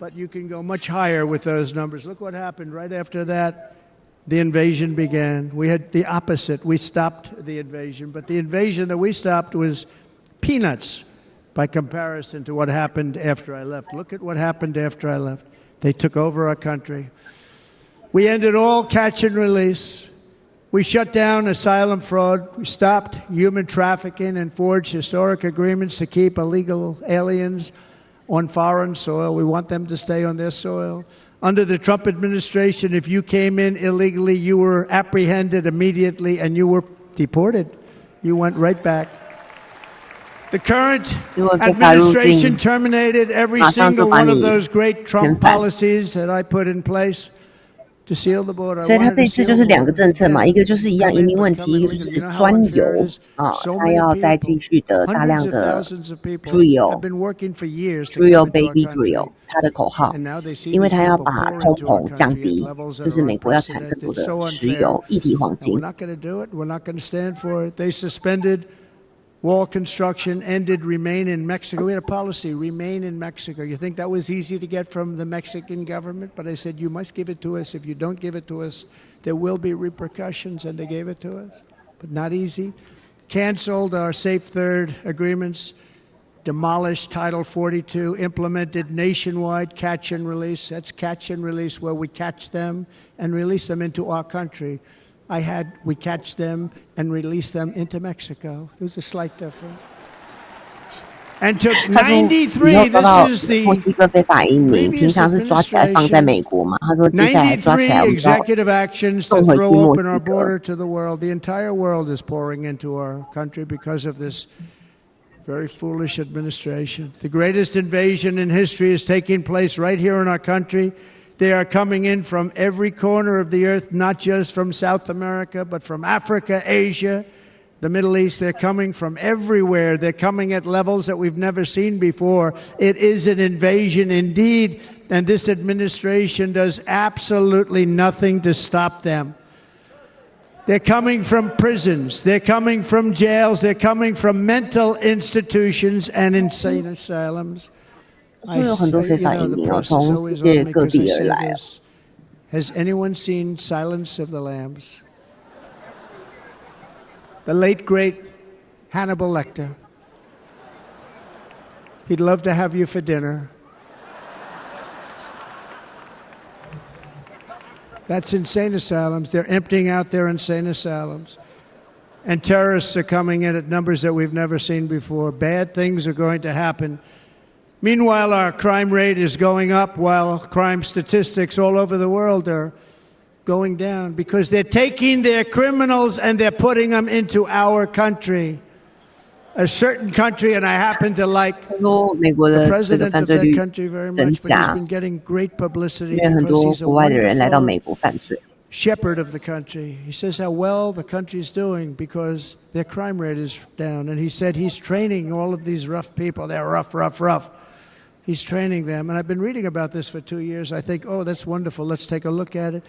[SPEAKER 14] But you can go much higher with those numbers. Look what happened right after that. The invasion began. We had the opposite. We stopped the invasion. But the invasion that we stopped was peanuts by comparison to what happened after I left. Look at what happened after I left. They took over our country. We ended all catch and release. We shut down asylum fraud. We stopped human trafficking and forged historic agreements to keep illegal aliens on foreign soil. We want them to stay on their soil. Under the Trump administration, if you came in illegally, you were apprehended immediately and you were deported. You went right back. The current administration terminated every single one of those great Trump policies that I put in place.
[SPEAKER 19] to seal the border.
[SPEAKER 22] 所以他这次就是2个政策嘛，一个就是一样移民问题，一个就是专油他要再继续的大量的 drill baby drill 他的口号，因为他要把通膨降低，就是美国要产更多的石油、一体黄金。
[SPEAKER 19] We're not going to do it. We're not going to stand for it. They suspended wall construction, ended remain in Mexico. We had a policy, remain in Mexico. You think that was easy to get from the Mexican government? But I said, you must give it to us. If you don't give it to us, there will be repercussions, and they gave it to us. But not easy. Canceled our Safe Third agreements, demolished Title 42, implemented nationwide catch and release. That's catch and release, where we catch them and release them into our country. We catch them and release them into Mexico. There's a slight difference. And took 93, this is the previous executive actions to throw open our border to the world. The entire world is pouring into our country because of this very foolish administration. The greatest invasion in history is taking place right here in our country. They are coming in from every corner of the earth, not just from South America, but from Africa, Asia, the Middle East. They're coming from everywhere. They're coming at levels that we've never seen before. It is an invasion indeed, and this administration does absolutely nothing to stop them. They're coming from prisons. They're coming from jails. They're coming from mental institutions and insane asylums.
[SPEAKER 22] 就有很多非法移民从世界各地而来。
[SPEAKER 19] Has anyone seen Silence of the Lambs? The late great Hannibal Lecter. He'd love to have you for dinner. That's insane asylums. They're emptying out their insane asylums. And terrorists are coming in at numbers that we've never seen before. Bad things are going to happen. Meanwhile, our crime rate is going up, while crime statistics all over the world are going down, because they're taking their criminals and they're putting them into our country. A certain country, and I happen to like the president of that country very much, but he's been getting great publicity because he's a wonderful shepherd of the country. He says how well the country's doing because their crime rate is down. And he said he's training all of these rough people. They're rough. He's training them. And I've been reading about this for 2 years. I think, oh, that's wonderful. Let's take a look at it.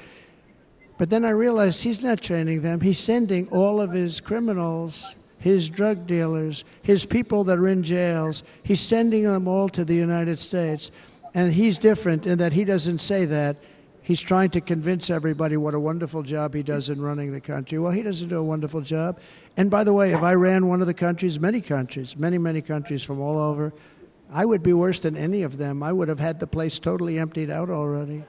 [SPEAKER 19] But then I realized he's not training them. He's sending all of his criminals, his drug dealers, his people that are in jails. He's sending them all to the United States. And he's different in that he doesn't say that. He's trying to convince everybody what a wonderful job he does in running the country. Well, he doesn't do a wonderful job. And by the way, if I ran one of the countries, many countries from all over, I would be worse than any of them. I would have had the place totally emptied out already.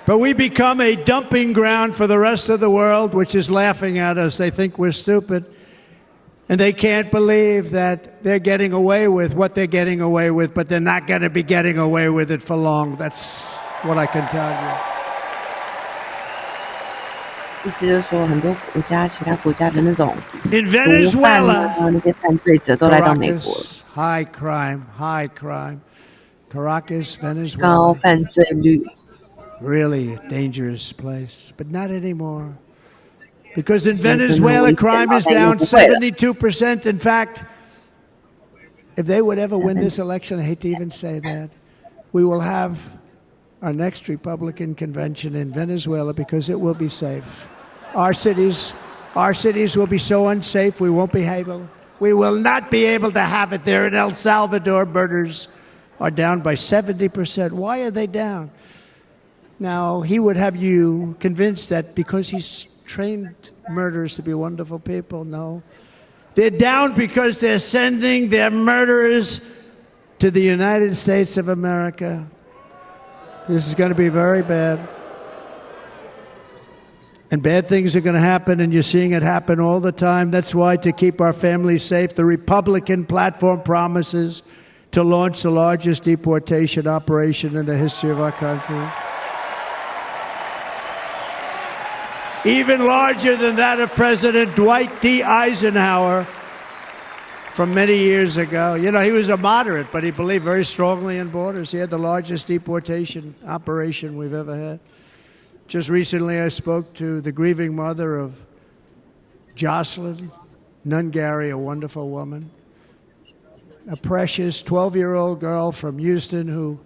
[SPEAKER 19] But we become a dumping ground for the rest of the world, which is laughing at us. They think we're stupid. And they can't believe that they're getting away with what they're getting away with, but they're not going to be getting away with it for long. That's what I can tell you.
[SPEAKER 22] 意思就是说，很多国家、其他国家的那种
[SPEAKER 19] 毒贩啊，
[SPEAKER 22] 那些犯罪者都来到美国了。
[SPEAKER 19] High crime. Caracas, Venezuela.
[SPEAKER 22] 高犯罪率。
[SPEAKER 19] Really a dangerous place, but not anymore. Because in Venezuela, crime is down 72%. In fact, if they would ever win this election, I hate to even say that, we will have our next Republican convention in Venezuela because it will be safe. Our cities will be so unsafe, we will not be able to have it there. In El Salvador, murders are down by 70%. Why are they down? Now, he would have you convinced that because he's trained murderers to be wonderful people. No. They're down because they're sending their murderers to the United States of America. This is going to be very bad. And bad things are going to happen, and you're seeing it happen all the time. That's why, to keep our families safe, the Republican platform promises to launch the largest deportation operation in the history of our country. Even larger than that of President Dwight D. Eisenhower.
[SPEAKER 14] from many years ago. You know, he was a moderate, but he believed very strongly in borders. He had the largest deportation operation we've ever had. Just recently, I spoke to the grieving mother of Jocelyn Nungary, a wonderful woman, a precious 12-year-old girl from Houston who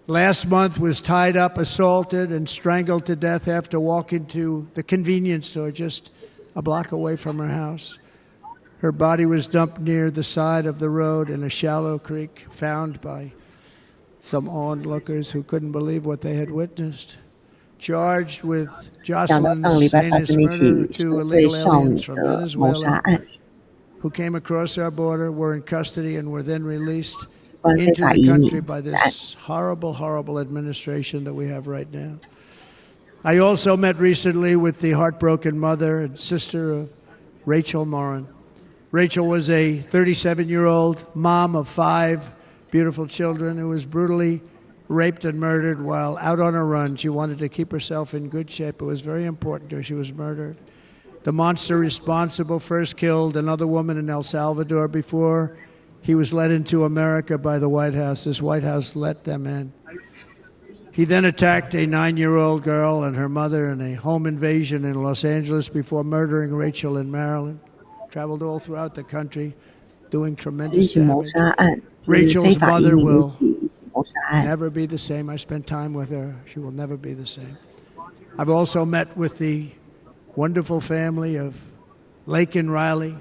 [SPEAKER 14] last month was tied up, assaulted, and strangled to death after walking to the convenience store just a block away from her house. Her body was dumped near the side of the road in a shallow creek, found by some onlookers who couldn't believe what they had witnessed. Charged with Jocelyn's heinous murder, 2 illegal aliens from Venezuela who came across our border, were in custody, and were then released into the country by this horrible, horrible administration that we have right now. I also met recently with the heartbroken mother and sister of Rachel Morin. Rachel was a 37-year-old mom of 5 beautiful children who was brutally raped and murdered while out on a run. She wanted to keep herself in good shape. It was very important to her. She was murdered. The monster responsible first killed another woman in El Salvador before he was led into America by the White House. This White House let them in. He then attacked a 9-year-old girl and her mother in a home invasion in Los Angeles before murdering Rachel in Maryland. Traveled all throughout the country doing tremendous damage. Rachel's mother will never be the same. I spent time with her. She will never be the same. I've also met with the wonderful family of Laken Riley,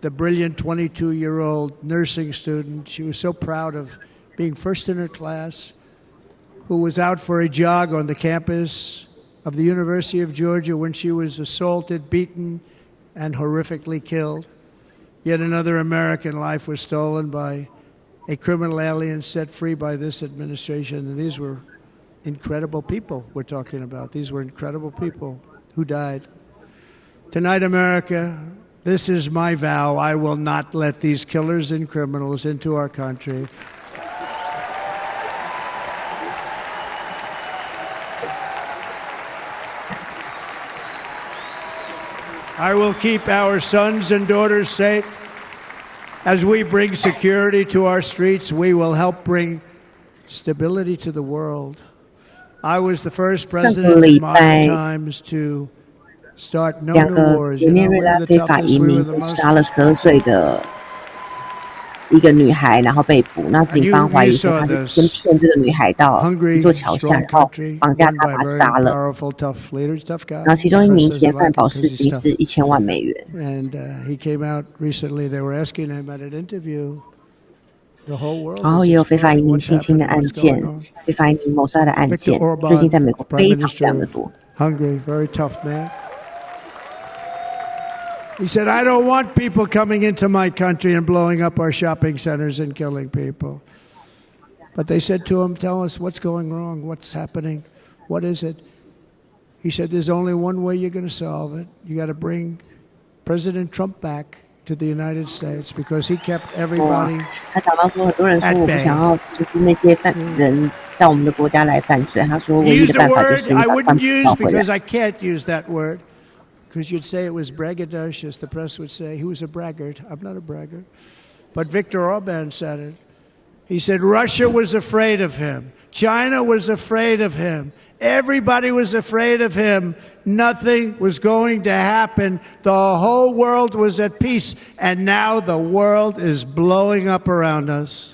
[SPEAKER 14] the brilliant 22-year-old nursing student. She was so proud of being first in her class, who was out for a jog on the campus of the University of Georgia when she was assaulted, beaten, and horrifically killed. Yet another American life was stolen by a criminal alien set free by this administration. And these were incredible people we're talking about. These were incredible people who died. Tonight, America, this is my vow. I will not let these killers and criminals into our country. I will keep our sons and daughters safe. As we bring security to our streets, we will help bring stability to the world. I was the first president in modern times to start no new wars. You know, we were the toughest, we were the most
[SPEAKER 22] 一个女孩，然后被捕，那警方怀疑说他是先骗这个女孩到一座桥下，然后绑架她，把她杀了。然后其中一名嫌犯保释金是1000万美元。然后也有非法移民性侵的案件，非法移民谋杀的案件，最近在美国非常的多。
[SPEAKER 14] He said, I don't want people coming into my country and blowing up our shopping centers and killing people. But they said to him, tell us what's going wrong, what's happening, what is it? He said, there's only one way you're going to solve it. You got to bring President Trump back to the United States because he kept everybody
[SPEAKER 22] 他讲到说，很多人说我不想要，就是那些人到我们的国家来犯罪。他说，唯一的办法就是把犯罪找回来。
[SPEAKER 14] because I can't use that word. Because you'd say it was braggadocious. The press would say he was a braggart. I'm not a braggart. But Viktor Orban said it. He said Russia was afraid of him. China was afraid of him. Everybody was afraid of him. Nothing was going to happen. The whole world was at peace. And now the world is blowing up around us.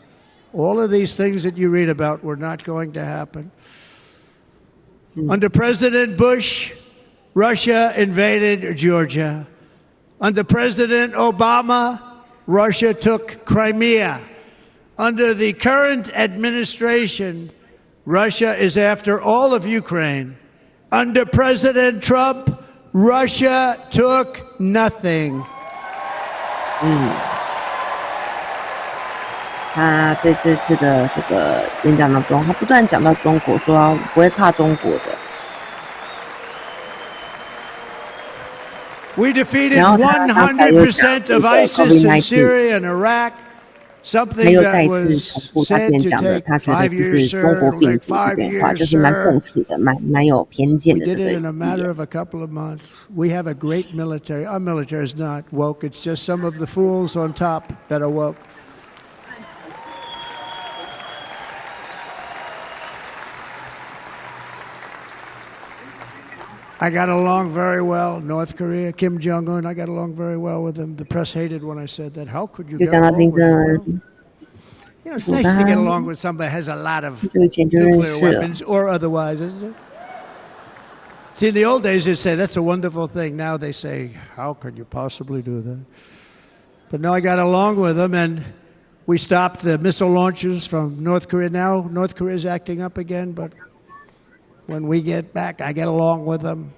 [SPEAKER 14] All of these things that you read about were not going to happen. Under President Bush, Russia invaded Georgia. Under President Obama, Russia took Crimea. Under the current administration, Russia is after all of Ukraine. Under President Trump, Russia took nothing.
[SPEAKER 22] 他在这次的这个演讲当中，他不断讲到中国，说他不会怕中国的。
[SPEAKER 14] We defeated 100% of ISIS in Syria and Iraq. something that was said to take 5 years, sir, like 5 years, sir. We did it in a matter of a couple of months. We have a great military. Our military is not woke. It's just some of the fools on top that are woke. I got along very well. North Korea, Kim Jong-un, I got along very well with him. The press hated when I said that. How could you get along with him? You know, it's nice to get along with somebody who has a lot of nuclear weapons or otherwise, isn't it? See, in the old days, they'd say, that's a wonderful thing. Now they say, how could you possibly do that? But no, I got along with them, and we stopped the missile launches from North Korea. Now North Korea is acting up again, but when we get back, I get along with him.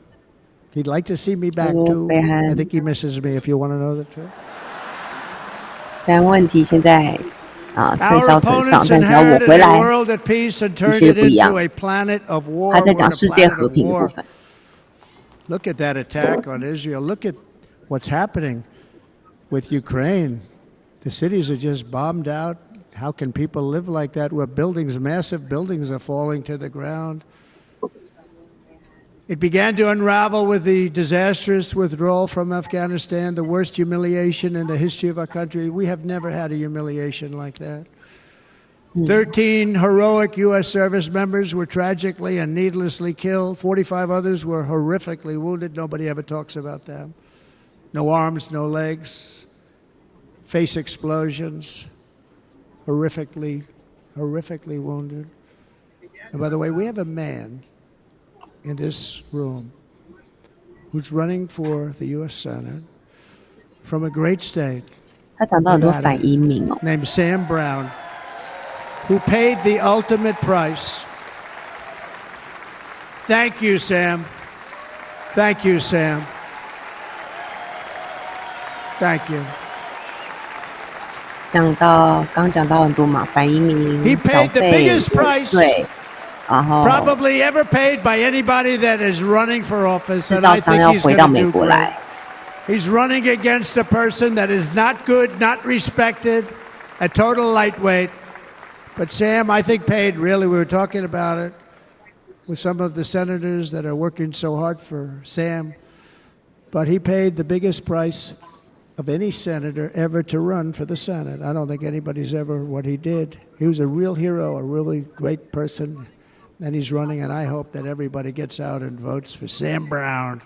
[SPEAKER 14] He'd like to see me back, too. I think he misses me, if you want to know the truth. Our opponents inherited a world at peace and turned it into a planet of war. Look at that attack on Israel. Look at what's happening with Ukraine. The cities are just bombed out. How can people live like that where buildings, massive buildings, are falling to the ground? It began to unravel with the disastrous withdrawal from Afghanistan, the worst humiliation in the history of our country. We have never had a humiliation like that. 13 heroic U.S. service members were tragically and needlessly killed. 45 others were horrifically wounded. Nobody ever talks about them. No arms, no legs, face explosions, horrifically wounded. And by the way, we have a man in this room who's running for the U.S. Senate from a great state named Sam Brown, who paid the ultimate price. Thank you, Sam. Thank you, Sam. Thank you. He paid the biggest price probably ever paid by anybody that is running for office, and I think he's going to do great. He's running against a person that is not good, not respected, a total lightweight. But Sam, I think, paid, really, we were talking about it with some of the senators that are working so hard for Sam, but he paid the biggest price of any senator ever to run for the Senate. I don't think anybody's ever what he did. He was a real hero, a really great person. And he's running, and I hope that everybody gets out and votes for Sam Brown.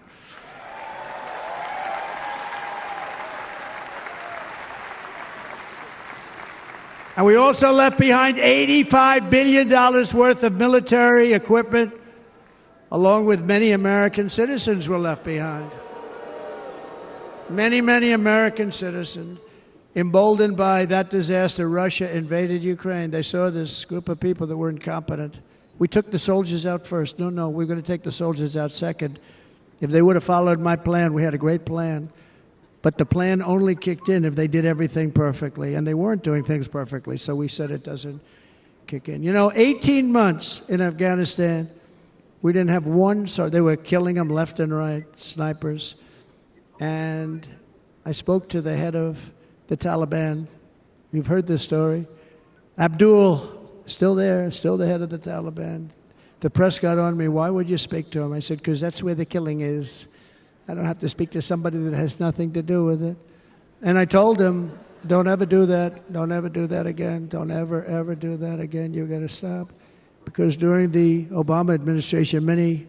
[SPEAKER 14] And we also left behind $85 billion worth of military equipment, along with many American citizens were left behind. Many, many American citizens, emboldened by that disaster, Russia invaded Ukraine. They saw this group of people that were incompetent. We took the soldiers out first. No, we're going to take the soldiers out second. If they would have followed my plan, we had a great plan. But the plan only kicked in if they did everything perfectly. And they weren't doing things perfectly, so we said it doesn't kick in. You know, 18 months in Afghanistan, we didn't have one, so they were killing them left and right, snipers. And I spoke to the head of the Taliban. You've heard this story. Abdul, still there, still the head of the Taliban. The press got on me. Why would you speak to him? I said, because that's where the killing is. I don't have to speak to somebody that has nothing to do with it. And I told him, don't ever do that. Don't ever do that again. Don't ever, ever do that again. You've got to stop. Because during the Obama administration, many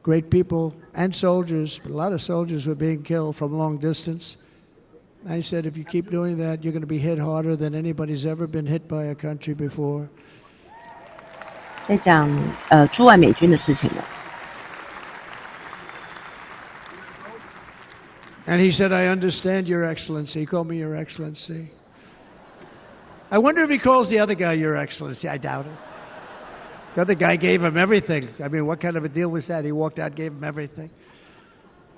[SPEAKER 14] great people and soldiers, but a lot of soldiers were being killed from long distance. I said, if you keep doing that, you're going to be hit harder than anybody's ever been hit by a country before.
[SPEAKER 22] 在讲驻外美军的事情了。
[SPEAKER 14] And he said, I understand, Your Excellency. He called me Your Excellency. I wonder if he calls the other guy Your Excellency. I doubt it. The other guy gave him everything. I mean, what kind of a deal was that? He walked out, gave him everything.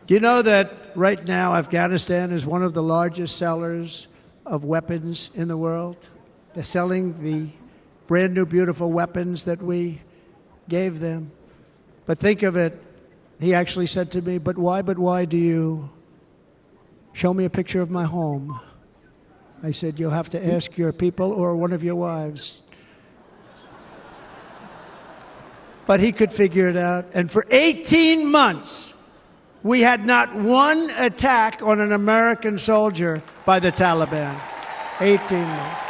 [SPEAKER 14] Do you know that right now Afghanistan is one of the largest sellers of weapons in the world? They're selling the brand new, beautiful weapons that we gave them. But think of it. He actually said to me, but why do you show me a picture of my home?
[SPEAKER 19] I said, you'll have to ask your people or one of your wives. But he could figure it out. And for 18 months, we had not one attack on an American soldier by the Taliban. 18 months.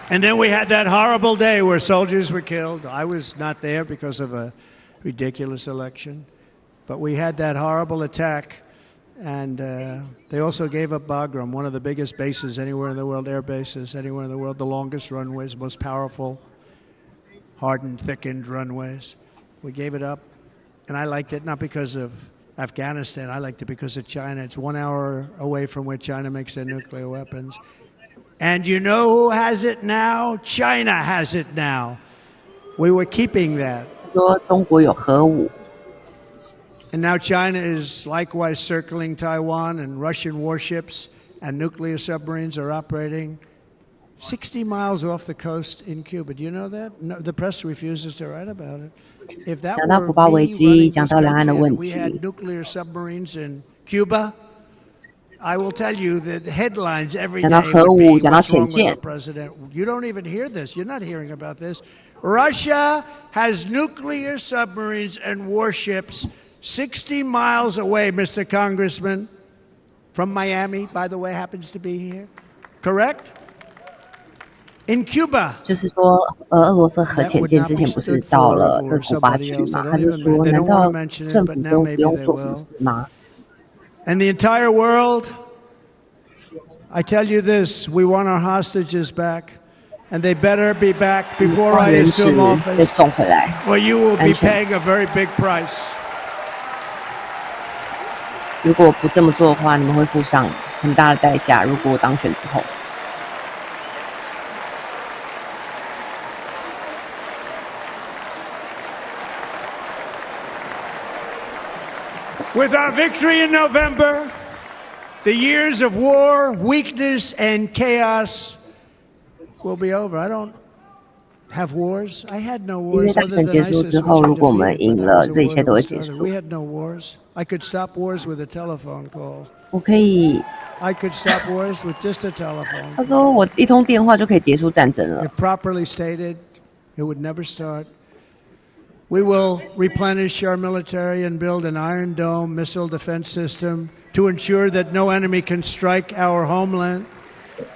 [SPEAKER 19] And then we had that horrible day where soldiers were killed. I was not there because of a ridiculous election. But we had that horrible attack. And they also gave up Bagram, one of the biggest bases anywhere in the world, air bases anywhere in the world, the longest runways, most powerful, hardened, thickened runways. We gave it up. And I liked it not because of Afghanistan. I liked it because of China. It's 1 hour away from where China makes their nuclear weapons. And you know who has it now? China has it now. We were keeping that.
[SPEAKER 22] 说中国有核武。
[SPEAKER 19] And now China is likewise circling Taiwan, and Russian warships and nuclear submarines are operating 60 miles off the coast in Cuba. Do you know that? No, the press refuses to write about it. If that were me running this country and we had nuclear submarines in Cuba, I will tell you that headlines every day would be, what's wrong with our president? You don't even hear this. You're not hearing about this. Russia has nuclear submarines and warships 60 miles away, Mr. Congressman, from Miami, by the way, happens to be here. Correct? In Cuba.
[SPEAKER 22] 就是说，俄罗斯核潜舰之前不是到了这古巴去吗？他就说，难道政府都不用做什么事吗？
[SPEAKER 19] And the entire world, I tell you this, we want our hostages back. And they better be back before I assume office, or you will be paying a very big price.
[SPEAKER 22] 如果不这么做的话，你们会付上很大的代价。如果我当选之后，
[SPEAKER 19] With our victory in November, the years of war, weakness, and chaos will be over. I don't have wars. I had no
[SPEAKER 22] 因为
[SPEAKER 19] wars
[SPEAKER 22] 大
[SPEAKER 19] other
[SPEAKER 22] 选
[SPEAKER 19] than
[SPEAKER 22] 结束
[SPEAKER 19] ISIS,
[SPEAKER 22] 之后，
[SPEAKER 19] which I
[SPEAKER 22] 如果我们
[SPEAKER 19] defeated,
[SPEAKER 22] 赢
[SPEAKER 19] but that
[SPEAKER 22] 了，
[SPEAKER 19] was a
[SPEAKER 22] 这一
[SPEAKER 19] war
[SPEAKER 22] 切
[SPEAKER 19] that
[SPEAKER 22] 都会
[SPEAKER 19] was
[SPEAKER 22] 结
[SPEAKER 19] started.
[SPEAKER 22] 束。
[SPEAKER 19] We had no wars. I could stop wars with a telephone call.
[SPEAKER 22] 我可以，
[SPEAKER 19] I could stop wars with just a telephone.
[SPEAKER 22] 他说我一通电话就可以结束战争了。
[SPEAKER 19] If properly stated, it would never start. We will replenish our military and build an Iron Dome missile defense system to ensure that no enemy can strike our homeland.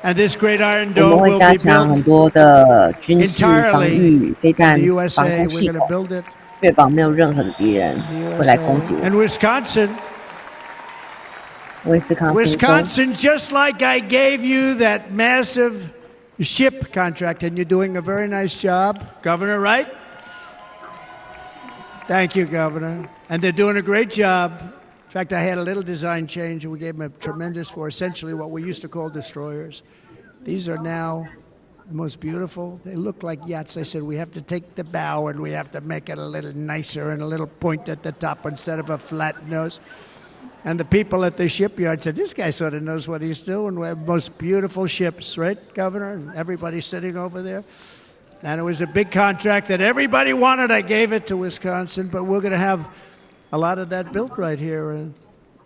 [SPEAKER 19] And this great Iron
[SPEAKER 22] 我们
[SPEAKER 19] Dome
[SPEAKER 22] 会
[SPEAKER 19] will
[SPEAKER 22] 加
[SPEAKER 19] be
[SPEAKER 22] 强很
[SPEAKER 19] built
[SPEAKER 22] 多的军事防
[SPEAKER 19] entirely
[SPEAKER 22] 御、飞
[SPEAKER 19] in
[SPEAKER 22] 弹
[SPEAKER 19] the
[SPEAKER 22] 防
[SPEAKER 19] USA.
[SPEAKER 22] 空
[SPEAKER 19] We're
[SPEAKER 22] 系
[SPEAKER 19] going to
[SPEAKER 22] 统，
[SPEAKER 19] build it
[SPEAKER 22] 确保没有任何的敌人
[SPEAKER 19] in
[SPEAKER 22] 会来
[SPEAKER 19] the
[SPEAKER 22] 攻击
[SPEAKER 19] USA.
[SPEAKER 22] 我。
[SPEAKER 19] And Wisconsin,
[SPEAKER 22] 威斯康星州，
[SPEAKER 19] Wisconsin, just like I gave you that massive ship contract, and you're doing a very nice job, Governor, right? Thank you, Governor. And they're doing a great job. In fact, I had a little design change, and we gave them a tremendous for essentially what we used to call destroyers. These are now the most beautiful. They look like yachts. I said, we have to take the bow and we have to make it a little nicer and a little point at the top instead of a flat nose. And the people at the shipyard said, this guy sort of knows what he's doing. We have most beautiful ships, right, Governor? And everybody sitting over there. And it was a big contract that everybody wanted. I gave it to Wisconsin, but we're going to have a lot of that built right here in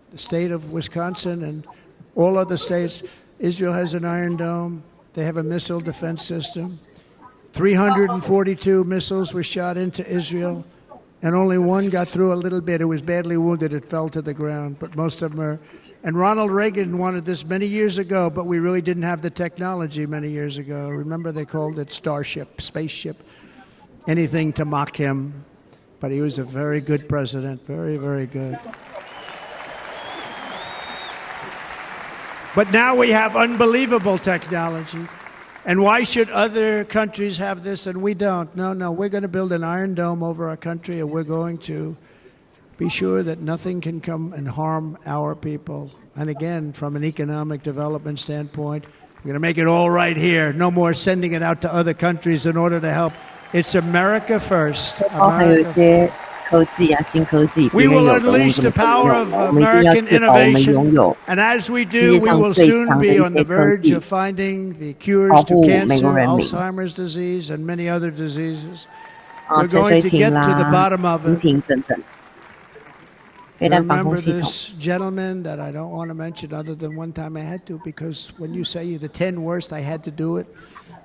[SPEAKER 19] the state of Wisconsin and all other states. Israel has an Iron Dome. They have a missile defense system. 342 missiles were shot into Israel, and only one got through a little bit. It was badly wounded. It fell to the ground, but most of them are. And Ronald Reagan wanted this many years ago, but we really didn't have the technology many years ago. Remember, they called it Starship, spaceship, anything to mock him. But he was a very good president, very, very good. But now we have unbelievable technology. And why should other countries have this and we don't? No, we're going to build an Iron Dome over our country, and we're going to be sure that nothing can come and harm our people. And again, from an economic development standpoint, we're going to make it all right here. No more sending it out to other countries in order to help. It's America first. America first. We will unleash the power of American innovation. And as we do, we will soon be on the verge of finding the cures to cancer, Alzheimer's disease, and many other diseases.
[SPEAKER 22] 啊，垂水艇啦、潜艇等等。飞弹防空系统。
[SPEAKER 19] this gentleman that I don't want to mention other than one time I had to, because when you say the 10 worst, I had to do it.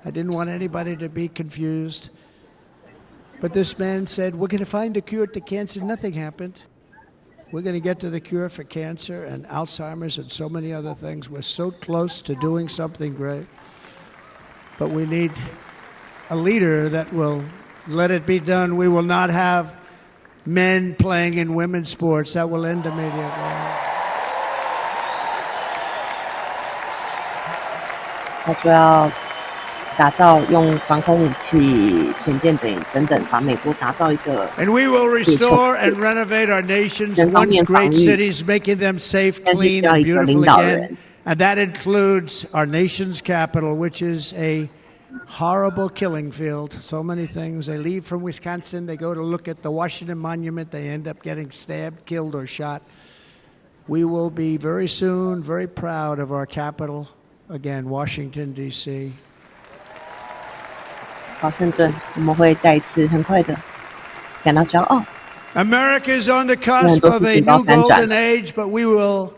[SPEAKER 19] I didn't want anybody to be confused. But this man said, we're going to find a cure to cancer. Nothing happened. We're going to get to the cure for cancer and Alzheimer's and so many other things. We're so close to doing something great. But we need a leader that will let it be done. We will not have men playing in women's sports. That will end immediately.
[SPEAKER 22] 他说要打造用防空武器、潜舰等等，把美国打造一个。
[SPEAKER 19] And we will restore and renovate our nation's once great cities, making them safe, clean, and beautiful again. And that includes our nation's capital, which is a horrible killing field. So many things. They leave from Wisconsin, they go to look at the Washington Monument, they end up getting stabbed, killed, or shot. We will be very soon very proud of our capital, again, Washington, D.C.
[SPEAKER 22] 华盛顿，我们会再一次很快的感到骄傲。
[SPEAKER 19] America is on the cusp of a new golden age, but we will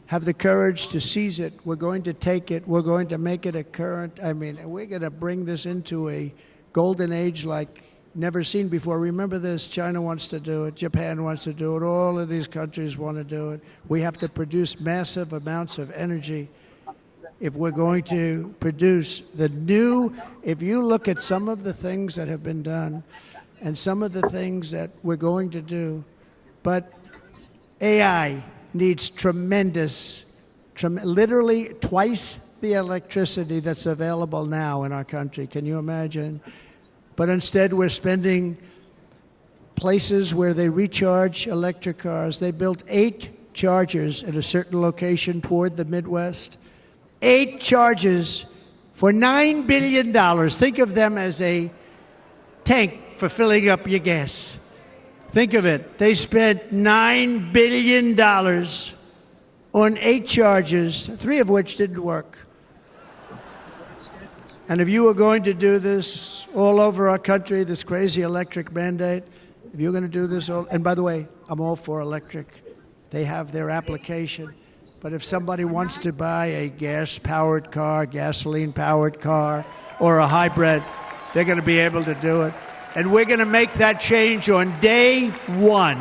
[SPEAKER 19] have the courage to seize it. We're going to take it. We're going to make it a current. I mean, we're going to bring this into a golden age like never seen before. Remember this, China wants to do it. Japan wants to do it. All of these countries want to do it. We have to produce massive amounts of energy if we're going to produce the new. If you look at some of the things that have been done and some of the things that we're going to do, but AI needs literally twice the electricity that's available now in our country. Can you imagine? But instead, we're spending places where they recharge electric cars. They built 8 chargers at a certain location toward the Midwest. 8 chargers for $9 billion. Think of them as a tank for filling up your gas. Think of it. They spent $9 billion on 8 chargers, 3 of which didn't work. And if you were going to do this all over our country, this crazy electric mandate, if you're going to do this all, and by the way, I'm all for electric. They have their application. But if somebody wants to buy a gas-powered car, gasoline-powered car, or a hybrid, they're going to be able to do it. And we're going to make that change on day 1.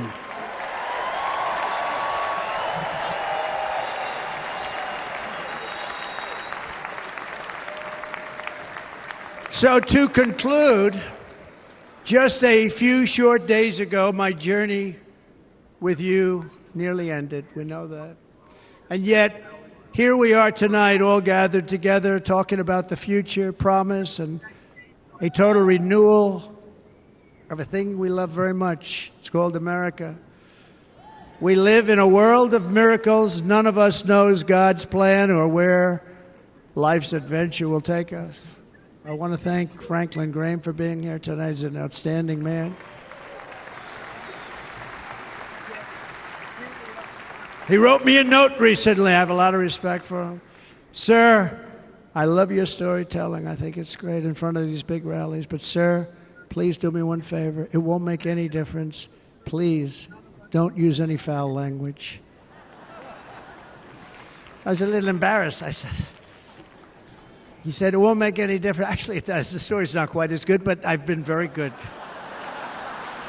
[SPEAKER 19] So to conclude, just a few short days ago, my journey with you nearly ended. We know that. And yet, here we are tonight, all gathered together, talking about the future, promise, and a total renewal of a thing we love very much. It's called America. We live in a world of miracles. None of us knows God's plan or where life's adventure will take us. I want to thank Franklin Graham for being here tonight. He's an outstanding man. He wrote me a note recently. I have a lot of respect for him. Sir, I love your storytelling. I think it's great in front of these big rallies. But, sir, please do me one favor. It won't make any difference. Please don't use any foul language. I was a little embarrassed. I said, he said, it won't make any difference. Actually, it does. The story's not quite as good, but I've been very good.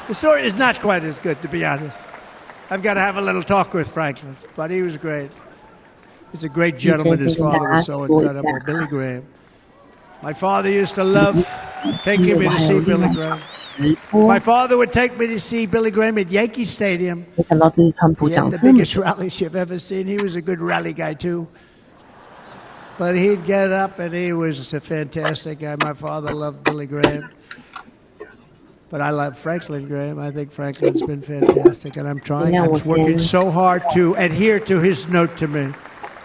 [SPEAKER 19] The story is not quite as good, to be honest. I've got to have a little talk with Franklin, but he was great. He's a great gentleman. His father was so incredible, Billy Graham. My father used to love taking me to see Billy Graham. My father would take me to see Billy Graham at Yankee Stadium. He had the biggest rallies you've ever seen. He was a good rally guy, too. But he'd get up, and he was a fantastic guy. My father loved Billy Graham. But I love Franklin Graham. I think Franklin's been fantastic, and I'm trying. I'm working so hard to adhere to his note to me.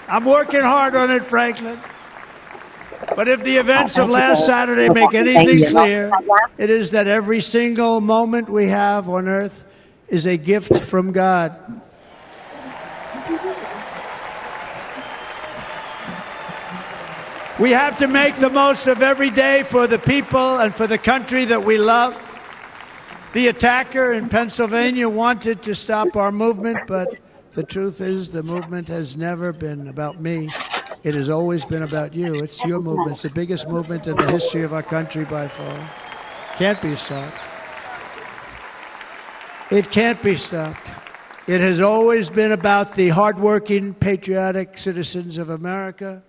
[SPEAKER 19] I'm working hard on it, Franklin. But if the events of last Saturday make anything clear, it is that every single moment we have on earth is a gift from God.
[SPEAKER 14] We have to make the most of every day for the people and for the country that we love. The attacker in Pennsylvania wanted to stop our movement, but the truth is the movement has never been about me. It has always been about you. It's your movement. It's the biggest movement in the history of our country by far. Can't be stopped. It can't be stopped. It has always been about the hardworking, patriotic citizens of America.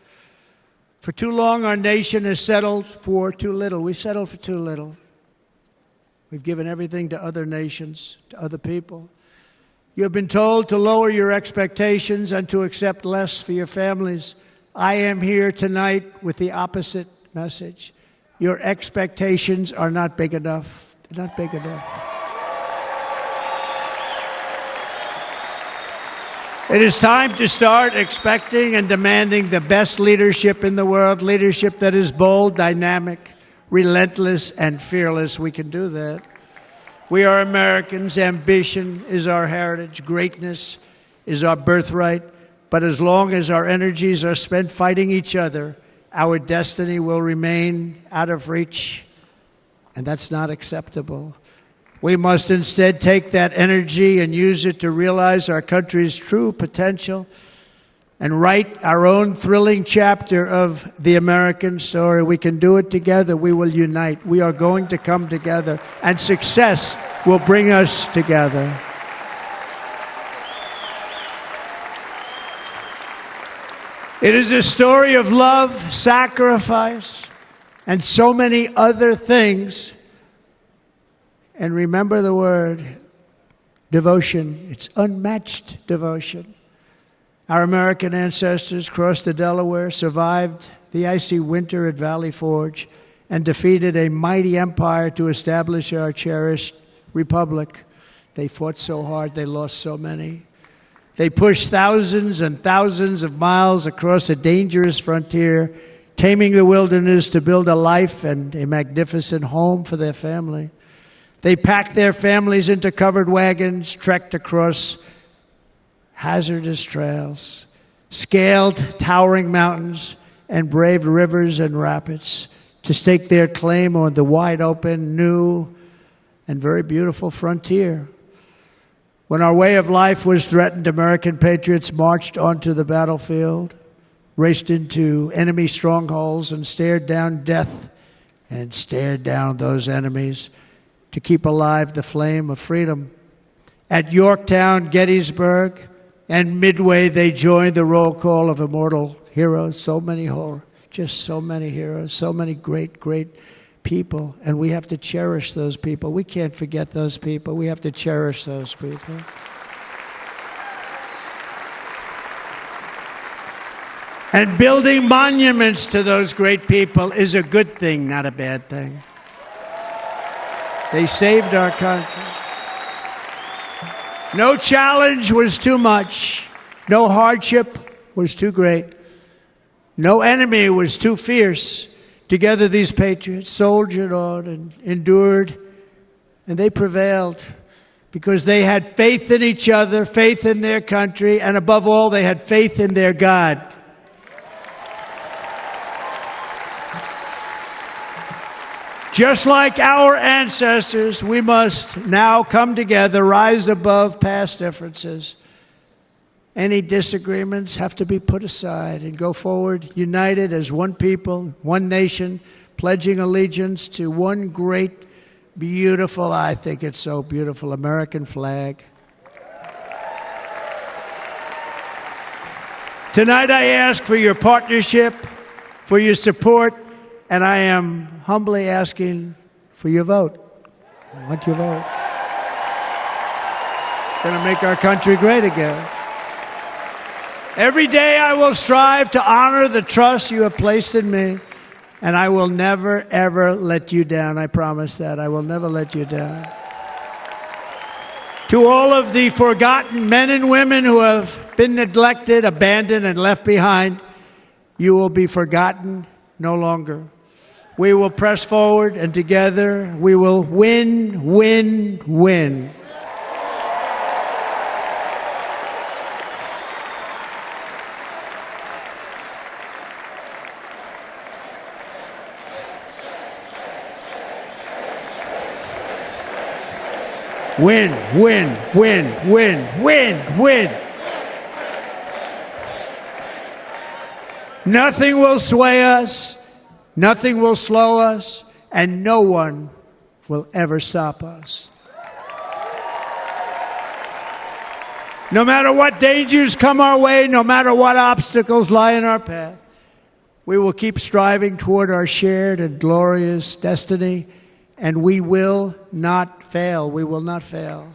[SPEAKER 14] For too long, our nation has settled for too little. We settled for too little. We've given everything to other nations, to other people. You have been told to lower your expectations and to accept less for your families. I am here tonight with the opposite message. Your expectations are not big enough. They're not big enough. It is time to start expecting and demanding the best leadership in the world, leadership that is bold, dynamic, relentless, and fearless. We can do that. We are Americans. Ambition is our heritage. Greatness is our birthright. But as long as our energies are spent fighting each other, our destiny will remain out of reach, and that's not acceptable. We must instead take that energy and use it to realize our country's true potential and write our own thrilling chapter of the American story. We can do it together. We will unite. We are going to come together, and success will bring us together. It is a story of love, sacrifice, and so many other things. And remember the word, devotion. It's unmatched devotion. Our American ancestors crossed the Delaware, survived the icy winter at Valley Forge, and defeated a mighty empire to establish our cherished republic. They fought so hard, they lost so many. They pushed thousands and thousands of miles across a dangerous frontier, taming the wilderness to build a life and a magnificent home for their family. They packed their families into covered wagons, trekked across hazardous trails, scaled towering mountains, and braved rivers and rapids to stake their claim on the wide open, new, and very beautiful frontier. When our way of life was threatened, American patriots marched onto the battlefield, raced into enemy strongholds, and stared down death and stared down those enemies to keep alive the flame of freedom. At Yorktown, Gettysburg, and Midway, they joined the roll call of immortal heroes. So many heroes, so many great, great people. And we have to cherish those people. We can't forget those people. We have to cherish those people. And building monuments to those great people is a good thing, not a bad thing. They saved our country. No challenge was too much. No hardship was too great. No enemy was too fierce. Together, these patriots soldiered on and endured, and they prevailed because they had faith in each other, faith in their country, and above all, they had faith in their God. Just like our ancestors, we must now come together, rise above past differences. Any disagreements have to be put aside and go forward, united as one people, one nation, pledging allegiance to one great, beautiful, I think it's so beautiful, American flag. Tonight I ask for your partnership, for your support, and I am humbly asking for your vote. I want your vote. It's going to make our country great again. Every day I will strive to honor the trust you have placed in me, and I will never, ever let you down. I promise that. I will never let you down. To all of the forgotten men and women who have been neglected, abandoned, and left behind, you will be forgotten no longer. We will press forward, and together we will win, win, win. Win, win, win, win, win, win. Nothing will sway us, nothing will slow us, and no one will ever stop us. No matter what dangers come our way, no matter what obstacles lie in our path, we will keep striving toward our shared and glorious destiny, and we will not fail. We will not fail.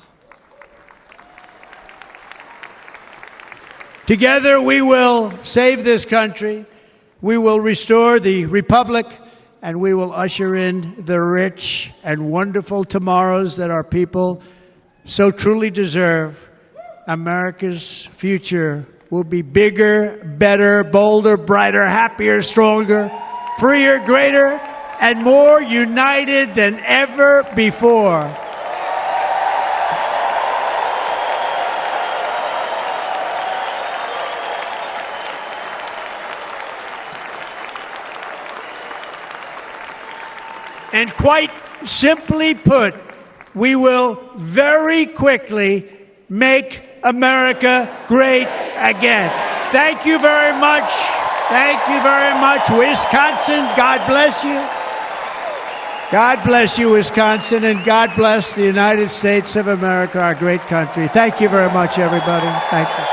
[SPEAKER 14] Together we will save this country, we will restore the republic, and we will usher in the rich and wonderful tomorrows that our people so truly deserve. America's future will be bigger, better, bolder, brighter, happier, stronger, freer, greater, and more united than ever before. And quite simply put, we will very quickly make America great again. Thank you very much. Thank you very much, Wisconsin. God bless you. God bless you, Wisconsin, and God bless the United States of America, our great country. Thank you very much, everybody. Thank you.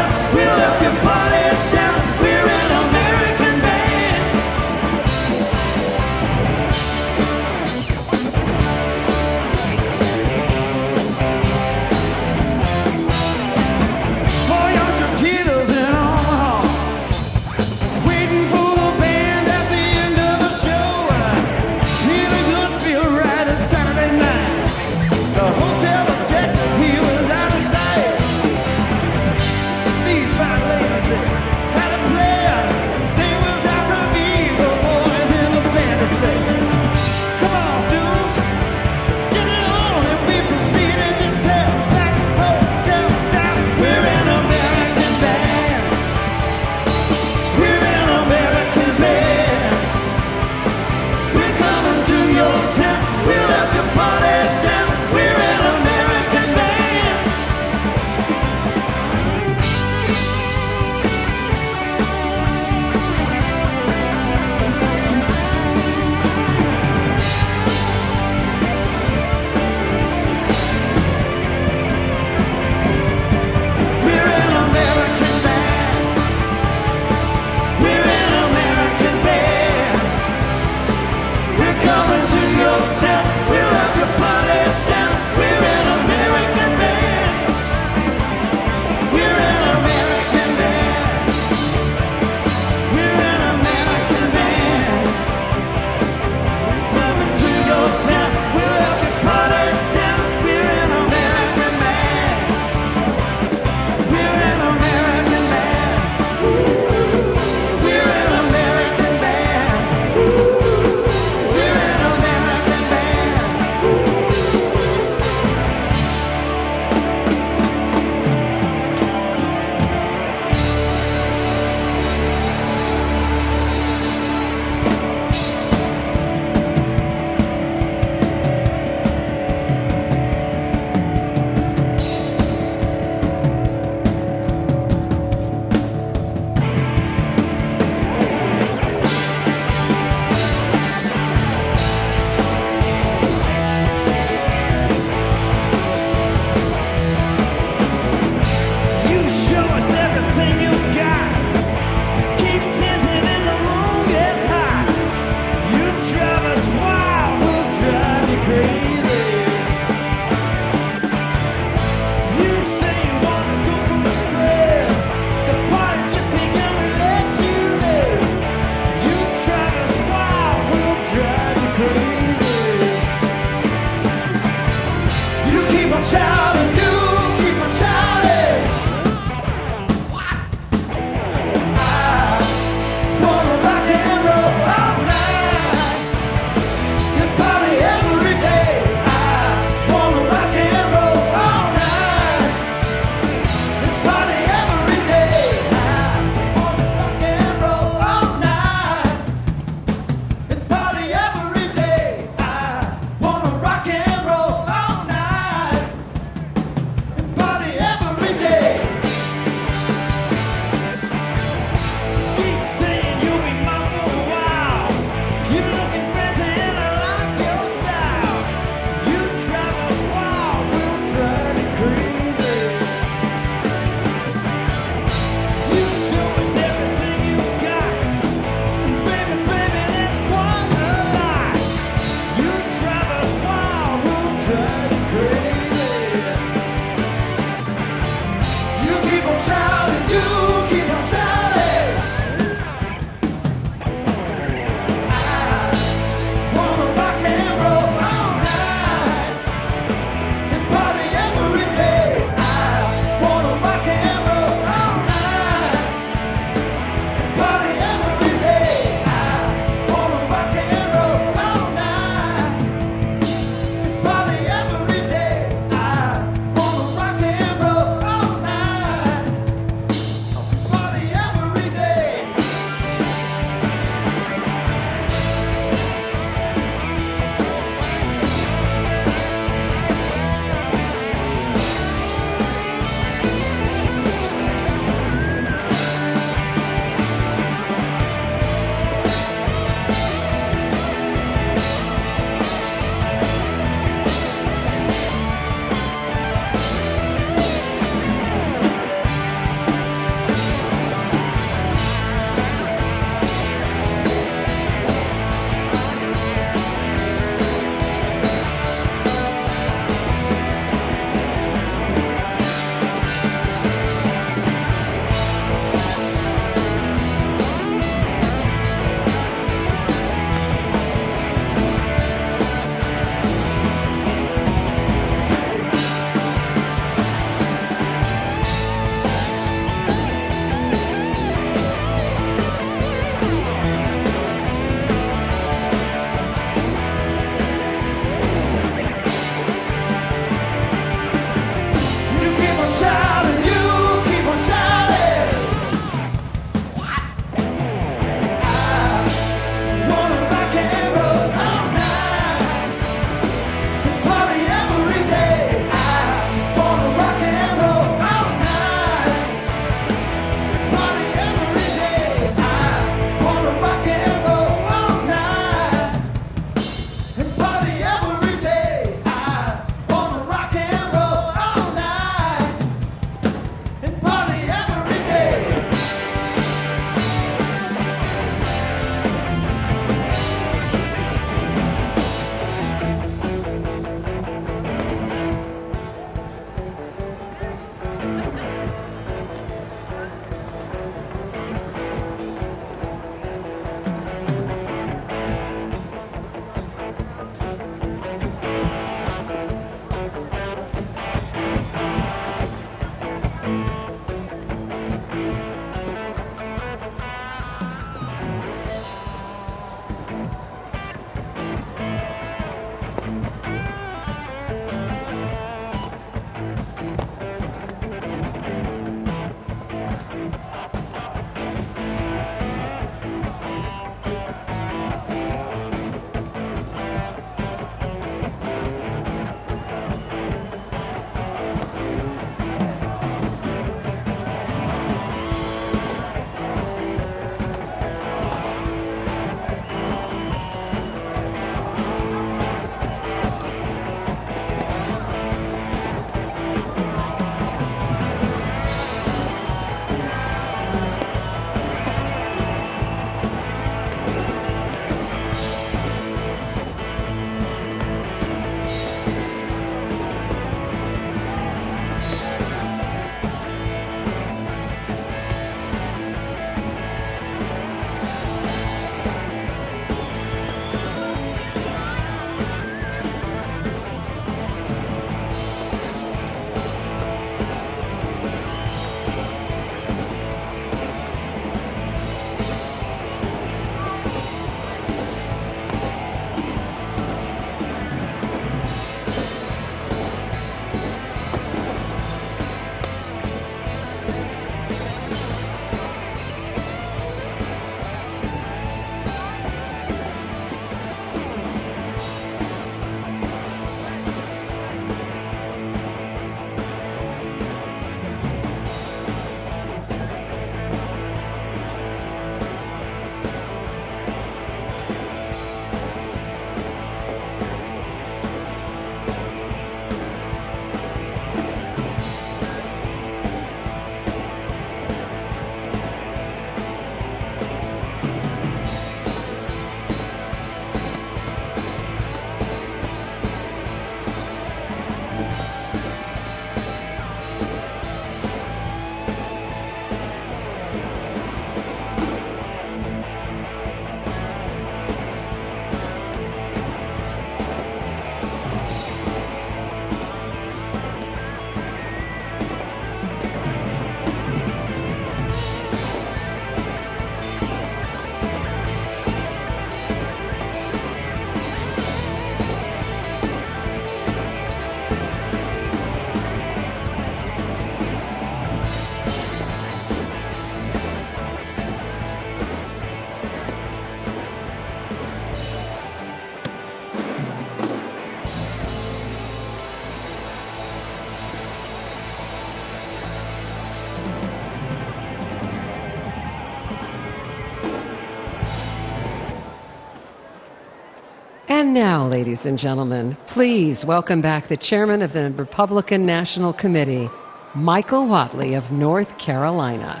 [SPEAKER 1] And now, ladies and gentlemen, please welcome back the chairman of the Republican National Committee, Michael Whatley of North Carolina.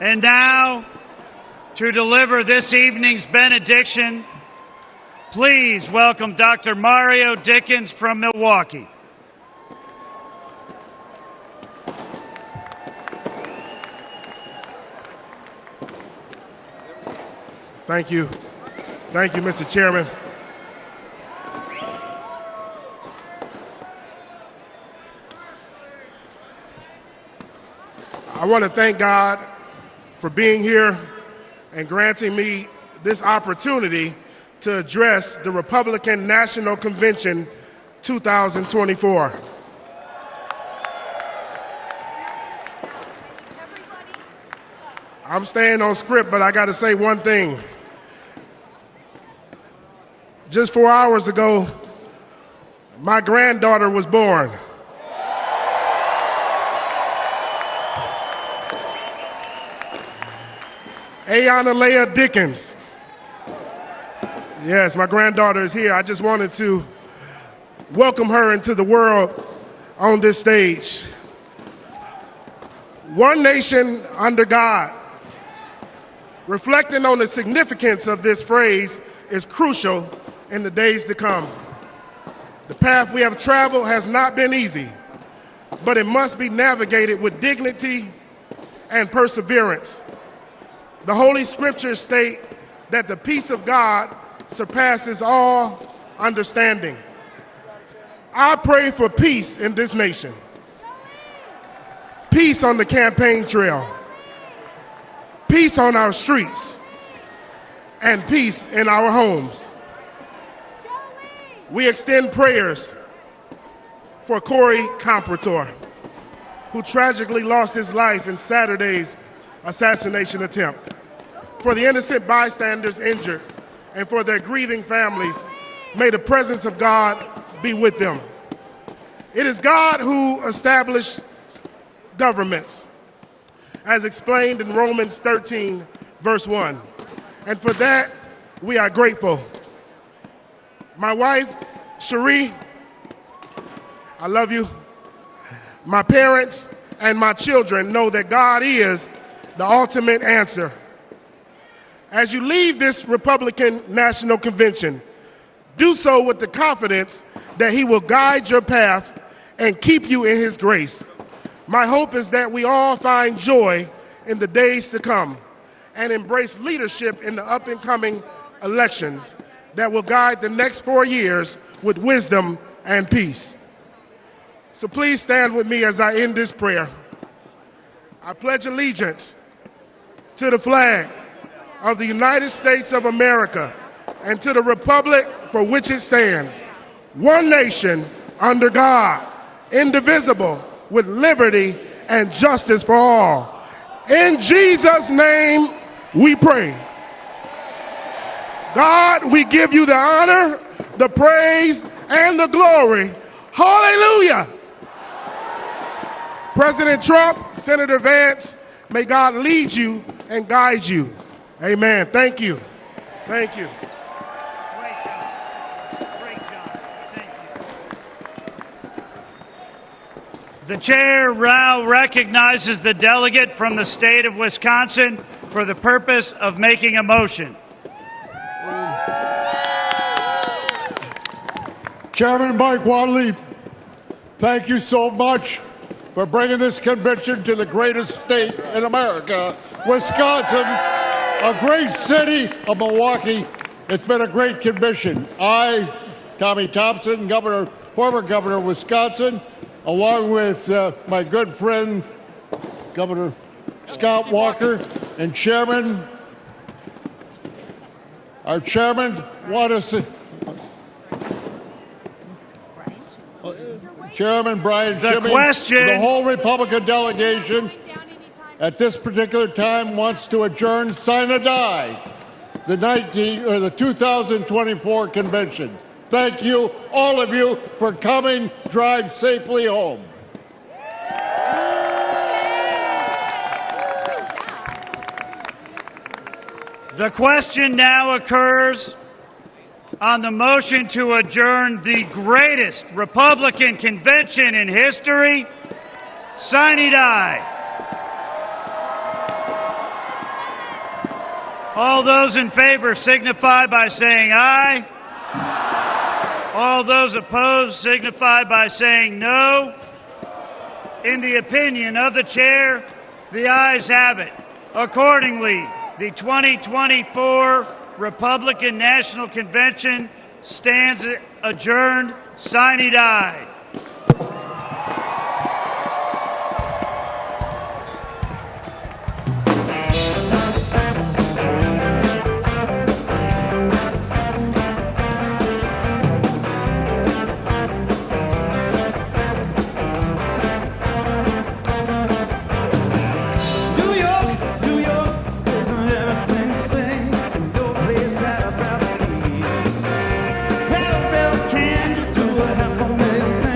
[SPEAKER 11] And now, to deliver this evening's benediction, please welcome Dr. Mario Dickens from Milwaukee.
[SPEAKER 12] Thank you. Thank you, Mr. Chairman. I want to thank God for being here and granting me this opportunity to address the Republican National Convention 2024. I'm staying on script, but I got to say one thing. Just 4 hours ago, my granddaughter was born. Ayana Leah Dickens. Yes, my granddaughter is here. I just wanted to welcome her into the world on this stage. One nation under God. Reflecting on the significance of this phrase is crucial in the days to come. The path we have traveled has not been easy, but it must be navigated with dignity and perseverance. The Holy Scriptures state that the peace of God surpasses all understanding. I pray for peace in this nation, peace on the campaign trail, peace on our streets, and peace in our homes. We extend prayers for Corey Comparator, who tragically lost his life in Saturday's assassination attempt, for the innocent bystanders injured, and for their grieving families. May the presence of God be with them. It is God who established governments, as explained in Romans 13, verse 1. And for that, we are grateful. My wife, Cherie, I love you. My parents and my children know that God is the ultimate answer. As you leave this Republican National Convention, do so with the confidence that He will guide your path and keep you in His grace. My hope is that we all find joy in the days to come and embrace leadership in the up-and-coming elections that will guide the next 4 years with wisdom and peace. So please stand with me as I end this prayer. I pledge allegiance to the flag of the United States of America and to the republic for which it stands, one nation under God, indivisible, with liberty and justice for all. In Jesus' name we pray. God, we give you the honor, the praise, and the glory. Hallelujah. President Trump, Senator Vance, may God lead you and guide you. Amen. Thank you. Thank you.
[SPEAKER 11] The chair now recognizes the delegate from the state of Wisconsin for the purpose of making a motion.
[SPEAKER 13] Chairman Mike Whatley, thank you so much for bringing this convention to the greatest state in America, Wisconsin, a great city of Milwaukee. It's been a great convention. I, Tommy Thompson, former governor of Wisconsin, along with my good friend, Governor Scott Walker, and our chairman, Chairman Brian Shimmy, the whole Republican delegation at this particular time wants to adjourn sine die the 2024 convention. Thank you, all of you, for coming. Drive safely home.
[SPEAKER 11] The question now occurs on the motion to adjourn the greatest Republican convention in history. Sine die. All those in favor signify by saying aye. All those opposed signify by saying no. In the opinion of the chair, the ayes have it. Accordingly, the 2024 Republican National Convention stands adjourned. Sine die.
[SPEAKER 4] Can you do a half a million things?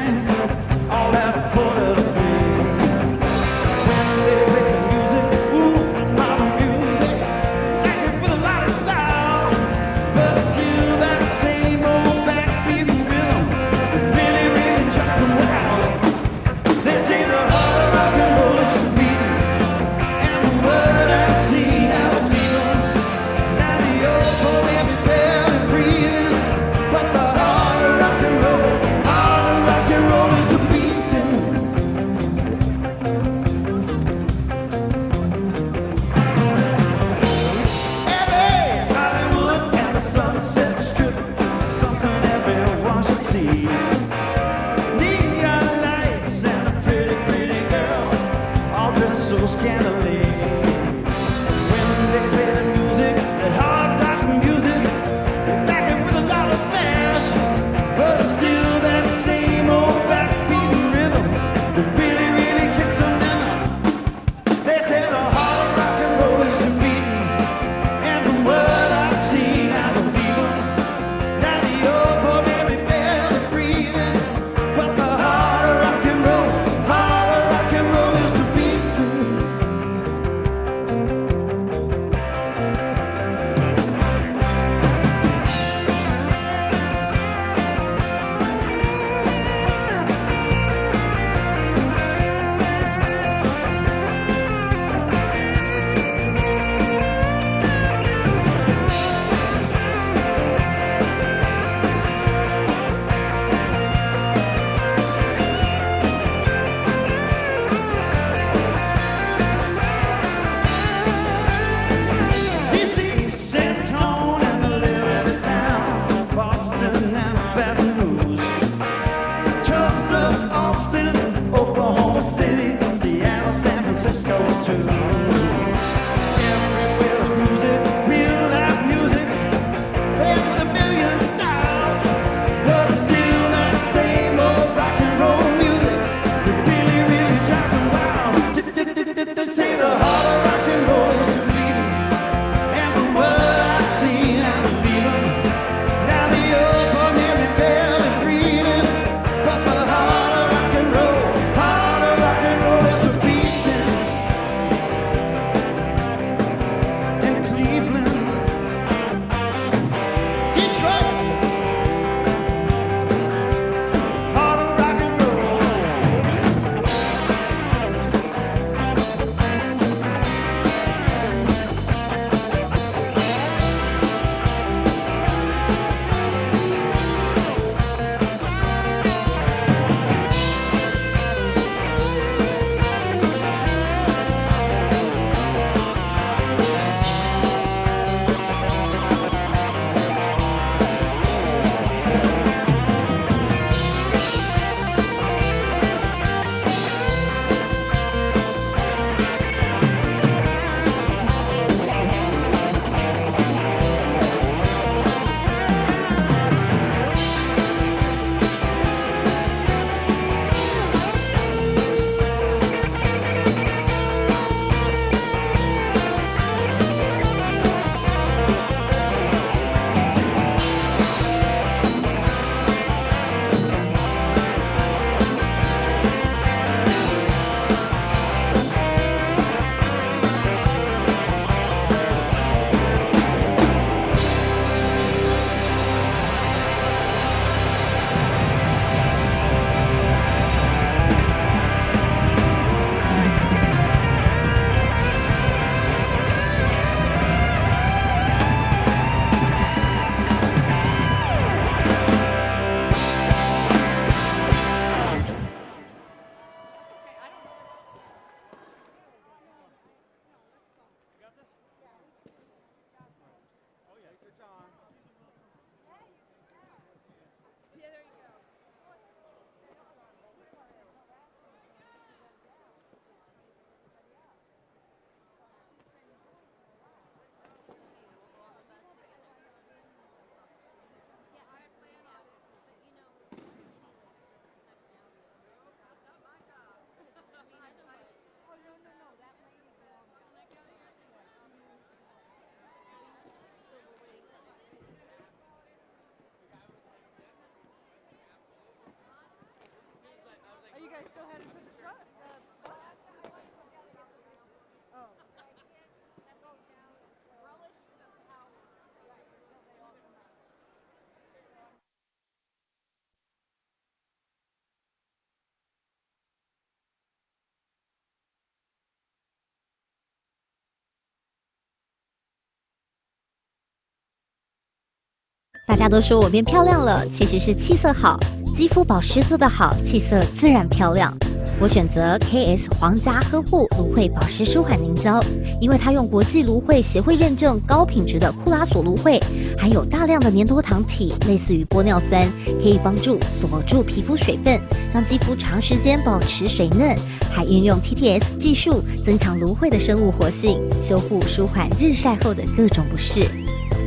[SPEAKER 15] 大家都说我变漂亮了，其实是气色好，肌肤保湿做得好，气色自然漂亮。我选择 KS 皇家呵护芦荟保湿舒缓凝胶，因为它用国际芦荟协会认证高品质的库拉索芦荟，含有大量的粘多糖体，类似于玻尿酸，可以帮助锁住皮肤水分，让肌肤长时间保持水嫩，还运用 TTS 技术增强芦荟的生物活性，修护舒缓日晒后的各种不适。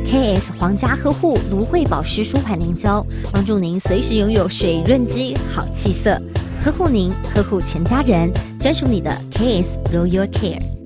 [SPEAKER 15] KS 皇家呵护芦荟保湿舒缓凝胶，帮助您随时拥有水润肌、好气色，呵护您，呵护全家人，专属你的 KS Royal Care。